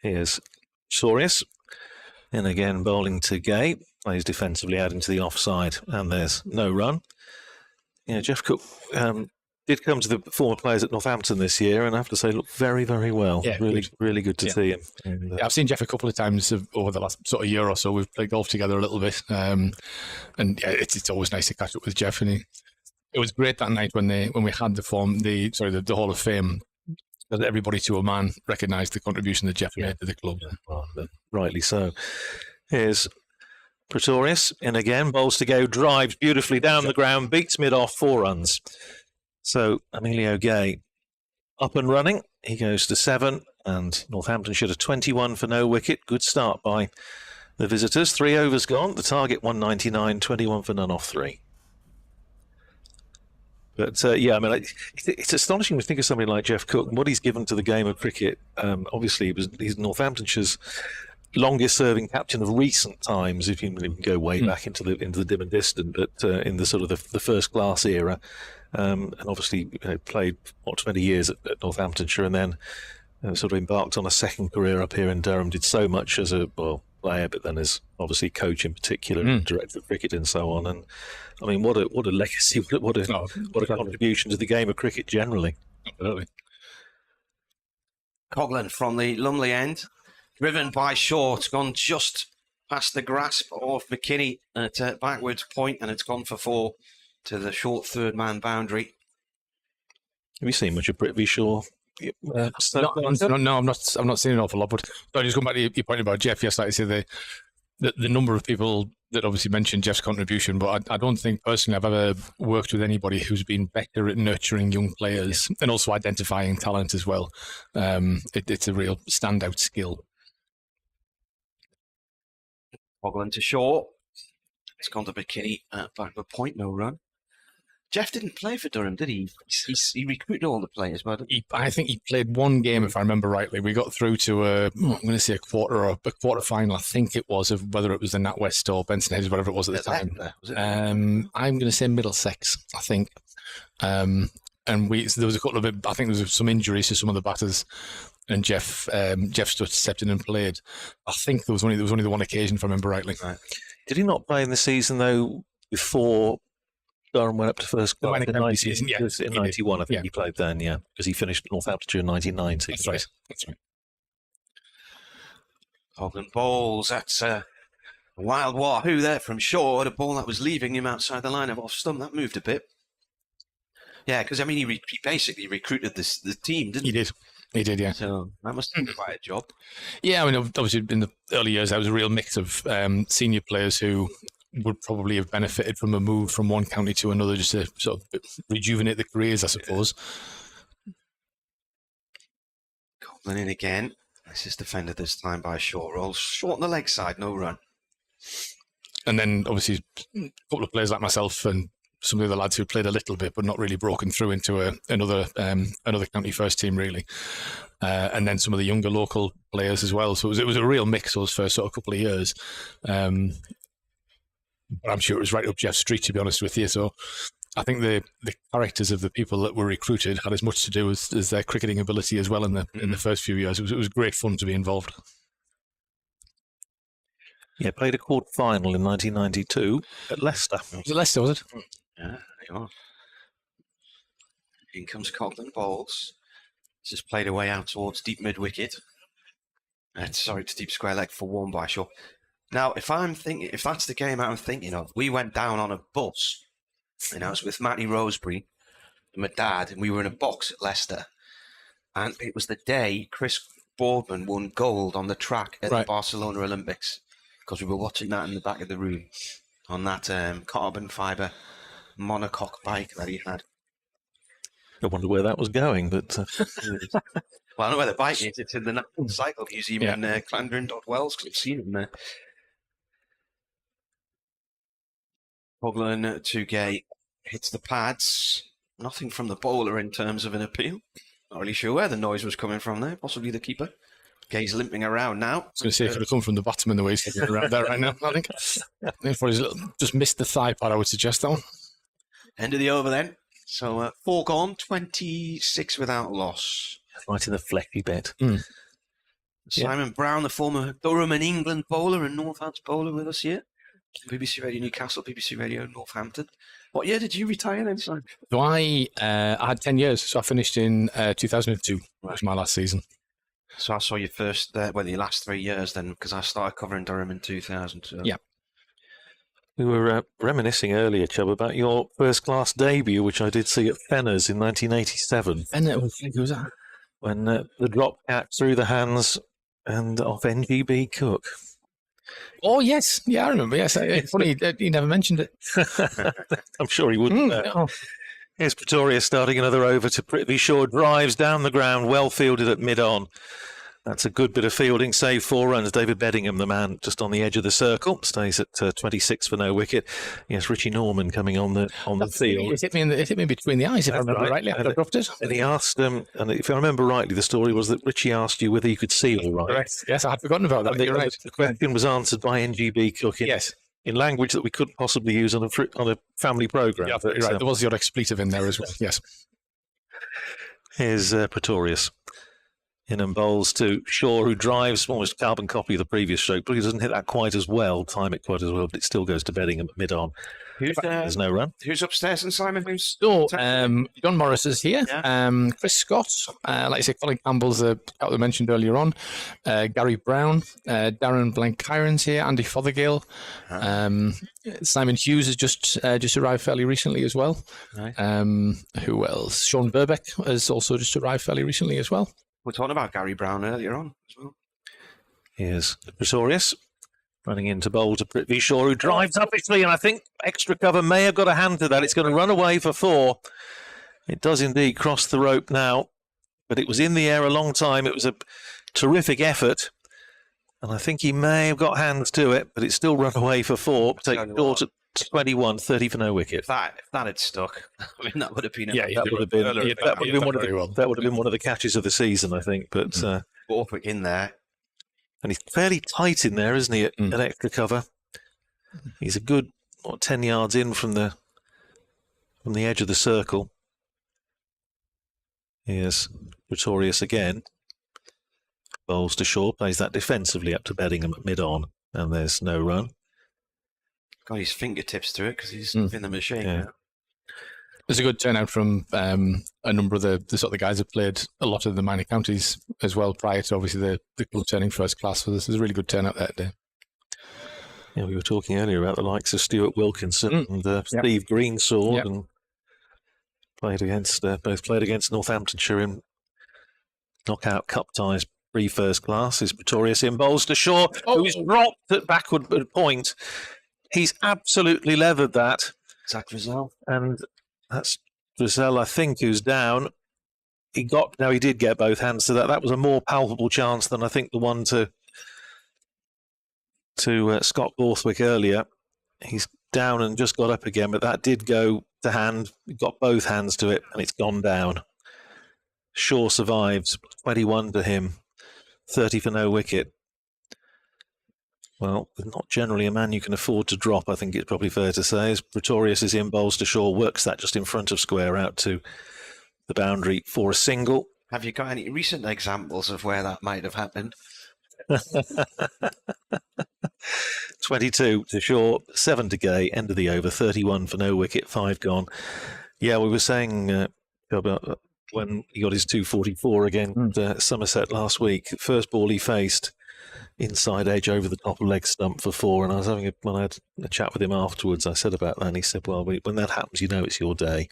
Here's Sorius, and again bowling to Gay, plays defensively out into the offside, and there's no run. Yeah, Jeff Cook did come to the former players at Northampton this year, and I have to say, looked very, very well. Yeah, really good to see him. And, I've seen Jeff a couple of times over the last sort of year or so. We've played golf together a little bit, and yeah, it's always nice to catch up with Jeff. And it was great that night when we had the Hall of Fame, that everybody to a man recognised the contribution that Jeff made to the club. Well, rightly so. Here's Pretorius in again, bowls to Go, drives beautifully down the ground, beats mid off, 4 runs. So Emilio Gay up and running. He goes to 7, and Northamptonshire to 21 for no wicket. Good start by the visitors. 3 overs gone. The target 199, 21 for none off 3. But yeah, I mean, it's astonishing to think of somebody like Jeff Cook and what he's given to the game of cricket. Obviously, he's Northamptonshire's longest-serving captain of recent times, if you can go way back into the dim and distant, but in the sort of the first-class era. And obviously played 20 years at Northamptonshire, and then sort of embarked on a second career up here in Durham. Did so much as a player, but then as obviously coach in particular, director of cricket and so on. And I mean, what a legacy! What a contribution to the game of cricket generally. Absolutely. Coghlan from the Lumley end, driven by Shaw. It's gone just past the grasp of McKinney at backwards point, and it's gone for 4. To the short third man boundary. Have you seen much of Prithvi Shaw? No, I'm not seeing an awful lot. But just going back to your point about Jeff, yes, like I say, the number of people that obviously mentioned Jeff's contribution, but I don't think personally I've ever worked with anybody who's been better at nurturing young players and also identifying talent as well. It's a real standout skill. Coghlan to Shaw. It's gone to McKinney at backward point, no run. Jeff didn't play for Durham, did he? He recruited all the players, but I think he played 1 game, if I remember rightly. We got through to I'm going to say a quarter final. I think it was, of whether it was the NatWest or Benson Hedges, whatever it was at the time. I'm going to say Middlesex, I think. And there was a couple of I think there was some injuries to some of the batters, and Jeff stepped in and played. I think there was only the 1 occasion, if I remember rightly. Right. Did he not play in the season though before Durham went up to first class in 91? I think he played then, because he finished at Northamptonshire in 1990. That's right. Coghlan bowls. That's a wild wahoo there from Shaw. A ball that was leaving him outside the line of off stump. That moved a bit. Yeah, because I mean, he basically recruited the team, didn't he? He did, yeah. So that must have been quite a job. Yeah, I mean, obviously in the early years, there was a real mix of senior players who would probably have benefited from a move from one county to another, just to sort of rejuvenate the careers, I suppose. Coghlan in again. This is defended this time by Shaw. Rolls short on the leg side, no run. And then obviously a couple of players like myself and some of the other lads who played a little bit but not really broken through into another county first team, really. And then some of the younger local players as well. So it was a real mix those first sort of couple of years. But I'm sure it was right up Jeff's street, to be honest with you. So I think the characters of the people that were recruited had as much to do as their cricketing ability as well in the first few years. It was great fun to be involved. Yeah, played a quarter final in 1992 at Leicester. Was it Leicester, was it? Yeah, there you are. In comes Coghlan bowls. Just played away out towards deep mid-wicket. Sorry, to deep square leg for 1 by Shaw. Now, if that's the game I'm thinking of, we went down on a bus, and I was with Matty Roseberry and my dad, and we were in a box at Leicester. And it was the day Chris Boardman won gold on the track at the Barcelona Olympics, because we were watching that in the back of the room on that carbon fibre monocoque bike that he had. I wonder where that was going, but... Well, I know where the bike is. It's in the National Cycle Museum in Clandrin, Wells, because I've seen him there. Poglan to Gay hits the pads. Nothing from the bowler in terms of an appeal. Not really sure where the noise was coming from there. Possibly the keeper. Gay's limping around now. I was going to say it could have come from the batsman the way he's getting around there right now, I think. Just missed the thigh pad, I would suggest that one. End of the over then. So 4 gone, 26 without loss. Right in the flecky bit. Simon Brown, the former Durham and England bowler and Northants bowler with us here. BBC Radio Newcastle, BBC Radio Northampton. What year did you retire then, Simon? So I had 10 years, so I finished in 2002. That was my last season. So I saw you first, your last 3 years then, because I started covering Durham in 2000. So. Yeah. We were reminiscing earlier, Chubb, about your first-class debut, which I did see at Fenners in 1987. Who was that? When the drop catch through the hands and off NGB Cook. Oh, yes. Yeah, I remember. Yes. It's funny, he never mentioned it. I'm sure he wouldn't. Here's Pretoria starting another over to Prithvi Shaw. Drives down the ground, well fielded at mid-on. That's a good bit of fielding, save 4 runs. David Beddingham, the man just on the edge of the circle, stays at 26 for no wicket. Yes, Richie Norman coming on the field. It hit me between the eyes, if I remember rightly. I dropped it. And he asked, and if I remember rightly, the story was that Richie asked you whether you could see all right. Correct. Yes, I had forgotten about that. You're right. The question was answered by NGB Cook in language that we couldn't possibly use on a family programme. Yeah, you're right. There was your expletive in there as well. Yes. Here's Pretorius. In and bowls to Shaw, who drives almost a carbon copy of the previous stroke, but he doesn't hit that quite as well, time it quite as well, but it still goes to Beddingham at mid-on. There's no run. Who's upstairs and Simon? John Morris is here. Yeah. Chris Scott, like I say, Colin Campbell's a cat we mentioned earlier on. Gary Brown, Darren Blank-Kyron's here. Andy Fothergill. Simon Hughes has just arrived fairly recently as well. Right. Who else? Sean Burbeck has also just arrived fairly recently as well. We're talking about Gary Brown earlier on as well. Here's Pretorius running into bowl to Prithvi Shaw, who drives upishly, and I think extra cover may have got a hand to that. It's going to run away for 4. It does indeed cross the rope now, but it was in the air a long time. It was a terrific effort, and I think he may have got hands to it, but it's still run away for 4. Take Shaw to 21, 30 for no wicket. If that had stuck, I mean, that would have been that would have been one of the catches of the season, I think. But Borthwick in there, and he's fairly tight in there, isn't he? At extra cover, he's a good 10 yards in from the edge of the circle. Here's Pretorius again. Bowls to Shaw, plays that defensively up to Beddingham at mid-on, and there's no run. Got his fingertips to it because he's in the machine. Yeah. There's a good turnout from a number of the sort of guys who played a lot of the minor counties as well prior to obviously the club turning first class. So this is a really good turnout that day. Yeah, we were talking earlier about the likes of Stuart Wilkinson and Steve Greensword, and both played against Northamptonshire in knockout cup ties pre-first class. Is Pretorius in bowls to Shaw, who's dropped at backward point. He's absolutely levered that. Zach Rizal. And that's Rizal, I think, who's down. He did get both hands to that. That was a more palpable chance than I think the one to Scott Borthwick earlier. He's down and just got up again, but that did go to hand. He got both hands to it, and it's gone down. Shaw survives. 21 to him. 30 for no wicket. Well, not generally a man you can afford to drop, I think it's probably fair to say, as Pretorius is in bowls to Shaw, works that just in front of square out to the boundary for a single. Have you got any recent examples of where that might have happened? 22 to Shaw, 7 to Gay, end of the over, 31 for no wicket, 5 gone. Yeah, we were saying about when he got his 244 against Somerset last week. First ball he faced, inside edge over the top of leg stump for 4, and when I had a chat with him afterwards, I said about that, and he said, well, when that happens, you know it's your day.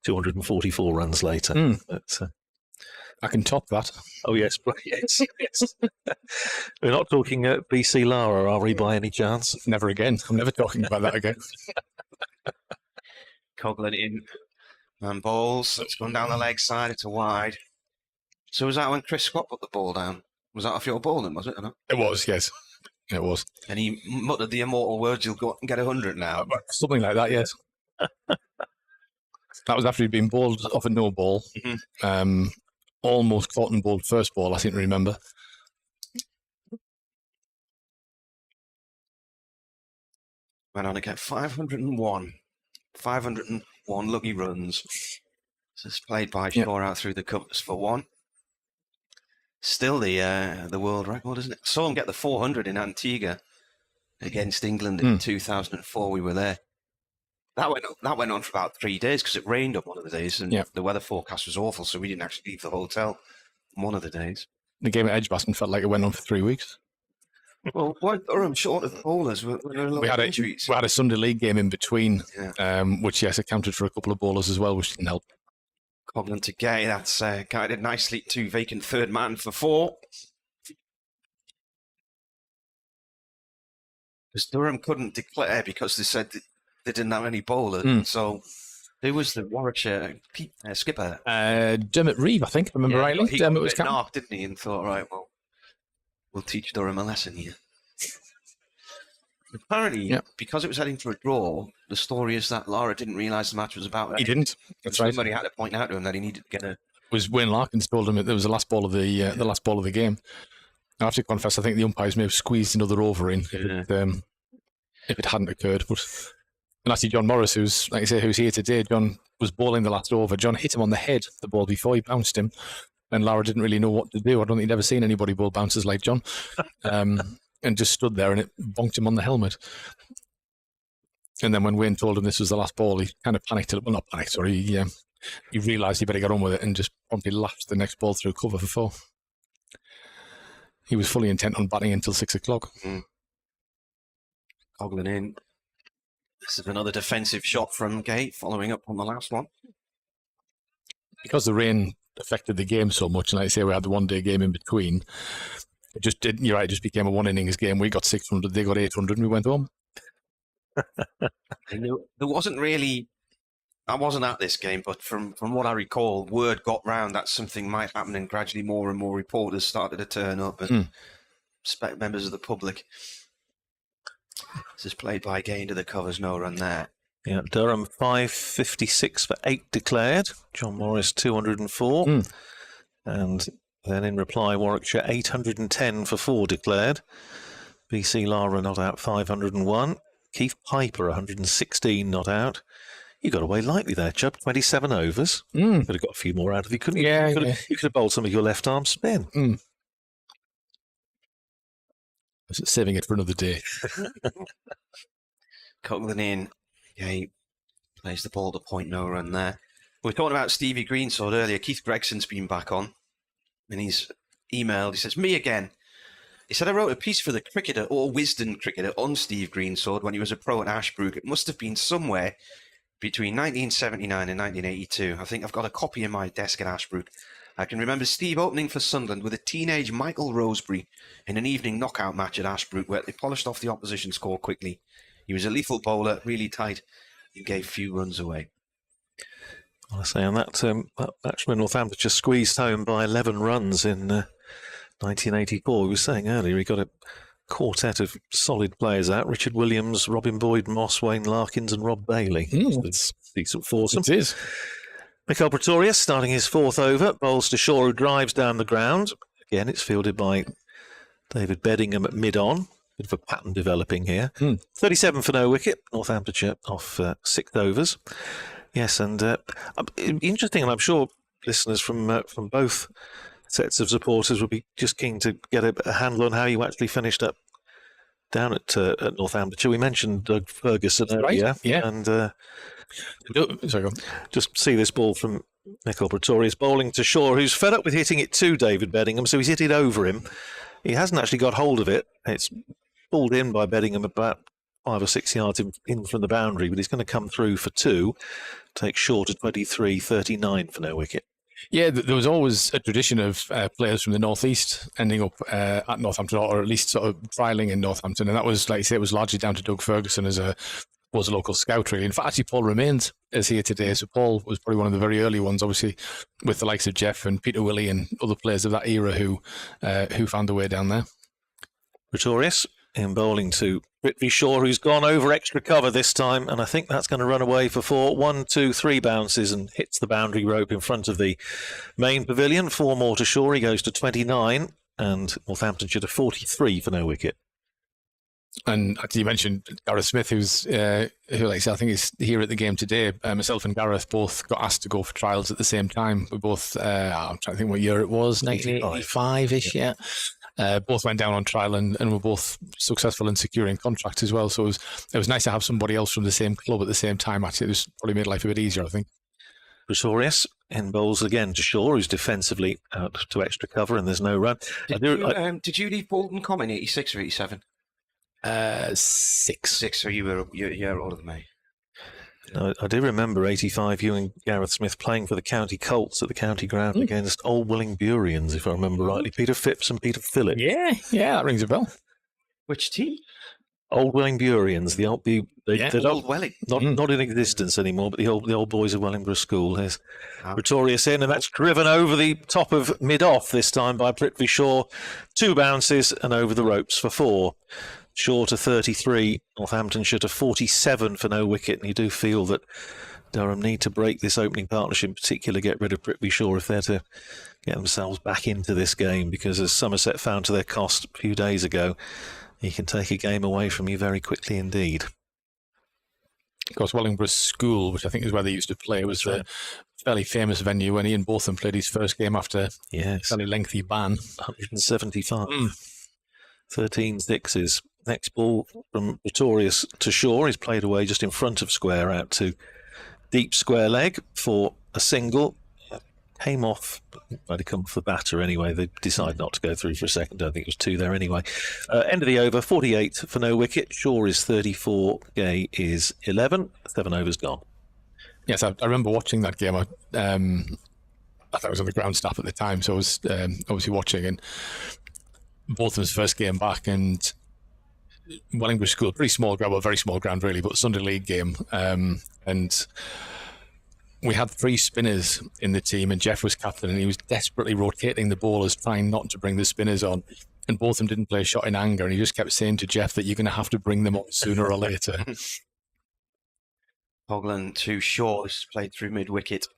244 runs later. But, I can top that. Oh, yes. Yes. We're not talking BC Lara, are we, by any chance? Never again. I'm never talking about that again. Coughlin in. And balls. It's gone down the leg side. It's a wide. So was that when Chris Scott put the ball down? Was that off your ball then, was it? Or not? It was, yes. It was. And he muttered the immortal words, you'll go and get 100 now. Something like that, yes. That was after he'd been bowled off a no ball. Almost caught and bowled first ball, I seem to remember. Went on to get 501. 501 lucky runs. This is played by Shaw out through the covers for 1. Still the world record, isn't it? Saw him get the 400 in Antigua against England in 2004. We were there. That went on for about 3 days because it rained on one of the days and the weather forecast was awful, so we didn't actually leave the hotel one of the days. The game at Edgbaston felt like it went on for 3 weeks. Well, weren't Durham short of bowlers? We had a Sunday League game in between, which, yes, accounted for a couple of bowlers as well, which didn't help. Coughlin to Gay, that's guided nicely to vacant third man for 4. Because Durham couldn't declare because they said they didn't have any bowlers. So who was the Warwickshire skipper? Dermot Reeve, I think, if I remember rightly. He Dermot was got knocked, didn't he? And thought, right, well, we'll teach Durham a lesson here. Apparently, because it was heading for a draw, the story is that Lara didn't realise the match was about. He didn't. That's right. Somebody had to point out to him that he needed to get a. It was Wayne Larkins told him it was the last ball of the last ball of the game. I have to confess, I think the umpires may have squeezed another over in if it hadn't occurred. But and actually, John Morris, who's here today, John was bowling the last over. John hit him on the head the ball before he bounced him, and Lara didn't really know what to do. I don't think he'd ever seen anybody bowl bounces like John. And just stood there and it bonked him on the helmet. And then when Wayne told him this was the last ball, he kind of panicked. Well, not panicked, sorry. He realised he better get on with it and just promptly lashed the next ball through cover for 4. He was fully intent on batting until 6 o'clock. Coughlin in. This is another defensive shot from Gay, following up on the last one. Because the rain affected the game so much, and like I say, we had the one-day game in between, it just didn't. You're right. It just became a one-innings game. We got 600, they got 800, and we went home. There wasn't really. I wasn't at this game, but from what I recall, word got round that something might happen, and gradually more and more reporters started to turn up and members of the public. This is played by Gay into the covers, no run there. Yeah, Durham 556 for 8 declared. John Morris 204, and. Then in reply, Warwickshire 810 for 4 declared. BC Lara not out 501. Keith Piper 116 not out. You got away lightly there, Chubb. 27 overs. Could have got a few more out of you, couldn't you? Yeah, you could have bowled some of your left arm spin. Saving it for another day. Coughlin in. He plays the ball to point, no run there. We were talking about Stevie Greensword earlier. Keith Gregson's been back on. And he's emailed, he says, me again. He said, I wrote a piece for the Cricketer, or Wisden Cricketer, on Steve Greensword when he was a pro at Ashbrook. It must have been somewhere between 1979 and 1982. I think I've got a copy in my desk at Ashbrook. I can remember Steve opening for Sunderland with a teenage Michael Rosebery in an evening knockout match at Ashbrook where they polished off the opposition score quickly. He was a lethal bowler, really tight, and gave few runs away. I say, and that batsman Northamptonshire squeezed home by 11 runs in 1984. We were saying earlier he got a quartet of solid players out: Richard Williams, Robin Boyd Moss, Wayne Larkins, and Rob Bailey. It's decent foursome. It is. Michael Pretorius starting his 4th over, bowls to Shaw, who drives down the ground. Again, it's fielded by David Beddingham at mid-on. Bit of a pattern developing here. 37 for no wicket. Northamptonshire off 6 overs. Yes, and interesting, and I'm sure listeners from both sets of supporters would be just keen to get a handle on how you actually finished up down at Northamptonshire. We mentioned Doug Ferguson earlier, right? Yeah. And Sorry, go on. Just see this ball from Nicol Pretorius bowling to Shaw, who's fed up with hitting it to David Beddingham, so he's hit it over him. He hasn't actually got hold of it. It's pulled in by Beddingham about 5 or 6 yards in from the boundary, but he's going to come through for 2. Take Shaw to 23-39 for no wicket. Yeah, there was always a tradition of players from the northeast ending up at Northampton, or at least sort of trialling in Northampton, and that was, like you say, it was largely down to Doug Ferguson as a local scout, really. In fact, actually, Paul Remains is here today, so Paul was probably one of the very early ones, obviously, with the likes of Jeff and Peter Willey and other players of that era who found their way down there. Pretorius in bowling to Prithvi Shaw, who's gone over extra cover this time, and I think that's going to run away for 4. 1, 2, 3 bounces and hits the boundary rope in front of the main pavilion. 4 more to Shaw, he goes to 29, and Northamptonshire to 43 for no wicket. And actually, you mentioned Gareth Smith, who, like I said, I think is here at the game today. Myself and Gareth both got asked to go for trials at the same time. We both, I'm trying to think what year it was, 1985-ish, yeah. Both went down on trial and were both successful in securing contracts as well. So it was nice to have somebody else from the same club at the same time. Actually, it was probably made life a bit easier, I think. Pretorius in bowls again to Shaw, who's defensively out to extra cover, and there's no run. Did you leave Bolton Common 86 or 87? 6. 6, so you're a year older than me. I do remember 85, you and Gareth Smith playing for the county Colts at the county ground against Old Willingburians, if I remember rightly. Peter Phipps and Peter Phillip. Yeah, that rings a bell. Which team? Old Willingburians, the old Old Welling. Not in existence anymore, but the old boys of Wellingborough School. There's Pretorius in, and that's driven over the top of mid-off this time by Prithvi Shaw. 2 bounces and over the ropes for 4. Shaw to 33, Northamptonshire to 47 for no wicket, and you do feel that Durham need to break this opening partnership, in particular get rid of Prithvi Shaw if they're to get themselves back into this game, because as Somerset found to their cost a few days ago, he can take a game away from you very quickly indeed. Of course, Wellingborough School, which I think is where they used to play, was a fairly famous venue when Ian Botham played his first game after a fairly lengthy ban. 175. 13 sixes. Next ball from Pretorius to Shaw is played away just in front of square out to deep square leg for a single. Came off, might have come off the batter anyway. They decided not to go through for a second. I don't think it was 2 there anyway. End of the over, 48 for no wicket. Shaw is 34, Gay is 11. 7 overs gone. Yes, I remember watching that game. I thought I was on the ground staff at the time, so I was obviously watching, and Botham's first game back, and Wellingborough School, pretty small ground, well, very small ground really, but Sunday League game, and we had 3 spinners in the team, and Jeff was captain, and he was desperately rotating the bowlers, trying not to bring the spinners on, and Botham didn't play a shot in anger, and he just kept saying to Jeff that you're going to have to bring them on sooner or later. Coghlan to Shaw, this is played through mid-wicket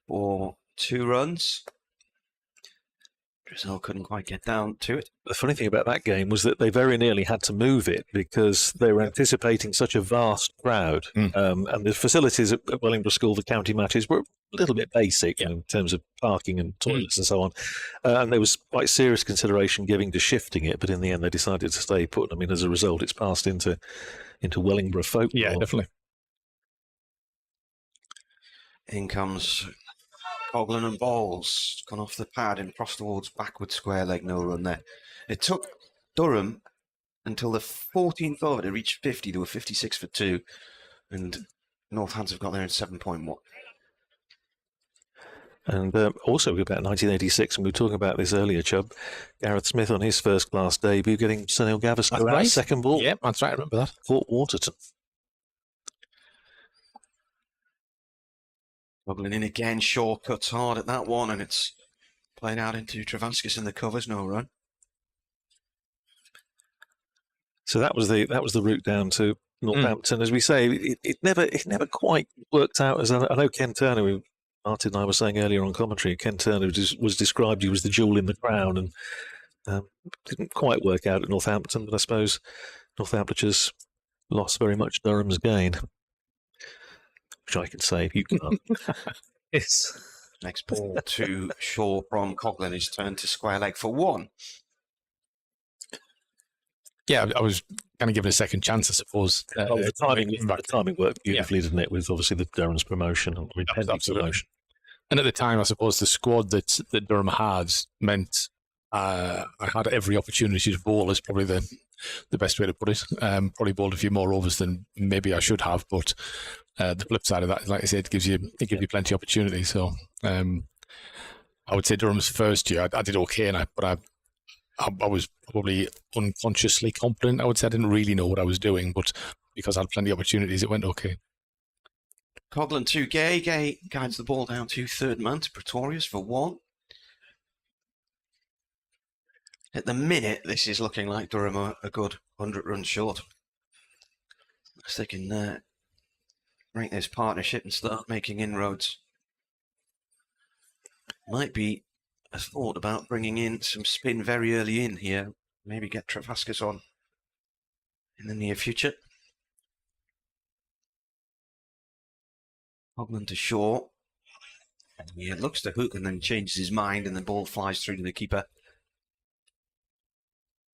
for 2 runs. Drizzle couldn't quite get down to it. The funny thing about that game was that they very nearly had to move it because they were anticipating such a vast crowd. And the facilities at Wellingborough School, the county matches, were a little bit basic in terms of parking and toilets and so on. And there was quite serious consideration giving to shifting it, but in the end they decided to stay put. I mean, as a result, it's passed into Wellingborough folklore. Yeah, definitely. In comes Coghlan and bowls, gone off the pad and crossed towards backward square leg, no run there. It took Durham until the 14th over to reach 50. They were 56 for 2, and Northants have got there in 7.1. And also about 1986, and we were talking about this earlier, Chubb, Gareth Smith on his first class debut, getting Sunil Gavaskar out second ball. Yeah, that's right, I remember that. Fort Waterton. Coghlan in again, Shaw cuts hard at that one, and it's played out into Travaskis in the covers, no run. So that was the route down to Northampton. As we say, it never quite worked out. As I know Ken Turner, Martin and I were saying earlier on commentary, Ken Turner was described, he was the jewel in the crown, and didn't quite work out at Northampton, but I suppose Northamptonshire's lost very much Durham's gain. Which I can say if you can't. Yes. Next ball to Shaw from Coghlan is turned to square leg for 1. Yeah, I was kind of given a second chance, I suppose. The timing worked beautifully, didn't it? With obviously the Durham's promotion, or impending promotion. And at the time, I suppose the squad that Durham had meant I had every opportunity to bowl, is probably the best way to put it. Probably bowled a few more overs than maybe I should have, but the flip side of that, like I said, it gives you plenty of opportunity. So I would say Durham's first year, I did okay, but I was probably unconsciously confident. I would say I didn't really know what I was doing, but because I had plenty of opportunities, it went okay. Coglan to Gay. Gay guides the ball down to third man to Pretorius for 1. At the minute, this is looking like Durham are a good 100 runs short. If they can break this partnership and start making inroads. Might be a thought about bringing in some spin very early in here. Maybe get Travascus on in the near future. Hogland to Shaw. He looks to hook and then changes his mind, and the ball flies through to the keeper.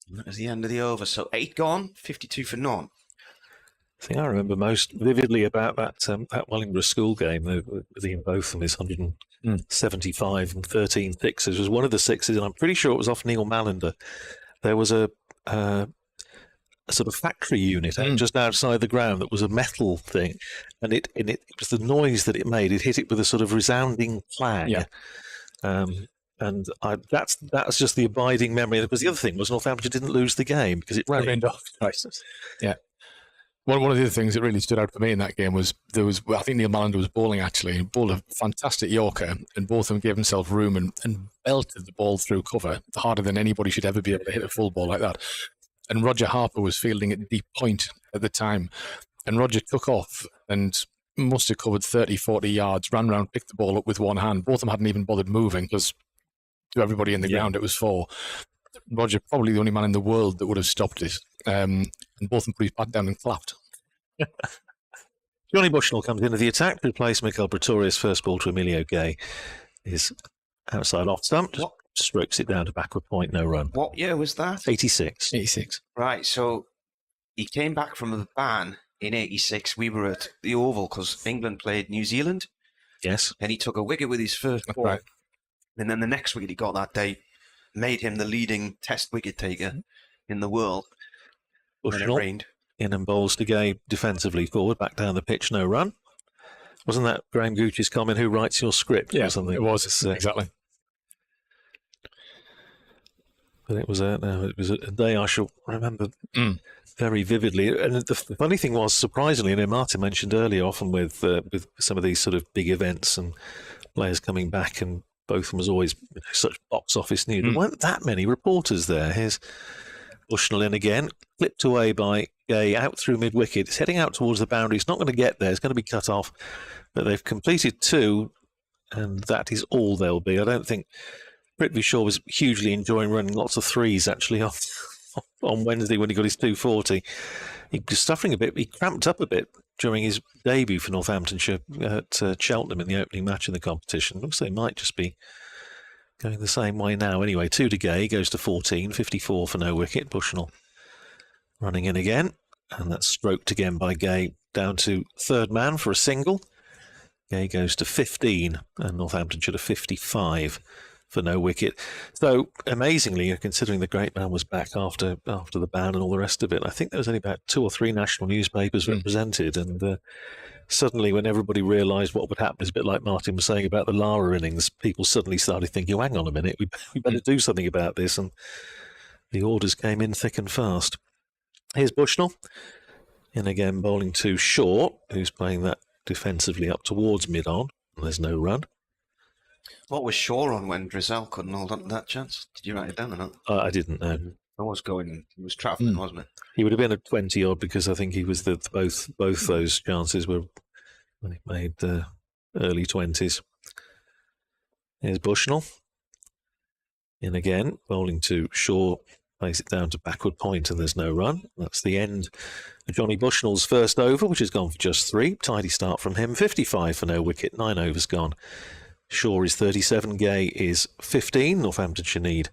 And that was the end of the over. So 8 gone, 52 for none. The thing I remember most vividly about that Wellingborough school game, both of them is 175 and 13 sixes, was one of the sixes, and I'm pretty sure it was off Neil Mallender. There was a sort of factory unit just outside the ground that was a metal thing, and it was the noise that it made. It hit it with a sort of resounding clang. Yeah. And that's just the abiding memory. Because the other thing was Northamptonshire didn't lose the game because it rained off. Yeah. One of the other things that really stood out for me in that game was I think Neil Mallender was bowling actually. He bowled a fantastic Yorker, and both of them gave themselves room and belted the ball through cover harder than anybody should ever be able to hit a full ball like that. And Roger Harper was fielding at deep point at the time, and Roger took off and must have covered 30, 40 yards, ran round, picked the ball up with one hand. Both of them hadn't even bothered moving because to everybody in the ground it was 4. Roger, probably the only man in the world that would have stopped it. And both of them put his bat down and clapped. Johnny Bushnell comes into the attack to replace Michael Pretorius. First ball to Emilio Gay is outside off stump. Just strokes it down to backward point, no run. What year was that? 86. Right, so he came back from the ban in 86. We were at the Oval because England played New Zealand. Yes. And he took a wicket with his first ball. Right. And then the next wicket he got that day made him the leading test wicket taker in the world. Bushnell in and bowls to Gay defensively forward, back down the pitch, no run. Wasn't that Graham Gooch's comment, who writes your script or something? It was, exactly. But it was a day I shall remember very vividly. And the funny thing was, surprisingly, Martin mentioned earlier, often with some of these sort of big events and players coming back, and both of them was always such box office news. There weren't that many reporters there. Here's Bushnell in again, clipped away by Gay out through mid-wicket. It's heading out towards the boundary. It's not going to get there. It's going to be cut off. But they've completed 2, and that is all there'll be. I don't think Prithvi Shaw was hugely enjoying running lots of 3s, actually, on Wednesday when he got his 240. He was suffering a bit. He cramped up a bit during his debut for Northamptonshire at Cheltenham in the opening match in the competition. Looks like he might just be going the same way now. Anyway, 2 to Gay, goes to 14, 54 for no wicket. Bushnell running in again, and that's stroked again by Gay down to third man for a single. Gay goes to 15, and Northamptonshire to 55 for no wicket. So amazingly, considering the great man was back after the ban and all the rest of it, I think there was only about 2 or 3 national newspapers represented, and suddenly when everybody realised what would happen, it's a bit like Martin was saying about the Lara innings, people suddenly started thinking, oh, hang on a minute, we better do something about this, and the orders came in thick and fast. Here's Bushnell in again, bowling to Shaw, who's playing that defensively up towards mid-on, and there's no run. What was Shaw on when Drizzell couldn't hold on to that chance? Did you write it down or not? I didn't know. I was going, he was travelling, wasn't it? He would have been at 20 odd because I think he was both those chances were when he made early 20s. Here's Bushnell in again, bowling to Shaw, plays it down to backward point, and there's no run. That's the end of Johnny Bushnell's first over, which has gone for just 3. Tidy start from him, 55 for no wicket, 9 overs gone. Shaw is 37, Gay is 15. Northamptonshire need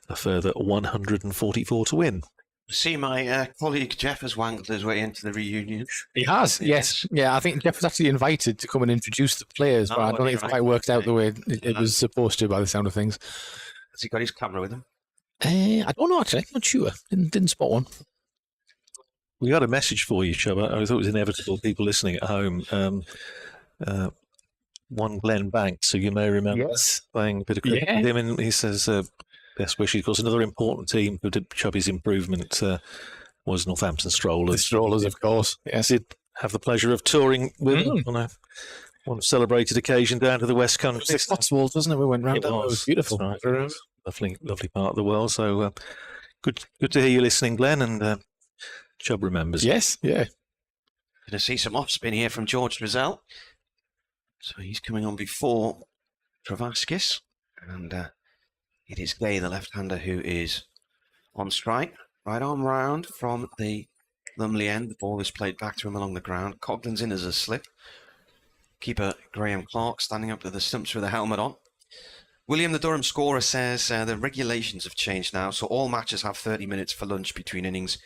a further 144 to win. See, my colleague Jeff has wangled his way into the reunion. He has, yes. Yeah, I think Jeff was actually invited to come and introduce the players, but I don't think it's quite worked out the way it was supposed to by the sound of things. Has he got his camera with him? I don't know, actually. Not sure. Didn't spot one. We got a message for you, Chubba. I thought it was inevitable. People listening at home. One Glenn Banks, who you may remember, playing a bit of cricket with him, and he says, best wishes. Of course, another important team who did Chubby's improvement was Northampton Strollers. The Strollers, of course. Yes. Did have the pleasure of touring with them on one celebrated occasion down to the West Country. It's Cotswolds, wasn't it? We went round. It was beautiful. Right. Lovely part of the world. So good to hear you listening, Glenn, and Chubb remembers. Yes, yeah. Going to see some off spin here from George Drizzell. So he's coming on before Travaskis, and it is Gay, the left-hander, who is on strike. Right arm round from the Lumley end. The ball is played back to him along the ground. Cogden's in as a slip. Keeper Graham Clark standing up to the stumps with a helmet on. William, the Durham scorer, says the regulations have changed now, so all matches have 30 minutes for lunch between innings,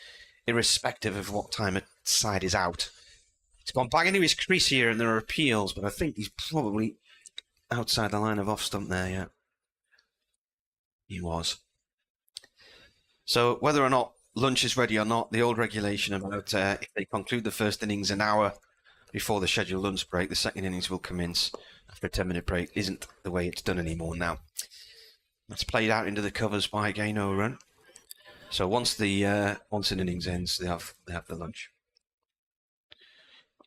irrespective of what time a side is out. He's gone back into his crease here, and there are appeals, but I think he's probably outside the line of off stump there, yeah. He was. So whether or not lunch is ready or not, the old regulation about if they conclude the first innings an hour before the scheduled lunch break, the second innings will commence after a 10-minute break isn't the way it's done anymore now. That's played out into the covers by Gay no run. So once an innings ends, they have the lunch.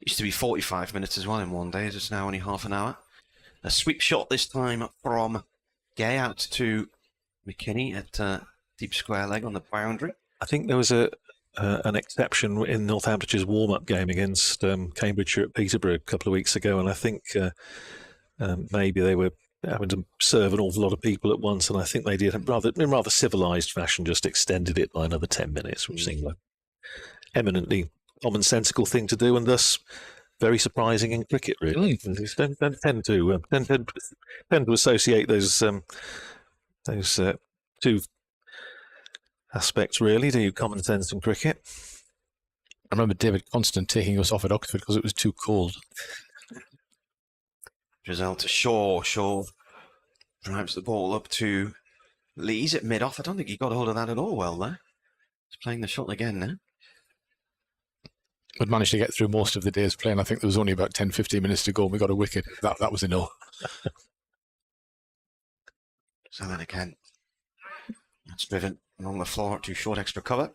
It used to be 45 minutes as well in one day. It's now only half an hour. A sweep shot this time from Gay out to McKinney at deep square leg on the boundary. I think there was an exception in Northamptonshire warm-up game against Cambridgeshire at Peterborough a couple of weeks ago, and I think maybe they were having to serve an awful lot of people at once, and I think they did in rather civilised fashion, just extended it by another 10 minutes, which seemed like eminently commonsensical thing to do, and thus very surprising in cricket. Really, don't tend to associate those two aspects, really, do you? Common sense and cricket. I remember David Constant taking us off at Oxford because it was too cold. Drizzell to Shaw. Shaw drives the ball up to Lees at mid-off. I don't think he got hold of that at all well there. He's playing the shot again now. We'd managed to get through most of the day's playing. I think there was only about 10-15 minutes to go and we got a wicket. That was enough. So then again, that's driven along the floor to short extra cover.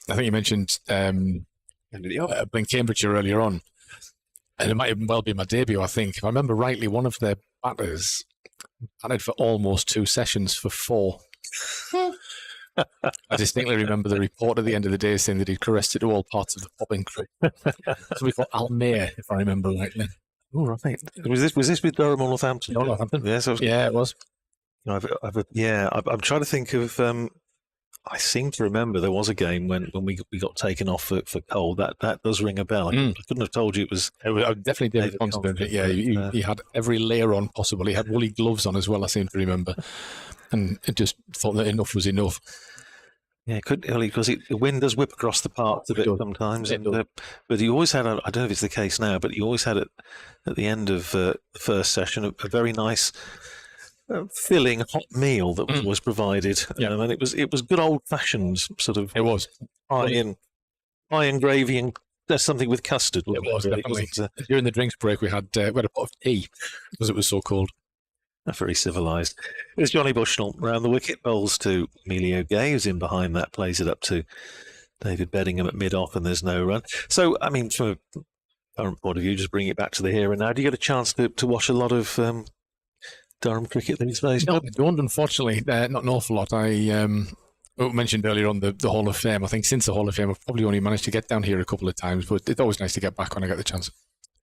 I think you mentioned playing Cambridgeshire earlier on, and it might even well be my debut, I think. If I remember rightly, one of their batters batted for almost 2 sessions for 4. I distinctly remember the report at the end of the day saying that he'd caressed it to all parts of the popping crew. Somebody called Al Mayer, if I remember rightly. Oh, right. Was this with Durham or Northampton? No, Northampton. Yes, yeah, it was. I'm trying to think of. I seem to remember there was a game when we got taken off for cold. That does ring a bell. I couldn't have told you it was. I definitely David Constant. Yeah, he had every layer on possible. He had woolly gloves on as well, I seem to remember. And it just thought that enough was enough. Yeah, because the wind does whip across the parts a bit sometimes. But he always had, I don't know if it's the case now, but he always had it at the end of the first session, a very nice filling hot meal that was provided. And it was good old-fashioned sort of. It was. Pie and gravy and there's something with custard. It was, definitely. During the drinks break, we had a pot of tea because it was so cold. Very civilised. There's Johnny Bushnell round the wicket, bowls to Emilio Gay, who's in behind that, plays it up to David Beddingham at mid-off, and there's no run. So, I mean, from a current point of view, just bring it back to the here and now. Do you get a chance to watch a lot of Durham cricket these days? No, I don't, unfortunately. Not an awful lot. I mentioned earlier on the Hall of Fame. I think since the Hall of Fame, I've probably only managed to get down here a couple of times, but it's always nice to get back when I get the chance.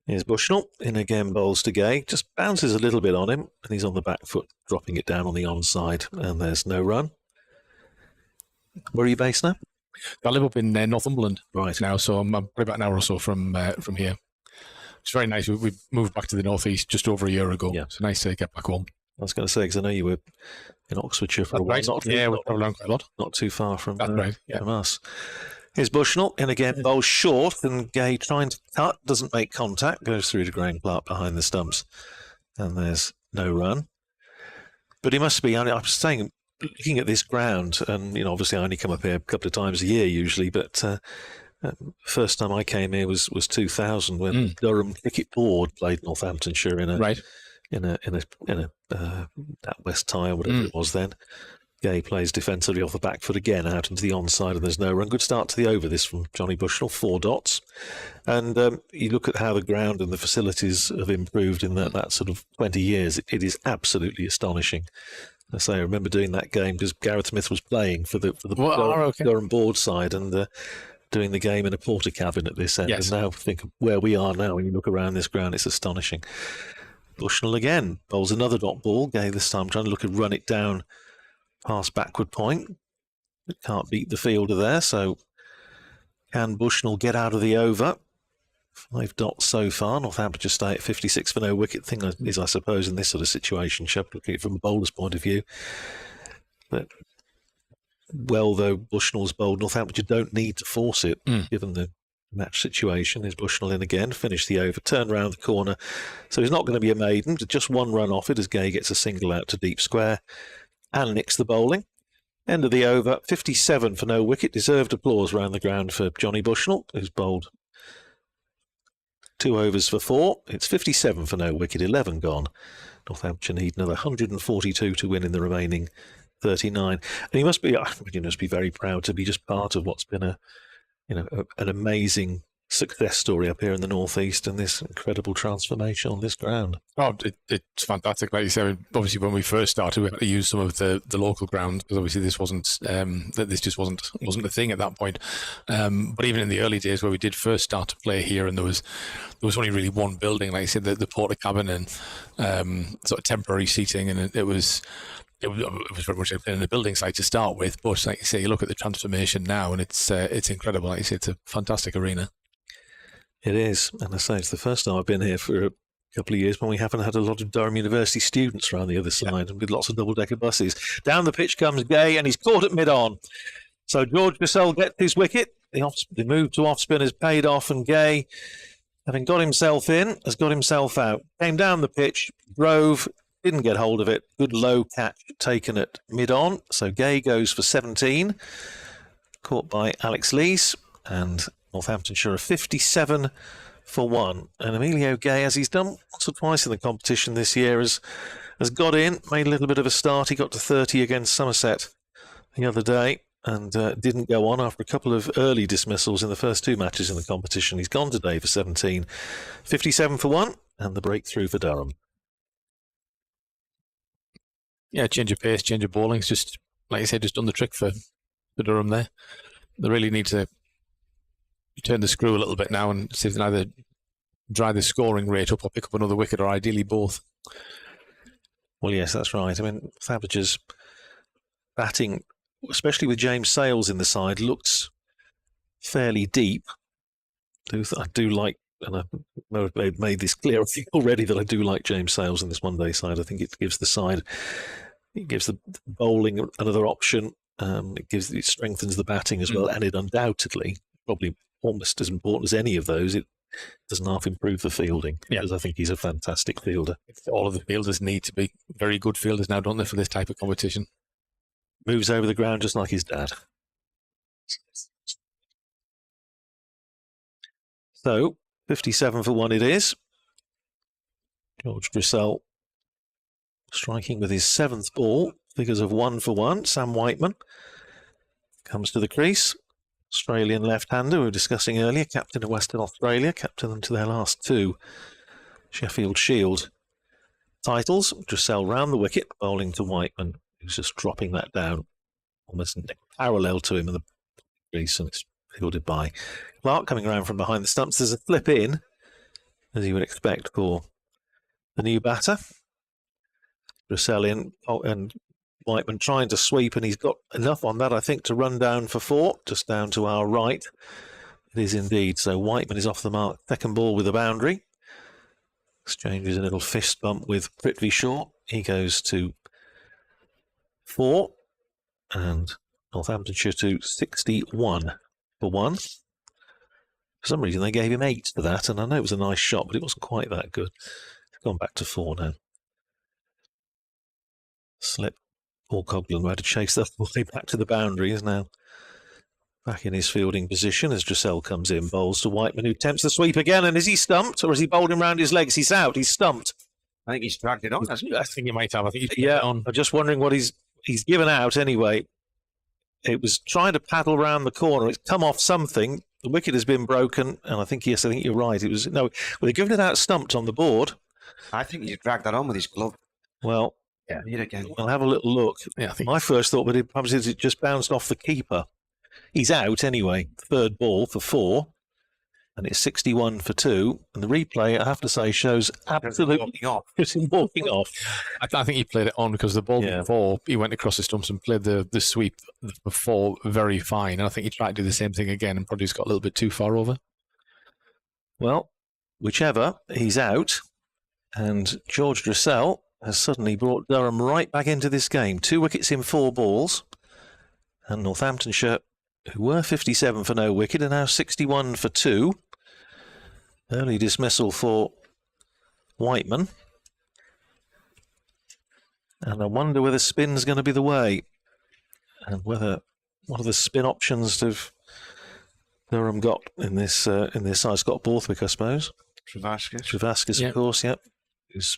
Here's Bushnell in again, bowls to Gay. Just bounces a little bit on him, and he's on the back foot, dropping it down on the onside, and there's no run. Where are you based now? I live up in Northumberland right now, so I'm probably about an hour or so from here. It's very nice. We moved back to the northeast just over a year ago. Yeah. It's nice to get back home. was going to say, because I know you were in Oxfordshire for a while. Right. Yeah, we've traveled quite a lot. Not too far from, right, from us. Here's Bushnell, in again, bowls short, and Gay trying to cut, doesn't make contact, goes through to Graham Clark behind the stumps, and there's no run. But he must be, I was saying, looking at this ground, and obviously I only come up here a couple of times a year usually, but first time I came here was 2000 when Durham Cricket Board played Northamptonshire in a that West Tyre, whatever it was then. Gay plays defensively off the back foot again, out into the onside, and there's no run. Good start to the over, this from Johnny Bushnell, 4 dots. And you look at how the ground and the facilities have improved in that sort of 20 years. It is absolutely astonishing. I say, I remember doing that game because Gareth Smith was playing for the Durham board side and doing the game in a porter cabin at this end. Yes. And now think of where we are now. When you look around this ground, it's astonishing. Bushnell again bowls another dot ball. Gay this time trying to look and run it down past backward point. Can't beat the fielder there, so can Bushnell get out of the over? 5 dots so far. Northamptonshire stay at 56 for no wicket. Thing is, I suppose, in this sort of situation, looking at it from a bowler's point of view. But well, though Bushnell's bowled, Northamptonshire don't need to force it, given the match situation. Is Bushnell in again? Finish the over, turn round the corner. So he's not going to be a maiden. Just 1 run off it as Gay gets a single out to deep square. And nicks the bowling. End of the over, 57 for no wicket. Deserved applause round the ground for Johnny Bushnell, who's bowled 2 overs for 4. It's 57 for no wicket, 11 gone. Northamptonshire need another 142 to win in the remaining 39. And he must be very proud to be just part of what's been an amazing success story up here in the northeast, and this incredible transformation on this ground. Oh, it's fantastic. Like you said, obviously when we first started, we had to use some of the local ground because obviously this just wasn't a thing at that point. But even in the early days where we did first start to play here, and there was only really one building, like you said, the porter cabin and sort of temporary seating, and it was very much in the building site to start with. But like you say, you look at the transformation now, and it's incredible. Like you say, it's a fantastic arena. It is, and I say it's the first time I've been here for a couple of years when we haven't had a lot of Durham University students around the other side, and with lots of double-decker buses. Down the pitch comes Gay, and he's caught at mid-on. So George Grissell gets his wicket. The move to off-spin has paid off, and Gay, having got himself in, has got himself out. Came down the pitch, drove, didn't get hold of it. Good low catch taken at mid-on. So Gay goes for 17, caught by Alex Lees, and Northamptonshire are 57 for 1. And Emilio Gay, as he's done once or twice in the competition this year, has got in, made a little bit of a start. He got to 30 against Somerset the other day and didn't go on after a couple of early dismissals in the first 2 matches in the competition. He's gone today for 17. 57 for 1, and the breakthrough for Durham. Yeah, change of pace, change of bowling. It's just, like you said, just done the trick for Durham there. They really need to turn the screw a little bit now and see if they can either drive the scoring rate up or pick up another wicket, or ideally both. Well, yes, that's right. I mean, Savage's batting, especially with James Sales in the side, looks fairly deep. I do like, and I've made this clear I think already, that I do like James Sales in this one-day side. I think it gives the bowling another option. It strengthens the batting as well, and it undoubtedly, probably almost as important as any of those, it doesn't half improve the fielding, because I think he's a fantastic fielder. All of the fielders need to be very good fielders now, don't they, for this type of competition? Moves over the ground just like his dad. So 57 for 1 it is. George Grissell striking with his 7th ball. Figures of 1 for 1. Sam Whiteman comes to the crease. Australian left-hander we were discussing earlier, captain of Western Australia, captain them to their last 2 Sheffield Shield titles. Grissell round the wicket, bowling to Whiteman, who's just dropping that down almost parallel to him in the crease, and it's fielded by Clark. Coming around from behind the stumps, there's a flip in, as you would expect for the new batter. Grissell in, and Whiteman trying to sweep, and he's got enough on that, I think, to run down for 4, just down to our right. It is indeed. So Whiteman is off the mark. Second ball with a boundary. Exchanges a little fist bump with Prithvi Shaw he goes to 4, and Northamptonshire to 61 for 1. For some reason, they gave him 8 for that, and I know it was a nice shot, but it wasn't quite that good. It's gone back to 4 now. Slip. Paul Coghlan, who had to chase that all the way back to the boundary, is now back in his fielding position as Dressel comes in, bowls to Whiteman, who attempts the sweep again. And is he stumped, or is he bowled him round his legs? He's out. He's stumped. I think he's dragged it on, hasn't he? I think he might have. I think he's yeah. I'm just wondering what he's given out anyway. It was trying to paddle round the corner. It's come off something. The wicket has been broken, and I think I think you're right. It was they've given it out stumped on the board. I think he's dragged that on with his glove. Well, yeah, it again. I'll have a little look. Yeah, I think my first thought, but it just bounced off the keeper. He's out anyway. Third ball for 4, and it's 61 for 2. And the replay, I have to say, shows absolutely walking off. It's him walking off. I think he played it on because the ball before he went across the stumps and played the sweep before very fine. And I think he tried to do the same thing again and probably just got a little bit too far over. Well, whichever, he's out. And George Dressel has suddenly brought Durham right back into this game. 2 wickets in 4 balls. And Northamptonshire, who were 57 for no wicket, are now 61 for 2. Early dismissal for Whiteman. And I wonder whether spin's going to be the way. And what are the spin options have Durham got in this side? Scott Borthwick, I suppose. Travaskis, of course, yep. Who's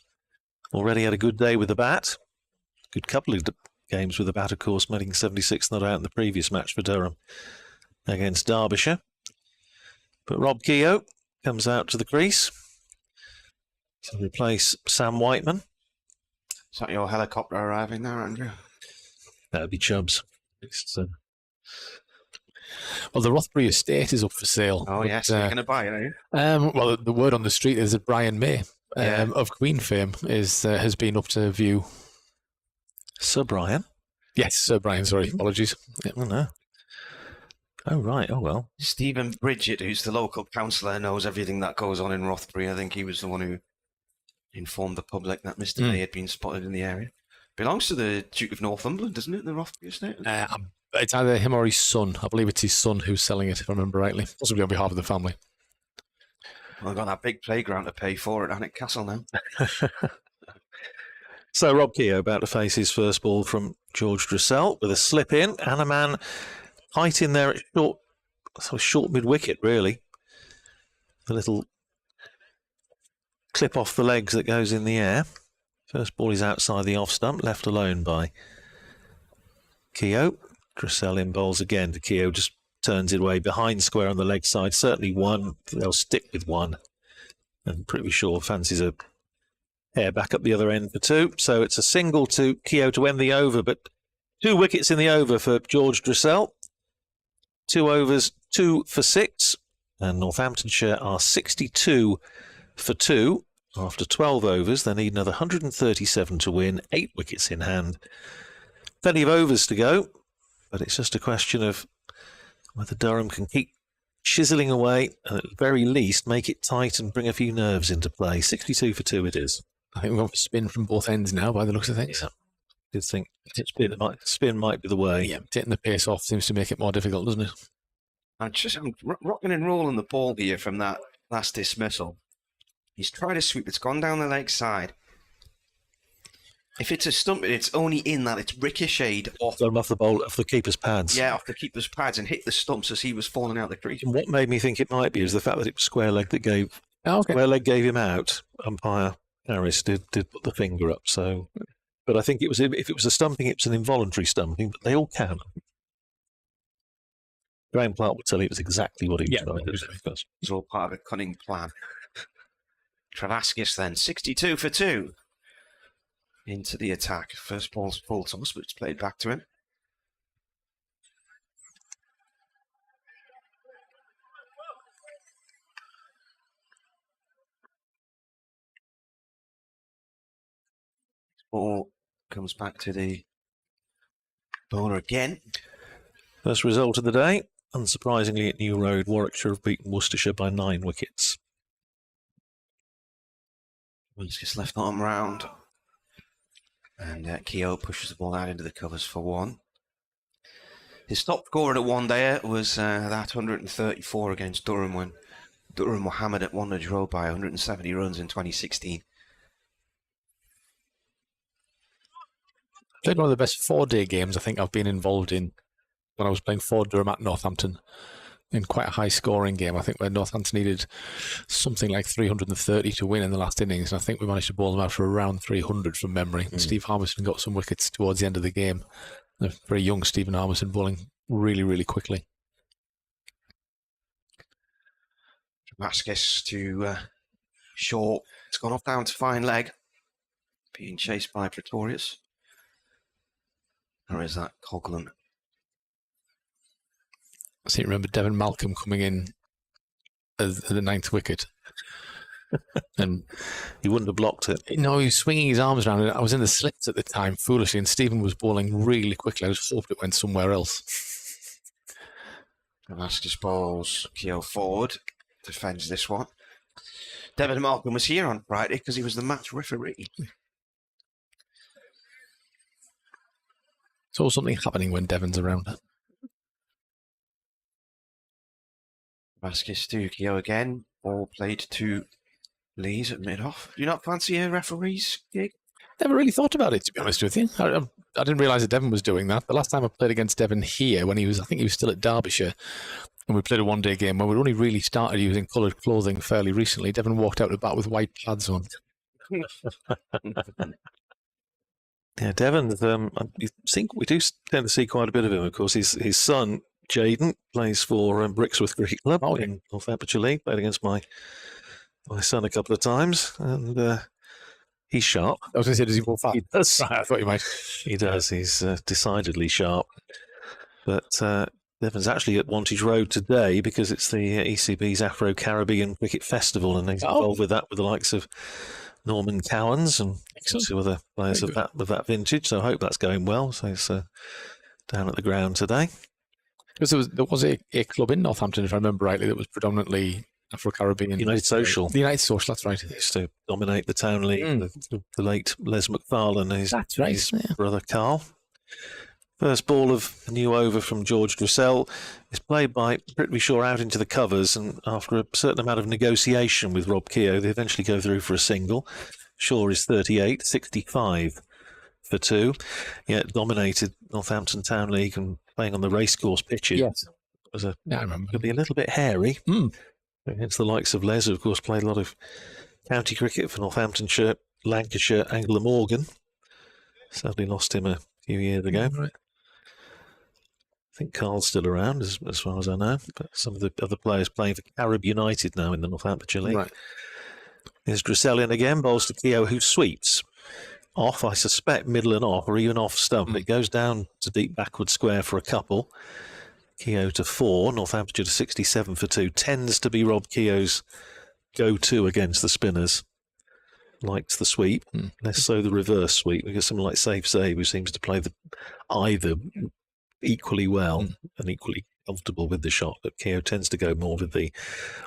already had a good day with the bat. Good couple of games with the bat, of course, making 76 not out in the previous match for Durham against Derbyshire. But Rob Keogh comes out to the crease to replace Sam Whiteman. Is that your helicopter arriving there, Andrew? That would be Chubbs. Well, the Rothbury estate is up for sale. Oh, yes. You're going to buy it, are you? Well, the word on the street is that Brian May of Queen fame has been up to view. Sir Brian? Yes, Sir Brian, sorry. Apologies. Yeah. Oh, no. Oh, right. Oh, well. Stephen Bridget, who's the local councillor, knows everything that goes on in Rothbury. I think he was the one who informed the public that Mr. May had been spotted in the area. Belongs to the Duke of Northumberland, doesn't it, the Rothbury estate? It's either him or his son. I believe it's his son who's selling it, if I remember rightly. Possibly on behalf of the family. Well, I've got that big playground to pay for at Alnwick Castle now. So Rob Keogh about to face his first ball from George Dressel with a slip in and a man height in there at short mid-wicket, really. The little clip off the legs that goes in the air. First ball is outside the off stump, left alone by Keogh. Dressel in bowls again to Keogh, just turns it away behind square on the leg side. Certainly 1. They'll stick with 1. I'm pretty sure fancies a hair back up the other end for 2. So it's a single to Keogh to end the over, but 2 wickets in the over for George Dressel. 2 overs, 2 for 6. And Northamptonshire are 62 for 2. After 12 overs, they need another 137 to win. 8 wickets in hand. Plenty of overs to go, but it's just a question of whether Durham can keep chiselling away and at the very least make it tight and bring a few nerves into play. 62 for 2 it is. I think we're going for spin from both ends now by the looks of things. Yeah. Did think spin might be the way. Yeah, taking the pace off seems to make it more difficult, doesn't it? I'm rocking and rolling the ball here from that last dismissal. He's tried a sweep. It's gone down the leg side. If it's a stump, it's only in that it's ricocheted off the keeper's pads. Yeah, off the keeper's pads and hit the stumps as he was falling out the crease. And what made me think it might be is the fact that it was square leg that gave square leg gave him out. Umpire Harris did put the finger up. So, but I think it was if it was a stumping, it was an involuntary stumping. But they all can. Graham Clark would tell you it was exactly what he was trying to do. It's all part of a cunning plan. Travaskis then 62 for 2. Into the attack. First ball's full toss, but it's played back to him. Ball comes back to the bowler again. First result of the day. Unsurprisingly, at New Road, Warwickshire have beaten Worcestershire by 9 wickets. He's just left arm round. And Keogh pushes the ball out into the covers for 1. His top score in a one-dayer was that 134 against Durham when Durham were hammered at Wanderers Road by 170 runs in 2016. Played one of the best 4-day games I think I've been involved in when I was playing for Durham at Northampton, in quite a high-scoring game. I think where Northampton needed something like 330 to win in the last innings, and I think we managed to bowl them out for around 300 from memory. And Steve Harmison got some wickets towards the end of the game. A very young Stephen Harmison bowling really, really quickly. Vasquez to Shaw. It's gone off down to fine leg, being chased by Pretorius. Or is that Coghlan? I seem to remember Devon Malcolm coming in at the 9th wicket. And he wouldn't have blocked it. No, he was swinging his arms around. I was in the slits at the time, foolishly, and Stephen was bowling really quickly. I just hoped it went somewhere else. Vasquez bowls Keogh forward, defends this one. Devon Malcolm was here on Friday because he was the match referee. It's always something happening when Devon's around. Vasquez to Keogh again. Ball played to Lees at mid-off. Do you not fancy a referee's gig? Never really thought about it, to be honest with you. I didn't realise that Devon was doing that. The last time I played against Devon here, when I think he was still at Derbyshire, and we played a one-day game when we'd only really started using coloured clothing fairly recently. Devon walked out to bat with white plaids on. Yeah, Devon, I think we do tend to see quite a bit of him. Of course, his son, Jaden, plays for Brixworth Cricket Club in Northamptonshire League. Played against my son a couple of times, and he's sharp. I was going to say, does he bowl fast? He does. Right, I thought you might. He does. He's decidedly sharp. But Devon's actually at Wantage Road today because it's the ECB's Afro-Caribbean Cricket Festival, and he's involved with that with the likes of Norman Cowans and two other players of that vintage. So I hope that's going well. So he's down at the ground today. Because there was a club in Northampton, if I remember rightly, that was predominantly Afro-Caribbean. United Social. The United Social, that's right. He used to dominate the Town League. The late Les McFarlane and his brother Carl. First ball of a new over from George Dressel is played by Prithvi Shaw out into the covers, and after a certain amount of negotiation with Rob Keogh, they eventually go through for a single. Shaw is 38, 65 for 2. Yet dominated Northampton Town League and playing on the racecourse pitches. Yes. I remember. Could be a little bit hairy. Against the likes of Les, who of course played a lot of county cricket for Northamptonshire, Lancashire, and Glamorgan. Sadly lost him a few years ago. Right. I think Carl's still around, as far as I know. But some of the other players playing for Carib United now in the Northamptonshire League. Right. There's Dressel in again, bowls to Keogh, who sweeps off, I suspect, middle and off, or even off stump. It goes down to deep backward square for a couple. Keogh to 4, Northamptonshire to 67 for 2. Tends to be Rob Keogh's go-to against the spinners. Likes the sweep, less so the reverse sweep, because someone like Safe Save, who seems to play either equally well and equally comfortable with the shot, but Keogh tends to go more with the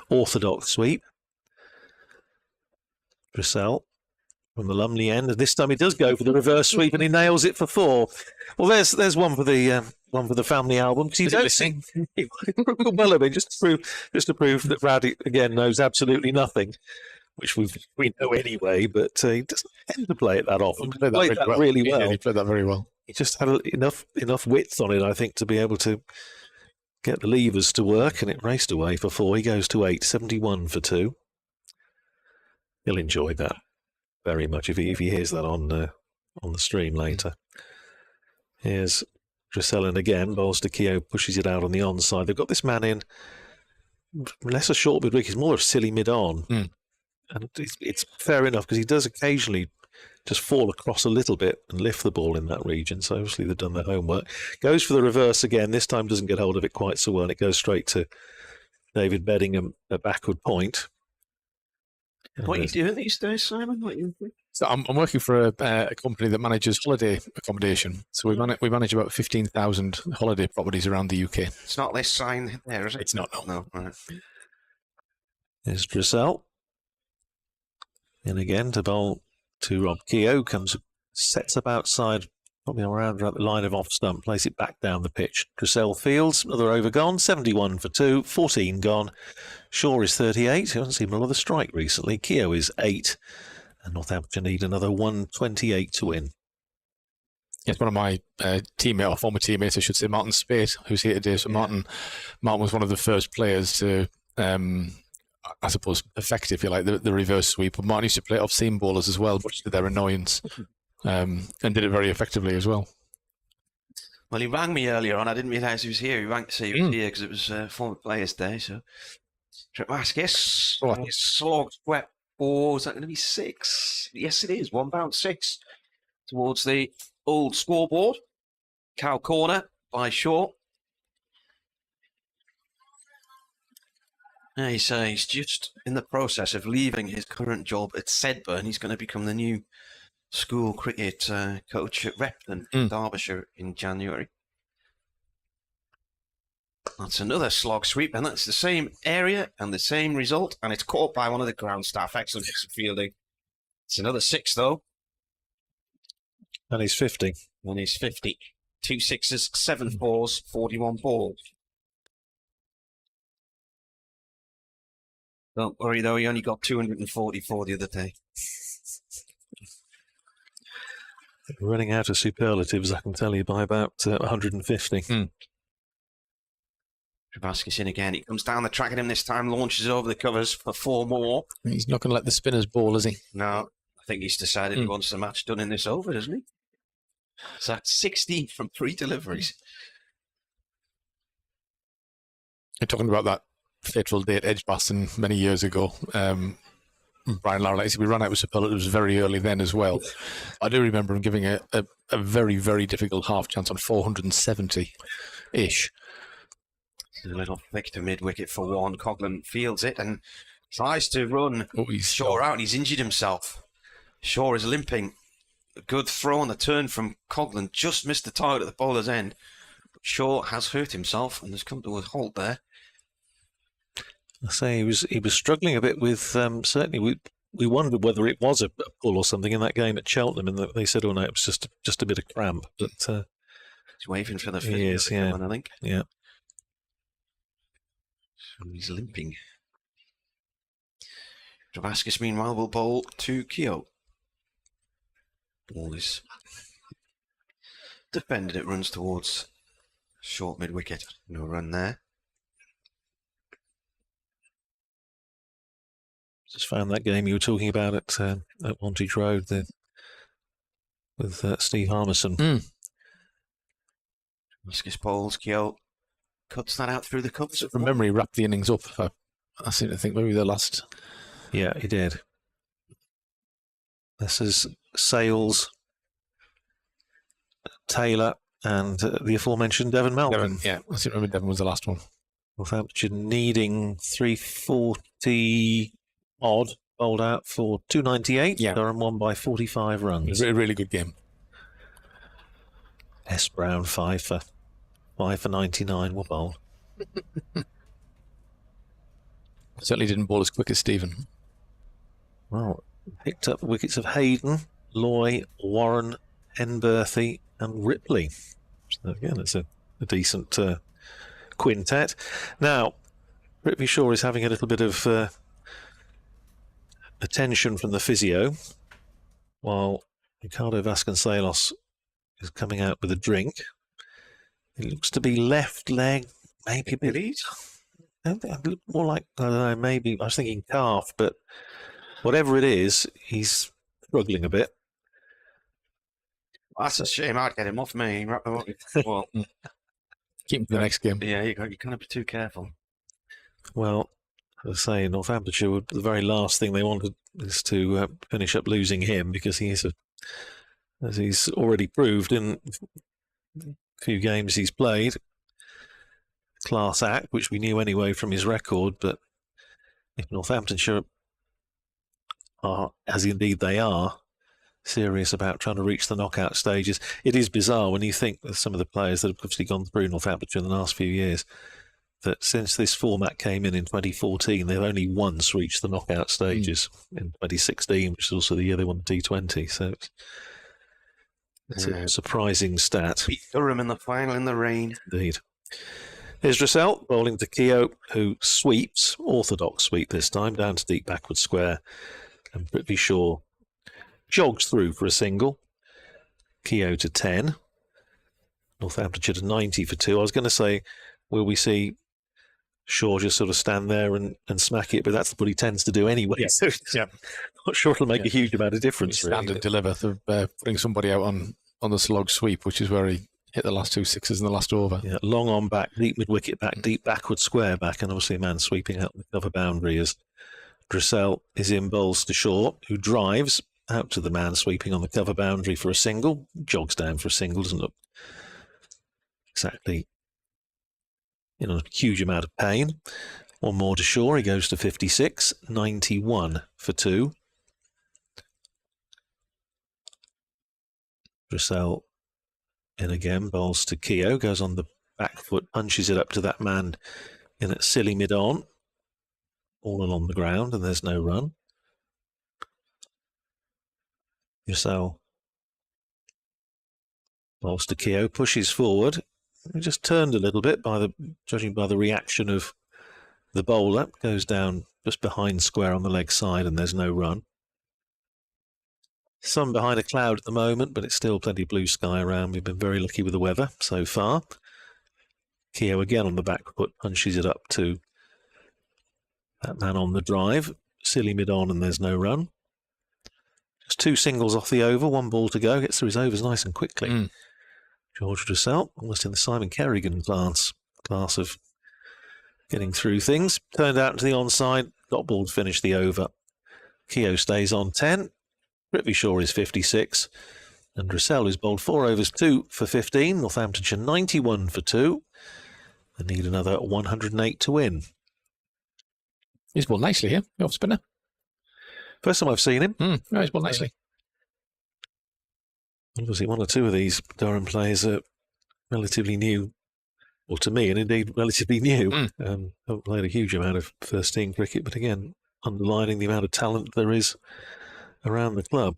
orthodox sweep. Dressel from the Lumley end, and this time he does go for the reverse sweep, and he nails it for 4. Well, there's one for the family album, because you don't sing. Well, I mean, just to prove that Brad again knows absolutely nothing, which we know anyway, but he doesn't tend to play it that often. He played that really well. He played that very well. He just had enough width on it, I think, to be able to get the levers to work, and it raced away for 4. He goes to 8, 71 for 2. He'll enjoy that very much if he hears that on the stream later. Here's Dressel again, bowls to Keogh, pushes it out on the onside. They've got this man in less a short mid wicket, more of silly mid on, and it's fair enough because he does occasionally just fall across a little bit and lift the ball in that region. So obviously they've done their homework. Goes for the reverse again. This time doesn't get hold of it quite so well, and it goes straight to David Beddingham, a backward point. What are you doing these days, Simon? So I'm working for a company that manages holiday accommodation. So we manage about 15,000 holiday properties around the UK. It's not this sign there, is it? It's not, no. Right. There's Dressel. And again to bowl to Rob Keogh, comes Sets up outside, probably around the line of off stump, plays it back down the pitch. Dressel Fields, another over gone, 71 for 2, 14 gone. Shaw is 38, he hasn't seen a lot of strike recently. Keogh is 8, and Northamptonshire need another 128 to win. Yes, one of my teammate, or former teammates, I should say, Martin Spate, who's here today. So Martin was one of the first players to, I suppose, perfect, if you like, the reverse sweep. But Martin used to play off seam bowlers as well, much to their annoyance, and did it very effectively as well. Well, he rang me earlier on. I didn't realise he was here. He rang to say he was here because it was former Players' Day. So, Tripmaskis, slog, swept ball. Is that going to be 6? Yes, it is. £1.6 towards the old scoreboard. Cow corner by Shaw. He's just in the process of leaving his current job at Sedburn. He's going to become the new school cricket coach at Repton, Derbyshire, in January. That's another slog sweep, and that's the same area and the same result, and it's caught by one of the ground staff. Excellent fielding. It's another 6, though. And he's 50. 2 sixes, 7 fours, 41 balls. Don't worry, though, he only got 244 the other day. We're running out of superlatives, I can tell you, by about 150. Travascus in again. He comes down the track at him this time, launches over the covers for 4 more. He's not going to let the spinners bowl, is he? No, I think he's decided he wants the match done in this over, doesn't he? So that's 16 from 3 deliveries. You're talking about that fateful day at Edgbaston many years ago. Brian Lara, we ran out with superlatives very early then as well. I do remember him giving a very, very difficult half chance on 470-ish. A little flick to mid-wicket for 1. Coghlan fields it and tries to run Shaw out. He's injured himself. Shaw is limping. A good throw on the turn from Coghlan. Just missed the target at the bowler's end. But Shaw has hurt himself and has come to a halt there. I say he was struggling a bit with, certainly we wondered whether it was a pull or something in that game at Cheltenham, and they said, oh no, it was just a bit of cramp. But he's waving for the physio, I think. Yeah. So he's limping. Travascus, meanwhile, will bowl to Keogh. Ball is defended. It runs towards short mid-wicket. No run there. Just found that game you were talking about at Wantage Road with Steve Harmison. Travascus bowls. Keogh cuts that out through the covers. From memory, wrapped the innings up. I seem to think maybe the last. Yeah, he did. This is Sales, Taylor, and the aforementioned Devon Melvin. Yeah, I seem to remember Devon was the last one. Northamptonshire needing 340 odd, bowled out for 298. Yeah. Durham won by 45 runs. It was a really good game. S. Brown 5 for 99 were bowled. Certainly didn't bowl as quick as Stephen. Well, picked up the wickets of Hayden, Loy, Warren, Henberthy and Ripley. So again, it's a decent quintet. Now, Prithvi Shaw is having a little bit of attention from the physio, while Ricardo Vasconcelos is coming out with a drink. It looks to be left leg, maybe a bit more like, I don't know, maybe, I was thinking calf, but whatever it is, he's struggling a bit. That's a shame. I'd get him off me. Wrap him up. Well, keep him for the next game. Yeah, you can't be too careful. Well, as I say, Northamptonshire, the very last thing they wanted is to finish up losing him, because he is, as he's already proved in a few games he's played, class act, which we knew anyway from his record. But if Northamptonshire are, as indeed they are, serious about trying to reach the knockout stages, it is bizarre when you think of some of the players that have obviously gone through Northamptonshire in the last few years, that since this format came in 2014, they've only once reached the knockout stages in 2016, which is also the year they won the T20. So It's a surprising stat. Beat Durham in the final in the rain. Indeed. Here's Dressel bowling to Keogh, who sweeps, orthodox sweep this time, down to deep backward square. And Prithvi Shaw jogs through for a single. Keogh to 10. Northamptonshire to 90 for 2. I was going to say, will we see Shaw just sort of stand there and smack it, but that's what he tends to do anyway. Yeah. So not sure it'll make a huge amount of difference. Stand and deliver, putting somebody out on the slog sweep, which is where he hit the last 2 sixes in the last over. Yeah, long on back, deep mid wicket back, deep backward square back, and obviously a man sweeping out the cover boundary as Dressel is in bowls to Shaw, who drives out to the man sweeping on the cover boundary for a single, jogs down for a single, doesn't look exactly in a huge amount of pain. One more to Shaw, he goes to 56, 91 for 2. Dressel in again, bowls to Keogh, goes on the back foot, punches it up to that man in at silly mid-on. All along the ground, and there's no run. Dressel bowls to Keogh, pushes forward. He just turned a little bit judging by the reaction of the bowler. Goes down just behind square on the leg side, and there's no run. Sun behind a cloud at the moment, but it's still plenty of blue sky around. We've been very lucky with the weather so far. Keogh again on the back foot, punches it up to that man on the drive. Silly mid-on, and there's no run. Just 2 singles off the over, 1 ball to go. Gets through his overs nice and quickly. George Dressel, almost in the Simon Kerrigan class of getting through things. Turned out to the onside, got ball to finish the over. Keogh stays on 10. Prithvi Shaw is 56. And Dressel is bowled 4 overs, 2 for 15. Northamptonshire 91 for 2. They need another 108 to win. He's bowled nicely here, the off spinner. First time I've seen him. No, he's bowled nicely. Obviously, 1 or 2 of these Durham players are relatively new, or to me, and indeed relatively new. Haven't played a huge amount of first-team cricket, but again, underlining the amount of talent there is around the club.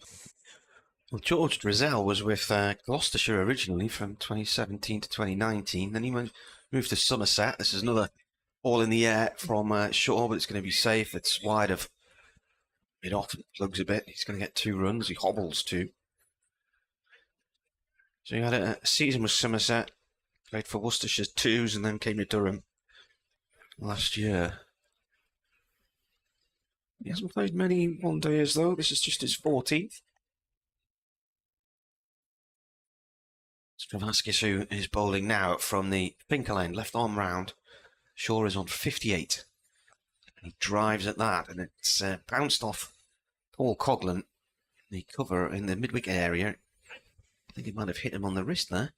Well, George Dressel was with Gloucestershire originally from 2017 to 2019. Then he moved to Somerset. This is another ball in the air from Shaw, but it's going to be safe. It's wide of mid-off, plugs a bit. He's going to get 2 runs. He hobbles 2. So he had a season with Somerset, played for Worcestershire's 2s, and then came to Durham last year. He hasn't played many one-dayers, though. This is just his 14th. Stravaskis, who is bowling now from the Pinker end, left arm round. Shaw is on 58. And he drives at that, and it's bounced off Paul Coghlan, the cover in the mid-wicket area. I think it might have hit him on the wrist there.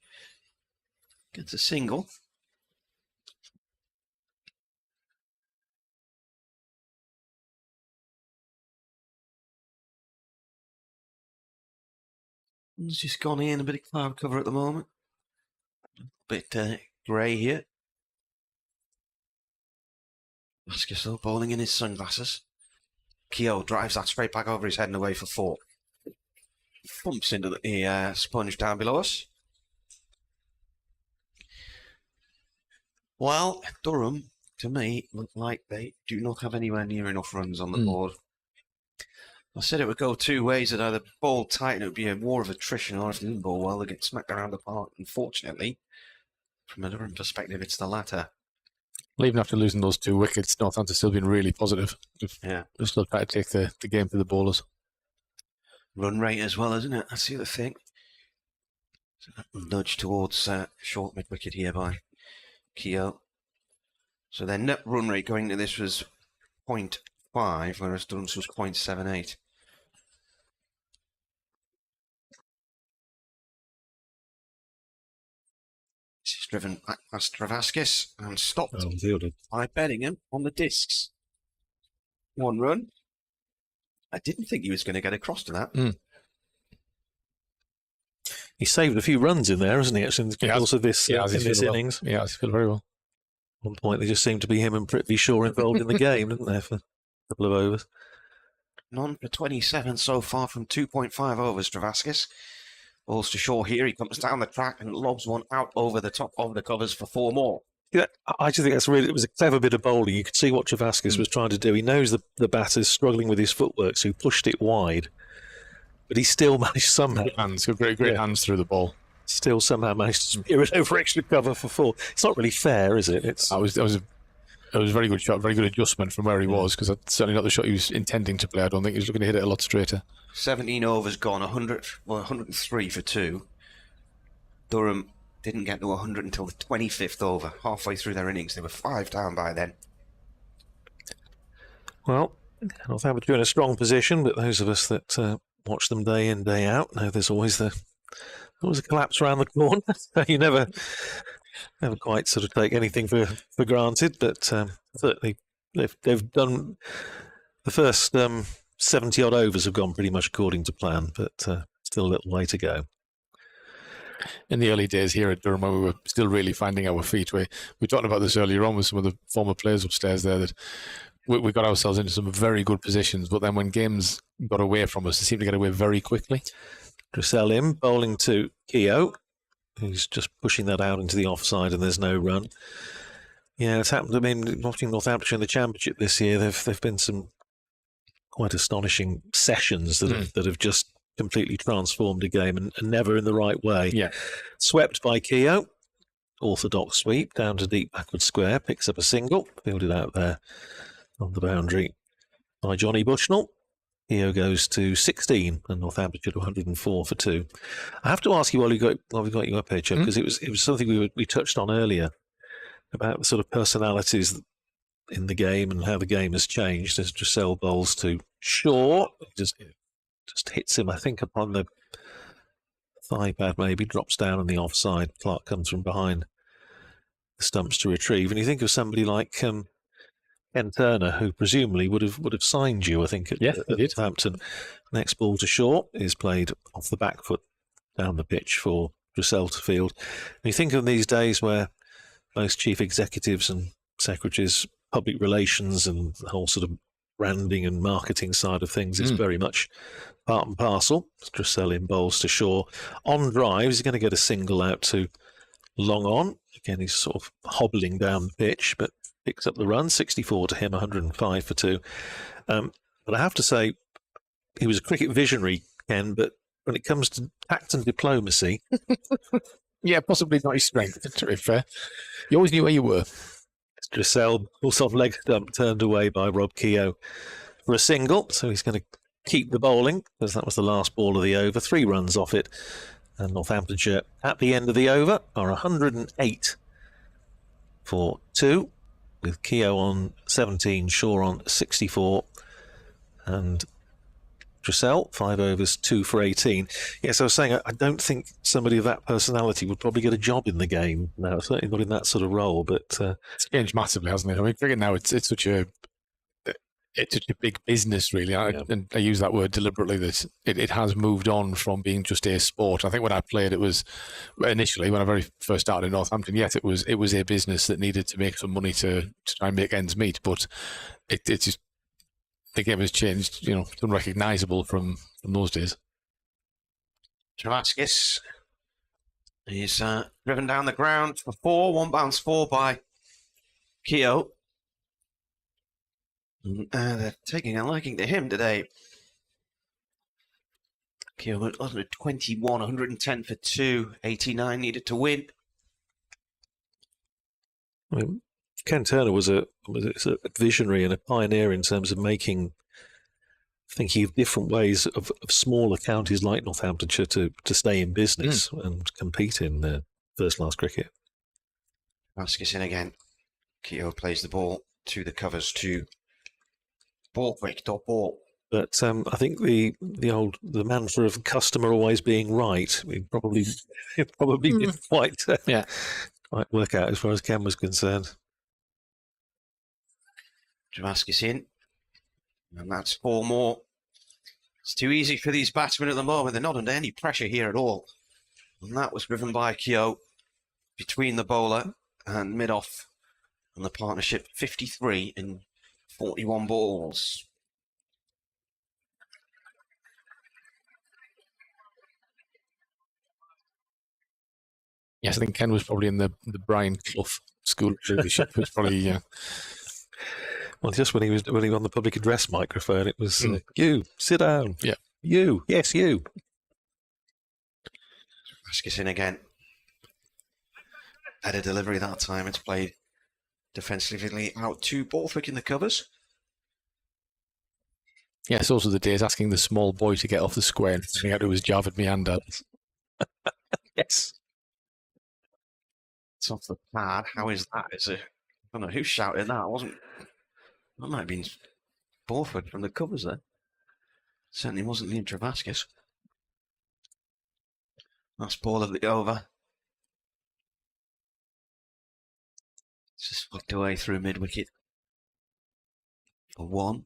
Gets a single. It's just gone in, a bit of cloud cover at the moment. A bit grey here. Vasquez though bowling in his sunglasses. Keogh drives that straight back over his head and away for 4. Bumps into the sponge down below us. Well, Durham, to me, look like they do not have anywhere near enough runs on the board. I said it would go 2 ways, that either bowl tight and it would be a war of attrition, or if they didn't bowl well, they get smacked around the park. Unfortunately, from a Durham perspective, it's the latter. Well, even after losing those 2 wickets, Northampton's still been really positive. Yeah. They've still tried to take the game to the bowlers. Run rate as well, isn't it? That's the other thing. So nudge towards short mid-wicket here by Keogh. So their net run rate going into this was 0.5, whereas Durham's was 0.78. This is driven back past Stravaskis and stopped by Bellingham on the discs. 1 run. I didn't think he was going to get across to that. He saved a few runs in there, hasn't he, actually, in the course of this, in this innings? Yeah, he's feeling very well. At one point, they just seemed to be him and Prithvi Shaw involved in the game, didn't they, for a couple of overs? None for 27 so far from 2.5 overs, Stravaskis. Balls to shore here. He comes down the track and lobs one out over the top of the covers for 4 more. Yeah, I just think it was a clever bit of bowling. You could see what Travaskis was trying to do. He knows the batter's struggling with his footwork, so he pushed it wide. But he still managed somehow. Hands, great hands through the ball. Still somehow managed to spear it over extra cover for 4. It's not really fair, is it? It was a very good shot, very good adjustment from where he was, because that's certainly not the shot he was intending to play. I don't think he was looking to hit it a lot straighter. 17 overs gone, 103 for 2. Durham didn't get to 100 until the 25th over. Halfway through their innings, they were 5 down by then. Well, Northamptonshire in a strong position, but those of us that watch them day in, day out know there's always a collapse around the corner. You never quite sort of take anything for granted, but certainly they've done the first 70 odd overs have gone pretty much according to plan, but still a little way to go. In the early days here at Durham, when we were still really finding our feet, we talked about this earlier on with some of the former players upstairs there, that we got ourselves into some very good positions, but then when games got away from us, they seemed to get away very quickly. Dressel in, bowling to Keogh, who's just pushing that out into the offside, and there's no run. Yeah, it's happened. I mean, watching Northamptonshire in the Championship this year, there've been some quite astonishing sessions that have just completely transformed a game, and never in the right way. Yeah. Swept by Keogh, orthodox sweep down to deep backward square, picks up a single, fielded out there on the boundary by Johnny Bushnell. Keogh goes to 16 and Northamptonshire to 104 for 2. I have to ask you while we got you up here, Chip, because it was something we touched on earlier about the sort of personalities in the game and how the game has changed. As Dressel bowls to Shaw, just hits him, I think, upon the thigh pad, maybe drops down on the offside. Clark comes from behind the stumps to retrieve, and you think of somebody like Ken Turner, who presumably would have signed you, I think, at Northampton. Next ball to Shaw is played off the back foot down the pitch for Dressel to field. And you think of these days where most chief executives and secretaries, public relations and the whole sort of branding and marketing side of things is very much part and parcel. Dressel in bowls to Shaw. On drives, he's going to get a single out to long on. Again, he's sort of hobbling down the pitch, but picks up the run, 64 to him, 105 for 2. But I have to say, he was a cricket visionary, Ken, but when it comes to tact and diplomacy... yeah, possibly not his strength, to be fair. You always knew where you were. Dressel, also off leg stump, turned away by Rob Keogh for a single, so he's going to keep the bowling, because that was the last ball of the over. 3 runs off it, and Northamptonshire at the end of the over are 108 for 2, with Keogh on 17, Shaw on 64, and Dressel, 5 overs, 2 for 18. Yes, I was saying, I don't think somebody of that personality would probably get a job in the game now, certainly not in that sort of role, but... it's changed massively, hasn't it? I mean, cricket now, it's such a big business, really. And I use that word deliberately, that it has moved on from being just a sport. I think when I played, it was initially, when I very first started in Northampton, yes, it was a business that needed to make some money to try and make ends meet, but it just... the game has changed, it's unrecognisable from those days. Travaskis is driven down the ground for 4, 1 bounce 4 by Keogh. They're taking a liking to him today. Keogh was 121, 110 for 2, 89 needed to win. I mean, Ken Turner was a visionary and a pioneer in terms of thinking of different ways of smaller counties like Northamptonshire to stay in business and compete in first-class cricket. Vasquez in again. Keogh plays the ball to the covers to Borthwick, dot ball. But I think the mantra of customer always being right, it probably didn't quite work out as far as Ken was concerned. Javascus in, and that's 4 more. It's too easy for these batsmen at the moment. They're not under any pressure here at all. And that was driven by Keogh between the bowler and mid-off on the partnership, 53 in 41 balls. Yes, I think Ken was probably in the Brian Clough school of leadership. It was probably well, just when he was on the public address microphone, it was you sit down. Yeah, you. Yes, you. Vasquez in again. Better delivery that time. It's played defensively out to Borthwick in the covers. Yeah, it's also the days asking the small boy to get off the square and finding out who was Javid Meander. Yes. It's off the pad. How is that? Is it? I don't know who shouted that. That might have been Borthwick from the covers there. Certainly wasn't Liam Travaskis. Last ball of the over. Just flicked away through mid-wicket for 1.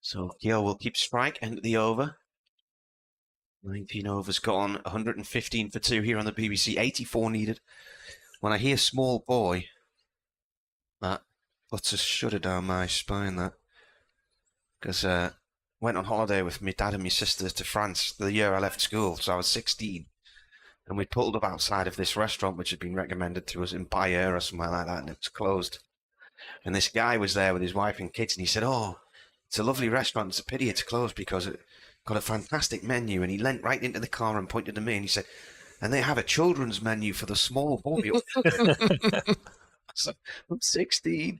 So Keogh will keep strike, end of the over. 19 overs gone, 115 for 2 here on the BBC, 84 needed. When I hear small boy, that puts a shudder down my spine, that. Because went on holiday with my dad and my sister to France the year I left school, so I was 16. And we pulled up outside of this restaurant, which had been recommended to us in Bayeux or somewhere like that, and it was closed. And this guy was there with his wife and kids, and he said, "Oh, it's a lovely restaurant. It's a pity it's closed because it got a fantastic menu." And he leant right into the car and pointed to me, and he said, "And they have a children's menu for the small boy." So, I'm 16.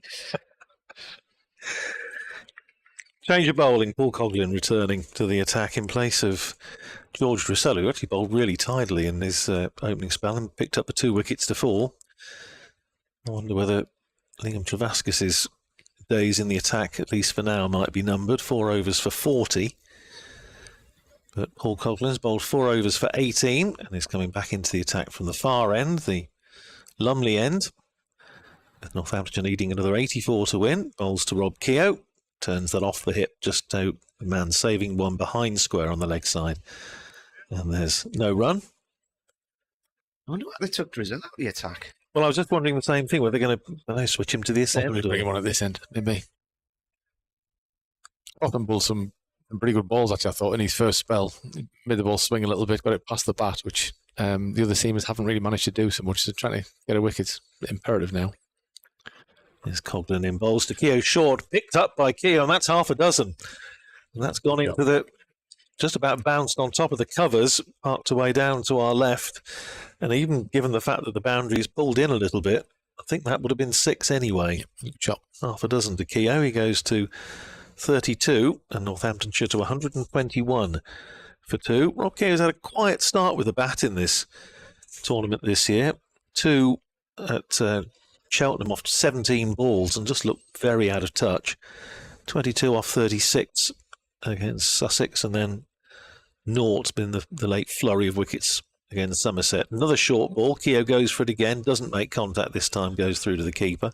Change of bowling. Paul Coghlan returning to the attack in place of George Drusella, who actually bowled really tidily in his opening spell and picked up the 2 wickets to 4. I wonder whether Liam Travaskis's days in the attack, at least for now, might be numbered. 4 overs for 40. But Paul Coghlan's bowled 4 overs for 18 and is coming back into the attack from the far end, the Lumley end. With Northamptonshire needing another 84 to win. Bowls to Rob Keogh. Turns that off the hip, just out the man saving one behind square on the leg side. And there's no run. I wonder why they took Drizzle out of the attack. Well, I was just wondering the same thing. Were they going to switch him to this end? Bring him on at this end, maybe. Often bowled some pretty good balls, actually, I thought, in his first spell. Made the ball swing a little bit, got it past the bat, which the other seamers haven't really managed to do so much. So trying to get a wicket is imperative now. There's Coghlan in bowls to Keogh short, picked up by Keogh, and that's half a dozen. And that's gone into the, just about bounced on top of the covers, parked away down to our left. And even given the fact that the boundary's pulled in a little bit, I think that would have been 6 anyway. Chop. Half a dozen to Keogh. He goes to 32, and Northamptonshire to 121 for 2. Rob Keogh's had a quiet start with the bat in this tournament this year. 2 at Cheltenham off 17 balls and just looked very out of touch. 22 off 36 against Sussex, and then naught's been the late flurry of wickets against Somerset. Another short ball. Keogh goes for it again, doesn't make contact this time, goes through to the keeper.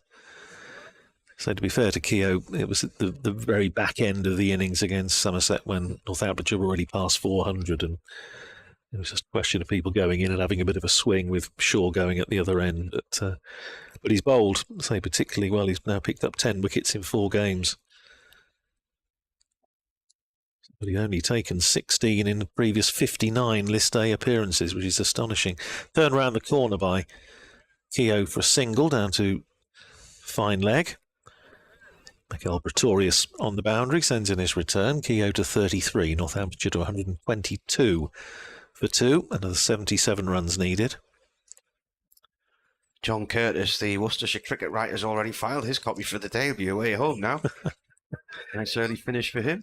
So to be fair to Keogh, it was at the very back end of the innings against Somerset when Northamptonshire were already past 400, and it was just a question of people going in and having a bit of a swing with Shaw going at the other end. But he's bowled, say, particularly well. He's now picked up 10 wickets in 4 games. But he's only taken 16 in the previous 59 List A appearances, which is astonishing. Turned round the corner by Keogh for a single down to fine leg. Miguel Pretorius on the boundary, sends in his return. Keogh to 33, Northamptonshire to 122 for 2. Another 77 runs needed. John Curtis, the Worcestershire cricket writer, has already filed his copy for the day. He'll be away home now. Nice early finish for him.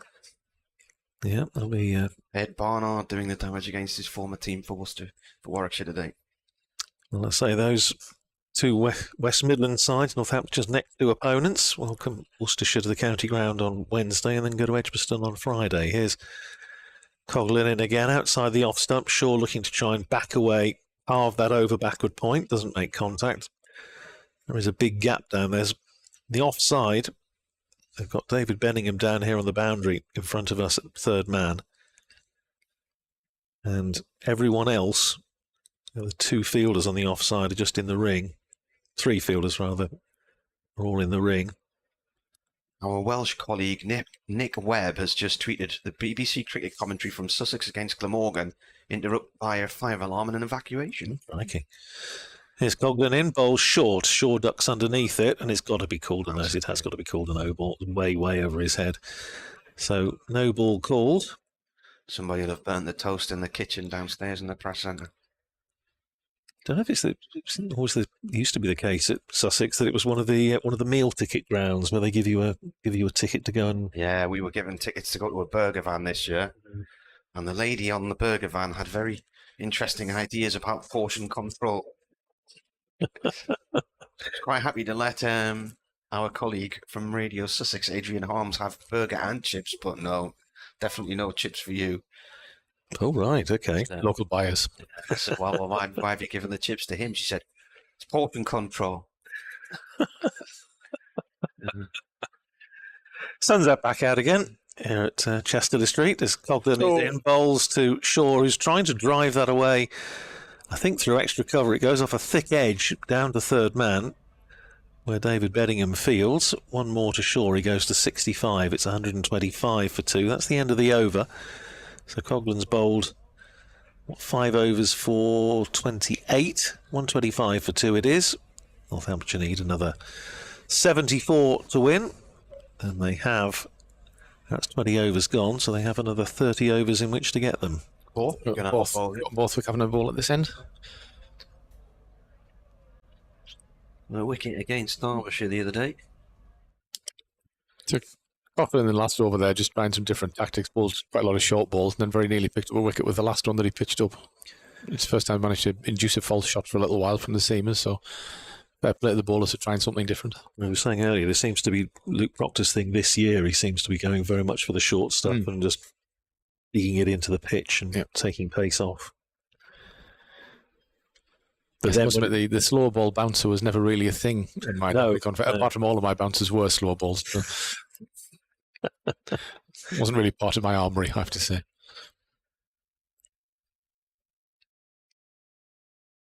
Yeah, that'll be Ed Barnard doing the damage against his former team for Warwickshire today. Well, I say those 2 West Midland sides, Northamptonshire's next 2 opponents. Welcome Worcestershire to the county ground on Wednesday and then go to Edgbaston on Friday. Here's Coghlan in again outside the off stump. Shaw looking to try and back away, carve that over backward point, doesn't make contact. There is a big gap down there. The offside, they've got David Benningham down here on the boundary in front of us at 3rd man. And everyone else, the 2 fielders on the offside are just in the ring. 3 fielders, rather, are all in the ring. Our Welsh colleague Nick Webb has just tweeted the BBC cricket commentary from Sussex against Glamorgan interrupted by a fire alarm and an evacuation. Crikey. Here's Coglan in, bowls short. Shaw ducks underneath it, and it's got to be called a nose. It has got to be called a no ball, way over his head. So no ball called. Somebody will have burnt the toast in the kitchen downstairs in the press centre. Don't know if it used to be the case at Sussex that it was one of the meal ticket grounds where they give you a ticket to go and. Yeah, we were given tickets to go to a burger van this year, and the lady on the burger van had very interesting ideas about portion control. Quite happy to let our colleague from Radio Sussex, Adrian Harms, have burger and chips, but no, definitely no chips for you. Oh, right, okay. Local buyers. I said, well, why have you given the chips to him? She said, it's portion control. Sun's up back out again here at Chesterley Street as Coglan is in, bowls to Shaw, who's trying to drive that away. I think through extra cover, it goes off a thick edge down to third man, where David Beddingham fields. One more to Shaw, he goes to 65. It's 125 for 2. That's the end of the over. So Coglan's bowled 5 overs for 28. 125 for 2 it is. Northamptonshire need another 74 to win. And they have, that's 20 overs gone, so they have another 30 overs in which to get them. Both having a ball at this end. A wicket against Derbyshire the other day. Took Coughlin in the last over there, just trying some different tactics, bowled quite a lot of short balls, and then very nearly picked up a wicket with the last one that he pitched up. It's the first time he managed to induce a false shot for a little while from the seamers, so fair play to the bowlers for trying something different. I was saying earlier, this seems to be Luke Proctor's thing this year. He seems to be going very much for the short stuff and just digging it into the pitch and taking pace off. But the slow ball bouncer was never really a thing in my apart from all of my bouncers were slow balls. Wasn't really part of my armoury, I have to say.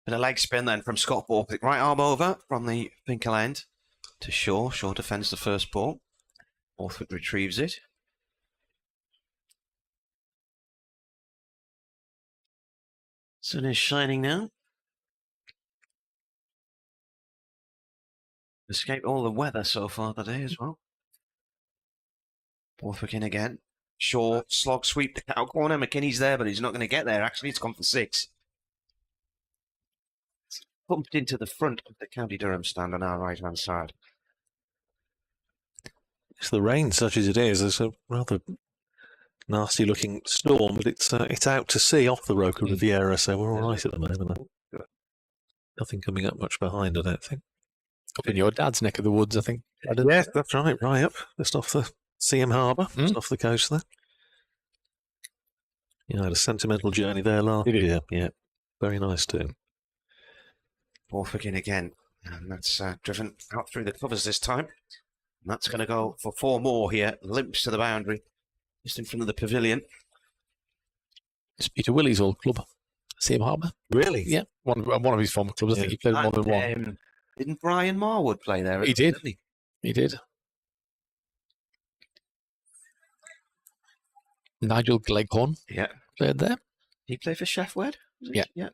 And a leg spin then from Scott Borthwick. Right arm over from the Finkel end to Shaw. Shaw defends the first ball. Borthwick retrieves it. Sun is shining now. Escaped all the weather so far today as well. Borthwick in again. Shaw slog sweep the cow corner. McKinney's there, but he's not going to get there. Actually, it's gone for 6. It's bumped into the front of the County Durham stand on our right-hand side. It's the rain, such as it is. It's a rather nasty-looking storm, but it's out to sea off the Roca Riviera, so we're all right at the moment. Nothing coming up much behind, I don't think. Up in your dad's neck of the woods, I think. Yes, that's right, right up, just off the Seaham Harbour, just off the coast there. I had a sentimental journey there last year. Yeah, very nice too. Borthwick in again, and that's driven out through the covers this time. And that's going to go for 4 more here. Limps to the boundary, just in front of the pavilion. It's Peter Willie's old club, Seaham Harbour. Really? Yeah, one of his former clubs. I think he played more than one. Didn't Brian Marwood play there? He did. He did. Nigel Gleghorn. Yeah. Played there. He played for Sheffield? Yeah. Yeah.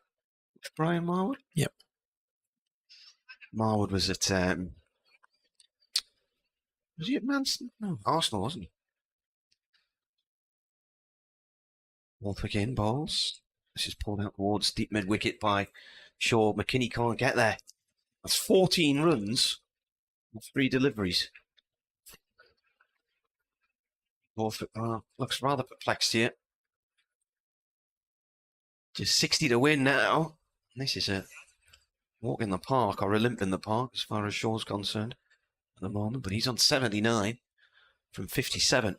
With Brian Marwood? Yep. Marwood was at was he at Manchester? No, Arsenal, wasn't he? Borthwick in, bowls. This is pulled out towards deep mid wicket by Shaw. McKinney can't get there. That's 14 runs and 3 deliveries. Borthwick looks rather perplexed here. Just 60 to win now. This is a walk in the park or a limp in the park as far as Shaw's concerned at the moment. But he's on 79 from 57.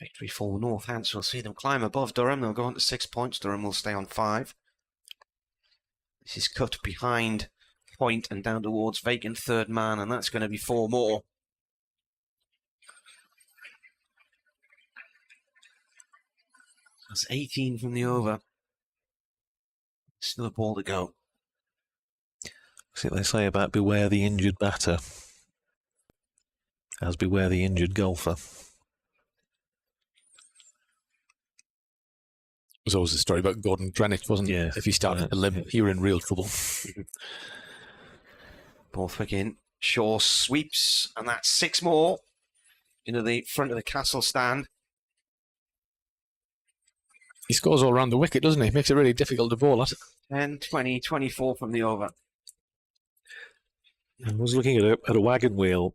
Victory for Northamptonshire. We'll see them climb above Durham. They'll go on to 6 points. Durham will stay on 5. This is cut behind point and down towards vacant third man, and that's going to be 4 more. That's 18 from the over. Still a ball to go. See what they say about beware the injured batter, as beware the injured golfer. There's always a story about Gordon Greenwich, wasn't it? Yeah. If you started to limp, you're in real trouble. Borthwick in. Shaw sweeps, and that's 6 more into the front of the Castle stand. He scores all around the wicket, doesn't he? Makes it really difficult to bowl at. 10, 20, 24 from the over. I was looking at a wagon wheel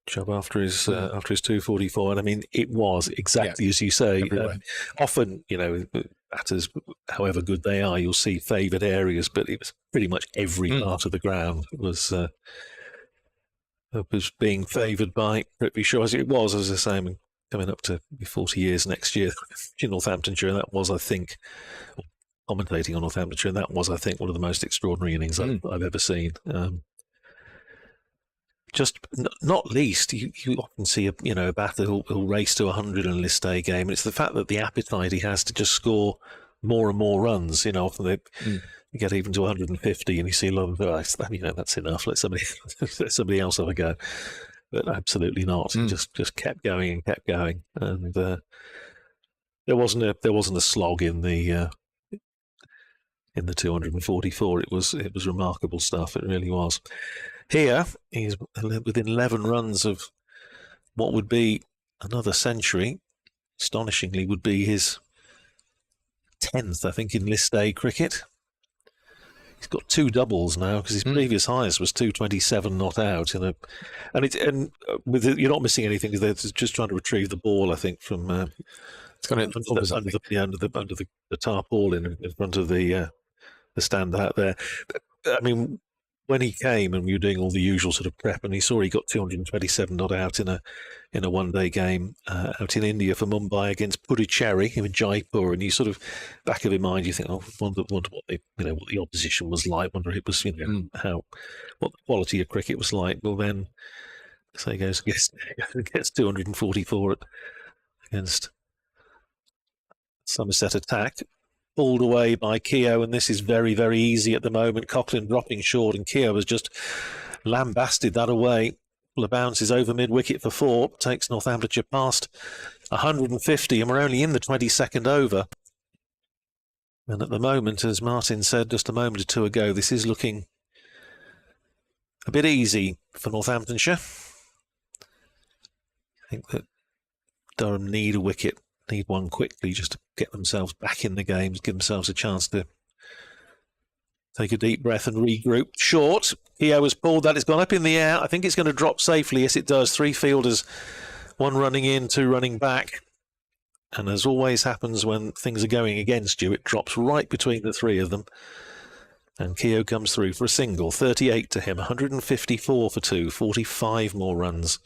job after his 244, and I mean it was exactly as you say. Often, you know, batters, however good they are, you'll see favoured areas, but it was pretty much every part of the ground was being favoured by Prithvi Shaw. As it was, as I say, I'm coming up to 40 years next year in Northamptonshire. That was, I think, commentating on Northamptonshire. That was, I think, one of the most extraordinary innings I've ever seen. Just not least, you often see a batter who'll race to 100 in a list A game. It's the fact that the appetite he has to just score more and more runs. You know, often you get even to 150, and you see a lot of that's enough. Let somebody else have a go. But absolutely not. Just kept going and kept going, and there wasn't a slog in the 244. It was remarkable stuff. It really was. Here, he's within 11 runs of what would be another century. Astonishingly, would be his 10th, I think, in List A cricket. He's got 2 doubles now because his previous highest was 227 not out. You're not missing anything because they're just trying to retrieve the ball. I think from it's going under the tarpaulin in front of the stand out there. I mean, when he came and we were doing all the usual sort of prep, and he saw he got 227 not out in a one-day game out in India for Mumbai against Puducherry in Jaipur, and you sort of back of your mind you think, wonder what the opposition was like, wonder it was what the quality of cricket was like. Well, then so he gets 244 against Somerset attack. Pulled away by Keogh, and this is very, very easy at the moment. Coughlin dropping short, and Keogh has just lambasted that away. Couple of bounces over mid-wicket for 4, takes Northamptonshire past 150, and we're only in the 22nd over. And at the moment, as Martin said just a moment or two ago, this is looking a bit easy for Northamptonshire. I think that Durham need a wicket. Need one quickly just to get themselves back in the games, give themselves a chance to take a deep breath and regroup. Short. Keogh has pulled that. It's gone up in the air. I think it's going to drop safely. Yes, it does. 3 fielders, 1 running in, 2 running back. And as always happens when things are going against you, it drops right between the 3 of them. And Keogh comes through for a single. 38 to him. 154 for 2. 45 more runs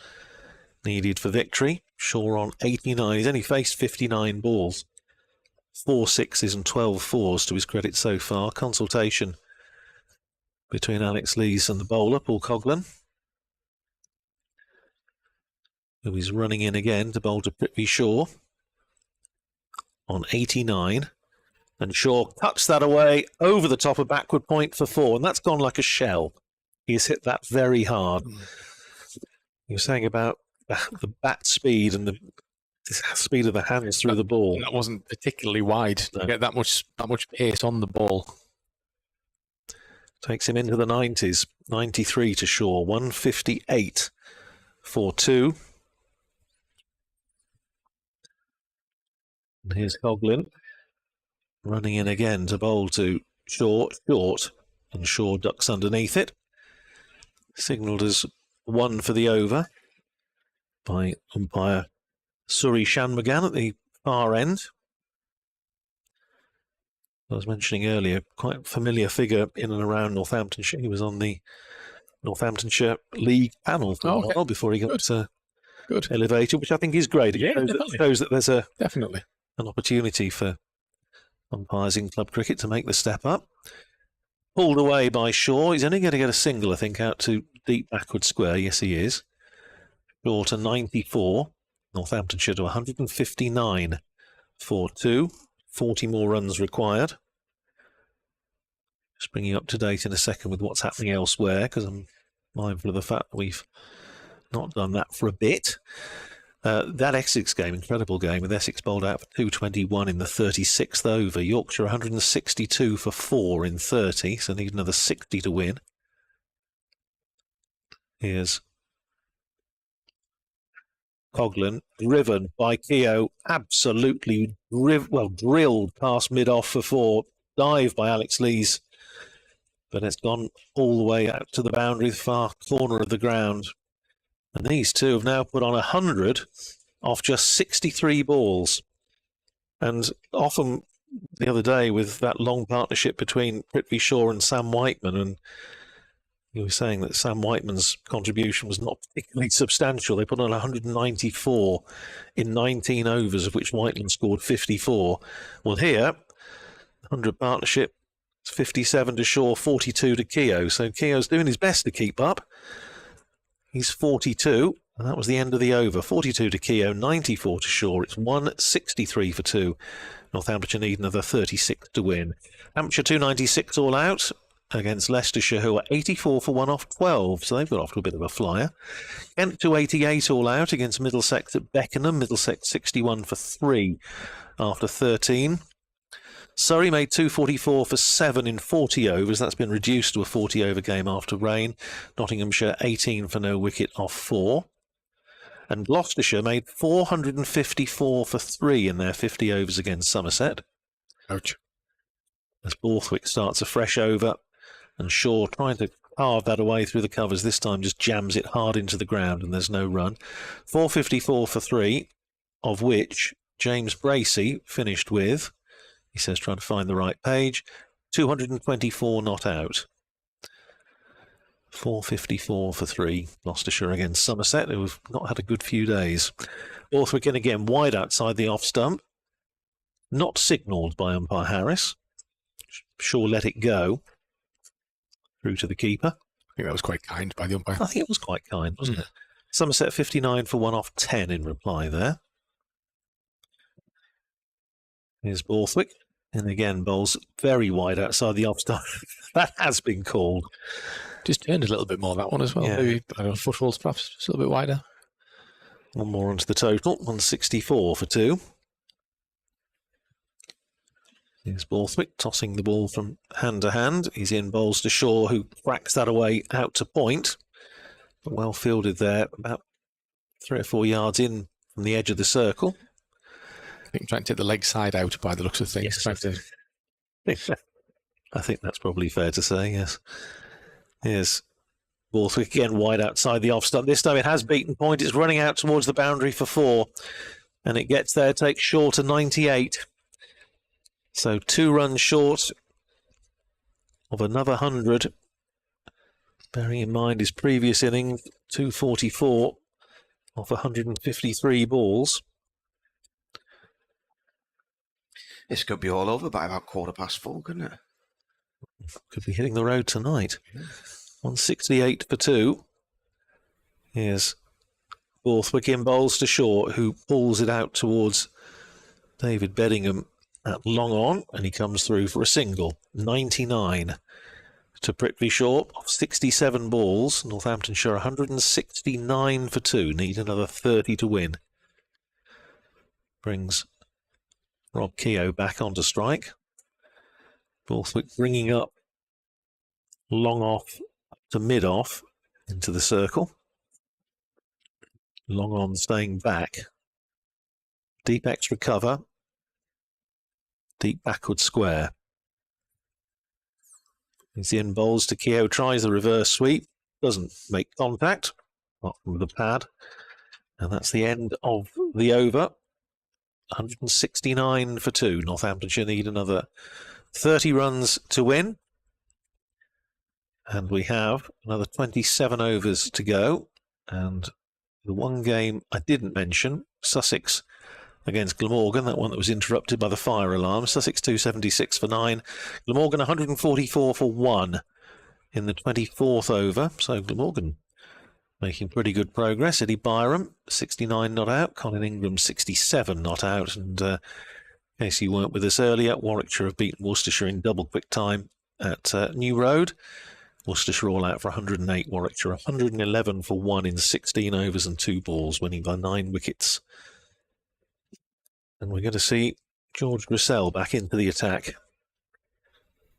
needed for victory. Shaw on 89. He's only faced 59 balls. 4 sixes and 12 fours to his credit so far. Consultation between Alex Lees and the bowler, Paul Coghlan, who is running in again to bowl to Prithvi Shaw on 89. And Shaw cuts that away over the top of backward point for 4. And that's gone like a shell. He has hit that very hard. You were saying about the bat speed and the speed of the hands through the ball. That wasn't particularly wide to get that much pace on the ball. Takes him into the 90s. 93 to Shaw. 158 for 2. And here's Coghlan running in again to bowl to short, and Shaw ducks underneath it. Signalled as 1 for the over by umpire Suri Shanmugam at the far end. I was mentioning earlier, quite familiar figure in and around Northamptonshire. He was on the Northamptonshire League panel for a while before he got elevated, which I think is great. It shows that there's definitely an opportunity for umpires in club cricket to make the step up. Pulled away by Shaw. He's only going to get a single, I think, out to deep backward square. Yes, he is. Shaw to 94. Northamptonshire to 159 for 2. 40 more runs required. Just bring you up to date in a second with what's happening elsewhere, because I'm mindful of the fact that we've not done that for a bit. That Essex game, incredible game, with Essex bowled out for 221 in the 36th over. Yorkshire 162 for 4 in 30, so need another 60 to win. Here's Coghlan, driven by Keogh, absolutely drilled past mid-off for 4. Dive by Alex Lees, but it's gone all the way out to the boundary, the far corner of the ground. And these two have now put on 100 off just 63 balls. And often the other day with that long partnership between Prithvi Shaw and Sam Whiteman, and you were saying that Sam Whiteman's contribution was not particularly substantial. They put on 194 in 19 overs, of which Whiteman scored 54. Well, here, 100 partnership, 57 to Shaw, 42 to Keogh. So Keogh's doing his best to keep up. He's 42, and that was the end of the over. 42 to Keogh, 94 to Shaw. It's 163 for 2. Northamptonshire need another 36 to win. Hampshire 296 all out against Leicestershire, who are 84 for 1 off 12, so they've got off to a bit of a flyer. Kent 288 all out against Middlesex at Beckenham. Middlesex 61 for 3 after 13. Surrey made 244 for 7 in 40 overs. That's been reduced to a 40-over game after rain. Nottinghamshire 18 for no wicket off 4. And Gloucestershire made 454 for 3 in their 50 overs against Somerset. Ouch. As Borthwick starts a fresh over, and Shaw, trying to carve that away through the covers, this time just jams it hard into the ground, and there's no run. 454 for 3, of which James Bracey finished with, he says, trying to find the right page, 224 not out. 454 for 3, Gloucestershire against Somerset, who have not had a good few days. Borthwick in again, wide outside the off stump. Not signalled by umpire Harris. Shaw let it go. Through to the keeper. I think that was quite kind by the umpire. I think it was quite kind, wasn't it? Somerset 59 for 1 off 10 in reply there. Here's Borthwick. And again, bowls very wide outside the off stump. That has been called. Just turned a little bit more, that one as well. Yeah. Maybe, I don't know, footballs perhaps just a little bit wider. One more onto the total. 164 for 2. Here's Borthwick tossing the ball from hand to hand. He's in, bowls to Shaw, who cracks that away out to point. But well fielded there, about 3 or 4 yards in from the edge of the circle. I think trying to take the leg side out by the looks of things. Yes. I think that's probably fair to say, yes. Here's Borthwick again, wide outside the off stump. This time it has beaten point. It's running out towards the boundary for 4. And it gets there, takes Shaw to 98. So 2 runs short of another 100. Bearing in mind his previous innings, 244 off 153 balls. This could be all over by about 4:15, couldn't it? Could be hitting the road tonight. 168 for 2. Here's Borthwick in, bowls to Shaw, who pulls it out towards David Beddingham at long on, and he comes through for a single. 99 to Prithvi Shaw off 67 balls. Northamptonshire 169 for 2. Need another 30 to win. Brings Rob Keogh back onto strike. Borthwick bringing up long off to mid off into the circle. Long on staying back. Deep extra cover. Deep backward square. He's in, bowls to Keogh, tries the reverse sweep, doesn't make contact, apart from the pad. And that's the end of the over. 169 for 2. Northamptonshire need another 30 runs to win. And we have another 27 overs to go. And the one game I didn't mention, Sussex against Glamorgan, that one that was interrupted by the fire alarm. Sussex 276 for 9. Glamorgan 144 for 1 in the 24th over. So Glamorgan making pretty good progress. Eddie Byram 69 not out. Colin Ingram 67 not out. And in case you weren't with us earlier, Warwickshire have beaten Worcestershire in double quick time at New Road. Worcestershire all out for 108, Warwickshire 111 for 1 in 16 overs and 2 balls, winning by 9 wickets. And we're going to see George Grissell back into the attack.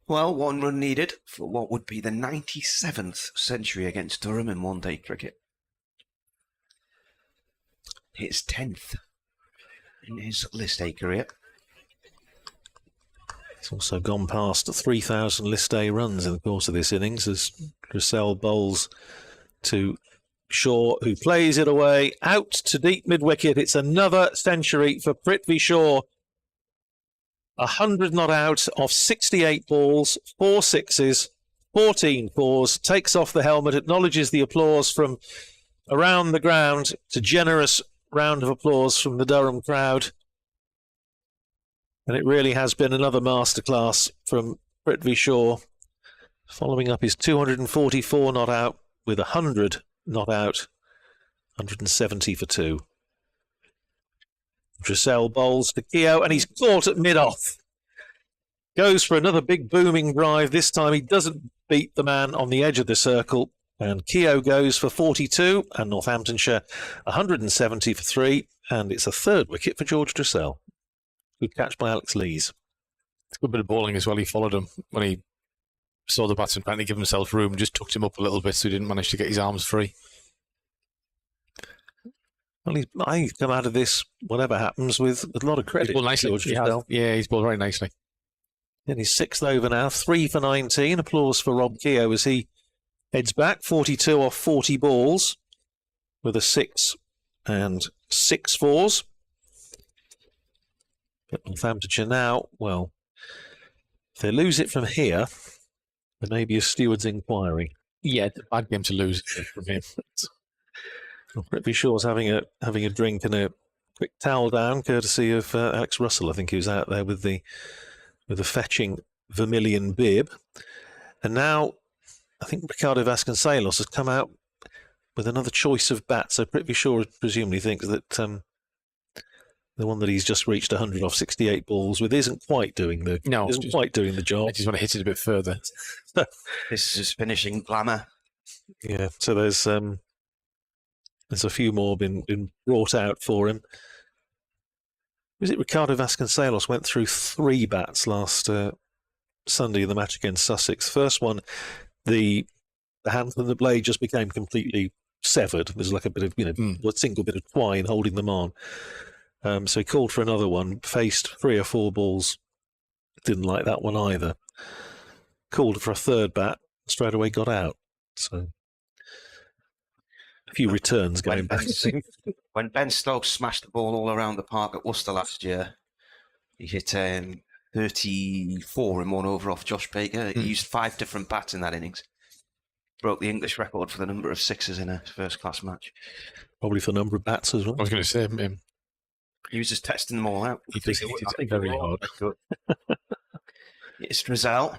Well, 1 run needed for what would be the 97th century against Durham in one-day cricket. His 10th in his List A career. It's also gone past 3,000 List A runs in the course of this innings as Grissell bowls to Shaw, who plays it away out to deep mid-wicket. It's another century for Prithvi Shaw. 100 not out off 68 balls, 4 sixes, 14 fours, takes off the helmet, acknowledges the applause from around the ground. It's a generous round of applause from the Durham crowd. And it really has been another masterclass from Prithvi Shaw, following up his 244 not out with 100 not out, 170 for 2. Grissell bowls to Keogh, and he's caught at mid-off. Goes for another big booming drive. This time he doesn't beat the man on the edge of the circle. And Keogh goes for 42, and Northamptonshire 170 for 3. And it's a 3rd wicket for George Grissell. Good catch by Alex Lees. It's a good bit of bowling as well. He followed him when he saw the batsman trying to give himself room, just tucked him up a little bit so he didn't manage to get his arms free. Well, I come out of this, whatever happens, with a lot of credit. He's bowled nicely. George Grissell. Yeah, he's bowled very nicely. In his 6th over now, 3 for 19. Applause for Rob Keogh as he heads back, 42 off 40 balls, with a 6 and 6 fours. But Northamptonshire now, well, if they lose it from here, there may be a steward's inquiry. Yeah, it's a bad game to lose from him. Prithvi Shaw's having a drink and a quick towel down, courtesy of Alex Russell. I think he was out there with the fetching vermilion bib. And now I think Ricardo Vasconcelos has come out with another choice of bat. So Prithvi Shaw presumably thinks that the one that he's just reached 100 off 68 balls with isn't quite doing the job. I just want to hit it a bit further. This is his finishing glamour. Yeah, so there's a few more been brought out for him. Was it Ricardo Vasconcelos went through 3 bats last Sunday in the match against Sussex? First one, the hand and the blade just became completely severed. There's like a bit of, a single bit of twine holding them on. So he called for another one, faced 3 or 4 balls, didn't like that one either. Called for a 3rd bat, straight away got out. So a few returns going back. When Ben Stokes smashed the ball all around the park at Worcester last year, he hit 34 in 1 over off Josh Baker. He used 5 different bats in that innings. Broke the English record for the number of sixes in a first-class match. Probably for the number of bats as well. I was going to say, he was just testing them all out. He did very hard. It's Grissell.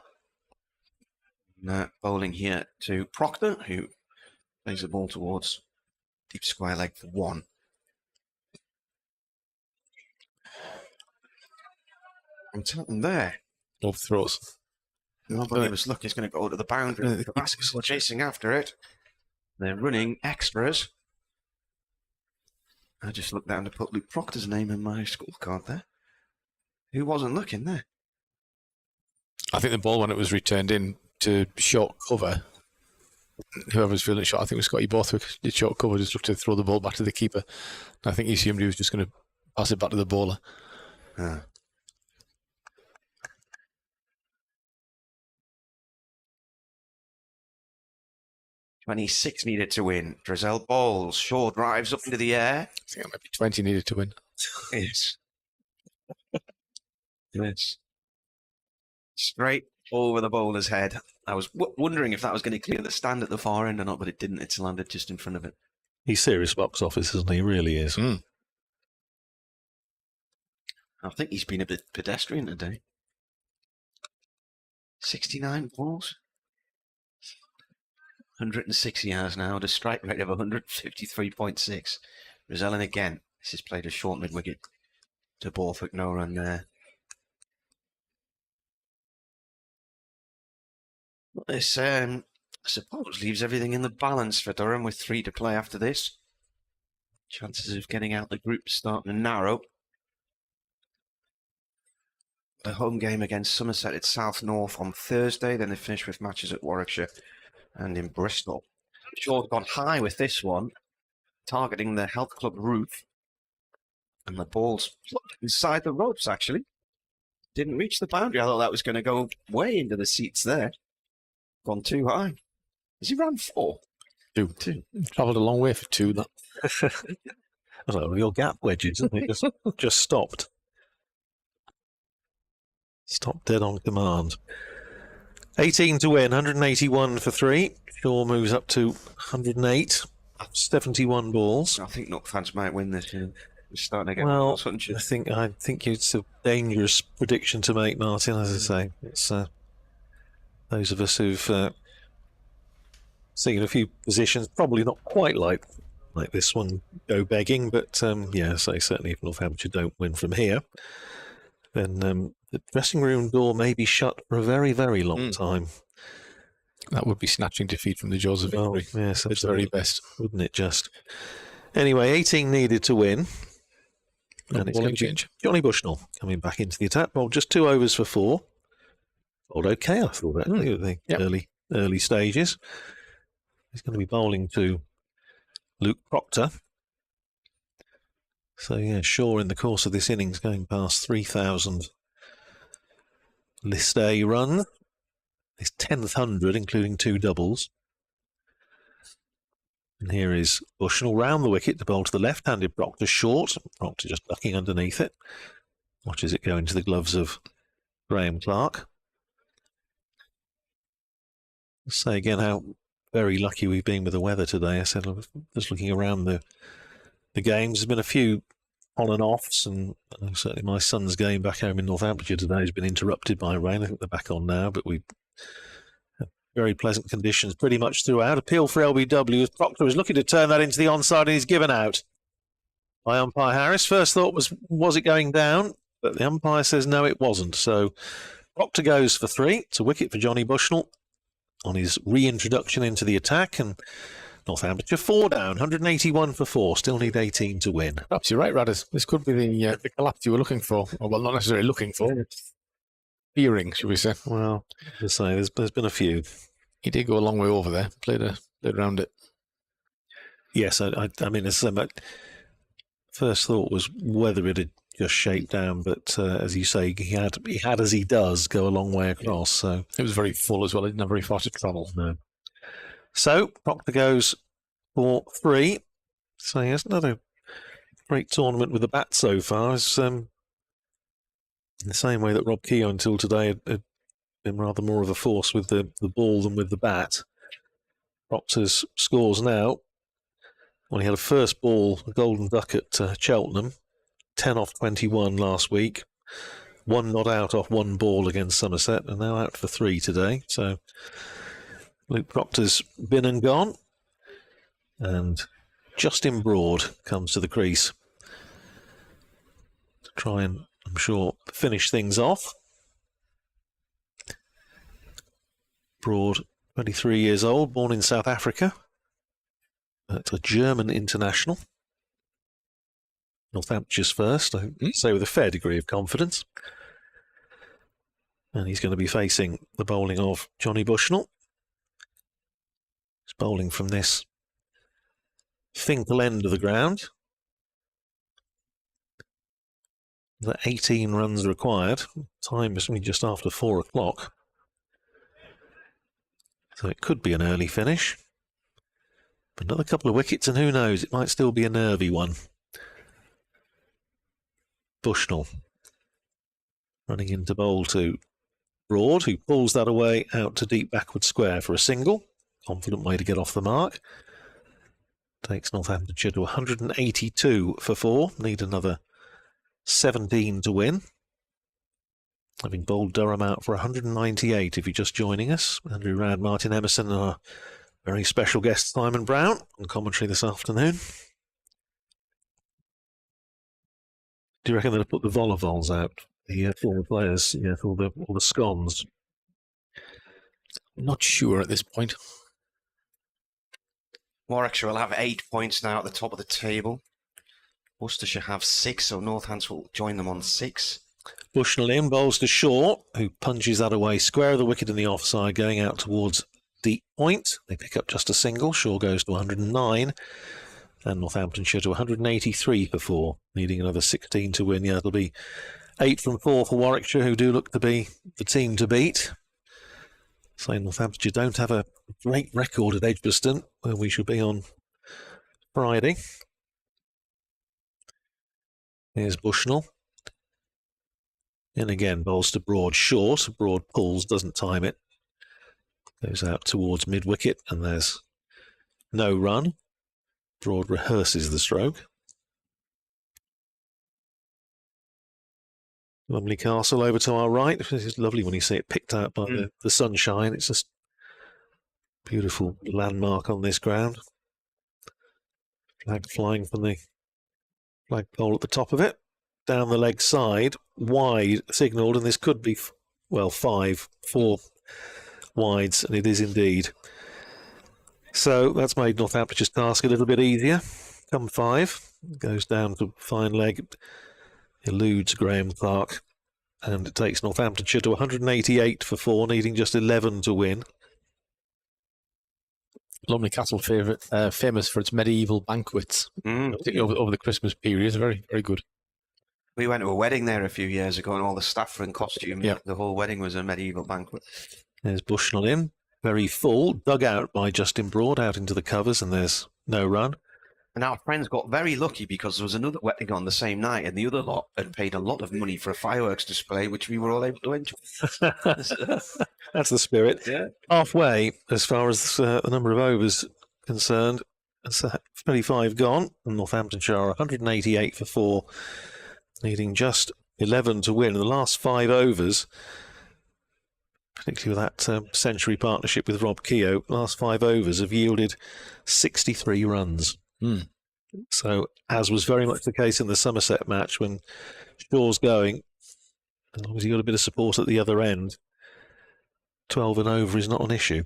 Bowling here to Proctor, who plays the ball towards deep square leg for 1. I'm telling there. Off throws. Nobody was lucky. It's going to go to the boundary. The Baskets are chasing after it. They're running extras. I just looked down to put Luke Proctor's name in my scorecard there. Who wasn't looking there? I think the ball, when it was returned in to short cover, whoever was feeling shot, I think it was Scotty Borthwick, did short cover, just looked to throw the ball back to the keeper. I think he assumed he was just going to pass it back to the bowler. 26 needed to win. Grissell bowls. Shaw drives up into the air. I think it might be 20 needed to win. Yes. Yes. Straight over the bowler's head. I was wondering if that was going to clear the stand at the far end or not, but it didn't. It's landed just in front of it. He's serious box office, isn't he? He really is. I think he's been a bit pedestrian today. 69 balls. 106 yards now at a strike rate of 153.6. Grissell in again. This is played a short mid-wicket to Borthwick. No run there. This, I suppose, leaves everything in the balance for Durham with 3 to play after this. Chances of getting out the group starting to narrow. The home game against Somerset at South North on Thursday, then they finish with matches at Warwickshire and in Bristol. Shaw's gone high with this one, targeting the health club roof. And the ball's inside the ropes, actually. Didn't reach the boundary. I thought that was going to go way into the seats there. Gone too high. Has he ran 4? 2. Travelled a long way for 2, that. That's like real gap wedges, isn't it? Just stopped. Stopped dead on command. 18 to win, 181 for 3. Shaw moves up to 108. 71 balls. I think Northamptonshire might win this. It's starting to get well, close, I think it's a dangerous prediction to make, Martin. As I say, it's those of us who've seen a few positions, probably not quite like this one, go begging. But yeah, so certainly if Northamptonshire don't win from here, then the dressing room door may be shut for a very, very long time. That would be snatching defeat from the jaws of victory. Yes, at the very best. Wouldn't it just? Anyway, 18 needed to win. And it's going to be Johnny Bushnell coming back into the attack. Well, just 2 overs for 4. Bowled okay, I thought, at the early stages. He's going to be bowling to Luke Proctor. So, yeah, Shaw in the course of this innings going past 3,000 List A run. His 10th 100, including 2 doubles. And here is Bushnell round the wicket to bowl to the left-handed Proctor, short. Proctor just ducking underneath it. Watches it go into the gloves of Graham Clark. I'll say again how very lucky we've been with the weather today. I said, just looking around the games, there's been a few on and offs, and certainly my son's game back home in Northamptonshire today has been interrupted by rain. I think they're back on now, but we very pleasant conditions pretty much throughout. Appeal for LBW as Proctor is looking to turn that into the onside, and he's given out by umpire Harris. First thought was it going down? But the umpire says no, it wasn't. So Proctor goes for 3. It's a wicket for Johnny Bushnell on his reintroduction into the attack, and Northamptonshire 4 down, 181 for 4. Still need 18 to win. Perhaps you're right, Radders. This could be the collapse you were looking for. Or, well, not necessarily looking for. Fearing, should we say? Well, as I say, there's been a few. He did go a long way over there. Played around it. Yes, I mean, first thought was whether it had just shaped down, but as you say, he had as he does go a long way across. So it was very full as well. It didn't have very far to travel. No. So Proctor goes for 3. So he has another great tournament with the bat so far. It's, in the same way that Rob Keogh until today had been rather more of a force with the ball than with the bat. Proctor's scores now. Well, he had a first ball, a golden duck at Cheltenham, 10 off 21 last week, 1 not out off 1 ball against Somerset, and now out for 3 today. So Luke Proctor's been and gone, and Justin Broad comes to the crease to try and, I'm sure, finish things off. Broad, 23 years old, born in South Africa. It's a German international. Northamptonshire's first, I say with a fair degree of confidence. And he's going to be facing the bowling of Johnny Bushnell. He's bowling from this Finkel end of the ground. The 18 runs required. Time is just after 4 o'clock. So it could be an early finish. But another couple of wickets, and who knows, it might still be a nervy one. Bushnell running into bowl to Broad, who pulls that away out to deep backward square for a single. Confident way to get off the mark. Takes Northamptonshire to 182 for 4. Need another 17 to win. Having bowled Durham out for 198 if you're just joining us. Andrew Rad, Martin Emerson, and our very special guest Simon Brown on commentary this afternoon. Do you reckon they'll put the vol-o-vols out, the former players, for all the scones? Not sure at this point. Warwickshire will have 8 points now at the top of the table. Worcestershire have 6, so Northants will join them on 6. Bushnell in, bowls to Shaw, who punches that away square of the wicket in the offside, going out towards deep point. They pick up just a single. Shaw goes to 109, and Northamptonshire to 183 for 4, needing another 16 to win. Yeah, it'll be 8 from 4 for Warwickshire, who do look to be the team to beat. So Northamptonshire don't have a great record at Edgbaston, where we should be on Friday. Here's Bushnell. And again, bowls to Broad short. Broad pulls, doesn't time it. Goes out towards mid-wicket, and there's no run. Broad rehearses the stroke. Lumley Castle over to our right. This is lovely when you see it picked out by the sunshine. It's just a beautiful landmark on this ground. Flag flying from the flagpole at the top of it. Down the leg side, wide signalled, and this could be, well, 4 wides, and it is indeed. So that's made Northamptonshire's task a little bit easier. Come 5, goes down to fine leg, eludes Graham Clark, and it takes Northamptonshire to 188 for 4, needing just 11 to win. Lumley Castle famous for its medieval banquets, particularly over the Christmas period. It's very, very good. We went to a wedding there a few years ago, and all the staff were in costume. Yeah. The whole wedding was a medieval banquet. There's Bushnell in, very full, dug out by Justin Broad out into the covers, and there's no run. And our friends got very lucky because there was another wedding on the same night, and the other lot had paid a lot of money for a fireworks display, which we were all able to enjoy. That's the spirit. Yeah. Halfway, as far as the number of overs concerned, it's 35 gone, and Northamptonshire are 188 for 4, needing just 11 to win. In the last 5 overs, particularly with that century partnership with Rob Keogh, last 5 overs have yielded 63 runs. So, as was very much the case in the Somerset match when Shaw's going, as long as you've got a bit of support at the other end, 12 and over is not an issue.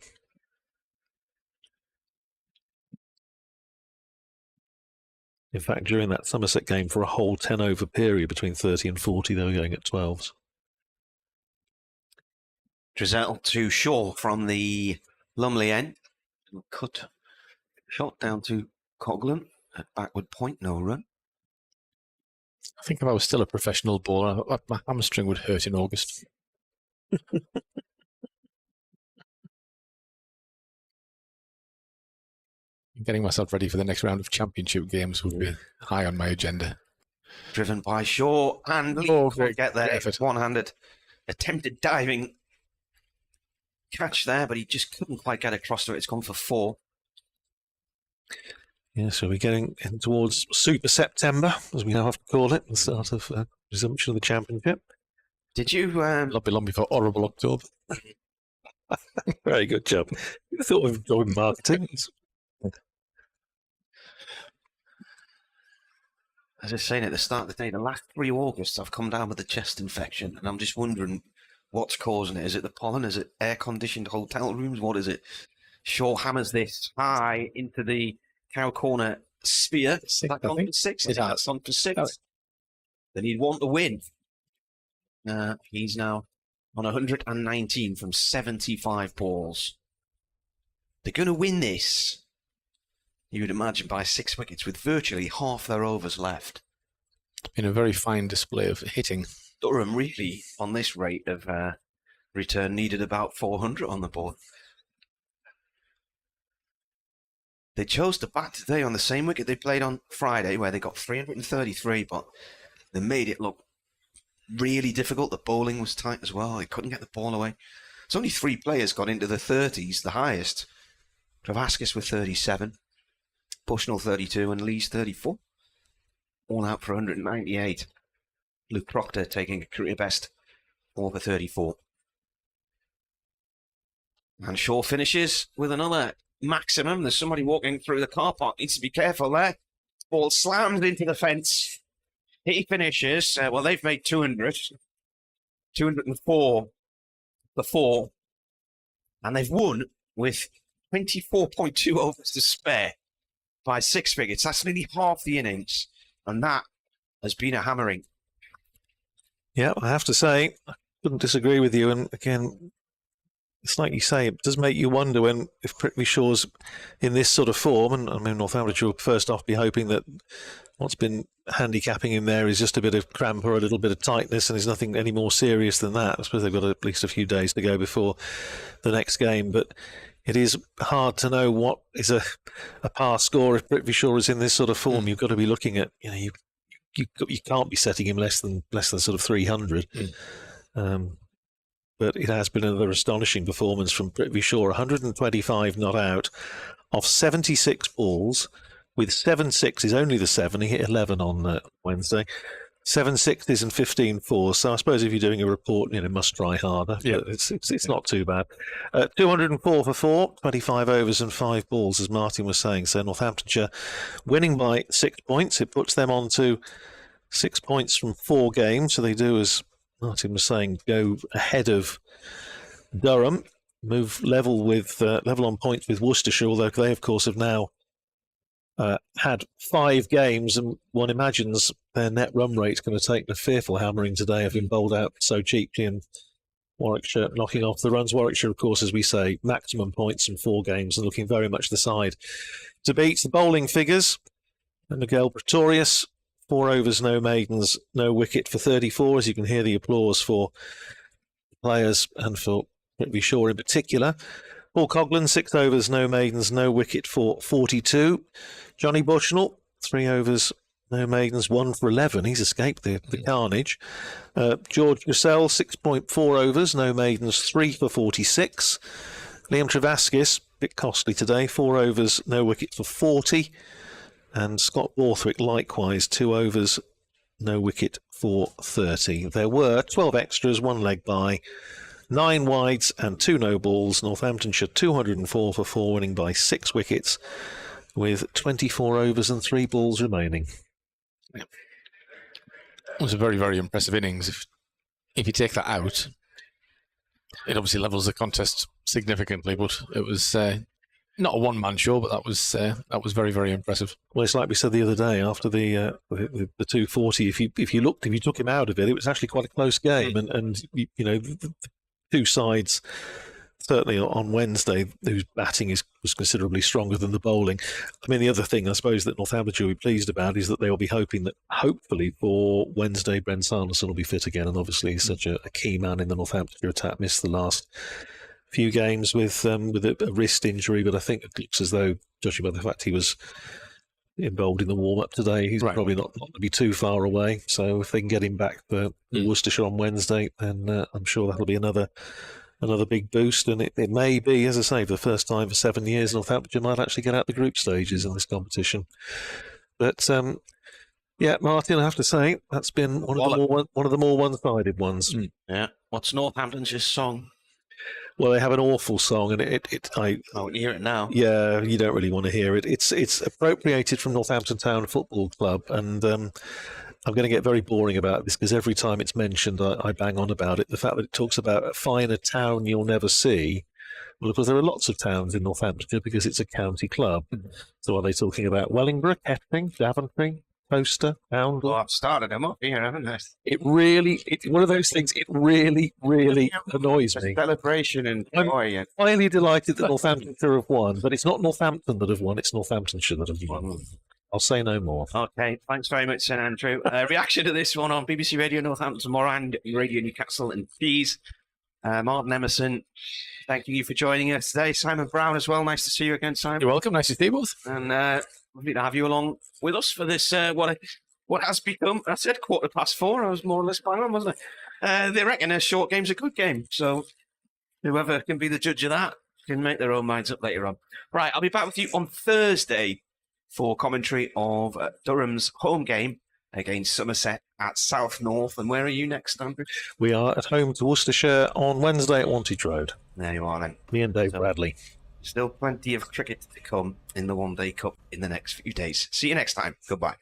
In fact, during that Somerset game, for a whole 10-over period between 30 and 40, they were going at 12s. Drizzell to Shaw from the Lumley end. Cut shot down to Coghlan at backward point, no run. I think if I was still a professional bowler, my hamstring would hurt in August. Getting myself ready for the next round of championship games would be high on my agenda. Driven by Shaw, and Lee can't get there. One-handed attempted diving catch there, but he just couldn't quite get across to it. It's gone for 4. Yeah, so we're getting in towards Super September, as we now have to call it, the start of resumption of the championship. Did you... Not be long before horrible October. Very good job. You thought of doing marketing. As I was saying at the start of the day, the last 3 Augusts I've come down with a chest infection, and I'm just wondering what's causing it. Is it the pollen? Is it air-conditioned hotel rooms? What is it? Shaw hammers this high into the cow corner sphere. That gone for 6? That's gone for 6. They need 1 to win. He's now on 119 from 75 balls. They're going to win this, you would imagine, by 6 wickets with virtually half their overs left. In a very fine display of hitting. Durham really, on this rate of return, needed about 400 on the board. They chose to bat today on the same wicket they played on Friday, where they got 333, but they made it look really difficult. The bowling was tight as well. They couldn't get the ball away. It's only 3 players got into the 30s, the highest. Travaskis with 37, Bushnell 32, and Lee's 34. All out for 198. Luke Proctor taking a career best, 4 for 34. And Shaw finishes with another maximum. There's somebody walking through the car park. Needs to be careful there. Ball slams into the fence. He finishes. Well, they've made 200. 204 for 4. And they've won with 24.2 overs to spare by 6 wickets. That's nearly half the innings. And that has been a hammering. Yeah, I have to say, I couldn't disagree with you. And again, it's like you say, it does make you wonder if Prithvi Shaw's in this sort of form. And I mean, Northamptonshire will first off be hoping that what's been handicapping him there is just a bit of cramp or a little bit of tightness, and there's nothing any more serious than that. I suppose they've got at least a few days to go before the next game. But it is hard to know what is a pass score if Prithvi Shaw is in this sort of form. You've got to be looking at, you can't be setting him less than sort of 300. But it has been another astonishing performance from Prithvi Shaw. 125 not out off 76 balls with 7 sixes, only the 7. He hit 11 on Wednesday. 7 sixes and 15 fours. So I suppose if you're doing a report, must try harder. Yeah, it's not too bad. 204 for 4, 25 overs and 5 balls, as Martin was saying. So Northamptonshire winning by 6 points. It puts them on to 6 points from 4 games. So they do, as Martin was saying, go ahead of Durham, move level on points with Worcestershire, although they, of course, have now had 5 games, and one imagines their net run rate's going to take the fearful hammering today, have been bowled out so cheaply, and Warwickshire knocking off the runs. Warwickshire, of course, as we say, maximum points in 4 games and looking very much the side to beat. The bowling figures: Miguel Pretorius, 4 overs, no maidens, no wicket for 34, as you can hear the applause for the players and for Prithvi Shaw in particular. Paul Coghlan, 6 overs, no maidens, no wicket for 42. Johnny Bushnell, 3 overs, no maidens, 1 for 11. He's escaped the carnage. George Russell, 6.4 overs, no maidens, 3 for 46. Liam Travaskis, a bit costly today, 4 overs, no wicket for 40. And Scott Borthwick, likewise, 2 overs, no wicket for 30. There were 12 extras, 1 leg by, 9 wides and 2 no balls. Northamptonshire 204 for 4, winning by 6 wickets with 24 overs and 3 balls remaining. Yeah. It was a very, very impressive innings. If you take that out, it obviously levels the contest significantly, but it was not a one-man show, but that was very, very impressive. Well, it's like we said the other day after the 240. If you took him out of it, it was actually quite a close game, and the 2 sides, certainly on Wednesday, whose batting was considerably stronger than the bowling. I mean, the other thing I suppose that Northamptonshire will be pleased about is that they will be hoping that, hopefully, for Wednesday, Brent Sanderson will be fit again, and obviously he's such a key man in the Northamptonshire attack. Missed the last few games with a wrist injury, but I think it looks as though, judging by the fact he was involved in the warm-up today, he's probably not going to be too far away. So if they can get him back for Worcestershire on Wednesday, then I'm sure that'll be another big boost. And it may be, as I say, for the first time for 7 years, Northamptonshire might actually get out the group stages in this competition. But yeah, Martin, I have to say that's been one of the more one-sided ones. Yeah. What's Northamptonshire's song? Well, they have an awful song, and I won't hear it now. Yeah, you don't really want to hear it. It's appropriated from Northampton Town Football Club, and I'm going to get very boring about this because every time it's mentioned, I bang on about it. The fact that it talks about a finer town you'll never see. Well, of course, there are lots of towns in Northamptonshire because it's a county club. So are they talking about Wellingborough, Kettering, Daventry, Poster, Oundle? Well, I've started them up here, haven't I? It's one of those things, it really, really annoys me. Celebration and joy. I'm highly delighted that Northamptonshire have won, but it's not Northampton that have won, it's Northamptonshire that have won. I'll say no more. Okay, thanks very much, St Andrew. Reaction to this one on BBC Radio Northampton tomorrow and Radio Newcastle and Keys. Martin Emerson, thank you for joining us today. Simon Brown as well. Nice to see you again, Simon. You're welcome. Nice to see you both. And lovely to have you along with us for this, what has become, I said 4:15. I was more or less bang on, wasn't I? They reckon a short game's a good game. So whoever can be the judge of that can make their own minds up later on. Right, I'll be back with you on Thursday for commentary of Durham's home game against Somerset at South North. And where are you next, Andrew? We are at home to Worcestershire on Wednesday at Wantage Road. There you are then. Me and Dave Bradley. Still plenty of cricket to come in the One Day Cup in the next few days. See you next time. Goodbye.